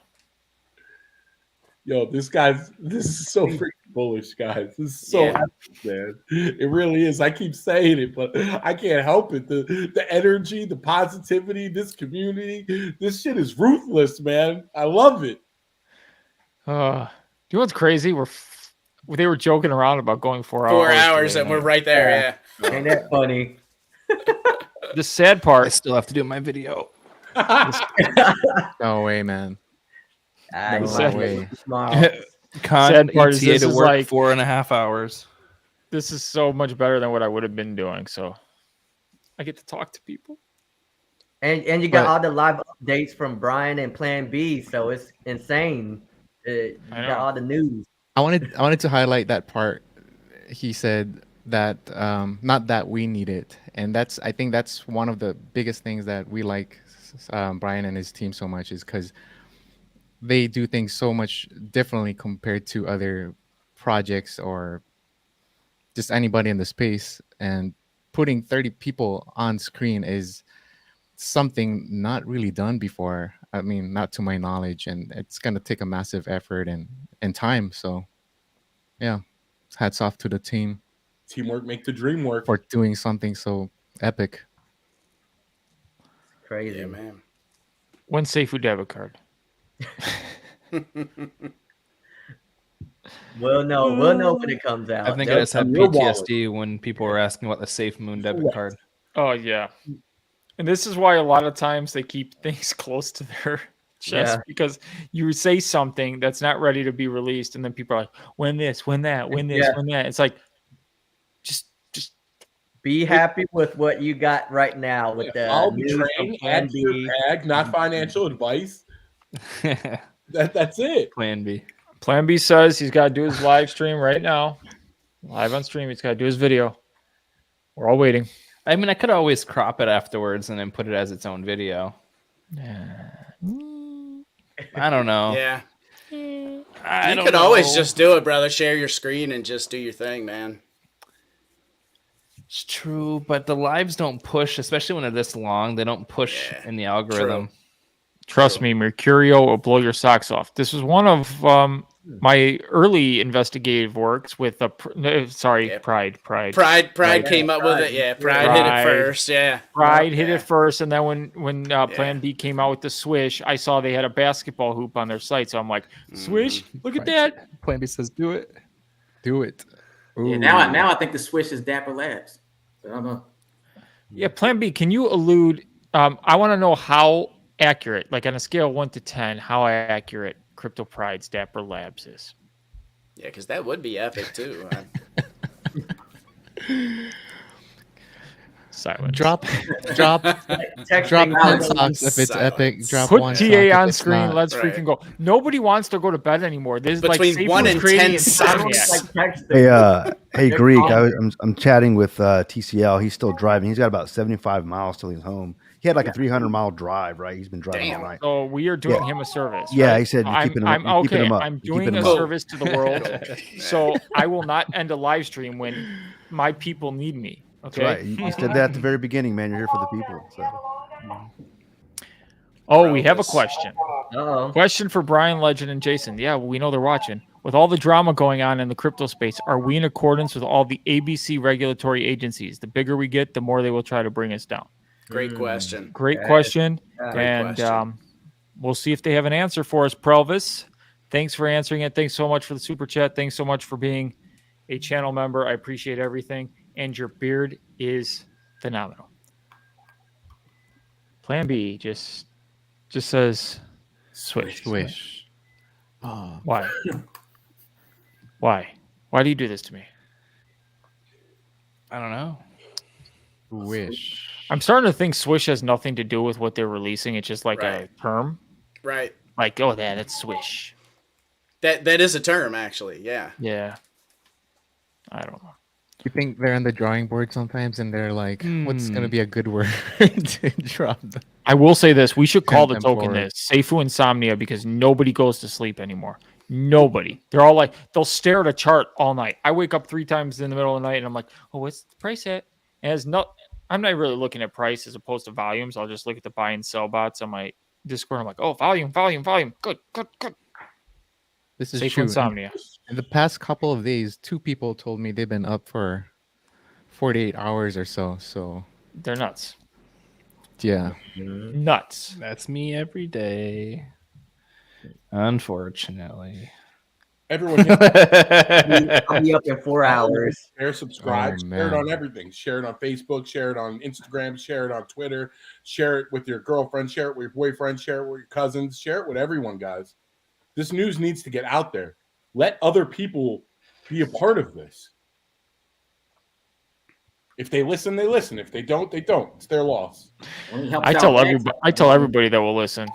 Yo, this is so freaking bullish, guys. This is so epic, man. It really is. I keep saying it, but I can't help it. The energy, the positivity, this community, this shit is ruthless, man. I love it. Do you know what's crazy? They were joking around about going 4 hours. 4 hours, and we're right there. Yeah. Ain't that funny? The sad part, I still have to do my video. No way, man. No way. Sad part is this to is work like 4.5 hours. This is so much better than what I would have been doing. So I get to talk to people. And you got all the live updates from Brian and Plan B, so it's insane. You got all the news. I wanted to highlight that part. He said that not that we need it, and I think that's one of the biggest things that we like Brian and his team so much, is because they do things so much differently compared to other projects or just anybody in the space. And putting 30 people on screen is something not really done before. I mean, not to my knowledge, and it's gonna take a massive effort and time. So, yeah, hats off to the team. Teamwork make the dream work. For doing something so epic. Crazy, yeah, man. One Safuu debit card. We'll know when it comes out. I think I just had PTSD when people were asking about the Safe Moon debit card. Oh yeah, and this is why a lot of times they keep things close to their chest because you say something that's not ready to be released, and then people are like, "When this, when that, when this, when that." It's like, just be happy with what you got right now. With the follow the train, add to your bag, not financial advice. That's it. Plan B. Plan B says he's got to do his live stream right now. Live on stream. He's got to do his video. We're all waiting. I mean, I could always crop it afterwards and then put it as its own video. I don't know. Yeah. You You could always just do it, brother. Share your screen and just do your thing, man. It's true, but the lives don't push, especially when they're this long. They don't push in the algorithm. Trust me, Mercurio will blow your socks off. This was one of my early investigative works with Pride. Pride came up with it. Yeah, Pride hit it first. Yeah, Pride hit it first, and then when Plan B came out with the Swish, I saw they had a basketball hoop on their site, so I'm like, Swish, look at that. Plan B says, do it. Do it. Yeah, now I think the Swish is Dapper Labs. So I don't know. Yeah, Plan B, can you allude? I want to know how accurate, like on a scale of 1 to 10, how accurate Crypto Pride's Dapper Labs is. Yeah, because that would be epic too. Silence. Drop 10 socks if it's epic. Drop Put one TA sock if on it's screen. not. Let's freaking go. Nobody wants to go to bed anymore. There's Between like 1 and 10 socks. Hey, Greek. I'm chatting with TCL. He's still driving. He's got about 75 miles till he's home. He had like a 300-mile drive, right? He's been driving all night. So we are doing him a service. Yeah, right? he said you're keeping him up. I'm doing a service to the world. So I will not end a live stream when my people need me. Okay. That's right. You said that at the very beginning, man. You're here for the people. So. Oh, we have a question. Uh-oh. Question for Brian, Legend, and Jason. Yeah, well, we know they're watching. With all the drama going on in the crypto space, are we in accordance with all the ABC regulatory agencies? The bigger we get, the more they will try to bring us down. Great question. Great question. Great And question. We'll see if they have an answer for us. Prelvis, thanks for answering it. Thanks so much for the super chat. Thanks so much for being a channel member. I appreciate everything. And your beard is phenomenal. Plan B just says swish. Swish. Oh. Why? Why do you do this to me? I don't know. Wish. I'm starting to think swish has nothing to do with what they're releasing. It's just like a term. Right. Like, oh, that's swish. That is a term, actually. Yeah. Yeah. I don't know. You think they're on the drawing board sometimes and they're like, what's going to be a good word to drop them? I will say this. We should call the them token forward. this. Safuu Insomnia, because nobody goes to sleep anymore. Nobody. They're all like, they'll stare at a chart all night. I wake up 3 times in the middle of the night and I'm like, oh, what's the price at? And I'm not really looking at price as opposed to volumes. I'll just look at the buy and sell bots on my Discord. I'm like, oh, volume. Good. This is Safuu true. Insomnia. In the past couple of days, 2 people told me they've been up for 48 hours or so. So they're nuts. Yeah. Nuts. That's me every day. Unfortunately. Everyone, I'll be up in 4 hours. Share, subscribe, Oh, share it man. on everything. Share it on Facebook, share it on Instagram, share it on Twitter, share it with your girlfriend, share it with your boyfriend, share it with your cousins, share it with everyone, guys. This news needs to get out there. Let other people be a part of this. If they listen, they listen. If they don't, they don't. It's their loss. I tell everybody that will listen.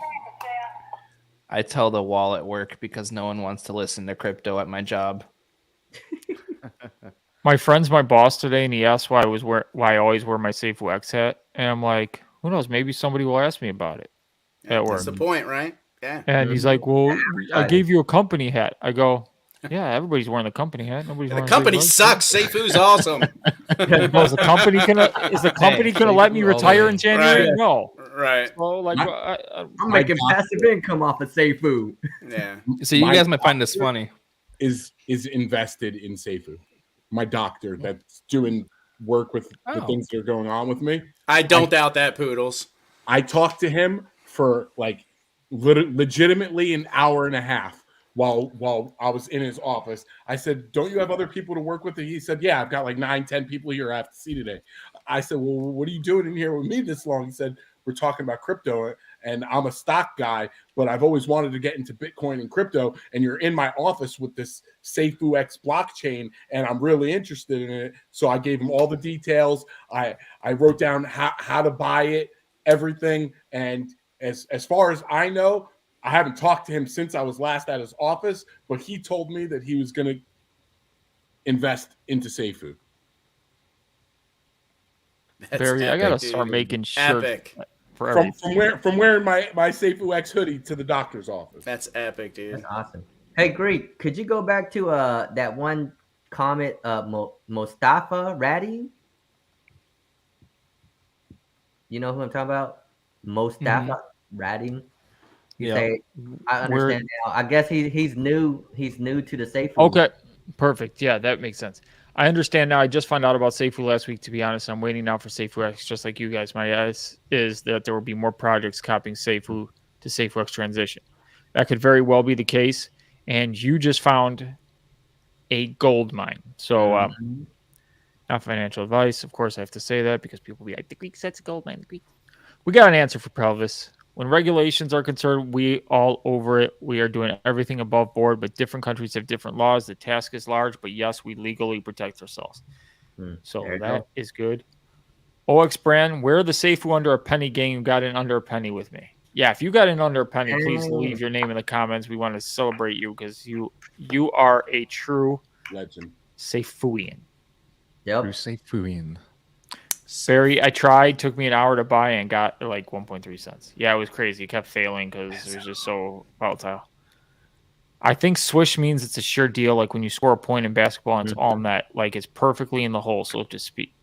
I tell the wall at work because no one wants to listen to crypto at my job. My friend's my boss today, and he asked why I always wear my Safuu X hat, and I'm like, who knows? Maybe somebody will ask me about it at work. That's the point, right? Yeah. And he's like, well, I gave you a company hat. I go, Yeah, everybody's wearing the company hat. Nobody's The wearing company Safuux. sucks. Safuu's awesome. Well, is the company gonna let me retire in January? Right. No. Right. So like, I'm making passive income off of Safuu. Yeah. So you guys might find this funny. Is invested in Safuu. My doctor that's doing work with the things that are going on with me. I don't doubt that, Poodles. I talked to him for like legitimately an hour and a half while I was in his office. I said, "Don't you have other people to work with?" And he said, "Yeah, I've got like 9-10 people here I have to see today." I said, "Well, what are you doing in here with me this long?" He said, "We're talking about crypto, and I'm a stock guy, but I've always wanted to get into Bitcoin and crypto, and you're in my office with this Safuux blockchain, and I'm really interested in it." So I gave him all the details. I wrote down how to buy it, everything, and as far as I know, I haven't talked to him since I was last at his office, but he told me that he was going to invest into Safuu. Barry, epic, I gotta dude. start making shirts Epic. for From wearing my Safuu X hoodie to the doctor's office. That's epic, dude. That's awesome. Hey, Greek, could you go back to that one comment, Mustafa Radi? You know who I'm talking about? Mustafa Radi. You say, I understand now. I guess he's new. He's new to the Safuu. Okay, perfect. Yeah, that makes sense. I understand now. I just found out about Safuu last week, to be honest. I'm waiting now for Safuu X, just like you guys. My guess is that there will be more projects copying Safuu to Safuu X transition. That could very well be the case. And you just found a gold mine. So, not financial advice. Of course, I have to say that because people will be like, the Greek said it's a gold mine. We got an answer for Pelvis. When regulations are concerned, we all over it. We are doing everything above board, but different countries have different laws. The task is large, but yes, we legally protect ourselves. So that is good. OX brand, where the Safuu under a penny gang? You got in under a penny with me. Yeah, if you got in under a penny, please leave your name in the comments. We want to celebrate you because you are a true legend. Safuian. Yep. True Safuian. Barry, I tried. Took me an hour to buy and got like 1.3 cents. Yeah, it was crazy. It kept failing because it was just so volatile. I think swish means it's a sure deal. Like when you score a point in basketball and it's all net, like it's perfectly in the hole, so to speak.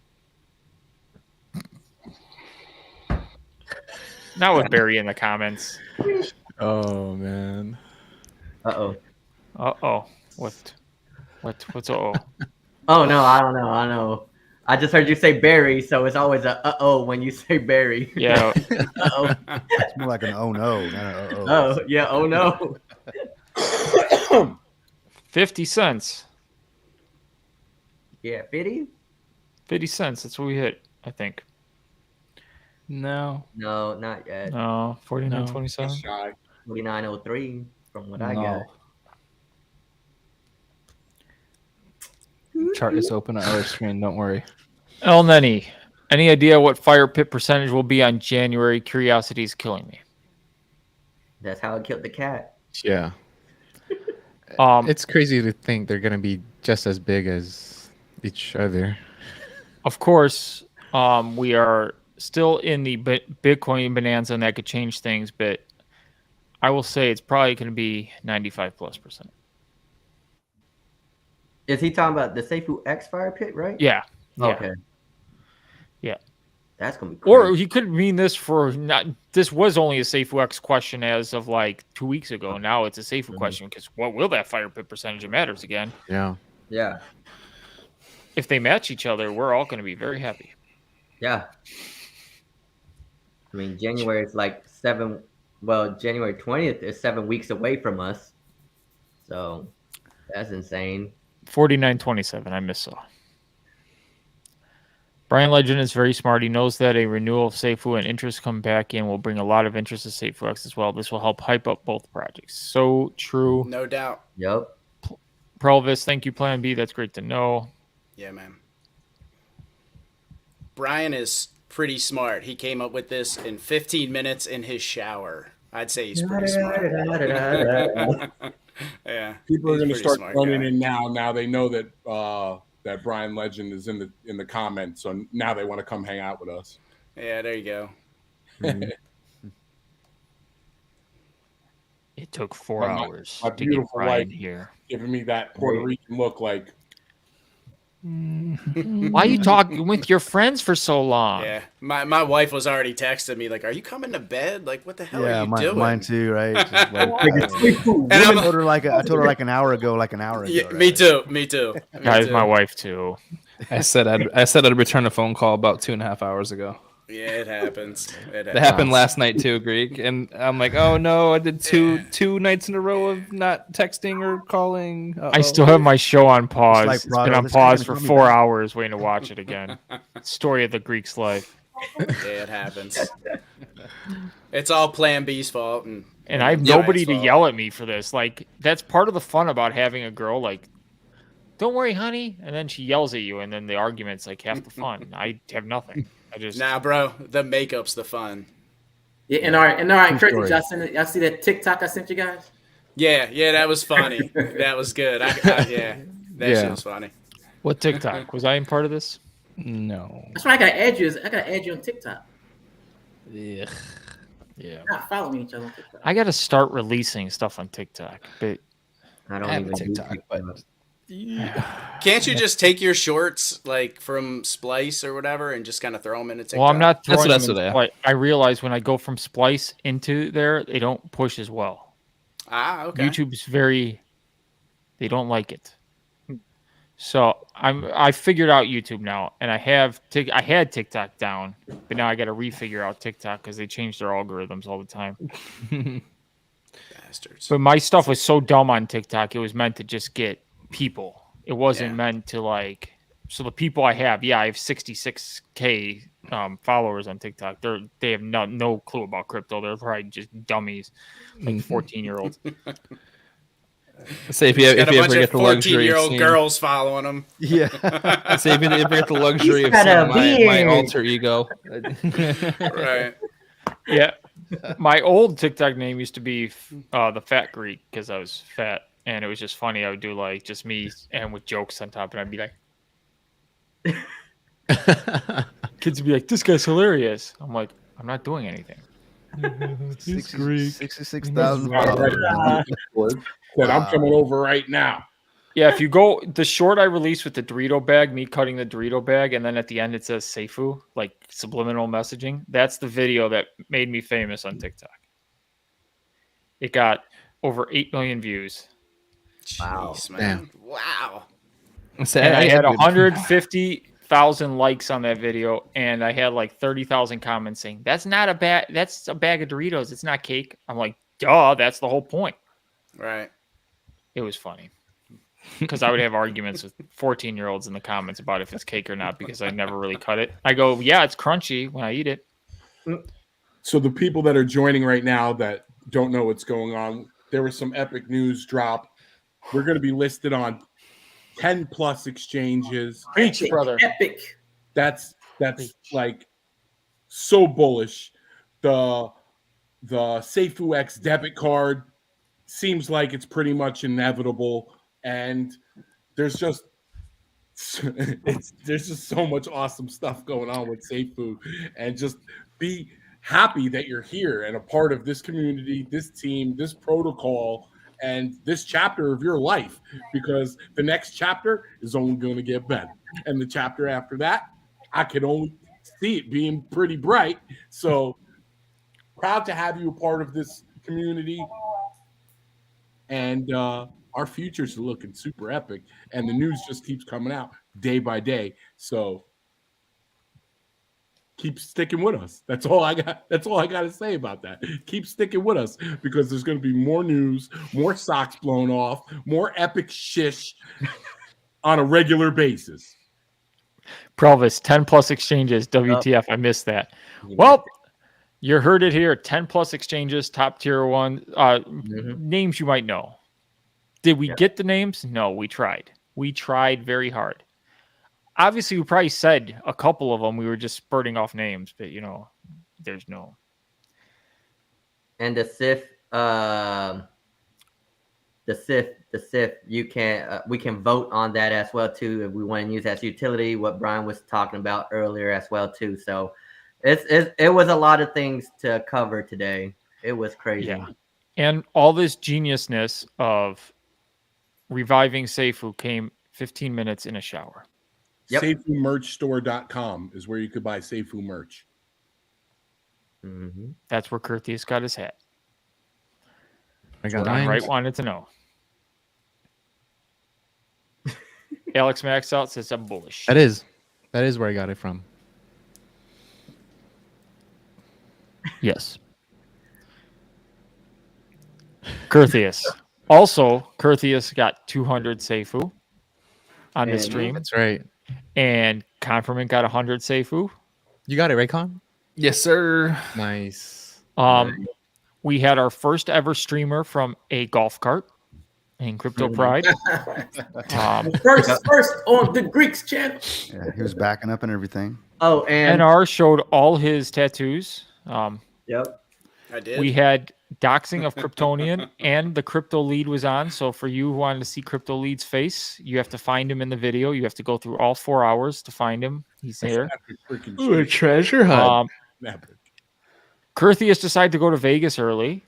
Not with Barry in the comments. Oh man. Uh-oh. What's uh-oh? Oh no, I don't know. I know. I just heard you say Barry, so it's always a uh-oh when you say Barry. Yeah. Uh-oh. It's more like an oh no, not an uh-oh. Oh, yeah, oh no. 50 cents. Yeah, 50? 50 cents. That's what we hit, I think. No, not yet. No, 49.27. 49.03 from what I No. got. Chart is open on our screen. Don't worry. El Nenny, any idea what fire pit percentage will be on January? Curiosity is killing me. That's how it killed the cat. Yeah. It's crazy to think they're gonna be just as big as each other. Of course, we are still in the Bitcoin bonanza, and that could change things. But I will say it's probably going to be 95+%. Is he talking about the Safuu X fire pit, right? Yeah. Okay. Yeah. That's gonna be crazy. Or he could mean this for not. This was only a Safuu X question as of like 2 weeks ago. Now it's a Safuu question because what will that fire pit percentage? It matters again. Yeah. Yeah. If they match each other, we're all going to be very happy. Yeah. I mean, January is like January 20th is 7 weeks away from us. So that's insane. 49.27. I missaw. Brian Legend is very smart. He knows that a renewal of Safuu and interest come back in will bring a lot of interest to Safuu X as well. This will help hype up both projects. So true. No doubt. Yep. Pelvis, thank you, Plan B. That's great to know. Yeah, man. Brian is pretty smart. He came up with this in 15 minutes in his shower. I'd say he's pretty smart. Yeah. People are going to start smart running guy. in now. Now they know that that Brian Legend is in the comments, so now they want to come hang out with us. Yeah, there you go. It took 4 hours My to get beautiful Brian wife here. giving me that Puerto Rican look like. Why are you talking with your friends for so long? Yeah, my wife was already texting me like, "Are you coming to bed? Like, what the hell are you doing?" Mine too, right? Just like, And I told her like an hour ago. Yeah, Right? me too. Me too. Guys, my wife too. I said I'd return a phone call about 2.5 hours ago. Yeah, it happens. That happened last night too, Greek. And I'm like, oh no, I did two nights in a row of not texting or calling. Uh-oh. I still have my show on pause. like It's Prado, been on this guy's pause gonna for call me 4 back. hours waiting to watch it again. Story of the Greek's life. Yeah, it happens. It's all Plan B's fault, and I have nobody to yell at me for this. Like, that's part of the fun about having a girl. Like, don't worry, honey, and then she yells at you, and then the argument's like half the fun. I have nothing. I just bro. The makeup's the fun. Yeah, and all right, Curtis, y'all see that TikTok I sent you guys? Yeah, that was funny. That was good. That shit was funny. What TikTok? Was I in part of this? No. That's why I gotta add you. I gotta add you on TikTok. Yeah. We're not following each other on TikTok. I got to start releasing stuff on TikTok, but I don't have even a TikTok, but Can't you just take your shorts like from Splice or whatever and just kind of throw them into TikTok? Well, I'm not throwing That's them what in I- Splice. I realize when I go from Splice into there, they don't push as well. Okay. YouTube's they don't like it. So I figured out YouTube now, and I had TikTok down, but now I got to refigure out TikTok because they change their algorithms all the time. Bastards. But my stuff was so dumb on TikTok; it was meant to just get people. It wasn't meant to like. So the people I have, I have 66K followers on TikTok. They have no clue about crypto. They're probably just dummies, like 14-year-olds. Say if you ever get the luxury of 14-year-old seeing, girls following them. Yeah. Say if you ever get the luxury of seeing my alter ego. Right. Yeah. My old TikTok name used to be the Fat Greek because I was fat, and it was just funny. I would do like just me and with jokes on top, and I'd be like, kids would be like, "This guy's hilarious." I'm like, "I'm not doing anything." 66,000 Said, I'm coming over right now. Yeah, if you go the short I released with the Dorito bag, me cutting the Dorito bag, and then at the end it says Safuu, like subliminal messaging. That's the video that made me famous on TikTok. It got over 8 million views. Jeez, man. Wow. And I had 150,000 likes on that video, and I had like 30,000 comments saying, that's a bag of Doritos. It's not cake. I'm like, duh, that's the whole point. Right. It was funny. Because I would have arguments with 14-year-olds in the comments about if it's cake or not because I never really cut it. I go, yeah, it's crunchy when I eat it. So the people that are joining right now that don't know what's going on, there was some epic news drop. We're going to be listed on 10 plus exchanges. Preach, brother. Epic. That's like so bullish. The Safuu X debit card seems like it's pretty much inevitable. And there's just so much awesome stuff going on with Safuu, and just be happy that you're here and a part of this community, this team, this protocol, and this chapter of your life, because the next chapter is only going to get better. And the chapter after that, I can only see it being pretty bright. So proud to have you a part of this community. And our futures are looking super epic, and the news just keeps coming out day by day. So keep sticking with us. That's all I got to say about that. Keep sticking with us, because there's going to be more news, more socks blown off, more epic shish on a regular basis. Provis, 10 plus exchanges, WTF. I missed that. Well, you heard it here. 10 plus exchanges, top tier one. Names you might know. Did we get the names? No, we tried. We tried very hard. Obviously, we probably said a couple of them. We were just spurting off names, but there's no. And the SIF, you can we can vote on that as well too if we want to use as utility. What Brian was talking about earlier as well too. So it was a lot of things to cover today. It was crazy. Yeah. And all this geniusness of reviving Safuu came 15 minutes in a shower. Yep. SafuuMerchStore.com is where you could buy Safuu merch. Mm-hmm. That's where Curtius got his hat. I got John mine. Wright wanted to know. Alex Max out says I'm bullish. That is where I got it from. Yes. Curtius. Also, Curtius got 200 Safuu on the stream. That's right. And Confirmant got 100 Safuu. You got it, right, Con? Yes, sir. Nice. We had our first ever streamer from a golf cart in Crypto Pride. First on the Greeks channel. Yeah, he was backing up and everything. Oh, and NR showed all his tattoos. Yep. I did. We had doxing of Kryptonian, and the Crypto Lead was on. So for you who wanted to see Crypto Lead's face, you have to find him in the video. You have to go through all 4 hours to find him. He's here. Ooh, a treasure hunt. Curtius decided to go to Vegas early.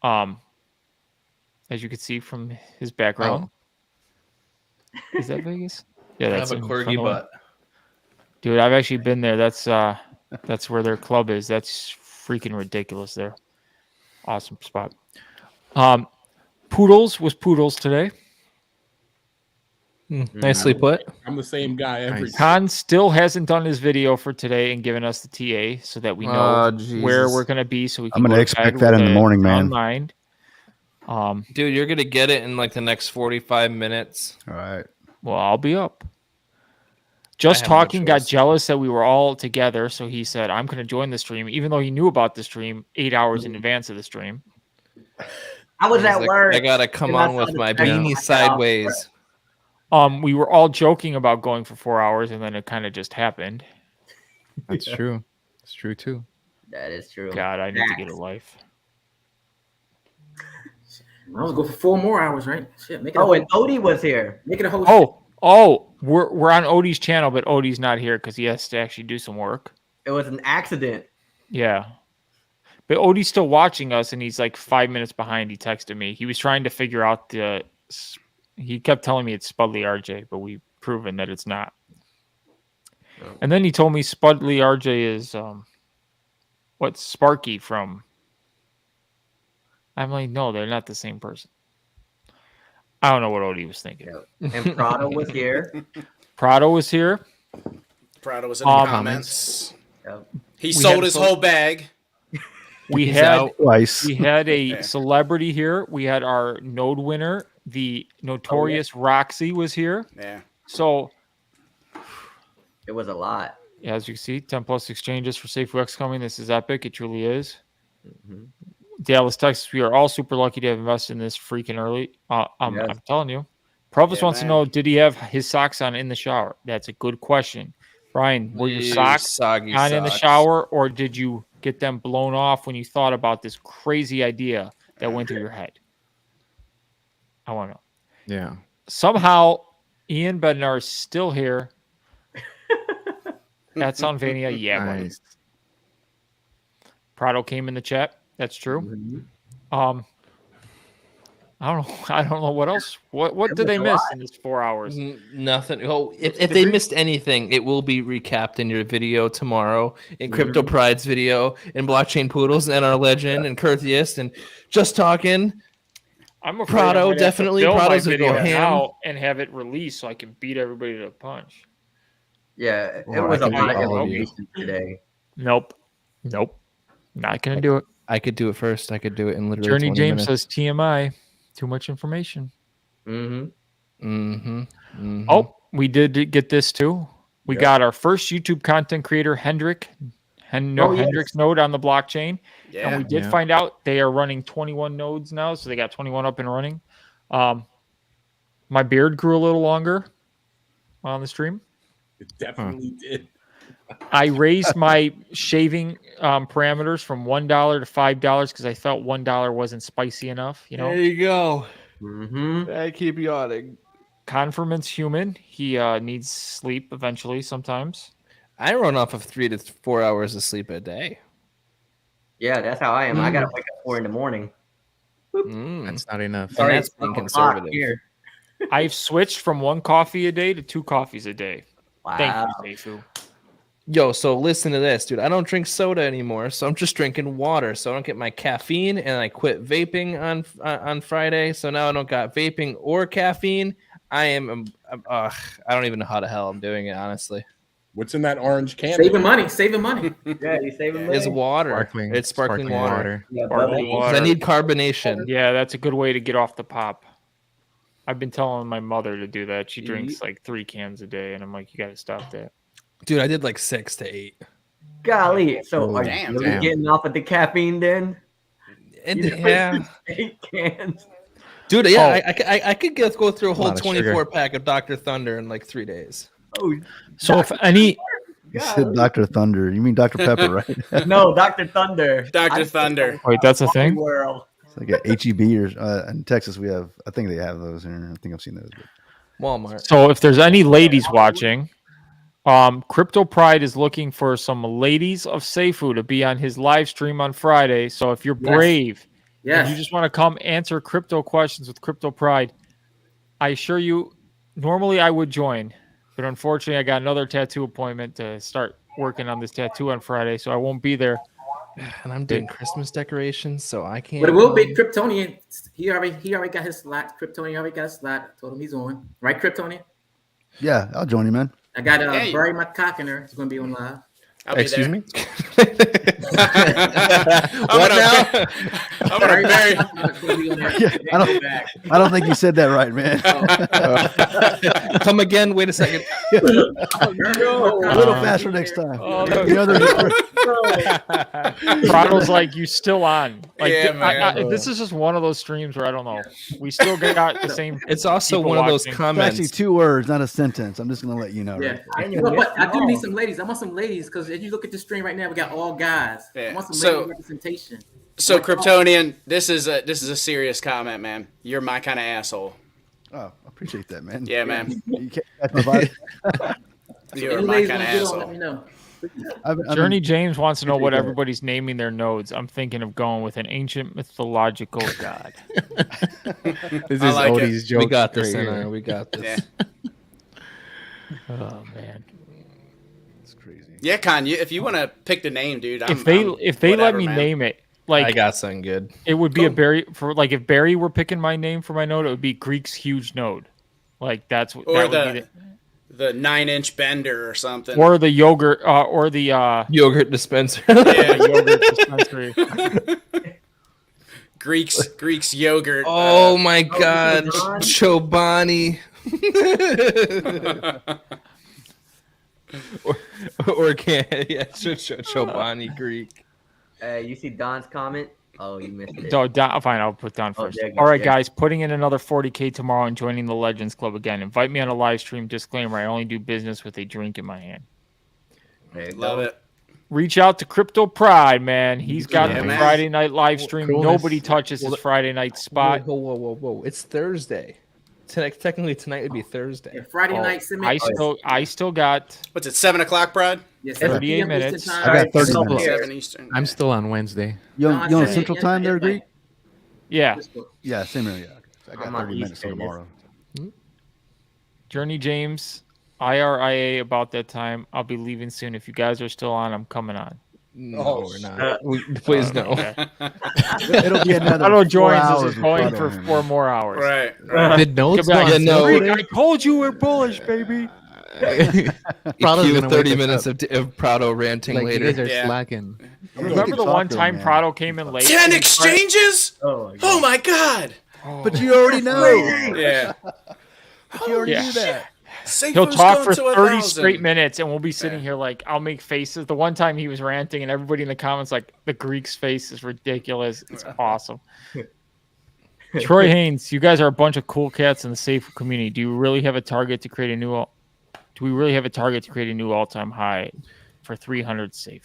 As you can see from his background. Is that Vegas? Yeah, that's I have a corgi butt. Dude, I've actually been there. That's where their club is. That's freaking ridiculous there. Awesome spot. Poodles was Poodles today. Nicely put. I'm the same guy every Khan still hasn't done his video for today and given us the TA so that we know where we're going to be. So we can I'm going to expect that in the morning, man. Mind. Dude, you're going to get it in like the next 45 minutes. All right. Well, I'll be up. Just Talking got jealous that we were all together, so he said, I'm going to join the stream, even though he knew about the stream 8 hours in advance of the stream. I was at work. I got to come on with my beanie sideways. We were all joking about going for 4 hours, and then it kind of just happened. That's true. It's true, too. That is true. God, I need to get a life. I was going for 4 more hours, right? Shit, make it and Odie was here. Make it a whole. We're on Odie's channel, but Odie's not here because he has to actually do some work. It was an accident. Yeah. But Odie's still watching us, and he's like 5 minutes behind. He texted me. He was trying to figure out he kept telling me it's Spudly RJ, but we've proven that it's not. And then he told me Spudly RJ is what's Sparky from. I'm like, no, they're not the same person. I don't know what Odie was thinking. And Prado was here. Prado was here. Prado was in the comments. He sold his whole bag. We had a celebrity here. We had our node winner. The notorious Roxy was here. Yeah. So it was a lot. Yeah, as you can see, 10 plus exchanges for Safuu X coming. This is epic. It truly is. Mm-hmm. Dallas, Texas, we are all super lucky to have invested in this freaking early. I'm telling you. Provis wants to know, did he have his socks on in the shower? That's a good question. Brian, were your socks on in the shower, or did you get them blown off when you thought about this crazy idea that went through your head? I want to know. Yeah. Somehow, Ian Bednar is still here. At Soundvania. Yeah, nice. Prado came in the chat. That's true. Mm-hmm. I don't know what else. What did they miss in this 4 hours? Nothing. Oh, if they missed anything, it will be recapped in your video tomorrow, in Crypto Pride's video, in Blockchain Poodles, and our legend, and Curtius, and Just Talking. I'm afraid Prado definitely. Prado's a video now and have it released so I can beat everybody to the punch. Yeah, it was a lot of information today. Nope. Not gonna do it. I could do it first. I could do it in literally Journey 20 James minutes. says TMI. Too much information. Mm-hmm. Oh, we did get this too. We got our first YouTube content creator, Hendrick's node on the blockchain. Yeah. And we did find out they are running 21 nodes now. So they got 21 up and running. My beard grew a little longer on the stream. It definitely did. I raised my shaving parameters from $1 to $5 because I felt $1 wasn't spicy enough. You know. There you go. Mm-hmm. I keep yawning. Confirmant's human. He needs sleep eventually. Sometimes I run off of 3 to 4 hours of sleep a day. Yeah, that's how I am. I gotta wake up 4 in the morning. That's not enough. And that's being conservative. Here. I've switched from 1 coffee a day to 2 coffees a day. Wow. Thank you, Safuu. Yo, so listen to this, dude. I don't drink soda anymore, so I'm just drinking water. So I don't get my caffeine, and I quit vaping on Friday. So now I don't got vaping or caffeine. I don't even know how the hell I'm doing it, honestly. What's in that orange can? Saving money. Yeah, you saving money. It's water. Sparkling, It's sparkling water. Yeah, Sparkling Because I need carbonation. Yeah, that's a good way to get off the pop. I've been telling my mother to do that. She drinks like 3 cans a day, and I'm like, you got to stop that. Dude, I did like 6 to 8. Golly. So are Damn, you really getting off of the caffeine then? Yeah. 8 cans. Dude, yeah, I could go through a whole lot of 24 sugar. pack of Dr. Thunder in like 3 days. Oh, So if any, You said Dr. Thunder. You mean Dr. Pepper, right? no, Dr. Thunder. Dr. Thunder. wait, that's a thing? World. It's like a HEB or in Texas we have. I think they have those here. I think I've seen those. Walmart. So if there's any ladies watching, Crypto Pride is looking for some ladies of Safuu to be on his live stream on Friday. So if you're brave, and you just want to come answer crypto questions with Crypto Pride, I assure you, normally I would join, but unfortunately I got another tattoo appointment to start working on this tattoo on Friday, so I won't be there. And I'm doing Christmas decorations, so I can't. But it will be Kryptonian. He already got his slot. Kryptonian already got a slot. I told him he's on. Right, Kryptonian? Yeah, I'll join you, man. I got Barry McCockiner. He's going to be on live. Excuse me? I'm gonna bury. I don't think you said that right, man. Come again. Wait a second. A little faster next time. Prado's like, you still on? Like, Yeah, man. this is just one of those streams where I don't know. We still got the same. It's also people one of those watching. It's comments. actually 2 words, not a sentence. I'm just gonna let you know. Yeah, Right but I do need some ladies. I want some ladies because if you look at the stream right now, we got all guys. Yeah. I want some So- lady representation. So Kryptonian, this is a serious comment, man. You're my kind of asshole. Oh, I appreciate that, man. Yeah, man. You can't catch my vibe. You're Any my ladies kind of want to get on, asshole. let me know. Journey James wants to know what everybody's naming their nodes. I'm thinking of going with an ancient mythological god. This is I like Odie's joke. We got this, right here. Anna. We got this. Yeah. Oh man! It's crazy. Yeah, Con. If you want to pick the name, dude. If they let whatever, me man. name it, I like got something good. it would be a Barry for like if Barry were picking my name for my node, it would be Greek's huge node. Like that's what Or that would be the 9-inch bender or something. or the yogurt or the Yogurt dispenser. Yeah. yogurt dispensary. Greek's yogurt. Oh my God, Chobani. or can Chobani Greek. You see Don's comment? Oh, you missed it. So fine, I'll put Don first. there you All go. right, Yeah. guys, putting in another 40K tomorrow and joining the Legends Club again. Invite me on a live stream. Disclaimer: I only do business with a drink in my hand. There you Love go. it. Reach out to Crypto Pride, man. He's got Yeah, the man. Friday night live stream. Coolness. Nobody touches his Friday night spot. Whoa. It's Thursday. Technically, tonight would be Thursday. Yeah, Friday Oh, night. Send me I still got What's it? 7 o'clock, Brad? Yes, 38 7 p.m. minutes. Eastern time. I got 30 Right. minutes. 7 Eastern. I'm still on Wednesday. You No, on, you on I said Central it- Time there, it's Greek? yeah. Yeah, same here. Yeah. I got I'm on 30 minutes Eastern. till tomorrow. Journey James, IRIA about that time. I'll be leaving soon. If you guys are still on, I'm coming on. No, we're not. Please no. Okay. It'll be another Auto 4 joins hours is of going Prado for here, 4 man. more hours. Right. Did notes Come back. go on Yeah, no. sale Freak, today? I told you we're bullish, baby. Prado's Cue gonna 30 wake us minutes up. of Prado ranting Like later. you guys are Yeah. slacking. Remember the one time man. Prado came in late? 10 exchanges? Oh, my God. Oh my God. But you already know. Yeah. But you already Yeah. knew that. He'll Safoo's talk going for to 30 1,000. straight minutes, and we'll be sitting here like, I'll make faces. The one time he was ranting, and everybody in the comments like, the Greek's face is ridiculous. It's awesome. Troy Haynes, you guys are a bunch of cool cats in the Safuu community. Do we really have a target to create a new all-time high for 300 Safuu?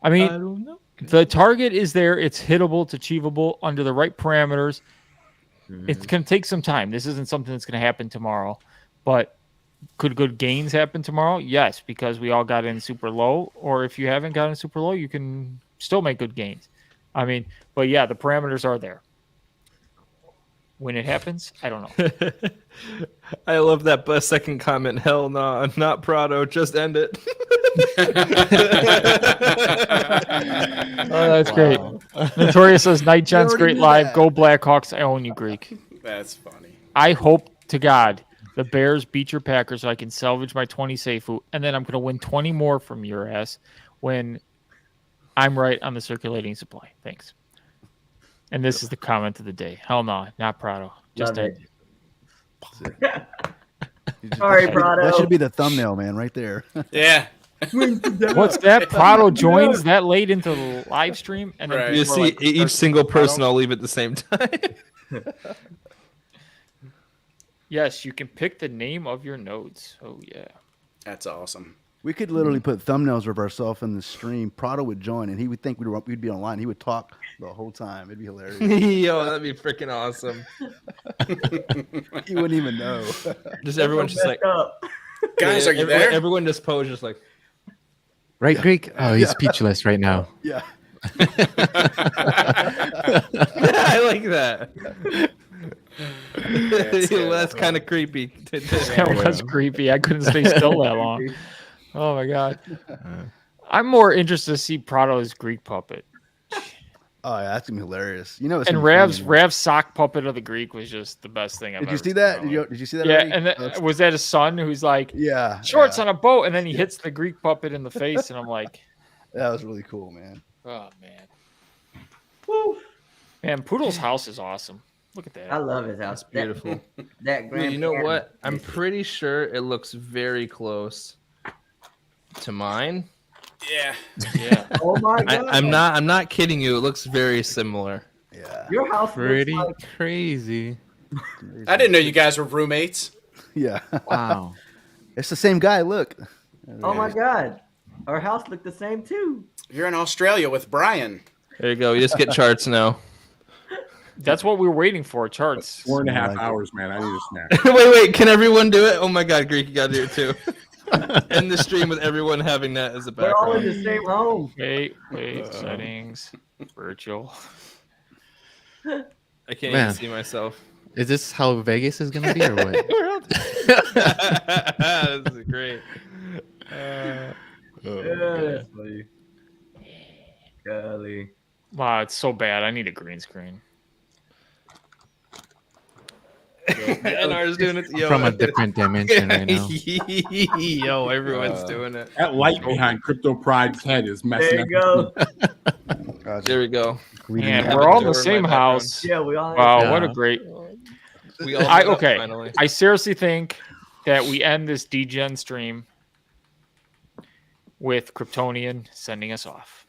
I mean, I don't know. the target is there. It's hittable. It's achievable under the right parameters. It's going to take some time. This isn't something that's going to happen tomorrow. But could good gains happen tomorrow? Yes, because we all got in super low. Or if you haven't gotten super low, you can still make good gains. I mean, but yeah, the parameters are there. When it happens, I don't know. I love that second comment. Hell no, not Prado. Just end it. Oh, that's great. Notorious says, Night Gents, great live. Go Blackhawks. I own you, Greek. That's funny. I hope to God the Bears beat your Packers so I can salvage my 20 Safuu, and then I'm going to win 20 more from your ass when I'm right on the circulating supply. Thanks. And this is the comment of the day. Hell no, not Prado. Just Love end. Sorry, Prado. That should be the thumbnail, man, right there. Yeah. What's that? Prado joins that late into the live stream, and then You see each single person. I'll leave at the same time. Yes, you can pick the name of your nodes. Oh yeah, that's awesome. We could literally put thumbnails of ourselves in the stream. Prado would join, and he would think we'd be online. He would talk the whole time. It'd be hilarious. Yo, that'd be freaking awesome. He wouldn't even know. Just everyone's just like, guys, are you there? Everyone just posed, just like, right, Greek? Oh, he's speechless right now. Yeah. I like that. That's kind of creepy. That was creepy. I couldn't stay still that long. Oh my god. I'm more interested to see Prado's Greek puppet. Oh yeah, that's gonna be hilarious. You know, it's and Rav's sock puppet of the Greek was just the best thing I've ever Did you see that? Did you see that? Yeah, already? and was that his son who's like, yeah, shorts on a boat, and then he hits the Greek puppet in the face, and I'm like, that was really cool, man. Oh man. Woo. Man, Poodle's house is awesome. Look at that. I love his house. It's beautiful. That grand. You know what? I'm pretty sure it looks very close to mine. Yeah. Yeah. Oh my god. I'm not kidding you. It looks very similar. Yeah. Your house Pretty looks like... crazy. I didn't know you guys were roommates. Yeah. Wow. It's the same guy. Look. Oh my god. Our house looked the same too. You're in Australia with Brian. There you go. You just get charts now. That's what we were waiting for, charts. 4.5 hours, man. I need a snack. Wait. Can everyone do it? Oh my god, Greek, you gotta do it too. End the stream with everyone having that as a background. We're all in the same home. Wait, settings, virtual. I can't Man. even see myself. Is this how Vegas is gonna be, or what? This is great. That's funny. Golly. Wow, it's so bad. I need a green screen. NR's doing it. Yo, From a different dimension right now. Yo, everyone's doing it. That light behind Crypto Pride's head is messing There you go. There we go. Man, we're all in the same house. Yeah, we all. Wow, Yeah. what a great. We all met up Okay. finally. I seriously think that we end this DGen stream with Kryptonian sending us off.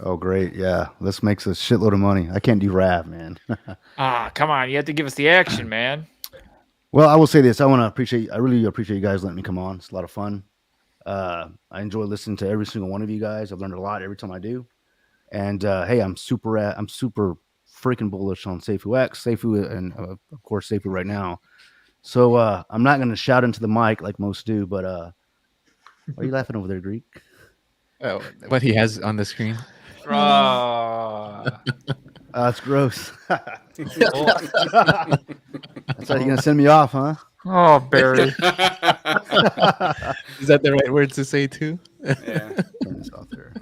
Oh, great. Yeah. This makes a shitload of money. I can't do Rav, man. Come on. You have to give us the action, man. Well, I will say this. I really appreciate you guys letting me come on. It's a lot of fun. I enjoy listening to every single one of you guys. I've learned a lot every time I do. And hey, I'm super freaking bullish on Safuu, and of course Safuu right now. So I'm not going to shout into the mic like most do, but why are you laughing over there, Greek? Oh, what he has on the screen. That's gross. That's how you're gonna send me off, huh? Oh, Barry. Is that the right word to say too? Yeah. Turn this off there.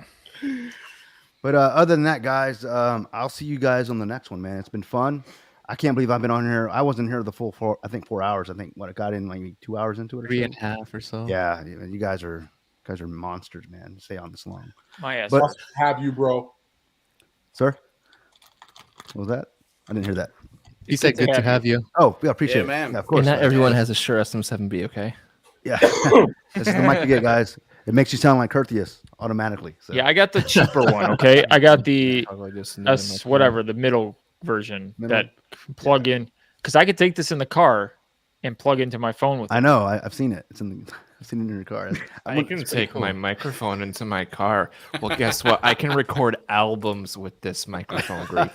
But other than that, guys, I'll see you guys on the next one, man. It's been fun. I can't believe I've been on here. I wasn't here the full 4 hours. I think I got in like 2 hours into it. Or 3.5 or so. Yeah, you guys are monsters, man. To stay on this long. My ass. But have you, bro? Sir, what was that? I didn't hear that. He said, "Good to have you." Oh, we appreciate it, man. Yeah, of course. And not everyone has a Shure SM7B, okay? Yeah, this is the mic you get, guys. It makes you sound like Curtius automatically. So. Yeah, I got the cheaper one, okay? I got the S whatever, the middle version that plug in. Because I could take this in the car and plug into my phone with it. I know. I've seen it. I've seen it in your car. I can take my microphone into my car. Well, guess what? I can record albums with this microphone, Greek.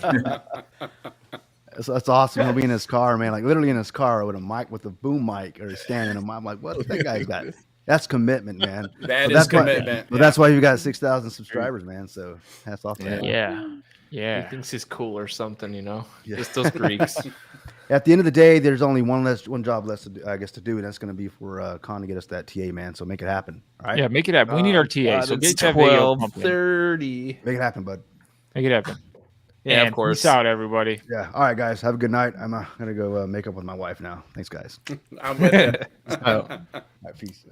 That's awesome. He'll be in his car, man. Like literally in his car with a mic, with a boom mic, or standing. I'm like, what that guy's got? That's commitment, man. That's commitment. But that's why you got 6,000 subscribers, man. So hats off to that. Yeah. Yeah. He thinks he's cool or something, you know. Yeah. Just those Greeks. At the end of the day, there's only one job less, to do, and that's going to be for Con to get us that TA, man. So make it happen. All right. Yeah, make it happen. We need our TA. God, So it's get that video pumping. 12:30. Make it happen, bud. Make it happen. Yeah, and of course. Peace out, everybody. Yeah. All right, guys. Have a good night. I'm gonna go make up with my wife now. Thanks, guys. I'm with you. All right, peace.